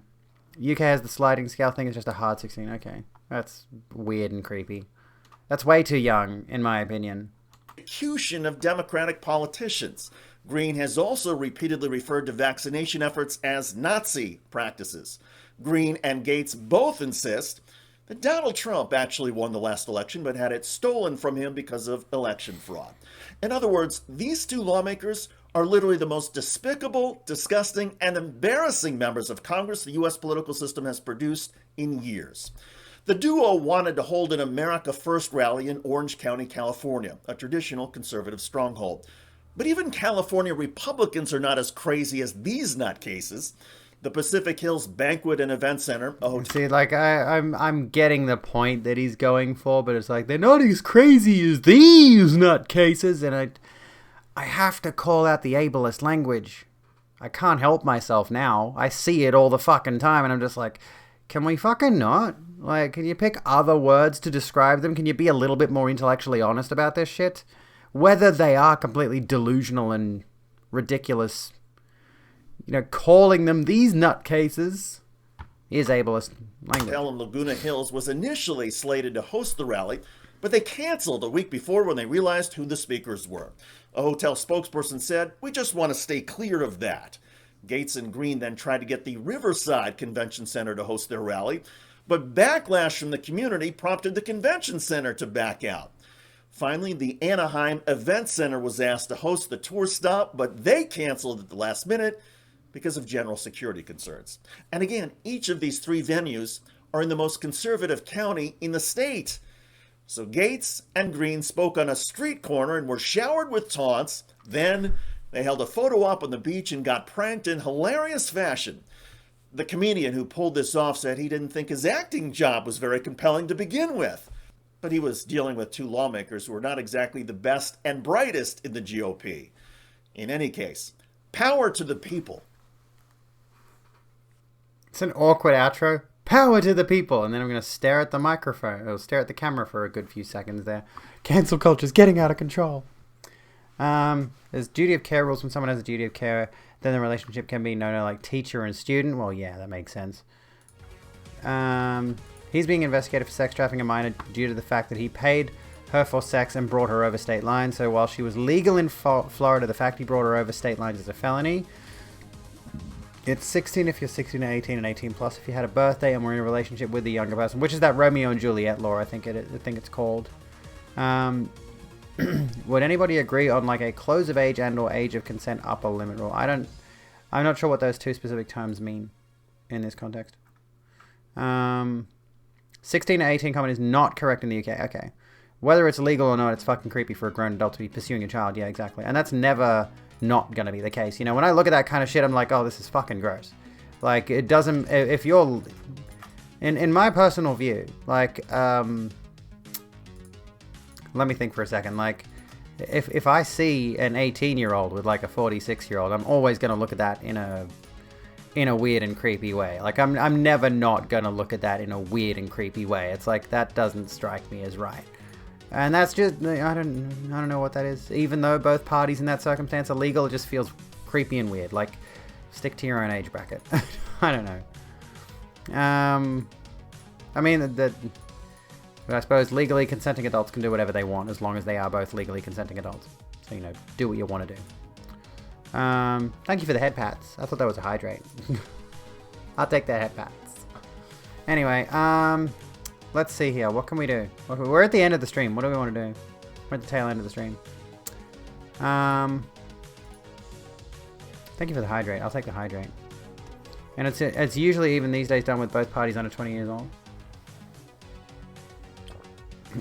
UK has the sliding scale thing, it's just a hard 16. Okay. That's weird and creepy. That's way too young, in my opinion. Execution of Democratic politicians. Greene has also repeatedly referred to vaccination efforts as Nazi practices. Greene and Gaetz both insist that Donald Trump actually won the last election, but had it stolen from him because of election fraud. In other words, these 2 lawmakers are literally the most despicable, disgusting, and embarrassing members of Congress the U.S. political system has produced in years. The duo wanted to hold an America First rally in Orange County, California, a traditional conservative stronghold. But even California Republicans are not as crazy as these nutcases. The Pacific Hills Banquet and Event Center. See, like, I'm getting the point that he's going for, but it's like, they're not as crazy as these nutcases, and I have to call out the ableist language. I can't help myself now. I see it all the fucking time, and I'm just like, can we fucking not? Like, can you pick other words to describe them? Can you be a little bit more intellectually honest about this shit? Whether they are completely delusional and ridiculous, you know, calling them these nutcases is ableist language. Hotel in Laguna Hills was initially slated to host the rally, but they canceled a week before when they realized who the speakers were. A hotel spokesperson said, "We just want to stay clear of that." Gaetz and Greene then tried to get the Riverside Convention Center to host their rally, but backlash from the community prompted the convention center to back out. Finally, the Anaheim Event Center was asked to host the tour stop, but they canceled at the last minute because of general security concerns. And again, each of these 3 venues are in the most conservative county in the state. So Gaetz and Greene spoke on a street corner and were showered with taunts. Then They held a photo op on the beach and got pranked in hilarious fashion. The comedian who pulled this off said he didn't think his acting job was very compelling to begin with. But he was dealing with two lawmakers who were not exactly the best and brightest in the GOP. In any case, power to the people. It's an awkward outro. Power to the people. And then I'm going to stare at the microphone. Or stare at the camera for a good few seconds there. Cancel culture's getting out of control. There's duty of care rules. When someone has a duty of care, then the relationship can be known as like teacher and student. Well, yeah, that makes sense. He's being investigated for sex trafficking a minor due to the fact that he paid her for sex and brought her over state lines. So while she was legal in Florida, the fact he brought her over state lines is a felony. It's 16 if you're 16 and 18 and 18 plus if you had a birthday and were in a relationship with the younger person, which is that Romeo and Juliet law, I think it's called. Would anybody agree on like a close of age and or age of consent upper limit rule? I'm not sure what those two specific terms mean in this context. 16 to 18 comment is not correct in the UK. Okay. Whether it's legal or not, it's fucking creepy for a grown adult to be pursuing a child. Yeah, exactly. And that's never not going to be the case. You know, when I look at that kind of shit, I'm like, oh, this is fucking gross. Like, it doesn't... If you're... In my personal view, like, let me think for a second. Like, if I see an 18-year-old with, like, a 46-year-old, I'm always going to look at that in a weird and creepy way. Like, I'm never not going to look at that in a weird and creepy way. It's like, that doesn't strike me as right. And that's just, I don't know what that is. Even though both parties in that circumstance are legal, it just feels creepy and weird. Like, stick to your own age bracket. I don't know. I mean, but I suppose legally consenting adults can do whatever they want as long as they are both legally consenting adults. So, you know, do what you want to do. Thank you for the head pats. I thought that was a hydrate. I'll take the head pats. Anyway, let's see here. What can we do? We're at the end of the stream. What do we want to do? We're at the tail end of the stream. Thank you for the hydrate. I'll take the hydrate. And it's usually even these days done with both parties under 20 years old.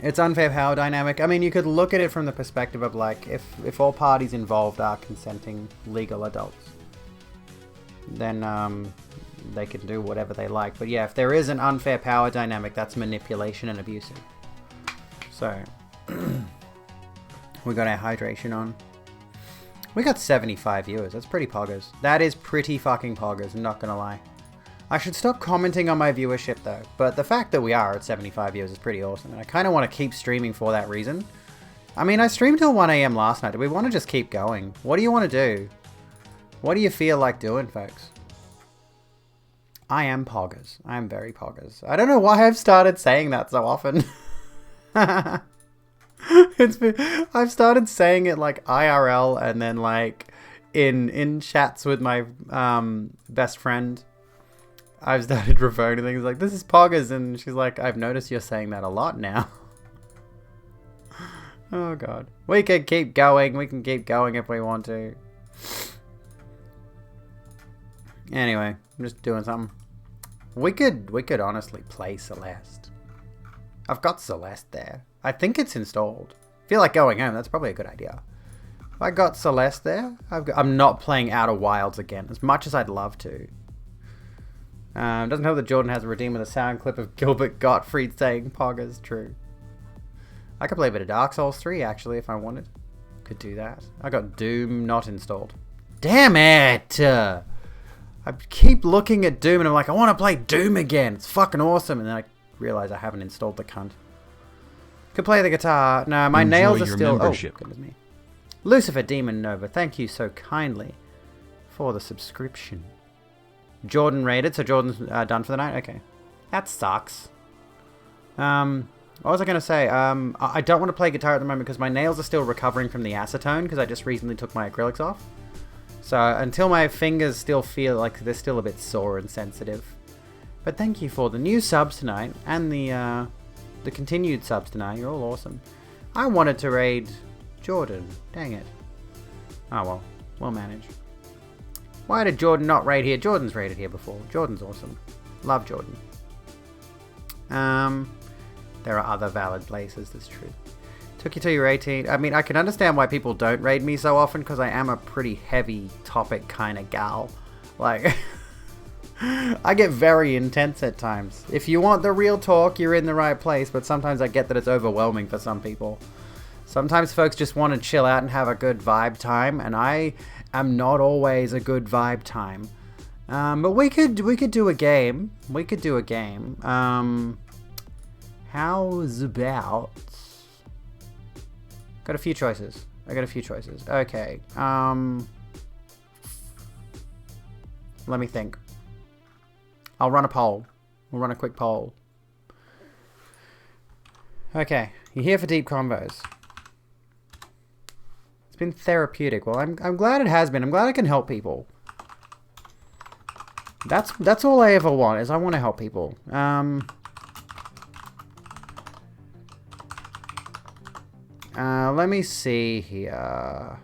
It's unfair power dynamic. I mean, you could look at it from the perspective of like, if all parties involved are consenting legal adults, then they can do whatever they like. But yeah, if there is an unfair power dynamic, that's manipulation and abusive. So, we got our hydration on. We got 75 viewers. That's pretty poggers. That is pretty fucking poggers, I'm not gonna lie. I should stop commenting on my viewership though, but the fact that we are at 75 viewers is pretty awesome, and I kind of want to keep streaming for that reason. I mean, I streamed till 1 AM last night. Do we want to just keep going? What do you want to do? What do you feel like doing, folks? I am poggers. I am very poggers. I don't know why I've started saying that so often. I've started saying it like IRL and then like in chats with my best friend. I've started referring to things like, this is poggers, and she's like, I've noticed you're saying that a lot now. Oh god. We can keep going. We can keep going if we want to. Anyway, I'm just doing something. We could honestly play Celeste. I've got Celeste there. I think it's installed. Feel like going home. That's probably a good idea. I got Celeste there. I'm not playing Outer Wilds again, as much as I'd love to. Doesn't help that Jordan has a redeem with a sound clip of Gilbert Gottfried saying Poggers true. I could play a bit of Dark Souls 3 actually if I wanted. Could do that. I got Doom not installed. Damn it! I keep looking at Doom and I'm like, I want to play Doom again. It's fucking awesome. And then I realize I haven't installed the cunt. Could play the guitar. No, my nails are still... Membership. Oh, goodness me. Lucifer Demon Nova, thank you so kindly for the subscription. Jordan raided, so Jordan's done for the night? Okay. That sucks. What was I going to say? I don't want to play guitar at the moment because my nails are still recovering from the acetone because I just recently took my acrylics off. So until my fingers still feel like they're still a bit sore and sensitive. But thank you for the new subs tonight and the continued subs tonight. You're all awesome. I wanted to raid Jordan. Dang it. Oh well. We'll manage. Why did Jordan not raid here? Jordan's raided here before. Jordan's awesome. Love Jordan. There are other valid places, that's true. Took you till you were 18. I mean, I can understand why people don't raid me so often, because I am a pretty heavy topic kind of gal. Like, I get very intense at times. If you want the real talk, you're in the right place, but sometimes I get that it's overwhelming for some people. Sometimes folks just want to chill out and have a good vibe time, and I am not always a good vibe time. But we could do a game. We could do a game. How's about... Got a few choices. I got a few choices. Okay. Let me think. I'll run a poll. We'll run a quick poll. Okay. You're here for deep combos. It's been therapeutic. Well, I'm glad it has been. I'm glad I can help people. That's all I ever want, is I want to help people. Let me see here.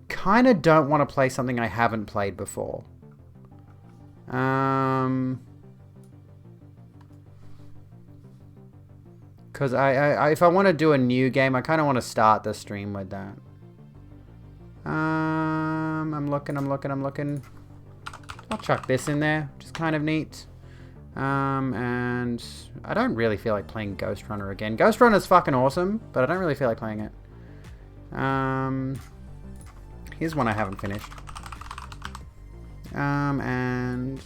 Kinda don't want to play something I haven't played before. Because if I want to do a new game, I kind of want to start the stream with that. I'm looking. I'll chuck this in there, which is kind of neat. And I don't really feel like playing Ghost Runner again. Ghost Runner's fucking awesome, but I don't really feel like playing it. Here's one I haven't finished. And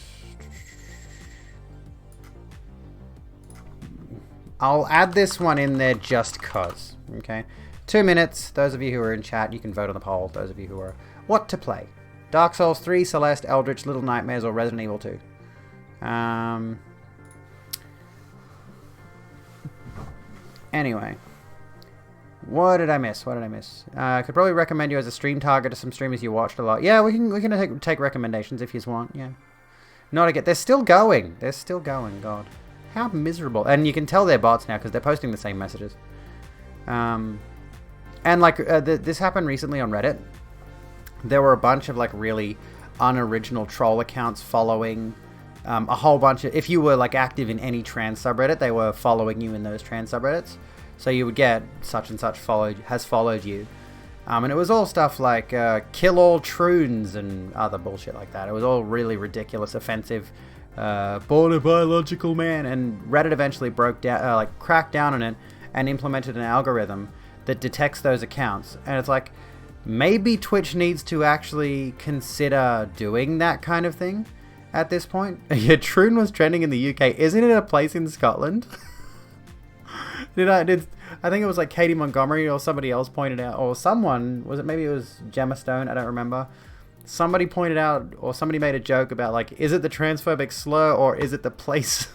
I'll add this one in there just cause, okay? 2 minutes. Those of you who are in chat, you can vote on the poll. Those of you who are... What to play? Dark Souls 3, Celeste, Eldritch, Little Nightmares, or Resident Evil 2? Anyway. What did I miss? I could probably recommend you as a stream target to some streamers you watched a lot. Yeah, we can take recommendations if you want, yeah. Not again. They're still going. God. How miserable. And you can tell they're bots now because they're posting the same messages. And like, this happened recently on Reddit. There were a bunch of like really unoriginal troll accounts following a whole bunch of... If you were like active in any trans subreddit, they were following you in those trans subreddits. So you would get such and such has followed you. And it was all stuff like kill all troons and other bullshit like that. It was all really ridiculous, offensive, born a biological man. And Reddit eventually cracked down on it and implemented an algorithm that detects those accounts. And it's like, maybe Twitch needs to actually consider doing that kind of thing at this point. Yeah, Troon was trending in the UK. Isn't it a place in Scotland? I think it was like Katie Montgomery or somebody else pointed out, or someone, maybe it was Gemma Stone, I don't remember. Somebody pointed out, or somebody made a joke about like, is it the transphobic slur or is it the place?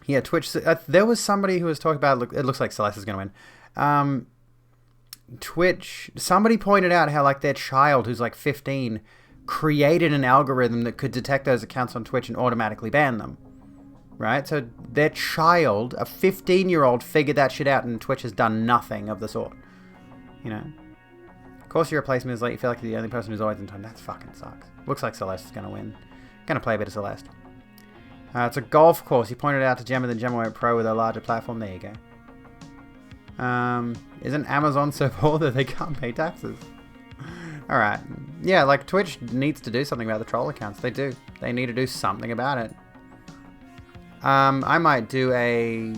Yeah, Twitch, there was somebody who was talking about, it looks like Celeste is going to win. Twitch, somebody pointed out how like their child, who's like 15, created an algorithm that could detect those accounts on Twitch and automatically ban them. Right? So their child, a 15-year-old, figured that shit out, and Twitch has done nothing of the sort. You know? Of course your replacement is late, you feel like you're the only person who's always in time. That fucking sucks. Looks like Celeste is going to win. Going to play a bit of Celeste. It's a golf course. You pointed it out to Gemma, then Gemma went pro with a larger platform. There you go. Isn't Amazon so poor that they can't pay taxes? Alright. Yeah, like Twitch needs to do something about the troll accounts. They do. They need to do something about it. I might do a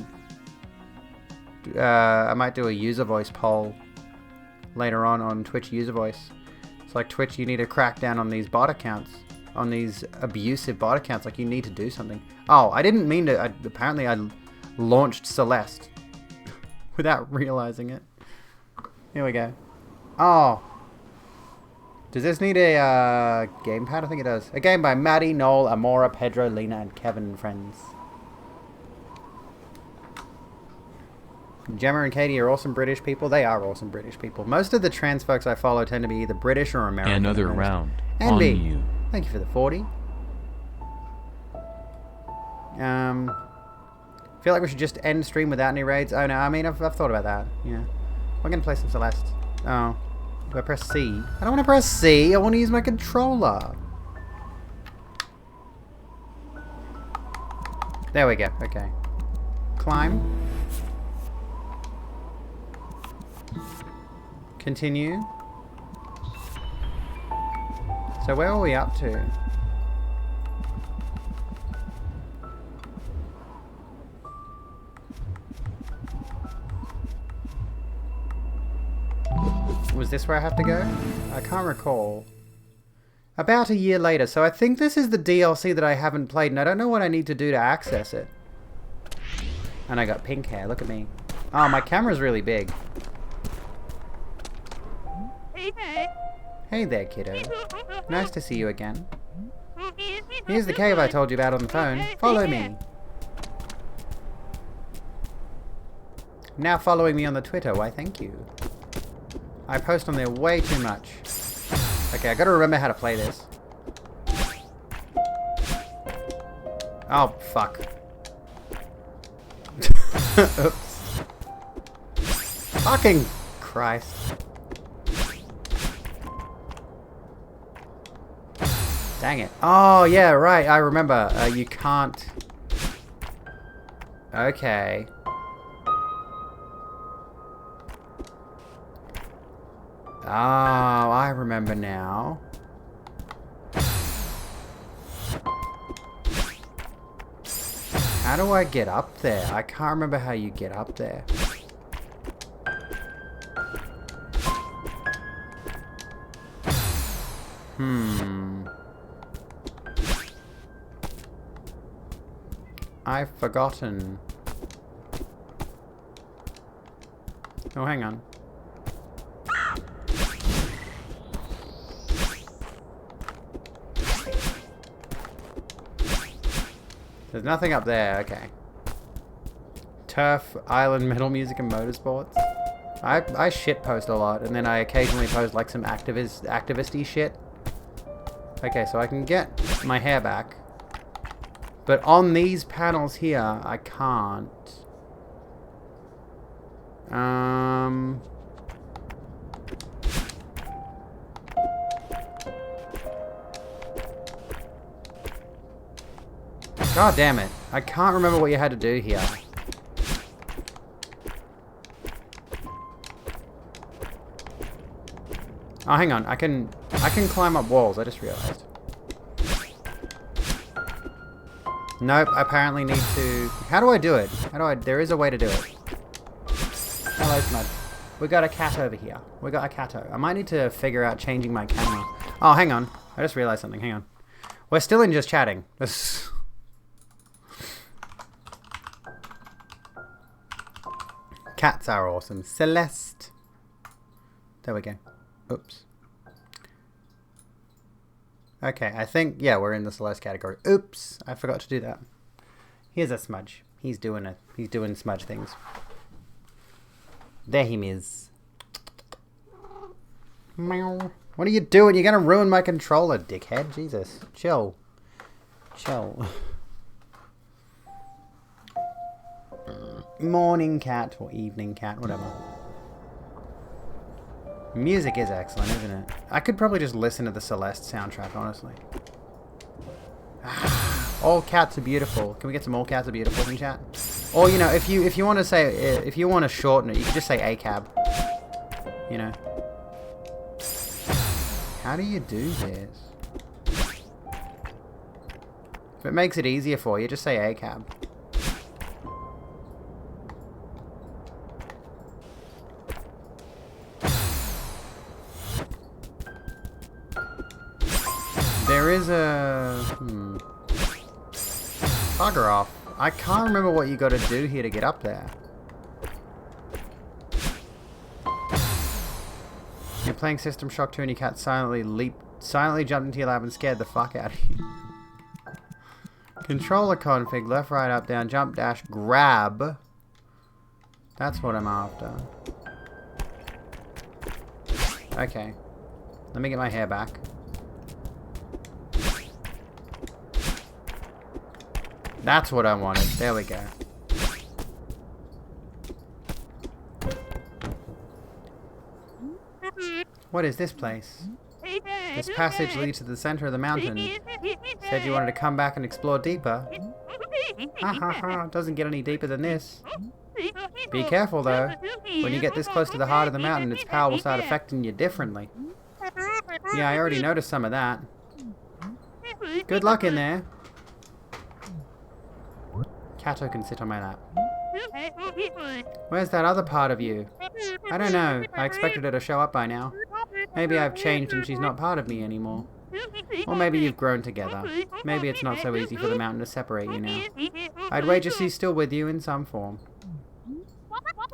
user voice poll later on Twitch user voice. It's like, Twitch, you need to crack down on these bot accounts, on these abusive bot accounts. Like, you need to do something. Oh, I didn't mean to. Apparently I launched Celeste without realizing it. Here we go. Oh. Does this need a gamepad? I think it does. A game by Maddie, Noel, Amora, Pedro, Lena, and Kevin and friends. Gemma and Katie are awesome British people. They are awesome British people. Most of the trans folks I follow tend to be either British or American. Another round and on B. you. Thank you for the 40. Feel like we should just end stream without any raids. Oh no, I mean I've thought about that. Yeah, we're gonna play some Celeste. Oh, do I press C? I don't want to press C. I want to use my controller. There we go. Okay. Climb. Continue. So where are we up to? Was this where I have to go? I can't recall. About a year later, so I think this is the DLC that I haven't played, and I don't know what I need to do to access it. And I got pink hair, look at me. Oh, my camera's really big. Hey there, kiddo. Nice to see you again. Here's the cave I told you about on the phone. Follow me. Now following me on the Twitter, why thank you. I post on there way too much. Okay, I gotta remember how to play this. Oh, fuck. Oops. Fucking Christ. Dang it. Oh, yeah, right. I remember. You can't... Okay. Oh, I remember now. How do I get up there? I can't remember how you get up there. I've forgotten. Oh, hang on. There's nothing up there, okay. Turf, Island, Metal Music, and Motorsports. I shitpost a lot, and then I occasionally post like some activist-y shit. Okay, so I can get my hair back. But on these panels here, I can't. God damn it. I can't remember what you had to do here. Oh, hang on. I can climb up walls, I just realized. Nope, I apparently need to... How do I do it? There is a way to do it. Hello, Smud. We got a cat over here. We got a catto. I might need to figure out changing my camera. Oh, hang on. I just realized something. Hang on. We're still in just chatting. Cats are awesome. Celeste. There we go. Oops. Okay, I think, yeah, we're in the Celeste category. Oops, I forgot to do that. Here's a smudge. He's doing smudge things. There he is. Meow. What are you doing? You're gonna ruin my controller, dickhead. Jesus. Chill. Chill. Morning cat or evening cat, whatever. Music is excellent, isn't it? I could probably just listen to the Celeste soundtrack, honestly. All cats are beautiful. Can we get some all cats are beautiful in chat? Or, you know, if you want to say, if you want to shorten it, you can just say ACAB. You know. How do you do this? If it makes it easier for you, just say ACAB. There is a... Bugger off. I can't remember what you got to do here to get up there. You're playing System Shock 2 and your cat silently jumped into your lap and scared the fuck out of you. Controller config, left, right, up, down, jump, dash, grab. That's what I'm after. Okay. Let me get my hair back. That's what I wanted. There we go. What is this place? This passage leads to the center of the mountain. Said you wanted to come back and explore deeper. Ha ha ha, doesn't get any deeper than this. Be careful though. When you get this close to the heart of the mountain, its power will start affecting you differently. Yeah, I already noticed some of that. Good luck in there. Kato can sit on my lap. Where's that other part of you? I don't know. I expected her to show up by now. Maybe I've changed and she's not part of me anymore. Or maybe you've grown together. Maybe it's not so easy for the mountain to separate you now. I'd wager she's still with you in some form.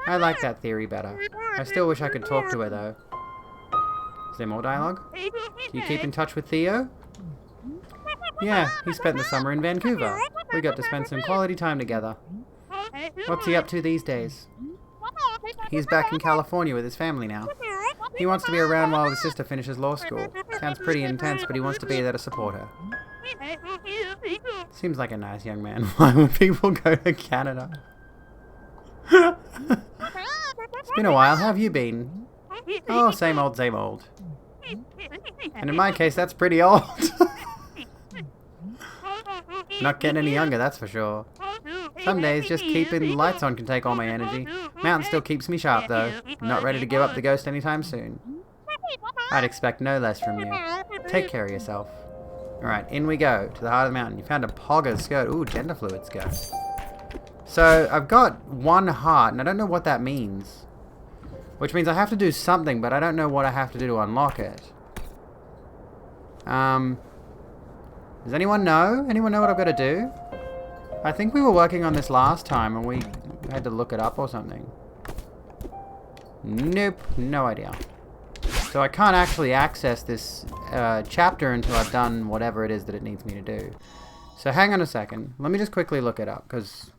I like that theory better. I still wish I could talk to her though. Is there more dialogue? Do you keep in touch with Theo? Yeah, he spent the summer in Vancouver. We got to spend some quality time together. What's he up to these days? He's back in California with his family now. He wants to be around while his sister finishes law school. Sounds pretty intense, but he wants to be there to support her. Seems like a nice young man. Why would people go to Canada? It's been a while. How have you been? Oh, same old, same old. And in my case, that's pretty old. Not getting any younger, that's for sure. Some days, just keeping the lights on can take all my energy. Mountain still keeps me sharp, though. Not ready to give up the ghost anytime soon. I'd expect no less from you. Take care of yourself. Alright, in we go, to the heart of the mountain. You found a pogger skirt. Ooh, gender fluid skirt. So, I've got one heart, and I don't know what that means. Which means I have to do something, but I don't know what I have to do to unlock it. Does anyone know? Anyone know what I've got to do? I think we were working on this last time and we had to look it up or something. Nope, no idea. So I can't actually access this chapter until I've done whatever it is that it needs me to do. So hang on a second. Let me just quickly look it up because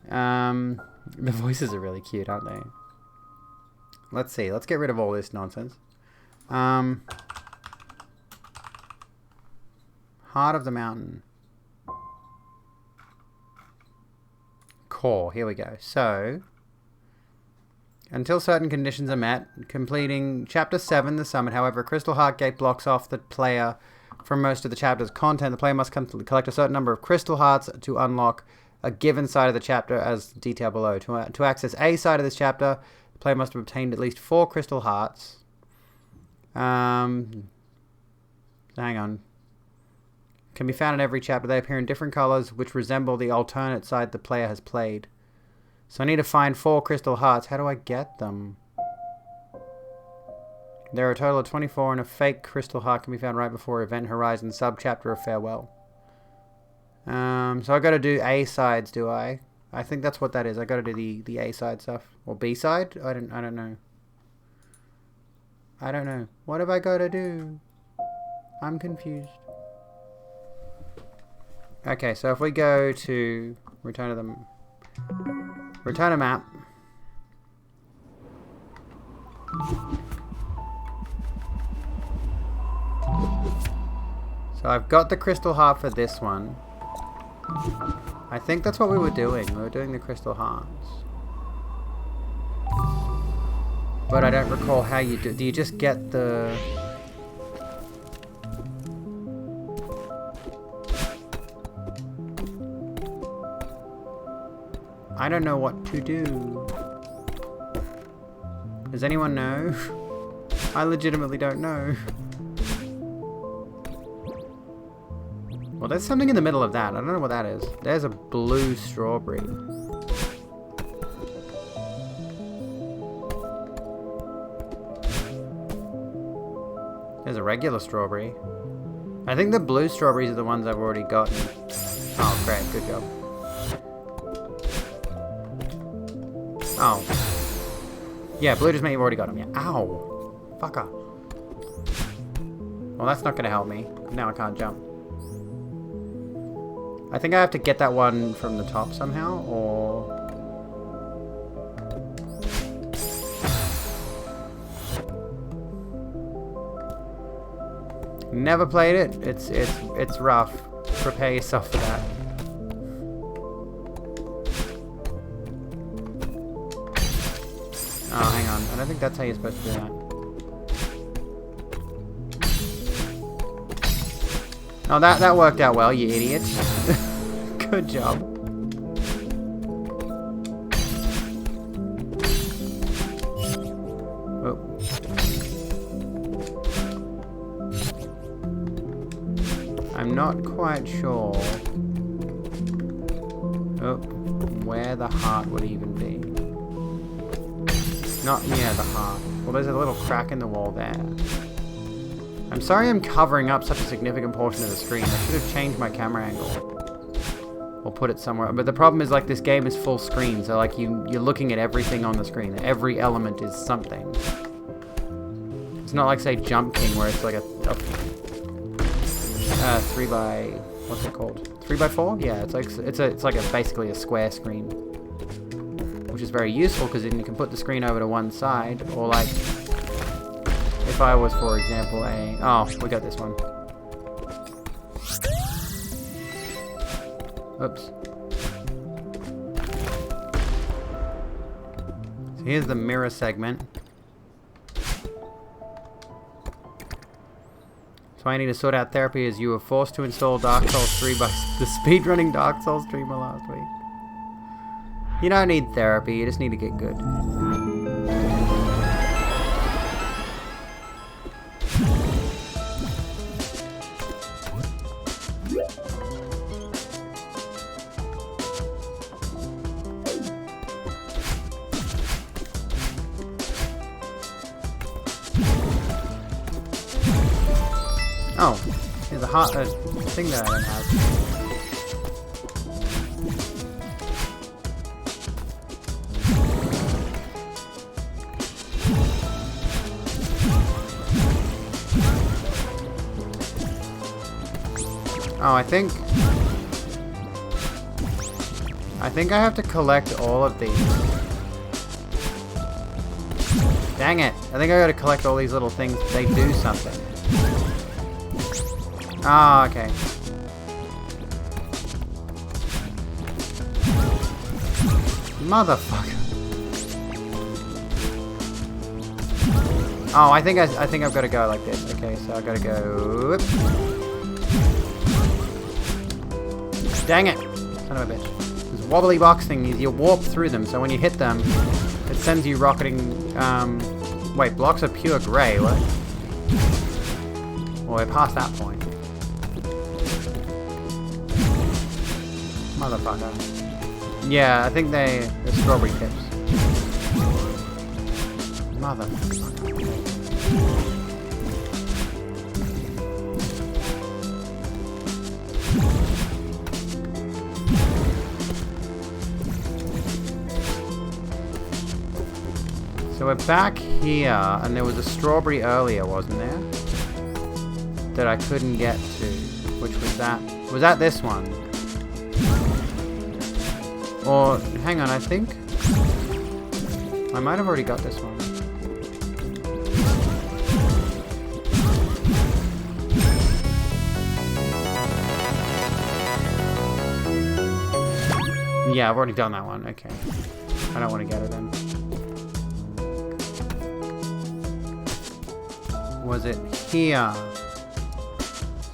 the voices are really cute, aren't they? Let's see. Let's get rid of all this nonsense. Heart of the mountain. Core. Here we go. So, until certain conditions are met, completing Chapter 7, the summit. However, Crystal Heart Gate blocks off the player from most of the chapter's content. The player must collect a certain number of Crystal Hearts to unlock a given side of the chapter as detailed below. To access a side of this chapter, the player must have obtained at least 4 Crystal Hearts. Hang on. Can be found in every chapter. They appear in different colors, which resemble the alternate side the player has played. So I need to find 4 Crystal Hearts. How do I get them? There are a total of 24, and a fake Crystal Heart can be found right before Event Horizon sub-chapter of Farewell. So I got to do A sides, do I? I think that's what that is. I got to do the A side stuff or B side. I don't know. I don't know. What have I got to do? I'm confused. Okay, so if we go to return a map. So I've got the Crystal Heart for this one. I think that's what we were doing. We were doing the Crystal Hearts. But I don't recall how you do. Do you just get the... I don't know what to do. Does anyone know? I legitimately don't know. Well, there's something in the middle of that. I don't know what that is. There's a blue strawberry. There's a regular strawberry. I think the blue strawberries are the ones I've already gotten. Oh, great. Good job. Oh. Yeah, blue just meant you've already got them. Yeah. Ow. Fucker. Well, that's not going to help me. Now I can't jump. I think I have to get that one from the top somehow, or... Never played it. It's rough. Prepare yourself for that. Oh, hang on. I don't think that's how you're supposed to do that. Oh, that worked out well, you idiot. Good job. I'm not quite sure where the heart would even be. Not near the heart. Well, there's a little crack in the wall there. I'm sorry I'm covering up such a significant portion of the screen. I should have changed my camera angle. Or put it somewhere. But the problem is, like, this game is full screen, so, like, you're looking at everything on the screen. Every element is something. It's not like, say, Jump King, where it's like a 3 by... what's it called? 3 by 4? Yeah, it's like basically a square screen. Which is very useful, because then you can put the screen over to one side, or, like... if I was, for example, oh, we got this one. Oops. So here's the mirror segment. So I need to sort out therapy as you were forced to install Dark Souls 3 by the speedrunning Dark Souls streamer last week. You don't need therapy, you just need to get good. Oh, there's a thing that I don't have. Oh, I think I have to collect all of these. Dang it. I think I gotta collect all these little things. They do something. Ah, okay. Motherfucker. Oh, I think I've got to go like this. Okay, so I've got to go. Dang it! Son of a bitch. These wobbly box things, you warp through them, so when you hit them, it sends you rocketing. Wait, blocks are pure grey. What? Well, we're past that point. Motherfucker. Yeah, I think they're strawberry tips. Motherfucker. So we're back here, and there was a strawberry earlier, wasn't there? That I couldn't get to. Which was that? Was that this one? Or, hang on, I think I might have already got this one. Yeah, I've already done that one. Okay. I don't want to get it then. Was it here?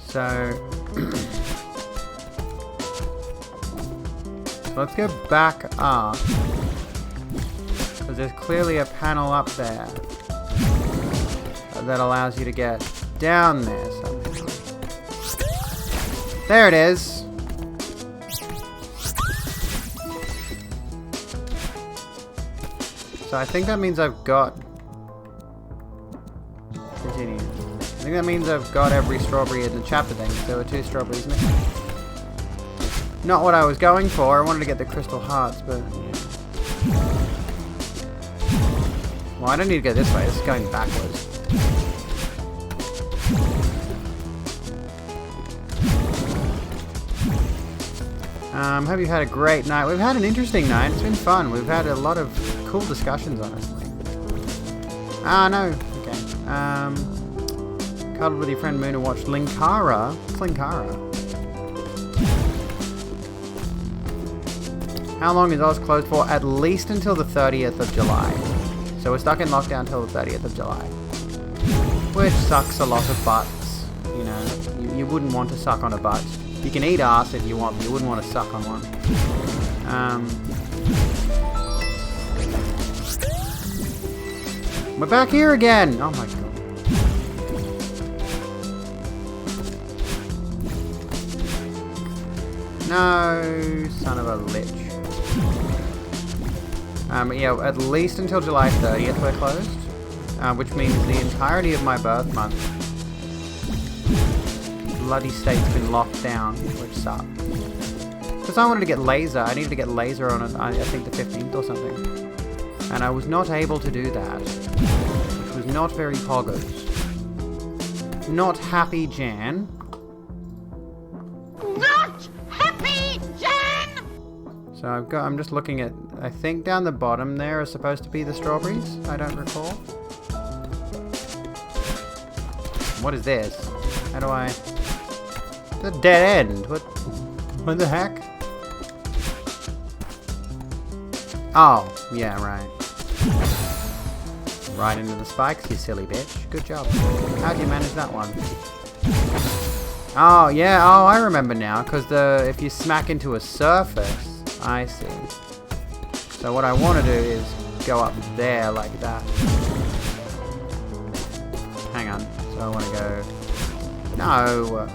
So... let's go back up, because there's clearly a panel up there that allows you to get down there somehow. There it is. So I think that means I've got... continue. I think that means I've got every strawberry in the chapter thing. There were 2 strawberries missing. Not what I was going for. I wanted to get the crystal hearts, but... yeah. Well, I don't need to go this way. This is going backwards. Hope you've had a great night. We've had an interesting night. It's been fun. We've had a lot of cool discussions, honestly. Ah, no. Okay. Cuddled with your friend Moon and watched Linkara. What's Linkara? How long is Oz closed for? At least until the 30th of July. So we're stuck in lockdown until the 30th of July. Which sucks a lot of butts. You know, you wouldn't want to suck on a butt. You can eat ass if you want, but you wouldn't want to suck on one. We're back here again! Oh my god. No, son of a lich. Yeah, at least until July 30th we're closed, which means the entirety of my birth month. Bloody state's been locked down, which sucks. Because I wanted to get laser. I needed to get laser on it, I think the 15th or something. And I was not able to do that. Which was not very poggers. Not happy, Jan. Not happy, Jan! So I'm just looking at, I think down the bottom there are supposed to be the strawberries. I don't recall. What is this? How do I... It's a dead end. What the heck? Oh, yeah, right. Right into the spikes, you silly bitch. Good job. How'd you manage that one? Oh, yeah. Oh, I remember now. Because if you smack into a surface, I see. So what I want to do is go up there like that. Hang on. So I want to go... No.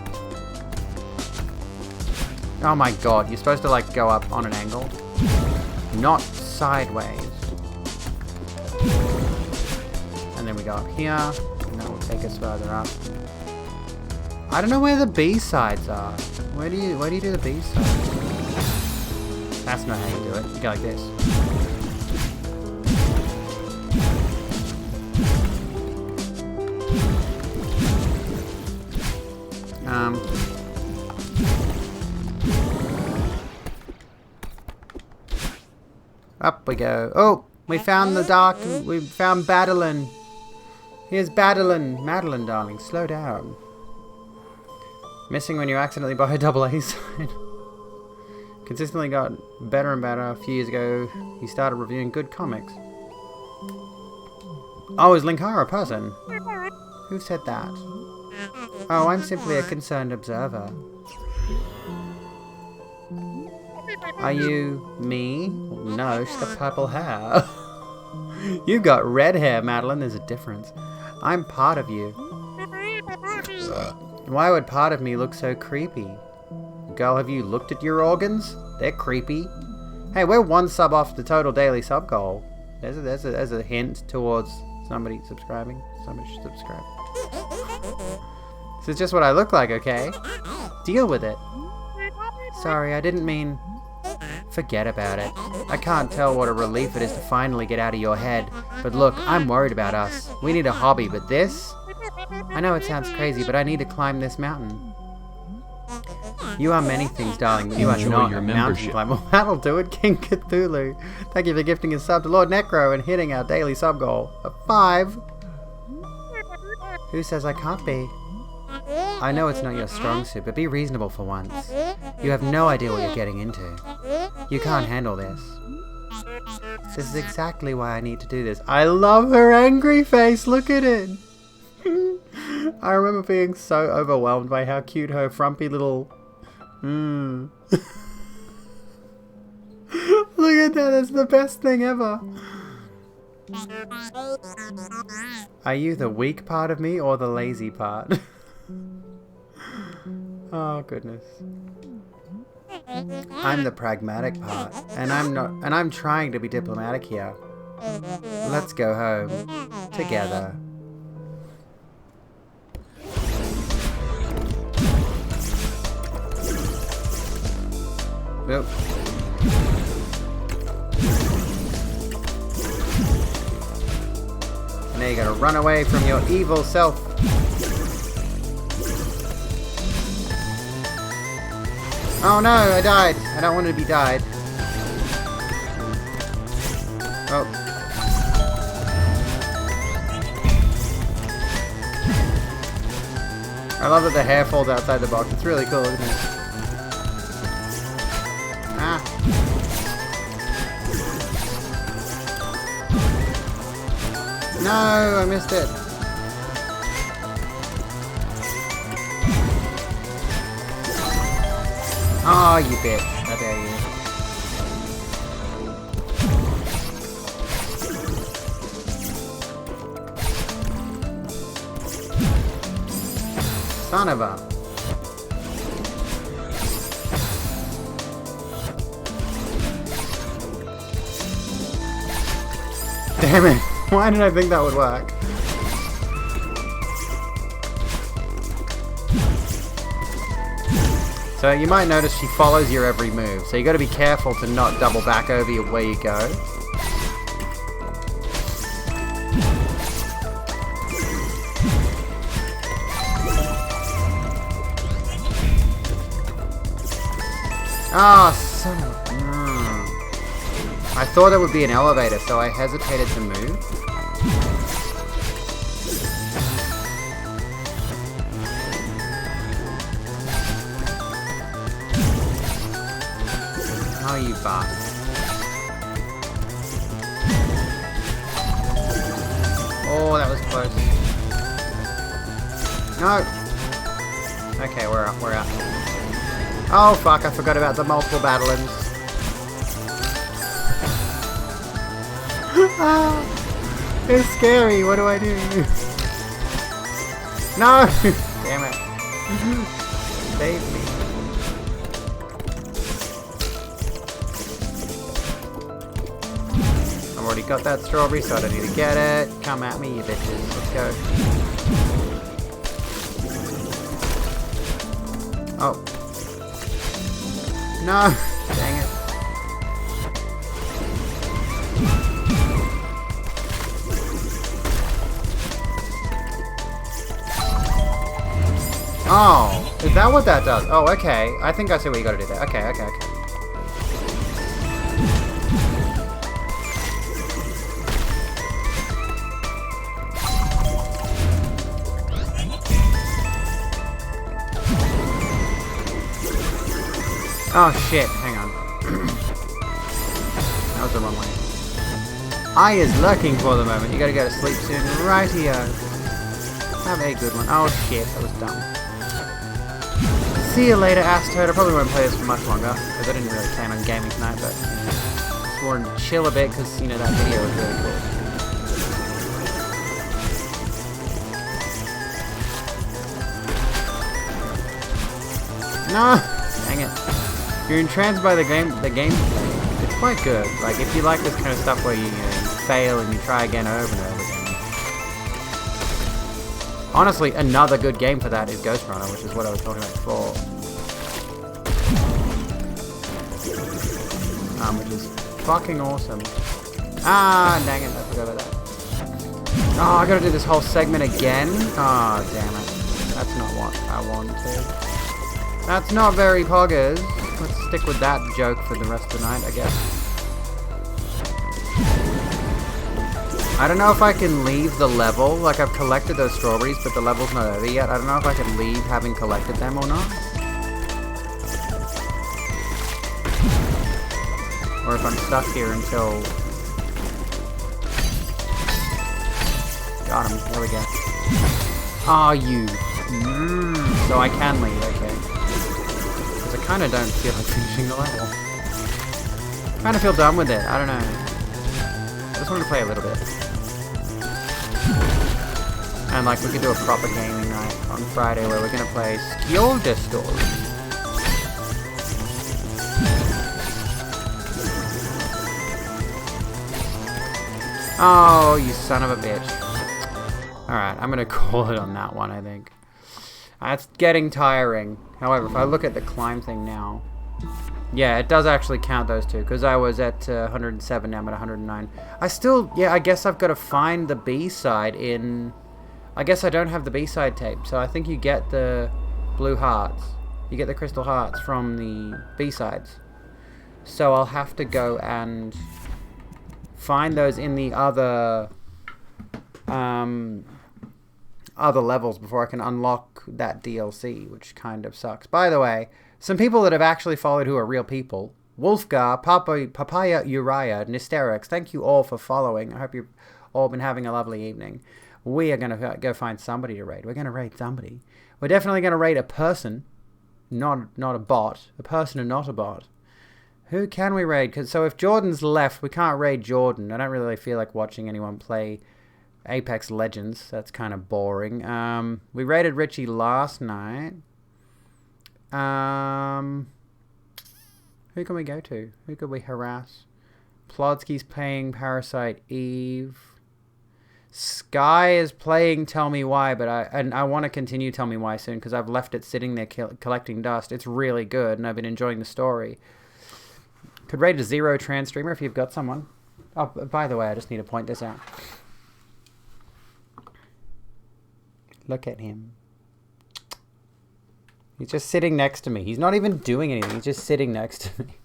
Oh my god. You're supposed to like go up on an angle. Not sideways. And then we go up here, and that will take us further up. I don't know where the B-sides are. Where do you do the B-sides? That's not how you do it. You go like this. Up we go. Oh, we found the dark. We found Badalin. Here's Badalin. Madeline, darling, slow down. Missing when you accidentally buy a AA sign. Consistently got better and better. A few years ago, he started reviewing good comics. Oh, is Linkara a person? Who said that? Oh, I'm simply a concerned observer. Are you me? No, she's got purple hair. You've got red hair, Madeline. There's a difference. I'm part of you. Why would part of me look so creepy? Girl, have you looked at your organs? They're creepy. Hey, we're one sub off the total daily sub goal. There's a hint towards somebody subscribing. Somebody should subscribe. This is just what I look like, okay? Deal with it. Sorry, I didn't mean... Forget about it. I can't tell what a relief it is to finally get out of your head. But look, I'm worried about us. We need a hobby, but this? I know it sounds crazy, but I need to climb this mountain. You are many things, darling, but you are not a mountain climber. That'll do it, King Cthulhu. Thank you for gifting a sub to Lord Necro and hitting our daily sub goal of 5. Who says I can't be? I know it's not your strong suit, but be reasonable for once. You have no idea what you're getting into. You can't handle this. This is exactly why I need to do this. I love her angry face, look at it! I remember being so overwhelmed by how cute her frumpy little... Look at that, that's the best thing ever! Are you the weak part of me or the lazy part? Oh goodness. I'm the pragmatic part, and I'm trying to be diplomatic here. Let's go home together. Nope. And now you gotta run away from your evil self. Oh no, I died. I don't want to be died. Oh. I love that the hair falls outside the box. It's really cool, isn't it? Ah. No, I missed it. Oh, you bitch. How dare you. Son of a... Damn it. Why did I think that would work? So you might notice she follows your every move. So you got to be careful to not double back over where you go. Ah, son of a... I thought it would be an elevator, so I hesitated to move. Oh, you bastard. Oh, that was close. No! Okay, we're up, we're up. Oh fuck, I forgot about the multiple battlings. It's scary, what do I do? No! Damn it. Save me. I've already got that strawberry, so I don't need to get it. Come at me, you bitches. Let's go. Oh. No! Dang it. Oh, is that what that does? Oh, okay. I think I see what you gotta do there. Okay, okay, okay. Oh shit, hang on. That was the wrong way. I is lurking for the moment. You gotta go to sleep soon. Right here. Have a good one. Oh shit, that was dumb. See you later, Astoad. I probably won't play this for much longer, because I didn't really plan on gaming tonight, but just wanted to chill a bit, because, you know, that video was really cool. No! Dang it. If you're entranced by the gameplay, it's quite good. Like, if you like this kind of stuff where you fail and you try again over and over again. Honestly, another good game for that is Ghost Runner, which is what I was talking about before. Which is fucking awesome. Ah, dang it, I forgot about that. Oh, I gotta do this whole segment again? Oh, damn it. That's not what I wanted. That's not very poggers. Let's stick with that joke for the rest of the night, I guess. I don't know if I can leave the level. Like, I've collected those strawberries, but the level's not over yet. I don't know if I can leave having collected them or not. Or if I'm stuck here until... Got him. There we go. Ah, you. So I can leave, okay. Because I kind of don't feel like finishing the level. Kind of feel done with it. I don't know. I just wanted to play a little bit. And like we could do a proper gaming night on Friday where we're gonna play Skjolde Story. Oh, you son of a bitch. Alright, I'm gonna call it on that one, I think. It's getting tiring. However, if I look at the climb thing now, yeah, it does actually count those two, because I was at 107, now I'm at 109. I still, yeah, I guess I've got to find the B-side in... I guess I don't have the B-side tape, so I think you get the blue hearts. You get the crystal hearts from the B-sides. So I'll have to go and find those in the other levels before I can unlock that DLC, which kind of sucks. By the way, some people that have actually followed who are real people: Wolfgar, Papaya Uriah, Nysterix, thank you all for following. I hope you've all been having a lovely evening. We are going to go find somebody to raid. We're going to raid somebody. We're definitely going to raid a person, not a bot. A person and not a bot. Who can we raid? So if Jordan's left, we can't raid Jordan. I don't really feel like watching anyone play Apex Legends. That's kind of boring. We raided Richie last night. Who can we go to? Who could we harass? Plodsky's playing Parasite Eve. Sky is playing Tell Me Why, but I want to continue Tell Me Why soon because I've left it sitting there collecting dust. It's really good, and I've been enjoying the story. Could rate a 0 trans streamer if you've got someone. Oh, by the way, I just need to point this out. Look at him. He's just sitting next to me. He's not even doing anything. He's just sitting next to me.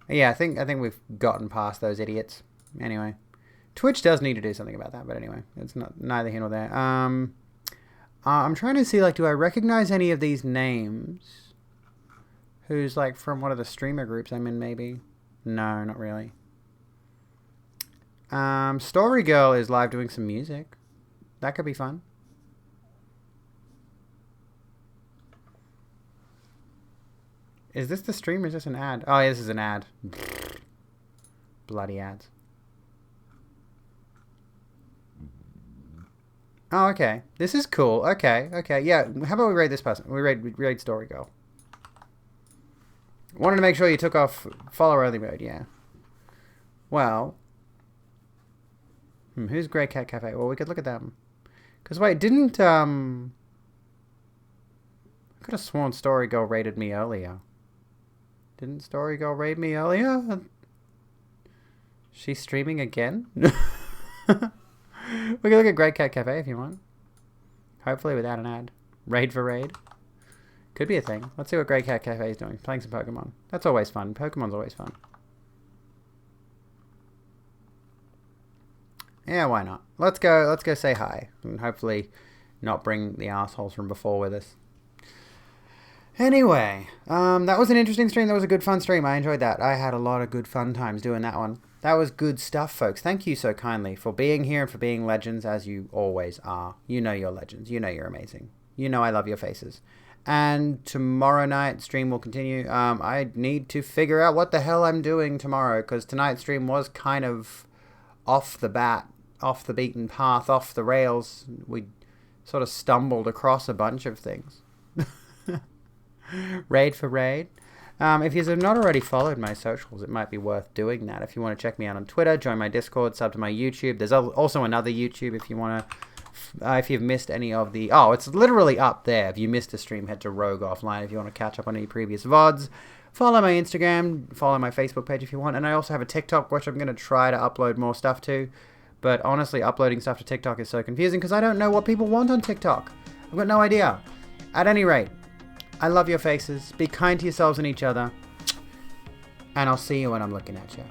Yeah, I think we've gotten past those idiots. Anyway, Twitch does need to do something about that, but anyway, it's not neither here nor there. I'm trying to see, like, do I recognize any of these names? Who's, like, from one of the streamer groups I'm in, maybe? No, not really. Story Girl is live doing some music. That could be fun. Is this the stream or is this an ad? Oh, yeah, this is an ad. Bloody ads. Oh, okay. This is cool. Okay, okay. Yeah, how about we rate this person? We rate Story Girl. Wanted to make sure you took off follower only mode, yeah. Well. Who's Grey Cat Cafe? Well, we could look at them. Because, wait, didn't, I could have sworn Story Girl rated me earlier. Didn't Story Girl raid me earlier? She's streaming again? We can look at Grey Cat Cafe if you want. Hopefully without an ad. Raid for raid. Could be a thing. Let's see what Grey Cat Cafe is doing. Playing some Pokemon. That's always fun. Pokemon's always fun. Yeah, why not? Let's go say hi. And hopefully not bring the assholes from before with us. Anyway, that was an interesting stream. That was a good fun stream. I enjoyed that. I had a lot of good fun times doing that one. That was good stuff, folks. Thank you so kindly for being here and for being legends, as you always are. You know you're legends. You know you're amazing. You know I love your faces. And tomorrow night, stream will continue. I need to figure out what the hell I'm doing tomorrow, because tonight's stream was kind of off the bat, off the beaten path, off the rails. We sort of stumbled across a bunch of things. Raid for raid. If you have not already followed my socials, it might be worth doing that. If you want to check me out on Twitter, join my Discord, sub to my YouTube. There's also another YouTube if you want to, if you've missed any of the, oh, it's literally up there. If you missed a stream, head to Rogue Offline if you want to catch up on any previous VODs. Follow my Instagram, follow my Facebook page if you want, and I also have a TikTok, which I'm going to try to upload more stuff to. But honestly, uploading stuff to TikTok is so confusing because I don't know what people want on TikTok. I've got no idea. At any rate, I love your faces. Be kind to yourselves and each other. And I'll see you when I'm looking at you.